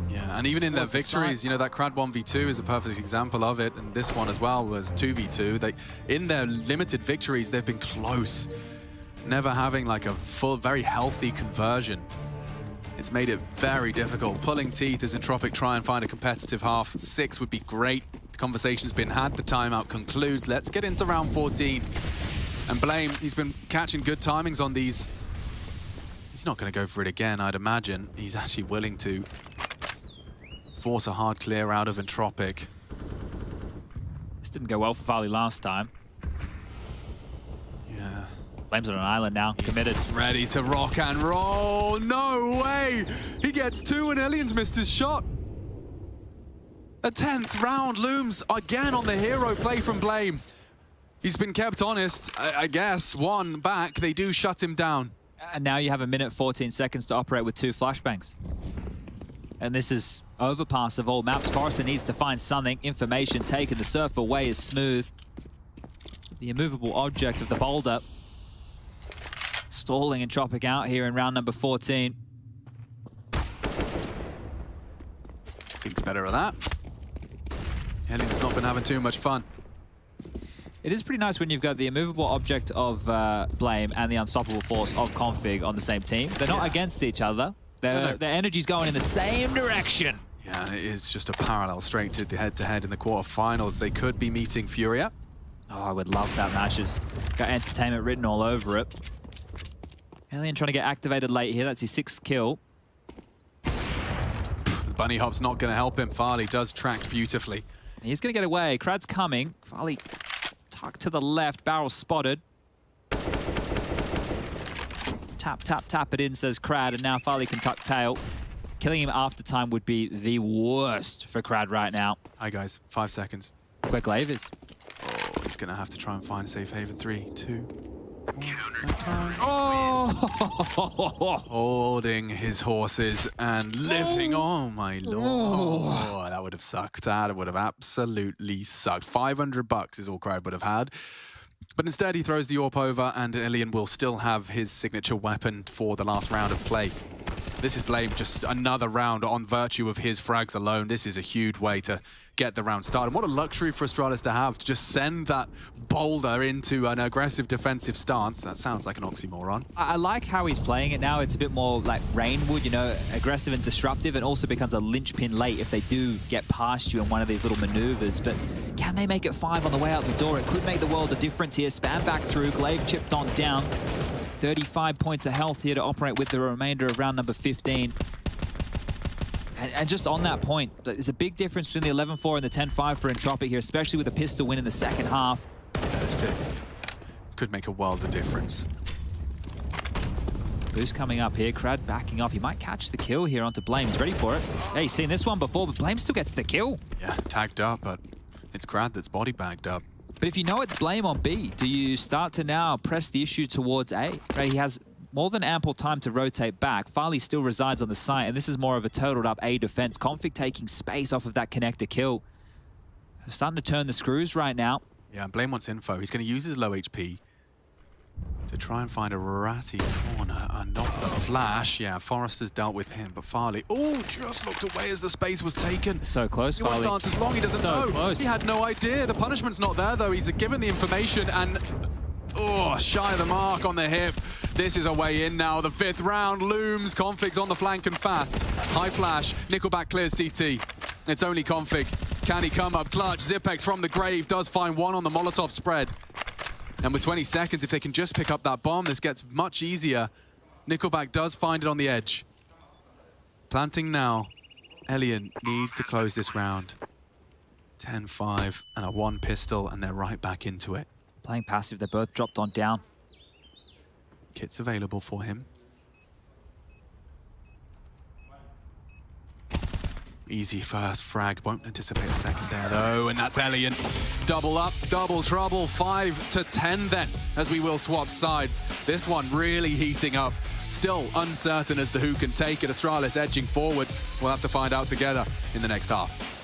Yeah, and even in their victories, you know, that Crad 1v2 is a perfect example of it. And this one as well was 2v2. In their limited victories, they've been close. Never having like a full, very healthy conversion. It's made it very difficult. Pulling teeth as Entropiq try and find a competitive half. 6 would be great. The conversation's been had. The timeout concludes. Let's get into round 14. And Blame, he's been catching good timings on these. He's not going to go for it again, I'd imagine. He's actually willing to force a hard clear out of Entropiq. This didn't go well for Farley last time. Yeah. Blame's on an island now, committed. Ready to rock and roll. No way! He gets 2 and Elian's missed his shot. A 10th round looms again on the hero play from Blame. He's been kept honest, I guess. 1 back, they do shut him down. And now you have 1 minute 14 seconds to operate with 2 flashbangs. And this is overpass of all maps. Forrester needs to find something. Information taken. The surf away is smooth. The immovable object of the boulder. Stalling Entropiq out here in round number 14. Thinks better of that. Elian's not been having too much fun. It is pretty nice when you've got the immovable object of Blame and the unstoppable force of Config on the same team. They're not against each other. Their energy's going in the same direction. Yeah, and it is just a parallel straight to the head-to-head in the quarterfinals. They could be meeting Furia. Oh, I would love that match. It's got entertainment written all over it. Elian trying to get activated late here. That's his 6th kill. Bunny hop's not going to help him. Farley does track beautifully. He's going to get away. Krad's coming. Farley tucked to the left. Barrel spotted. Tap, tap, tap it in, says Krad, and now Farley can tuck tail. Killing him after time would be the worst for Krad right now. Hi, guys. 5 seconds. Quick Lavers. Oh, he's going to have to try and find a safe haven. 3, 2, 1. Oh! Holding his horses and living. Oh, my lord. Oh, that would have sucked. That would have absolutely sucked. $500 is all Krad would have had. But instead, he throws the AWP over, and Elian will still have his signature weapon for the last round of play. This is Blame, just another round on virtue of his frags alone. This is a huge way to get the round started. What a luxury for Astralis to have, to just send that boulder into an aggressive defensive stance. That sounds like an oxymoron. I like how he's playing it now. It's a bit more like Rainwood, you know, aggressive and disruptive, and also becomes a linchpin late if they do get past you in one of these little maneuvers. But can they make it 5 on the way out the door? It could make the world a difference here. Spam back through, Glaive chipped on down. 35 points of health here to operate with the remainder of round number 15. And just on that point, there's a big difference between the 11-4 and the 10-5 for Entropiq here, especially with a pistol win in the second half. That is good. Could make a world of difference. Boost coming up here. Krad backing off. He might catch the kill here onto Blame. He's ready for it. Hey, he's seen this one before, but Blame still gets the kill. Yeah, tagged up, but it's Krad that's body bagged up. But if you know it's blame on B, do you start to now press the issue towards A? Right, he has more than ample time to rotate back. Farley still resides on the site, and this is more of a totaled up A defense. Config taking space off of that connector kill. They're starting to turn the screws right now. Yeah, and Blame wants info. He's going to use his low HP to try and find a ratty corner and not the flash. Yeah, Forrester's dealt with him, but Farley, oh, just looked away as the space was taken. So close, He wants Farley. to answer long, he doesn't know. Close. He had no idea. The punishment's not there, though. He's given the information and, oh, shy of the mark on the hip. This is a way in now. The 5th round looms. Config's on the flank and fast. High flash. Nickelback clears CT. It's only Config. Can he come up clutch? Zipex from the grave does find one on the Molotov spread. And with 20 seconds, if they can just pick up that bomb, this gets much easier. Nickelback does find it on the edge. Planting now. Elian needs to close this round. 10-5 and a 1 pistol, and they're right back into it. Playing passive, they both dropped on down. Kit's available for him. Easy first frag, won't anticipate a second there though, and that's Elian. Double up, double trouble, 5 to 10 then, as we will swap sides. This one really heating up. Still uncertain as to who can take it. Astralis edging forward. We'll have to find out together in the next half.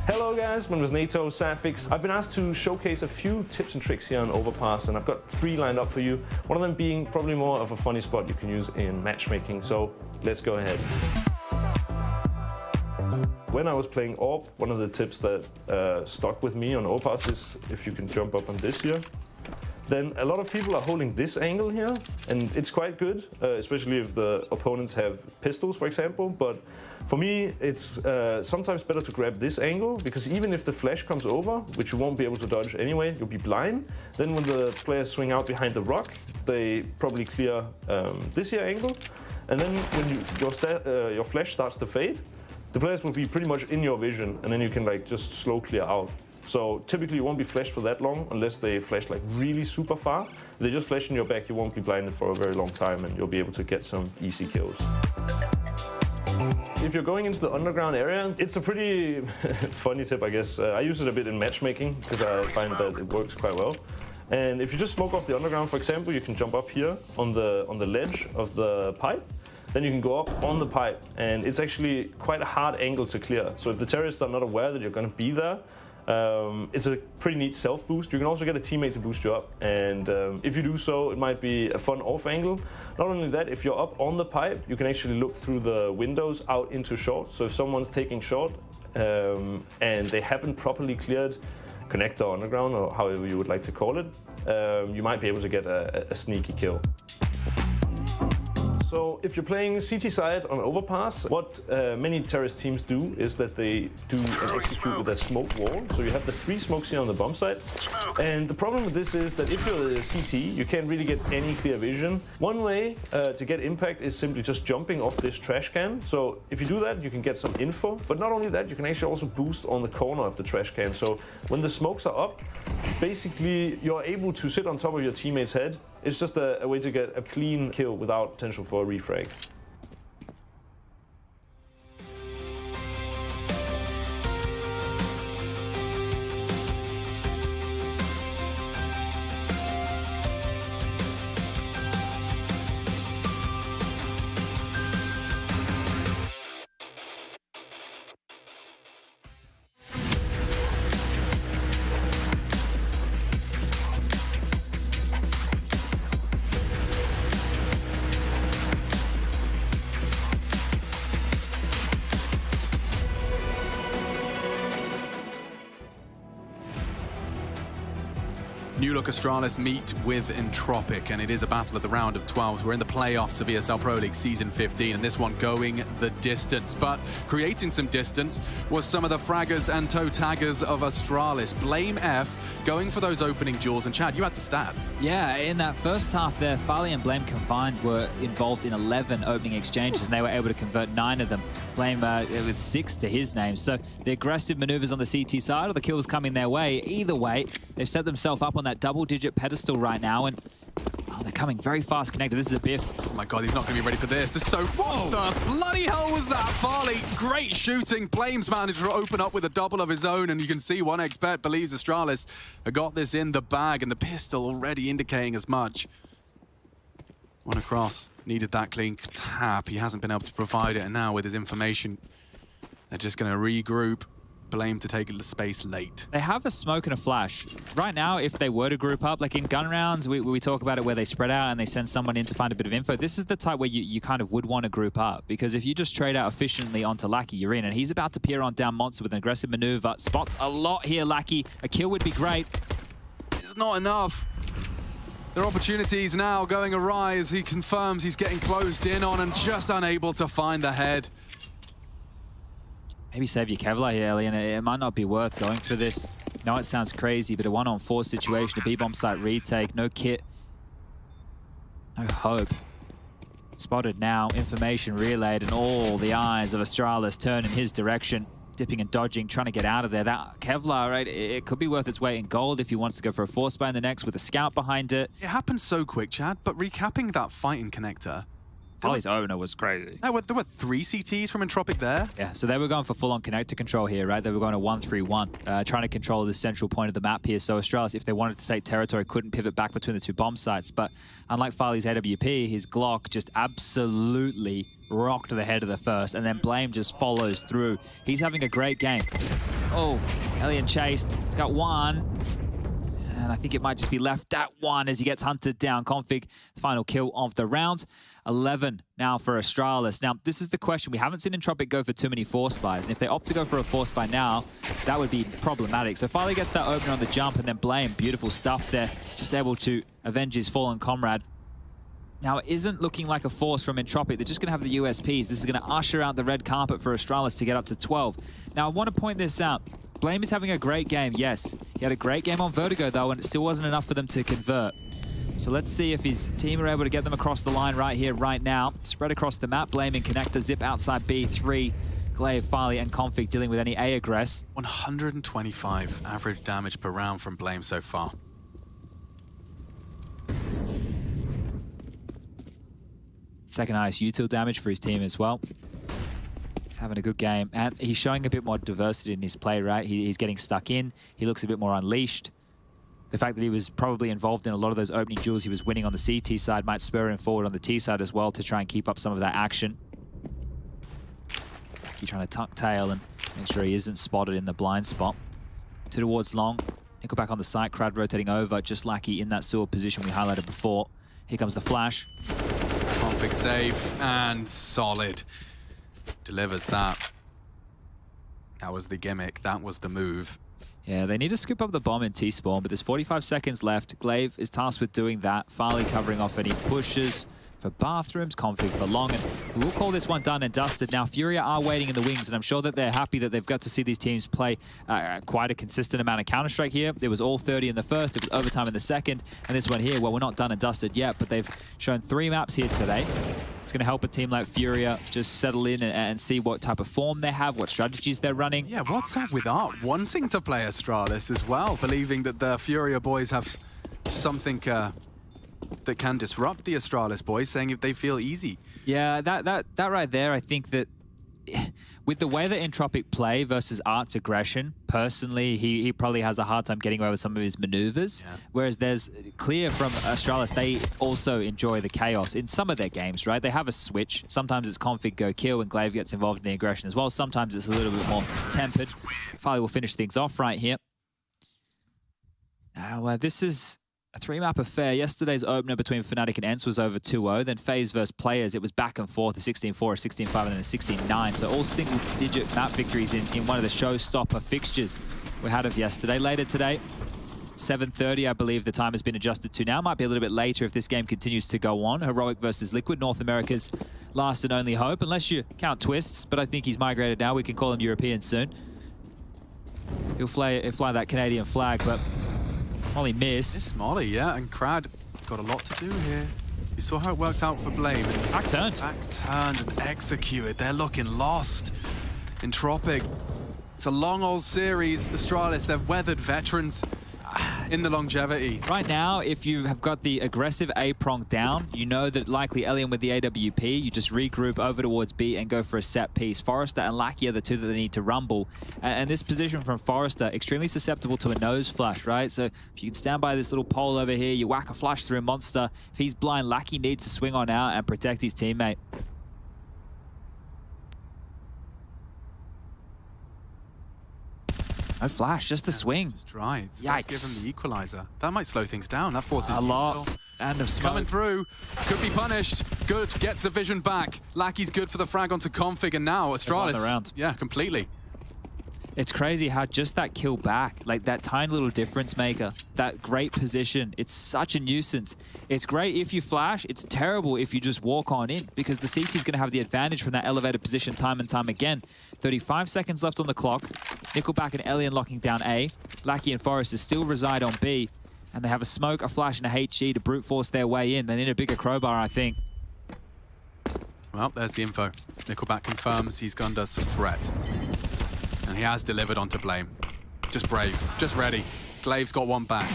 Hello guys, my name is Nato Safix. I've been asked to showcase a few tips and tricks here on Overpass, and I've got 3 lined up for you. One of them being probably more of a funny spot you can use in matchmaking, so let's go ahead. When I was playing AWP, one of the tips that stuck with me on Overpass is if you can jump up on this here. Then a lot of people are holding this angle here, and it's quite good, especially if the opponents have pistols, for example. But for me, it's sometimes better to grab this angle, because even if the flash comes over, which you won't be able to dodge anyway, you'll be blind. Then when the players swing out behind the rock, they probably clear this here angle. And then when your flash starts to fade, the players will be pretty much in your vision, and then you can like just slow clear out. So typically you won't be flashed for that long unless they flash like really super far. If they just flash in your back, you won't be blinded for a very long time, and you'll be able to get some easy kills. If you're going into the underground area, it's a pretty funny tip, I guess. I use it a bit in matchmaking because I find that it works quite well. And if you just smoke off the underground, for example, you can jump up here on the ledge of the pipe. Then you can go up on the pipe, and it's actually quite a hard angle to clear. So if the terrorists are not aware that you're going to be there, it's a pretty neat self boost. You can also get a teammate to boost you up, and if you do so, it might be a fun off angle. Not only that, if you're up on the pipe, you can actually look through the windows out into short. So if someone's taking short and they haven't properly cleared connector underground, or however you would like to call it, you might be able to get a sneaky kill. So if you're playing CT side on Overpass, what many terrorist teams do is that they do an execute with a smoke wall. So you have the 3 smokes here on the bomb site. And the problem with this is that if you're the CT, you can't really get any clear vision. One way to get impact is simply just jumping off this trash can. So if you do that, you can get some info. But not only that, you can actually also boost on the corner of the trash can. So when the smokes are up, basically you're able to sit on top of your teammate's head. It's just a way to get a clean kill without potential for a refrag. New Look Astralis meet with Entropiq, and it is a battle of the round of 12. We're in the playoffs of ESL Pro League Season 15, and this one going the distance. But creating some distance was some of the fraggers and toe taggers of Astralis. Blame F going for those opening duels. And Chad, you had the stats. Yeah, in that first half there, Farley and Blame combined were involved in 11 opening exchanges, and they were able to convert 9 of them. Blame with 6 to his name. So the aggressive maneuvers on the CT side or the kills coming their way, either way, they've set themselves up on that double-digit pedestal right now, and they're coming very fast connected. This is a biff. Oh my god, he's not going to be ready for this. This is so... What the bloody hell was that? Farley, great shooting. Blame's managed to open up with a double of his own, and you can see 1xBet believes Astralis have got this in the bag, and the pistol already indicating as much. One across. Needed that clean tap. He hasn't been able to provide it, and now with his information, they're just going to regroup. Blame to take the space late. They have a smoke and a flash. Right now, if they were to group up, like in gun rounds, we talk about it where they spread out and they send someone in to find a bit of info. This is the type where you kind of would want to group up, because if you just trade out efficiently onto Lackey, you're in, and he's about to peer on down Monster with an aggressive maneuver. Spots a lot here, Lackey. A kill would be great. It's not enough. Their opportunities now going awry as he confirms he's getting closed in on and just unable to find the head. Maybe save your Kevlar here, Ellie, and it might not be worth going for this. I know it sounds crazy, but a 1-on-4 situation, a B-bomb site retake, no kit, no hope. Spotted now, information relayed, and all the eyes of Astralis turn in his direction. Dipping and dodging, trying to get out of there. That Kevlar, right, it could be worth its weight in gold if he wants to go for a force buy in the next with a scout behind it. It happened so quick, Chad, but recapping that fighting connector. Farley's opener was crazy. There were 3 CTs from Entropiq there. Yeah, so they were going for full-on connector control here, right? They were going to 1-3-1, trying to control the central point of the map here. So Astralis, if they wanted to take territory, couldn't pivot back between the 2 bomb sites. But unlike Farley's AWP, his Glock just absolutely rocked the head of the first, and then Blame just follows through. He's having a great game. Oh, Elian chased. He's got 1. And I think it might just be left at 1 as he gets hunted down. Config, final kill of the round. 11 now for Astralis. Now, this is the question. We haven't seen Entropiq go for too many force buys, and if they opt to go for a force buy now, that would be problematic. So Farley gets that opener on the jump, and then Blame, beautiful stuff there, just able to avenge his fallen comrade. Now, it isn't looking like a force from Entropiq. They're just going to have the USPs. This is going to usher out the red carpet for Astralis to get up to 12. Now, I want to point this out. Blame is having a great game, yes. He had a great game on Vertigo, though, and it still wasn't enough for them to convert. So let's see if his team are able to get them across the line right here, right now. Spread across the map, Blame and Connector, zip outside B3. Glaive, Farley, and Config dealing with any A aggress. 125 average damage per round from Blame so far. Second highest util damage for his team as well. He's having a good game, and he's showing a bit more diversity in his play, right? He's getting stuck in. He looks a bit more unleashed. The fact that he was probably involved in a lot of those opening duels he was winning on the CT side might spur him forward on the T side as well to try and keep up some of that action. He's trying to tuck tail and make sure he isn't spotted in the blind spot. 2 towards long. Nickelback on the site, crowd rotating over, just Lackey in that sewer position we highlighted before. Here comes the flash. Config safe and solid. Delivers that. That was the gimmick. That was the move. Yeah, they need to scoop up the bomb in T-spawn, but there's 45 seconds left. Glaive is tasked with doing that. Farley covering off any pushes for bathrooms, Config for long, and we'll call this one done and dusted. Now, Furia are waiting in the wings, and I'm sure that they're happy that they've got to see these teams play quite a consistent amount of Counter-Strike here. It was all 30 in the first, it was overtime in the second, and this one here, well, we're not done and dusted yet, but they've shown 3 maps here today. It's going to help a team like Furia just settle in and see what type of form they have, what strategies they're running. Yeah, what's up with Art wanting to play Astralis as well, believing that the Furia boys have something that can disrupt the Astralis boys, saying if they feel easy. Yeah, that right there, I think that with the way that Entropiq play versus Art's aggression, personally, he probably has a hard time getting away with some of his maneuvers. Yeah. Whereas there's clear from Astralis, they also enjoy the chaos in some of their games, right? They have a switch. Sometimes it's config, go kill, and Glaive gets involved in the aggression as well. Sometimes it's a little bit more tempered. Farley will finish things off right here. Now, this is a 3-map affair. Yesterday's opener between Fnatic and Ents was over 2-0. Then FaZe versus Players, it was back and forth, a 16-4, a 16-5, and then a 16-9. So all single-digit map victories in one of the showstopper fixtures we had of yesterday. Later today, 7:30, I believe the time has been adjusted to now. Might be a little bit later if this game continues to go on. Heroic versus Liquid, North America's last and only hope, unless you count Twists, but I think he's migrated now. We can call him European soon. He'll fly that Canadian flag, but Molly missed. It's Molly, yeah, and Crad got a lot to do here. You saw how it worked out for Blame. Back turned. Back turned and executed. They're looking lost. Entropiq. It's a long old series. Astralis, they're weathered veterans in the longevity. Right now, if you have got the aggressive A prong down, you know that likely Alien with the AWP, you just regroup over towards B and go for a set piece. Forrester and Lackey are the two that they need to rumble. And this position from Forrester, extremely susceptible to a nose flash, right? So if you can stand by this little pole over here, you whack a flash through Monster. If he's blind, Lackey needs to swing on out and protect his teammate. No flash, just the swing. Just right. Yikes. Give him the equalizer. That might slow things down. That forces a lot. And of smoke. Coming through. Could be punished. Good. Gets the vision back. Lackey's good for the frag onto Config, and now Astralis. Around. Yeah, completely. It's crazy how just that kill back, like that tiny little difference maker, that great position, it's such a nuisance. It's great if you flash, it's terrible if you just walk on in, because the CT is going to have the advantage from that elevated position time and time again. 35 seconds left on the clock. Nickelback and Alien locking down A. Lackey and Forrester still reside on B, and they have a smoke, a flash, and a HG to brute force their way in. They need a bigger crowbar, I think. Well, there's the info. Nickelback confirms he's under some threat. And he has delivered onto Blame. Just brave, just ready. Glaive's got one back.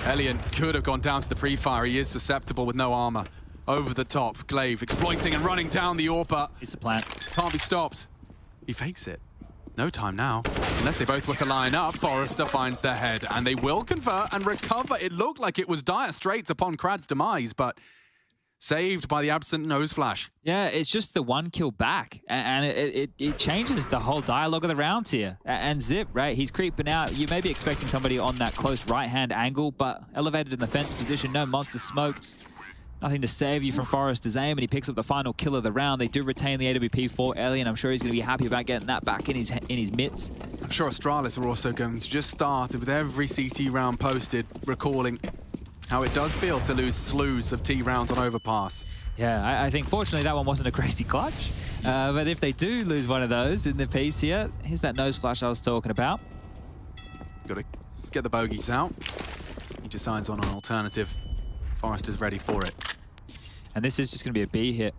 Elian could have gone down to the pre-fire. He is susceptible with no armor. Over the top, Glaive exploiting and running down the AWP. It's the plant. Can't be stopped. He fakes it. No time now. Unless they both were to line up, Forrester finds their head. And they will convert and recover. It looked like it was dire straits upon Krad's demise, but saved by the absent nose flash. Yeah, it's just the one kill back, and it changes the whole dialogue of the rounds here. And Zip, right, he's creeping out. You may be expecting somebody on that close right-hand angle, but elevated in the fence position, no monster smoke. Nothing to save you from Forrester's aim, and he picks up the final kill of the round. They do retain the AWP for Alien. I'm sure he's going to be happy about getting that back in his mitts. I'm sure Astralis are also going to just start with every CT round posted, recalling how it does feel to lose slews of T rounds on overpass. Yeah, I think fortunately that one wasn't a crazy clutch. But if they do lose one of those in the piece here, here's that nose flash I was talking about. Got to get the bogeys out. He decides on an alternative. Forrester's ready for it. And this is just going to be a B hit.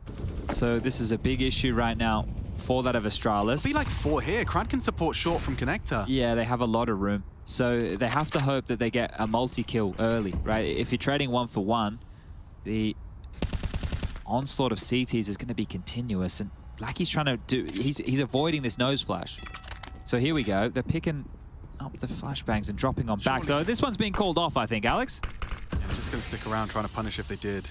So this is a big issue right now for that of Astralis. It'll be like 4 here. Crad can support short from connector. Yeah, they have a lot of room. So they have to hope that they get a multi-kill early, right? If you're trading 1 for 1, the onslaught of CTs is going to be continuous. And Blackie's trying to do... He's avoiding this nose flash. So here we go. They're picking up the flashbangs and dropping on back. So this one's being called off, I think, Alex. Yeah, I'm just going to stick around trying to punish if they did.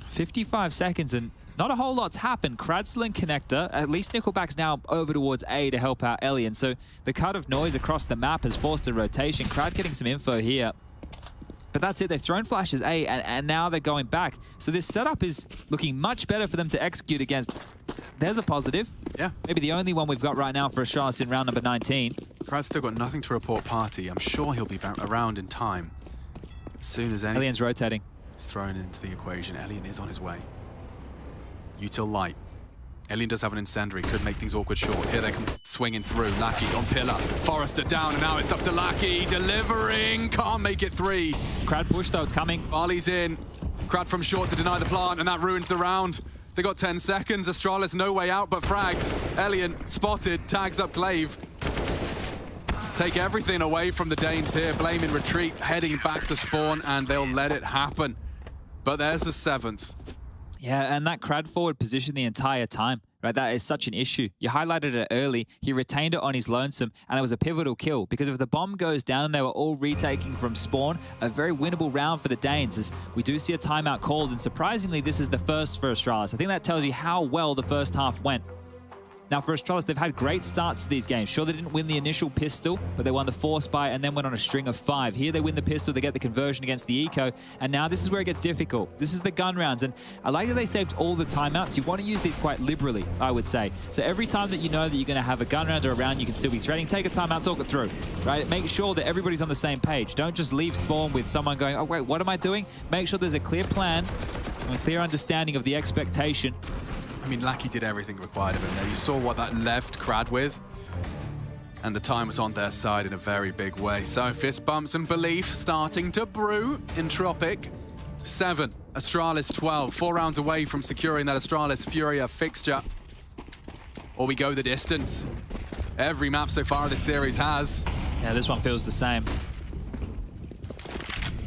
55 seconds and not a whole lot's happened. Krad's in connector. At least Nickelback's now over towards A to help out Alien. So the cut of noise across the map has forced a rotation. Krad getting some info here. But that's it. They've thrown flashes A and now they're going back. So this setup is looking much better for them to execute against. There's a positive. Yeah. Maybe the only one we've got right now for Astralis in round number 19. Krad's still got nothing to report party. I'm sure he'll be around in time. As soon as Alien's rotating. Is thrown into the equation. Alien is on his way. Util light. Alien does have an incendiary, could make things awkward short. Here they come swinging through. Lackey on pillar. Forrester down, and now it's up to Lackey. Delivering, can't make it 3. Krad push though, it's coming. Barley's in. Krad from short to deny the plant, and that ruins the round. They got 10 seconds. Astralis no way out but frags. Alien spotted, tags up Glaive. Take everything away from the Danes here. Blame in retreat, heading back to spawn, and they'll let it happen. But there's the 7th. Yeah, and that Krad forward position the entire time, right? That is such an issue. You highlighted it early. He retained it on his lonesome, and it was a pivotal kill because if the bomb goes down and they were all retaking from spawn, a very winnable round for the Danes as we do see a timeout called, and surprisingly, this is the first for Astralis. I think that tells you how well the first half went. Now for Astralis, they've had great starts to these games. Sure, they didn't win the initial pistol, but they won the force buy and then went on a string of 5. Here they win the pistol, they get the conversion against the eco, and now this is where it gets difficult. This is the gun rounds, and I like that they saved all the timeouts. You want to use these quite liberally, I would say. So every time that you know that you're going to have a gun round or a round you can still be threatening, take a timeout, talk it through, right? Make sure that everybody's on the same page. Don't just leave spawn with someone going, oh wait, what am I doing? Make sure there's a clear plan and a clear understanding of the expectation. I mean, Lackey did everything required of him there. You saw what that left Crad with, and the time was on their side in a very big way. So fist bumps and belief starting to brew. Entropiq 7, Astralis 12, 4 rounds away from securing that Astralis Furia fixture. Or we go the distance. Every map so far this series has. Yeah, this one feels the same.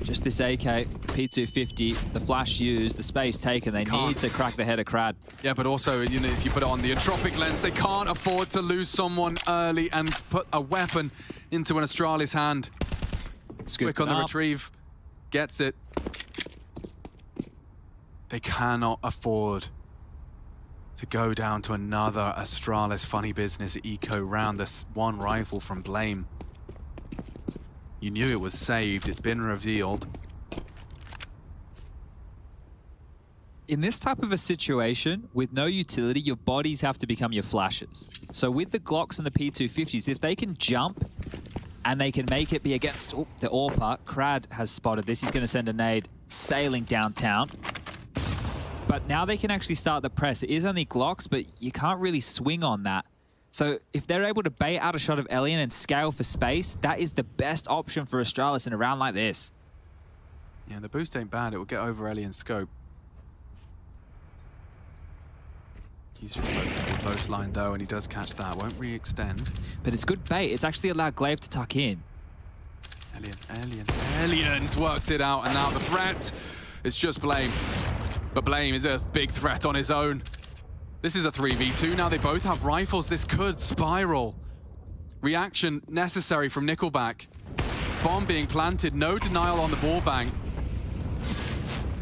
Just this AK, P250, the flash used, the space taken. They need to crack the head of Crad. Yeah, but also, you know, if you put it on the Entropiq lens, they can't afford to lose someone early and put a weapon into an Astralis hand. Quick on the retrieve, gets it. They cannot afford to go down to another Astralis funny business eco round. This one rifle from Blame. You knew it was saved, it's been revealed. In this type of a situation, with no utility, your bodies have to become your flashes. So with the Glocks and the P250s, if they can jump and they can make it be against the AWPer, Crad has spotted this. He's going to send a nade sailing downtown. But now they can actually start the press. It is only Glocks, but you can't really swing on that. So if they're able to bait out a shot of Elian and scale for space, that is the best option for Astralis in a round like this. Yeah, the boost ain't bad. It will get over Elian's scope. He's just close line though, and he does catch that. Won't re-extend. But it's good bait. It's actually allowed Glaive to tuck in. Elian's worked it out, and now the threat is just Blame. But Blame is a big threat on his own. This is a 3v2. Now they both have rifles. This could spiral. Reaction necessary from Nickelback. Bomb being planted. No denial on the ball bang.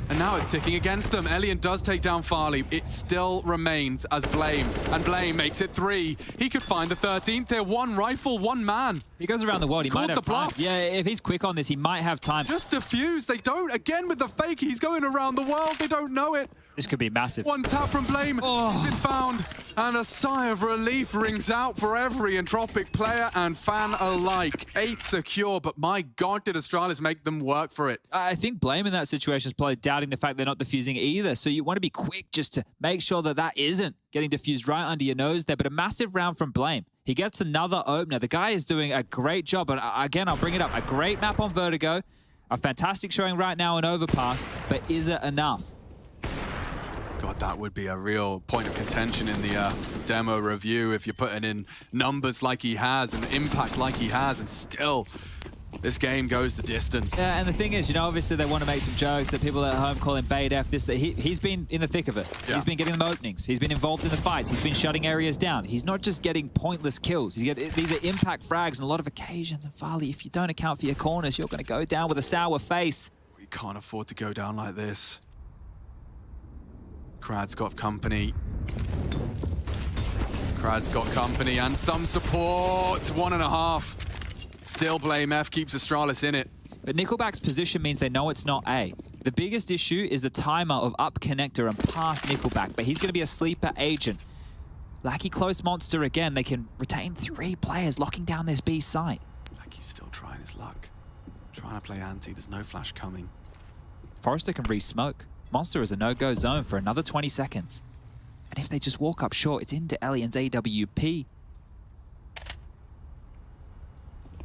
And now it's ticking against them. Elian does take down Farley. It still remains as Blame. And Blame makes it 3. He could find the 13th here. 1 rifle, 1 man. He goes around the world. He might have time. Yeah, if he's quick on this, he might have time. Just defuse. They don't. Again with the fake. He's going around the world. They don't know it. This could be massive. 1 tap from Blame. He's been found. And a sigh of relief rings out for every Entropiq player and fan alike. 8 secure, but my God, did Astralis make them work for it. I think Blame in that situation is probably doubting the fact they're not defusing either. So you want to be quick just to make sure that that isn't getting diffused right under your nose there. But a massive round from Blame. He gets another opener. The guy is doing a great job. And again, I'll bring it up. A great map on Vertigo. A fantastic showing right now in Overpass. But is it enough? God, that would be a real point of contention in the demo review if you're putting in numbers like he has and impact like he has, and still this game goes the distance. Yeah, and the thing is, you know, obviously they want to make some jokes that people at home call him bait F, this, that. He's been in the thick of it. Yeah. He's been getting them openings. He's been involved in the fights. He's been shutting areas down. He's not just getting pointless kills. These are impact frags on a lot of occasions. And Farley, if you don't account for your corners, you're going to go down with a sour face. We can't afford to go down like this. Crad's got company. Crad's got company and some support. 1.5. Still Blame F keeps Astralis in it. But Nickelback's position means they know it's not A. The biggest issue is the timer of up connector and past Nickelback, but he's going to be a sleeper agent. Lackey close monster again. They can retain 3 players locking down this B site. Lackey's still trying his luck. Trying to play anti. There's no flash coming. Forrester can re-smoke. Monster is a no-go zone for another 20 seconds. And if they just walk up short, it's into Elian's AWP. He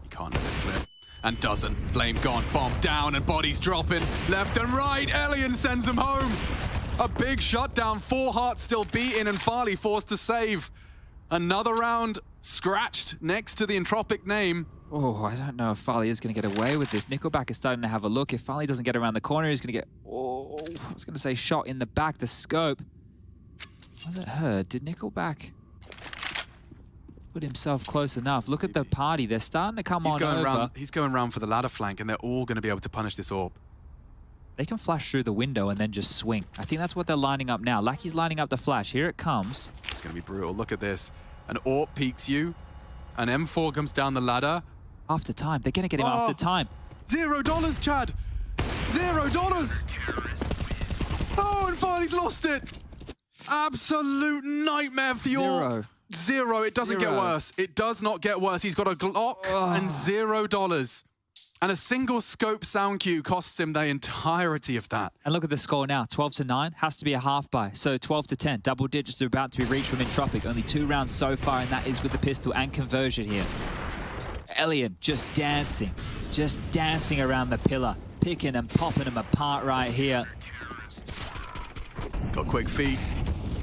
can't let it slip. And doesn't. Blame gone. Bomb down and bodies dropping. Left and right. Elian sends them home. A big shutdown. 4 hearts still beating and Farley forced to save. Another round scratched next to the Entropiq name. Oh, I don't know if Farley is going to get away with this. Nickelback is starting to have a look. If Farley doesn't get around the corner, he's going to get... Oh, I was going to say shot in the back. The scope. Was it heard? Did Nickelback put himself close enough? Look at the party. They're starting to come on over. He's going round for the ladder flank, and they're all going to be able to punish this orb. they can flash through the window and then just swing. I think that's what they're lining up now. Lackey's lining up the flash. Here it comes. It's going to be brutal. Look at this. An AWP peeks you. An M4 comes down the ladder. After time. They're going to get him after time. $0, Chad. $0. Oh, and finally he's lost it. Absolute nightmare for your... Zero. It doesn't get worse. It does not get worse. He's got a Glock and $0. And a single scope sound cue costs him the entirety of that. And look at the score now. 12-9. Has to be a half buy. So 12-10. Double digits are about to be reached from Entropiq. Only 2 rounds so far, and that is with the pistol and conversion here. Elian just dancing around the pillar, picking and popping them apart right here. Got quick feet.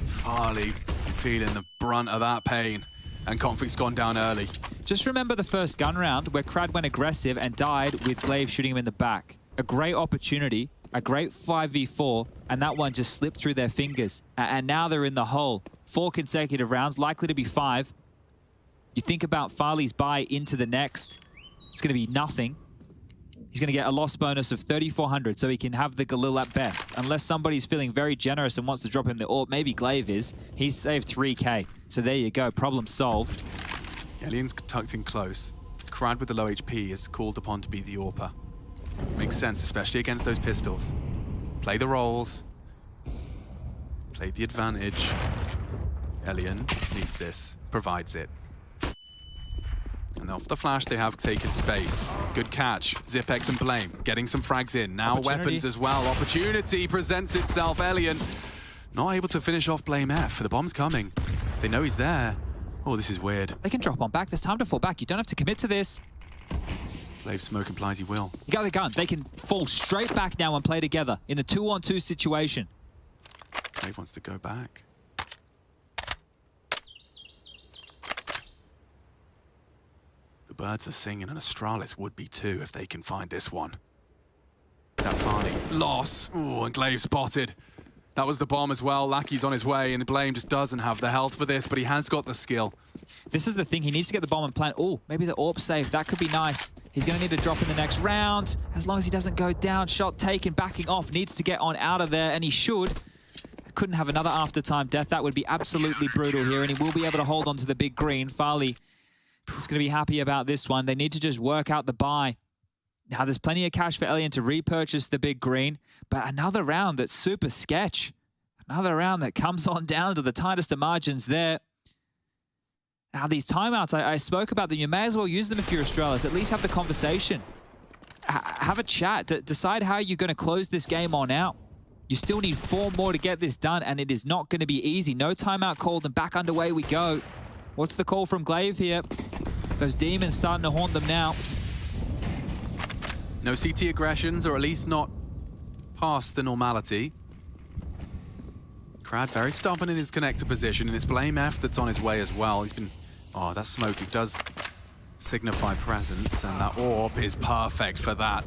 Farley feeling the brunt of that pain. And Conflict's gone down early. Just remember the first gun round where Crad went aggressive and died with Glaive shooting him in the back. A great opportunity, a great 5v4, and that one just slipped through their fingers. And now they're in the hole. 4 consecutive rounds, likely to be 5. You think about Farley's buy into the next, it's going to be nothing. He's going to get a loss bonus of 3,400, so he can have the Galil at best. Unless somebody's feeling very generous and wants to drop him the AWP, maybe Glaive is. He's saved 3K. So there you go, problem solved. Elian's tucked in close. Crad with the low HP is called upon to be the AWPer. Makes sense, especially against those pistols. Play the roles. Play the advantage. Elian needs this, provides it. And off the flash, they have taken space. Good catch. Zipex and Blame getting some frags in. Now weapons as well. Opportunity presents itself. Elian not able to finish off Blame F. The bomb's coming. They know he's there. Oh, this is weird. They can drop on back. There's time to fall back. You don't have to commit to this. Glaive smoke implies he will. You got the gun. They can fall straight back now and play together in a 2-on-2 situation. Glaive wants to go back. The birds are singing, and Astralis would be too if they can find this one. That Farley loss. Ooh, and Glaive spotted. That was the bomb as well. Lackey's on his way, and Blame just doesn't have the health for this, but he has got the skill. This is the thing. He needs to get the bomb and plant. Oh, maybe the AWP save. That could be nice. He's going to need to drop in the next round. As long as he doesn't go down. Shot taken, backing off. Needs to get on out of there, and he should. Couldn't have another after-time death. That would be absolutely brutal here, and he will be able to hold on to the big green. Farley is going to be happy about this one. They need to just work out the buy. Now, there's plenty of cash for Elian to repurchase the big green, but another round that's super sketch. Another round that comes on down to the tightest of margins there. Now, these timeouts, I spoke about them. You may as well use them if you're Astralis. At least have the conversation. Have a chat. Decide how you're going to close this game on out. You still need 4 more to get this done, and it is not going to be easy. No timeout called, and back underway we go. What's the call from Glaive here? Those demons starting to haunt them now. No CT aggressions, or at least not past the normality. Crad very stubborn in his connector position, and it's Blame F that's on his way as well. He's been... Oh, that smoke, it does signify presence, and that AWP is perfect for that.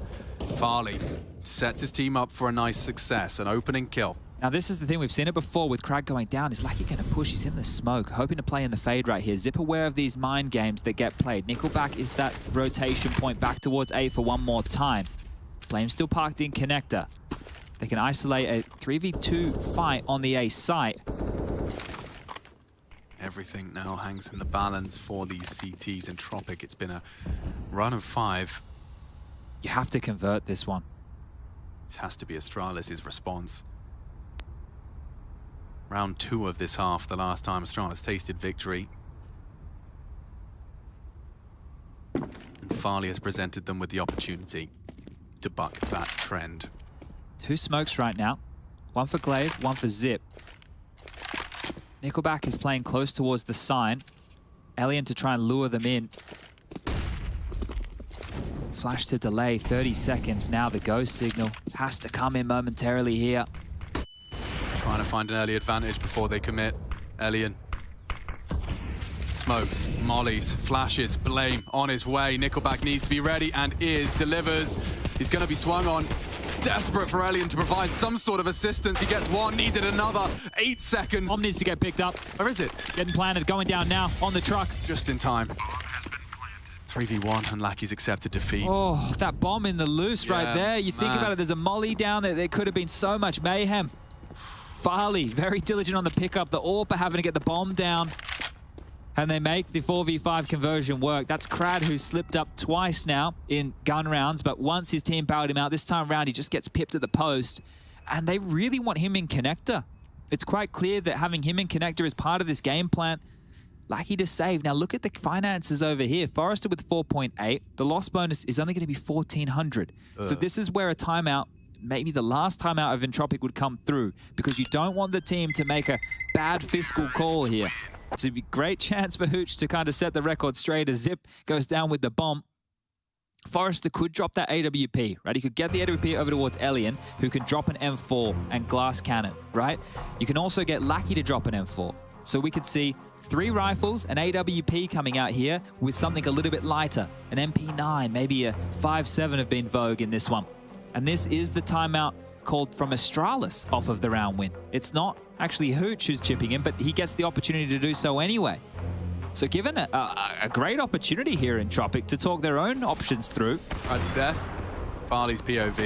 Farley sets his team up for a nice success, an opening kill. Now, this is the thing. We've seen it before with Crad going down. Is Lackey going to push? He's in the smoke, hoping to play in the fade right here. Zip aware of these mind games that get played. Nickelback is that rotation point back towards A for one more time. Blame still parked in connector. They can isolate a 3v2 fight on the A site. Everything now hangs in the balance for these CTs. Entropiq, it's been a run of 5. You have to convert this one. This has to be Astralis' response. Round 2 of this half, the last time Astralis tasted victory. And Farley has presented them with the opportunity to buck that trend. 2 smokes right now. One for Glaive, one for Zip. Nickelback is playing close towards the sign. Elian to try and lure them in. Flash to delay, 30 seconds. Now the go signal has to come in momentarily here. Trying to find an early advantage before they commit. Elian. Smokes, mollies, flashes, Blame on his way. Nickelback needs to be ready and delivers. He's going to be swung on. Desperate for Elian to provide some sort of assistance. He gets one, needed another. 8 seconds. Bomb needs to get picked up. Where is it? Getting planted, going down now on the truck. Just in time. 3v1 and Lackey's accepted defeat. Oh, that bomb in the loose right there. You think about it, there's a molly down there. There could have been so much mayhem. Farley, very diligent on the pickup. The AWP are having to get the bomb down. And they make the 4v5 conversion work. That's Crad, who's slipped up twice now in gun rounds, but once his team bailed him out, this time around he just gets pipped at the post. And they really want him in connector. It's quite clear that having him in connector is part of this game plan. Lucky to save. Now look at the finances over here. Forrester with 4.8. The loss bonus is only going to be 1,400. So this is where a timeout, maybe the last timeout of Entropiq would come through, because you don't want the team to make a bad fiscal call here. So it'd be a great chance for Hooch to kind of set the record straight as Zip goes down with the bomb. Forrester could drop that AWP, right? He could get the AWP over towards Elian, who can drop an M4 and glass cannon, right? You can also get Lackey to drop an M4. So we could see 3 rifles, an AWP coming out here with something a little bit lighter, an MP9, maybe a 5.7 have been vogue in this one. And this is the timeout called from Astralis off of the round win. It's not actually Hooch who's chipping in, but he gets the opportunity to do so anyway. So given a great opportunity here in Entropiq to talk their own options through. That's death. Farley's POV.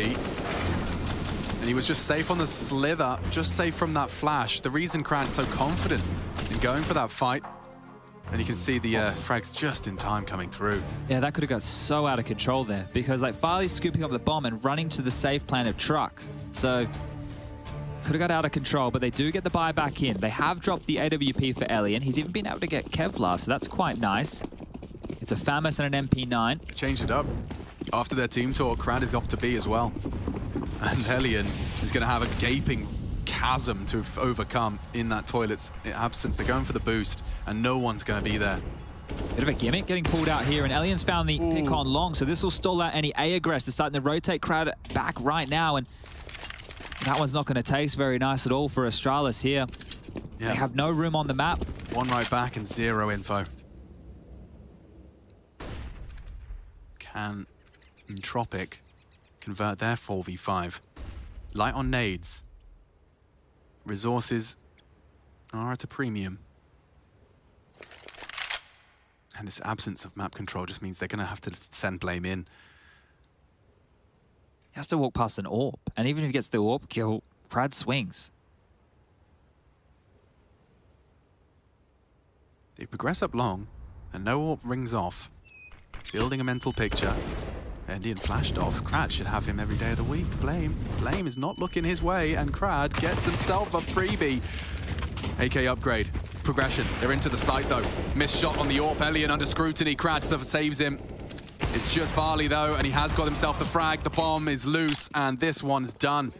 And he was just safe on the slither, just safe from that flash. The reason Kran's so confident in going for that fight, and you can see the frags just in time coming through. Yeah, that could have got so out of control there, because like Farley's scooping up the bomb and running to the safe plan of truck. So could have got out of control, but they do get the buy back in. They have dropped the AWP for Elian. He's even been able to get Kevlar, so that's quite nice. It's a FAMAS and an MP9. Changed it up. After their team talk, Kran is off to B as well. And Elian is going to have a gaping chasm to overcome in that toilet's absence. They're going for the boost, and no one's going to be there. Bit of a gimmick getting pulled out here, and Elian's found the pick on long, so this will stall out any A aggress. They're starting to rotate crowd back right now, and that one's not going to taste very nice at all for Astralis here. Yeah. They have no room on the map. 1 right back and 0 info. Can Entropiq convert their 4v5? Light on nades. Resources are at a premium. And this absence of map control just means they're going to have to send blame in. He has to walk past an AWP, and even if he gets the AWP kill, Crad swings. They progress up long, and no AWP rings off. Building a mental picture. Indian flashed off. Crad should have him every day of the week. Blame is not looking his way, and Crad gets himself a freebie. AK upgrade. Progression. They're into the site though. Missed shot on the AWP. Elian under scrutiny. Crad saves him. It's just Farley though, and he has got himself the frag. The bomb is loose, and this one's done.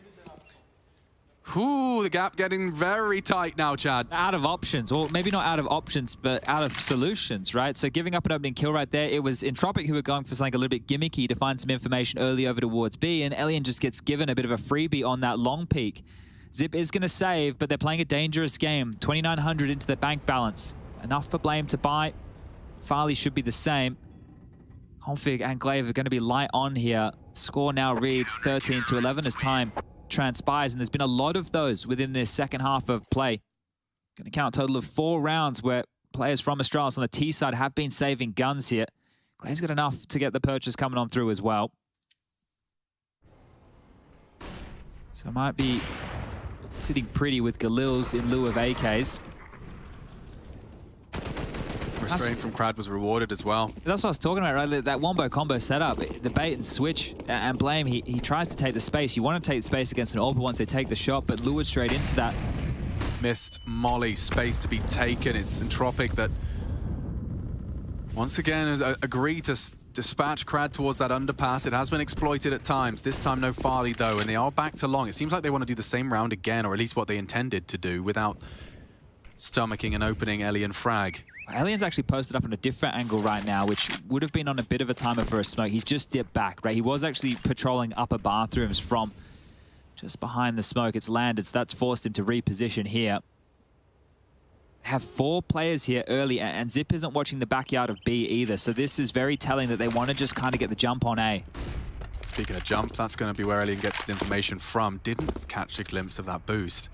Ooh, the gap getting very tight now, Chad. Out of options, or maybe not out of options, but out of solutions, right? So giving up an opening kill right there, it was Entropiq who were going for something a little bit gimmicky to find some information early over towards B, and Elian just gets given a bit of a freebie on that long peak. Zip is going to save, but they're playing a dangerous game. 2,900 into the bank balance. Enough for blame to buy. Farley should be the same. Config and Glaive are going to be light on here. Score now reads 13-11 as time transpires, and there's been a lot of those within this second half of play. Going to count a total of 4 rounds where players from Astralis on the T side have been saving guns here. Glaive's got enough to get the purchase coming on through as well. So it might be sitting pretty with Galils in lieu of AKs. Restraint from Crad was rewarded as well. That's what I was talking about, right? That wombo combo setup, the bait and switch and blame, he tries to take the space. You want to take the space against an AWP once they take the shot, but lured straight into that. Missed molly, space to be taken. It's Entropiq that once again has agreed to dispatch Crad towards that underpass. It has been exploited at times. This time no Farley though, and they are back to long. It seems like they want to do the same round again, or at least what they intended to do, without stomaching an opening Elian frag. Elian's actually posted up on a different angle right now, which would have been on a bit of a timer for a smoke. He's just dipped back, right? He was actually patrolling upper bathrooms from just behind the smoke. It's landed, so that's forced him to reposition here. Have 4 players here early, and Zip isn't watching the backyard of B either, so this is very telling that they want to just kind of get the jump on A. Speaking of jump, that's going to be where Elian gets his information from. Didn't catch a glimpse of that boost.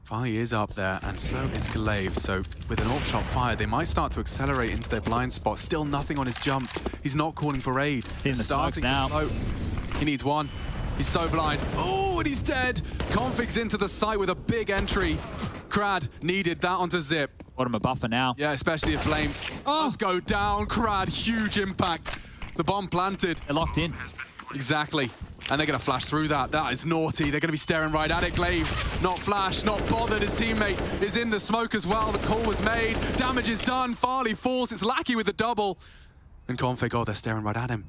Farley is up there, and so is Glaive. So with an AWP shot fired, they might start to accelerate into their blind spot. Still nothing on his jump. He's not calling for aid. In the smokes now. He needs one. He's so blind. Oh, and he's dead. Config's into the site with a big entry. Crad needed that onto Zip. Got him a buffer now. Yeah, especially if Blame does go down. Crad, huge impact. The bomb planted. They're locked in. Exactly. And they're going to flash through that. That is naughty. They're going to be staring right at it. Glaive, not flash, not bothered. His teammate is in the smoke as well. The call was made. Damage is done. Farley falls. It's Lackey with the double. And Config, oh, they're staring right at him.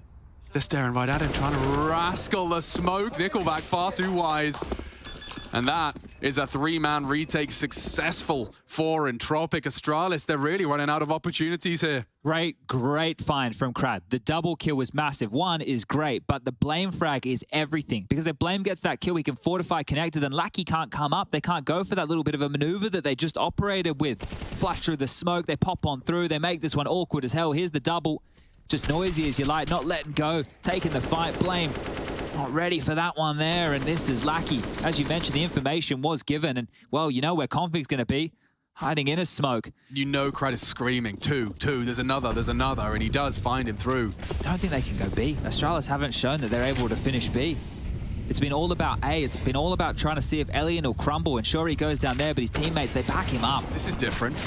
They're staring right at him, trying to rascal the smoke. Nickelback far too wise. And that is a 3-man retake successful for Entropiq. Astralis, they're really running out of opportunities here. Great find from Crad. The double kill was massive. One is great, but the Blame frag is everything. Because if Blame gets that kill, he can fortify connected, and Lackey can't come up. They can't go for that little bit of a maneuver that they just operated with. Flash through the smoke, they pop on through, they make this one awkward as hell. Here's the double. Just noisy as you like, not letting go, taking the fight. Blame not ready for that one there, and this is Lackey. As you mentioned, the information was given, and, well, you know where Config's going to be, hiding in a smoke. You know Crad is screaming, two, there's another, and he does find him through. I don't think they can go B. Astralis haven't shown that they're able to finish B. It's been all about A. It's been all about trying to see if Elian will crumble, and sure, he goes down there, but his teammates, they back him up. This is different.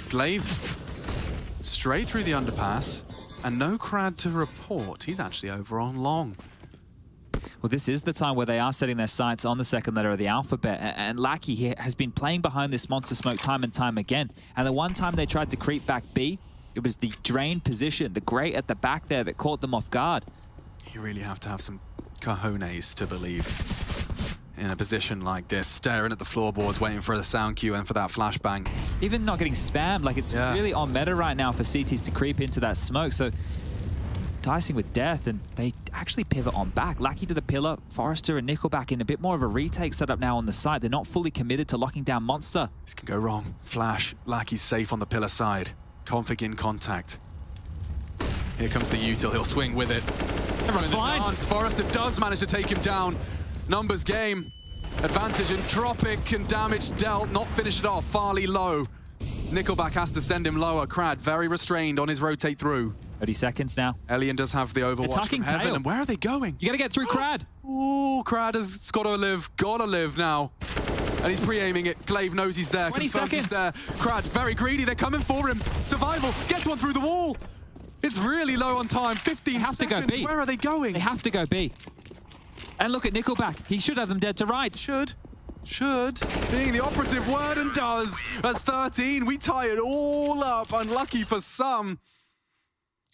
Glaive straight through the underpass, and no Crad to report. He's actually over on long. Well, this is the time where they are setting their sights on the second letter of the alphabet. And Lackey here has been playing behind this monster smoke time and time again. And the one time they tried to creep back B, it was the drain position, the grate at the back there that caught them off guard. You really have to have some cojones to believe in a position like this, staring at the floorboards, waiting for the sound cue and for that flashbang. Even not getting spammed, like it's really on meta right now for CTs to creep into that smoke. So dicing with death, and they actually pivot on back. Lackey to the pillar, Forrester and Nickelback in a bit more of a retake setup now on the side. They're not fully committed to locking down Monster. This can go wrong. Flash, Lackey's safe on the pillar side. Config in contact. Here comes the util, he'll swing with it. Everyone's blind. Forrester does manage to take him down. Numbers game. Advantage Entropiq and damage dealt, not finish it off. Farley low. Nickelback has to send him lower. Crad very restrained on his rotate through. 30 seconds now. Elian does have the overwatch from heaven. Tail. And where are they going? You gotta get through Crad. Ooh, Crad has gotta live now. And he's pre-aiming it. Glaive knows he's there. 20 seconds. He's there. Crad very greedy, they're coming for him. Survival, gets one through the wall. It's really low on time, 15 seconds. They have to go B. Where are they going? They have to go B. And look at Nickelback. He should have them dead to rights. Should. Being the operative word, and does. As 13, we tie it all up. Unlucky for some.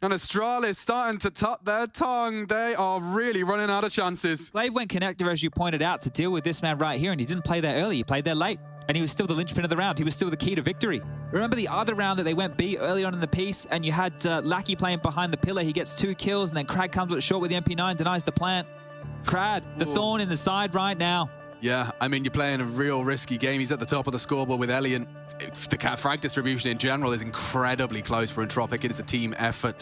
And Astralis starting to tut their tongue. They are really running out of chances. Glaive went connector, as you pointed out, to deal with this man right here, and he didn't play there early. He played there late, and he was still the linchpin of the round. He was still the key to victory. Remember the other round that they went B early on in the piece, and you had Lackey playing behind the pillar. He gets 2 kills, and then Crad comes up short with the MP9, denies the plant. Crad, the thorn in the side right now. Yeah, I mean, you're playing a real risky game. He's at the top of the scoreboard with Elian. The frag distribution in general is incredibly close for Entropiq. It is a team effort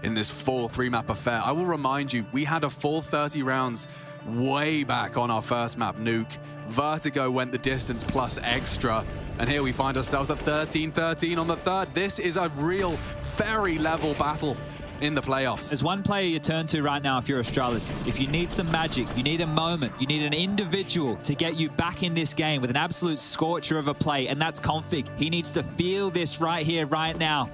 in this full 3-map affair. I will remind you, we had a full 30 rounds way back on our first map, Nuke. Vertigo went the distance plus extra, and here we find ourselves at 13-13 on the third. This is a real, very level battle in the playoffs. There's one player you turn to right now if you're Astralis. If you need some magic, you need a moment, you need an individual to get you back in this game with an absolute scorcher of a play, and that's Config. He needs to feel this right here, right now.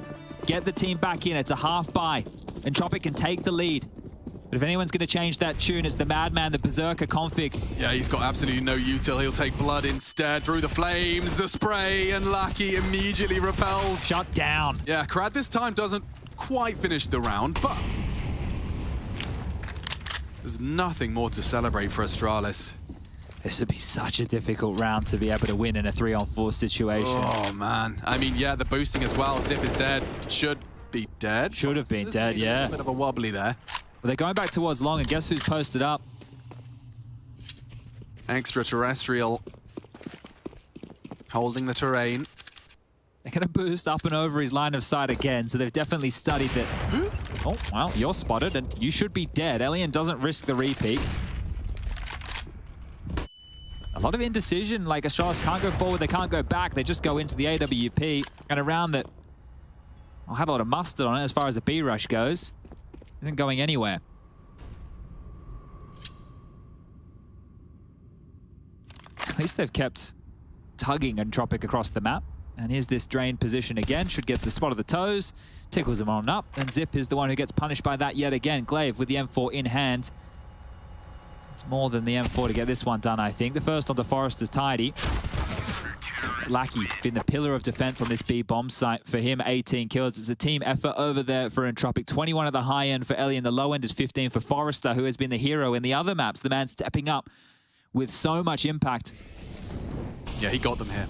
Get the team back in. It's a half buy. Entropiq can take the lead. But if anyone's going to change that tune, it's the madman, the berserker Config. Yeah, he's got absolutely no util. He'll take blood instead through the flames, the spray, and Lackey immediately repels. Shut down. Yeah, Crad this time doesn't quite finish the round, but there's nothing more to celebrate for Astralis. This would be such a difficult round to be able to win in a 3-on-4 situation. Oh, man. I mean, yeah, the boosting as well. Zip is dead. Should be dead. Should have been dead, yeah. A bit of a wobbly there. Well, they're going back towards long, and guess who's posted up? Extraterrestrial. Holding the terrain. They're going to boost up and over his line of sight again, so they've definitely studied that. Oh, well, you're spotted, and you should be dead. Elian doesn't risk the repeat. lot of indecision. Like, Astralis can't go forward, they can't go back. They just go into the AWP. And a round that had a lot of mustard on it as far as the B rush goes. Isn't going anywhere. At least they've kept tugging Entropiq across the map. And here's this drain position again. Should get the spot of the toes. Tickles him on up. And Zip is the one who gets punished by that yet again. Glaive with the M4 in hand. It's more than the M4 to get this one done, I think. The first on the Forrester's tidy. Lackey been the pillar of defense on this B bomb site. For him, 18 kills. It's a team effort over there for Entropiq. 21 at the high end for Ellie, and the low end is 15 for Forrester, who has been the hero in the other maps. The man stepping up with so much impact. Yeah, he got them here.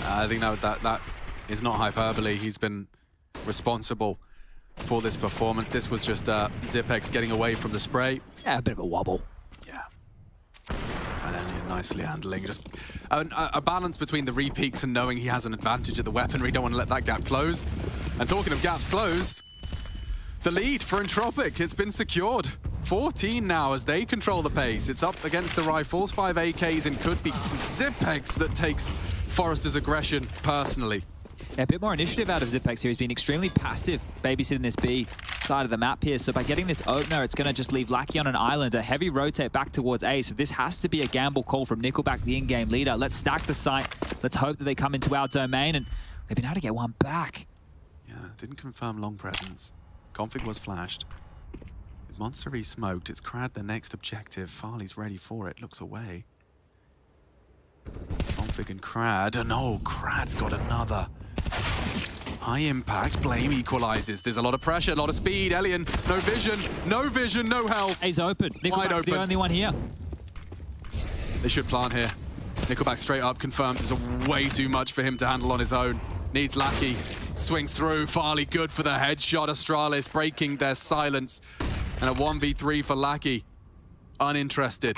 I think that is not hyperbole. He's been responsible for this performance. This was just Zipex getting away from the spray. Yeah, a bit of a wobble. Yeah. And Elliot nicely handling. Just a balance between the repeaks and knowing he has an advantage of the weaponry. Don't want to let that gap close. And talking of gaps closed, the lead for Entropiq has been secured. 14 now as they control the pace. It's up against the rifles, 5 AKs, and could be Zipex that takes Forrester's aggression personally. Yeah, a bit more initiative out of Zipex here. He's been extremely passive babysitting this B side of the map here. So by getting this opener, it's going to just leave Lackey on an island, a heavy rotate back towards A. So this has to be a gamble call from Nickelback, the in-game leader. Let's stack the site. Let's hope that they come into our domain, and they've been able to get one back. Yeah, didn't confirm long presence. Config was flashed. With Monster re-smoked, it's Crad the next objective. Farley's ready for it, looks away. Config and Crad, and oh, Crad's got another. High impact, Blame equalizes. There's a lot of pressure, a lot of speed. Elian, no vision, no health. He's open. Nickelback's the only one here. They should plant here. Nickelback straight up confirms it's way too much for him to handle on his own. Needs Lackey. Swings through. Farley good for the headshot. Astralis breaking their silence. And a 1v3 for Lackey. Uninterested.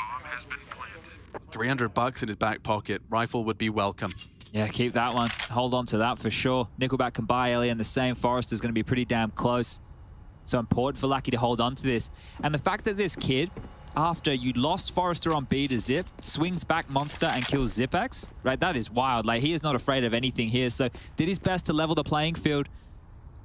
$300 in his back pocket. Rifle would be welcome. Yeah, keep that one. Hold on to that for sure. Nickelback can buy Ellie, and the same. Forrester's going to be pretty damn close. So important for Lackey to hold on to this. And the fact that this kid, after you lost Forrester on B to Zip, swings back Monster and kills Zipex, right? That is wild. Like, he is not afraid of anything here. So did his best to level the playing field.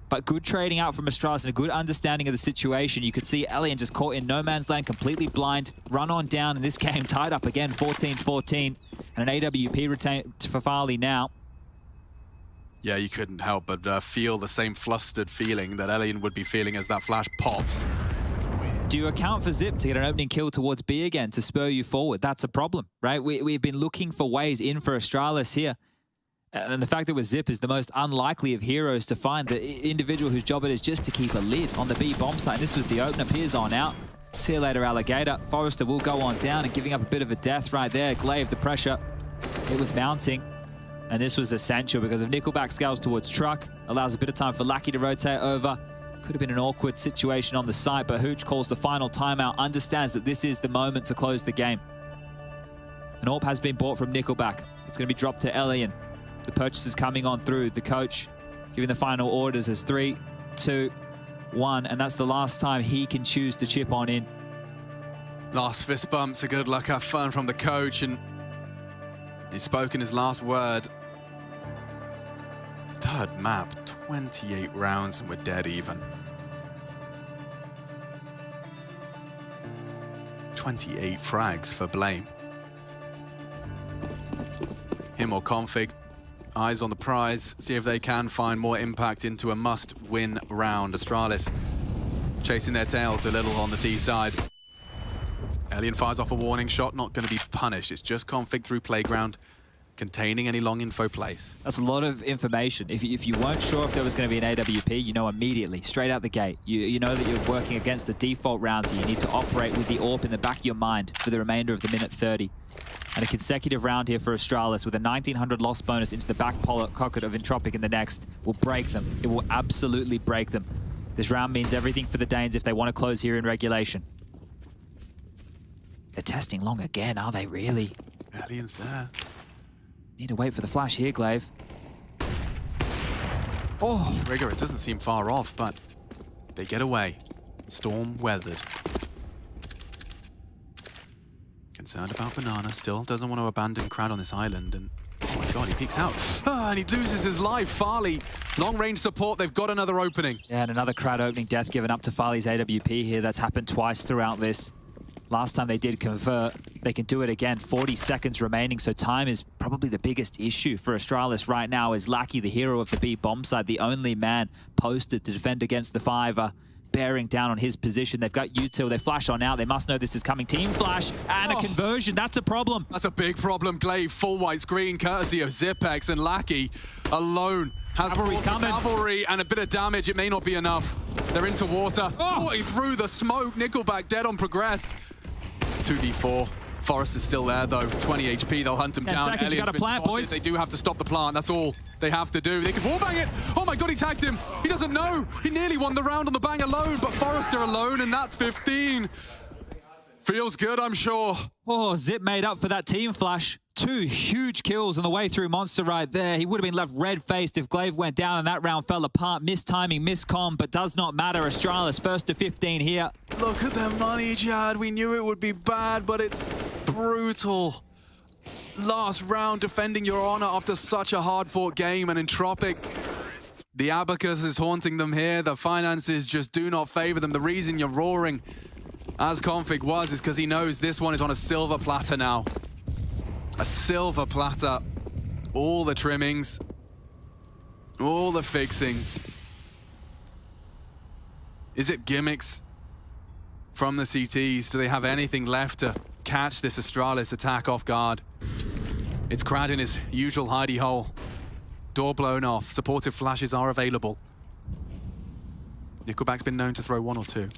But good trading out from Astralis and a good understanding of the situation. You could see Elian just caught in no man's land, completely blind, run on down in this game, tied up again, 14-14. And an AWP retained for Farley now. Yeah, you couldn't help but feel the same flustered feeling that Elian would be feeling as that flash pops. Do you account for Zip to get an opening kill towards B again to spur you forward? That's a problem, right? We've been looking for ways in for Astralis here. And the fact that with Zip is the most unlikely of heroes to find, the individual whose job it is just to keep a lid on the B bomb site. This was the opener. Piers on out. See you later, Alligator. Forrester will go on down and giving up a bit of a death right there. Glaive, the pressure. It was mounting. And this was essential because if Nickelback scales towards Truck, allows a bit of time for Lackey to rotate over. Could have been an awkward situation on the site, but Hooch calls the final timeout, understands that this is the moment to close the game. An AWP has been bought from Nickelback. It's going to be dropped to Elian. The purchase is coming on through. The coach giving the final orders as 3, 2, 1, and that's the last time he can choose to chip on in. Last fist bumps, a good luck, have fun from the coach, and he's spoken his last word. Third map, 28 rounds, and we're dead even. 28 frags for Blame. Him or Config. Eyes on the prize, see if they can find more impact into a must-win round. Astralis chasing their tails a little on the T side. Elian fires off a warning shot, not going to be punished. It's just Config through Playground, containing any long info plays. That's a lot of information. If you weren't sure if there was going to be an AWP, you know immediately, straight out the gate. You know that you're working against a default round, so you need to operate with the AWP in the back of your mind for the remainder of the minute 30. And a consecutive round here for Astralis with a 1900 loss bonus into the back pocket of Entropiq in the next will break them. It will absolutely break them. This round means everything for the Danes if they want to close here in regulation. They're testing long again, are they really? Elian's there. Need to wait for the flash here, Glaive. Oh, Rigger, it doesn't seem far off, but they get away. Storm weathered. Concerned about Banana, still doesn't want to abandon Crowd on this island, and oh my god, he peeks out. And he loses his life. Farley, long-range support, they've got another opening. Yeah, and another Crowd opening death given up to Farley's AWP here. That's happened twice throughout this. Last time they did convert, they can do it again. 40 seconds remaining, so time is probably the biggest issue for Astralis right now. Is Lackey, the hero of the B bomb side, the only man posted to defend against the Fiver, bearing down on his position. They've got Util, they flash on out, they must know this is coming. Team flash and a conversion, that's a problem. That's a big problem, Glaive. Full white screen courtesy of Zipex, and Lackey alone has cavalry and a bit of damage. It may not be enough. They're into water. Oh, he threw the smoke. Nickelback dead on progress. 2d4. Forrest is still there though. 20 HP. They'll hunt him down. Seconds, you got to plant, boys. They do have to stop the plant. That's all they have to do. They can wallbang it. Oh my god, he tagged him. He doesn't know. He nearly won the round on the bang alone, but Forrester alone, and that's 15. Feels good, I'm sure. Oh, Zip made up for that team flash. 2 huge kills on the way through Monster right there. He would have been left red-faced if Glaive went down and that round fell apart. Missed timing, missed comm, but does not matter. Astralis first to 15 here. Look at their money, Chad. We knew it would be bad, but it's brutal. Last round defending your honor after such a hard-fought game, and Entropiq, the abacus is haunting them here. The finances just do not favor them. The reason you're roaring, as Config was, is because he knows this one is on a silver platter now. A silver platter. All the trimmings, all the fixings. Is it gimmicks from the CTs? Do they have anything left to catch this Astralis attack off guard? It's Crad in his usual hidey hole. Door blown off. Supportive flashes are available. Nickelback's been known to throw 1 or 2. And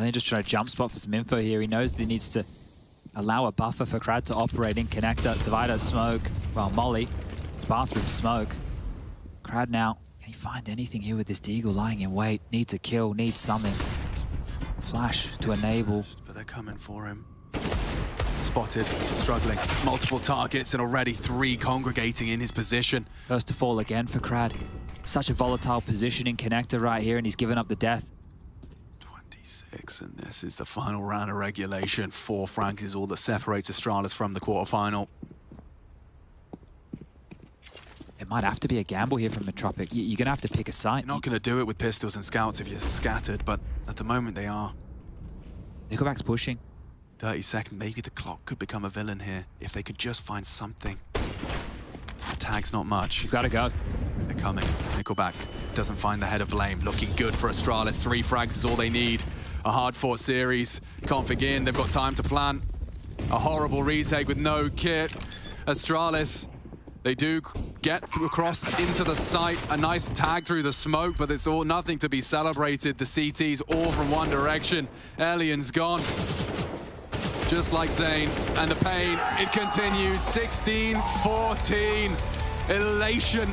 then just trying to jump spot for some info here. He knows that he needs to allow a buffer for Crad to operate in connector. Divider smoke. Well, Molly. It's bathroom smoke. Crad now. Can he find anything here with this Deagle lying in wait? Needs a kill. Needs something. Flash to enable. But they're coming for him. Spotted. Struggling. Multiple targets and already 3 congregating in his position. First to fall again for Crad. Such a volatile position in connector right here, and he's given up the death. And this is the final round of regulation. 4 francs is all that separates Astralis from the quarterfinal. It might have to be a gamble here from Entropiq. You're going to have to pick a side. You're not going to do it with pistols and scouts if you're scattered, but at the moment they are. Nickelback's pushing. 30 seconds. Maybe the clock could become a villain here if they could just find something. Tag's not much. You've got to go. They're coming. Nickelback doesn't find the head of blame. Looking good for Astralis. 3 frags is all they need. A hard-fought series. Config in. They've got time to plan. A horrible retake with no kit. Astralis, they do get across into the site. A nice tag through the smoke, but it's all nothing to be celebrated. The CT's all from one direction. Alien's gone. Just like Zane. And the pain, it continues. 16-14. Elation.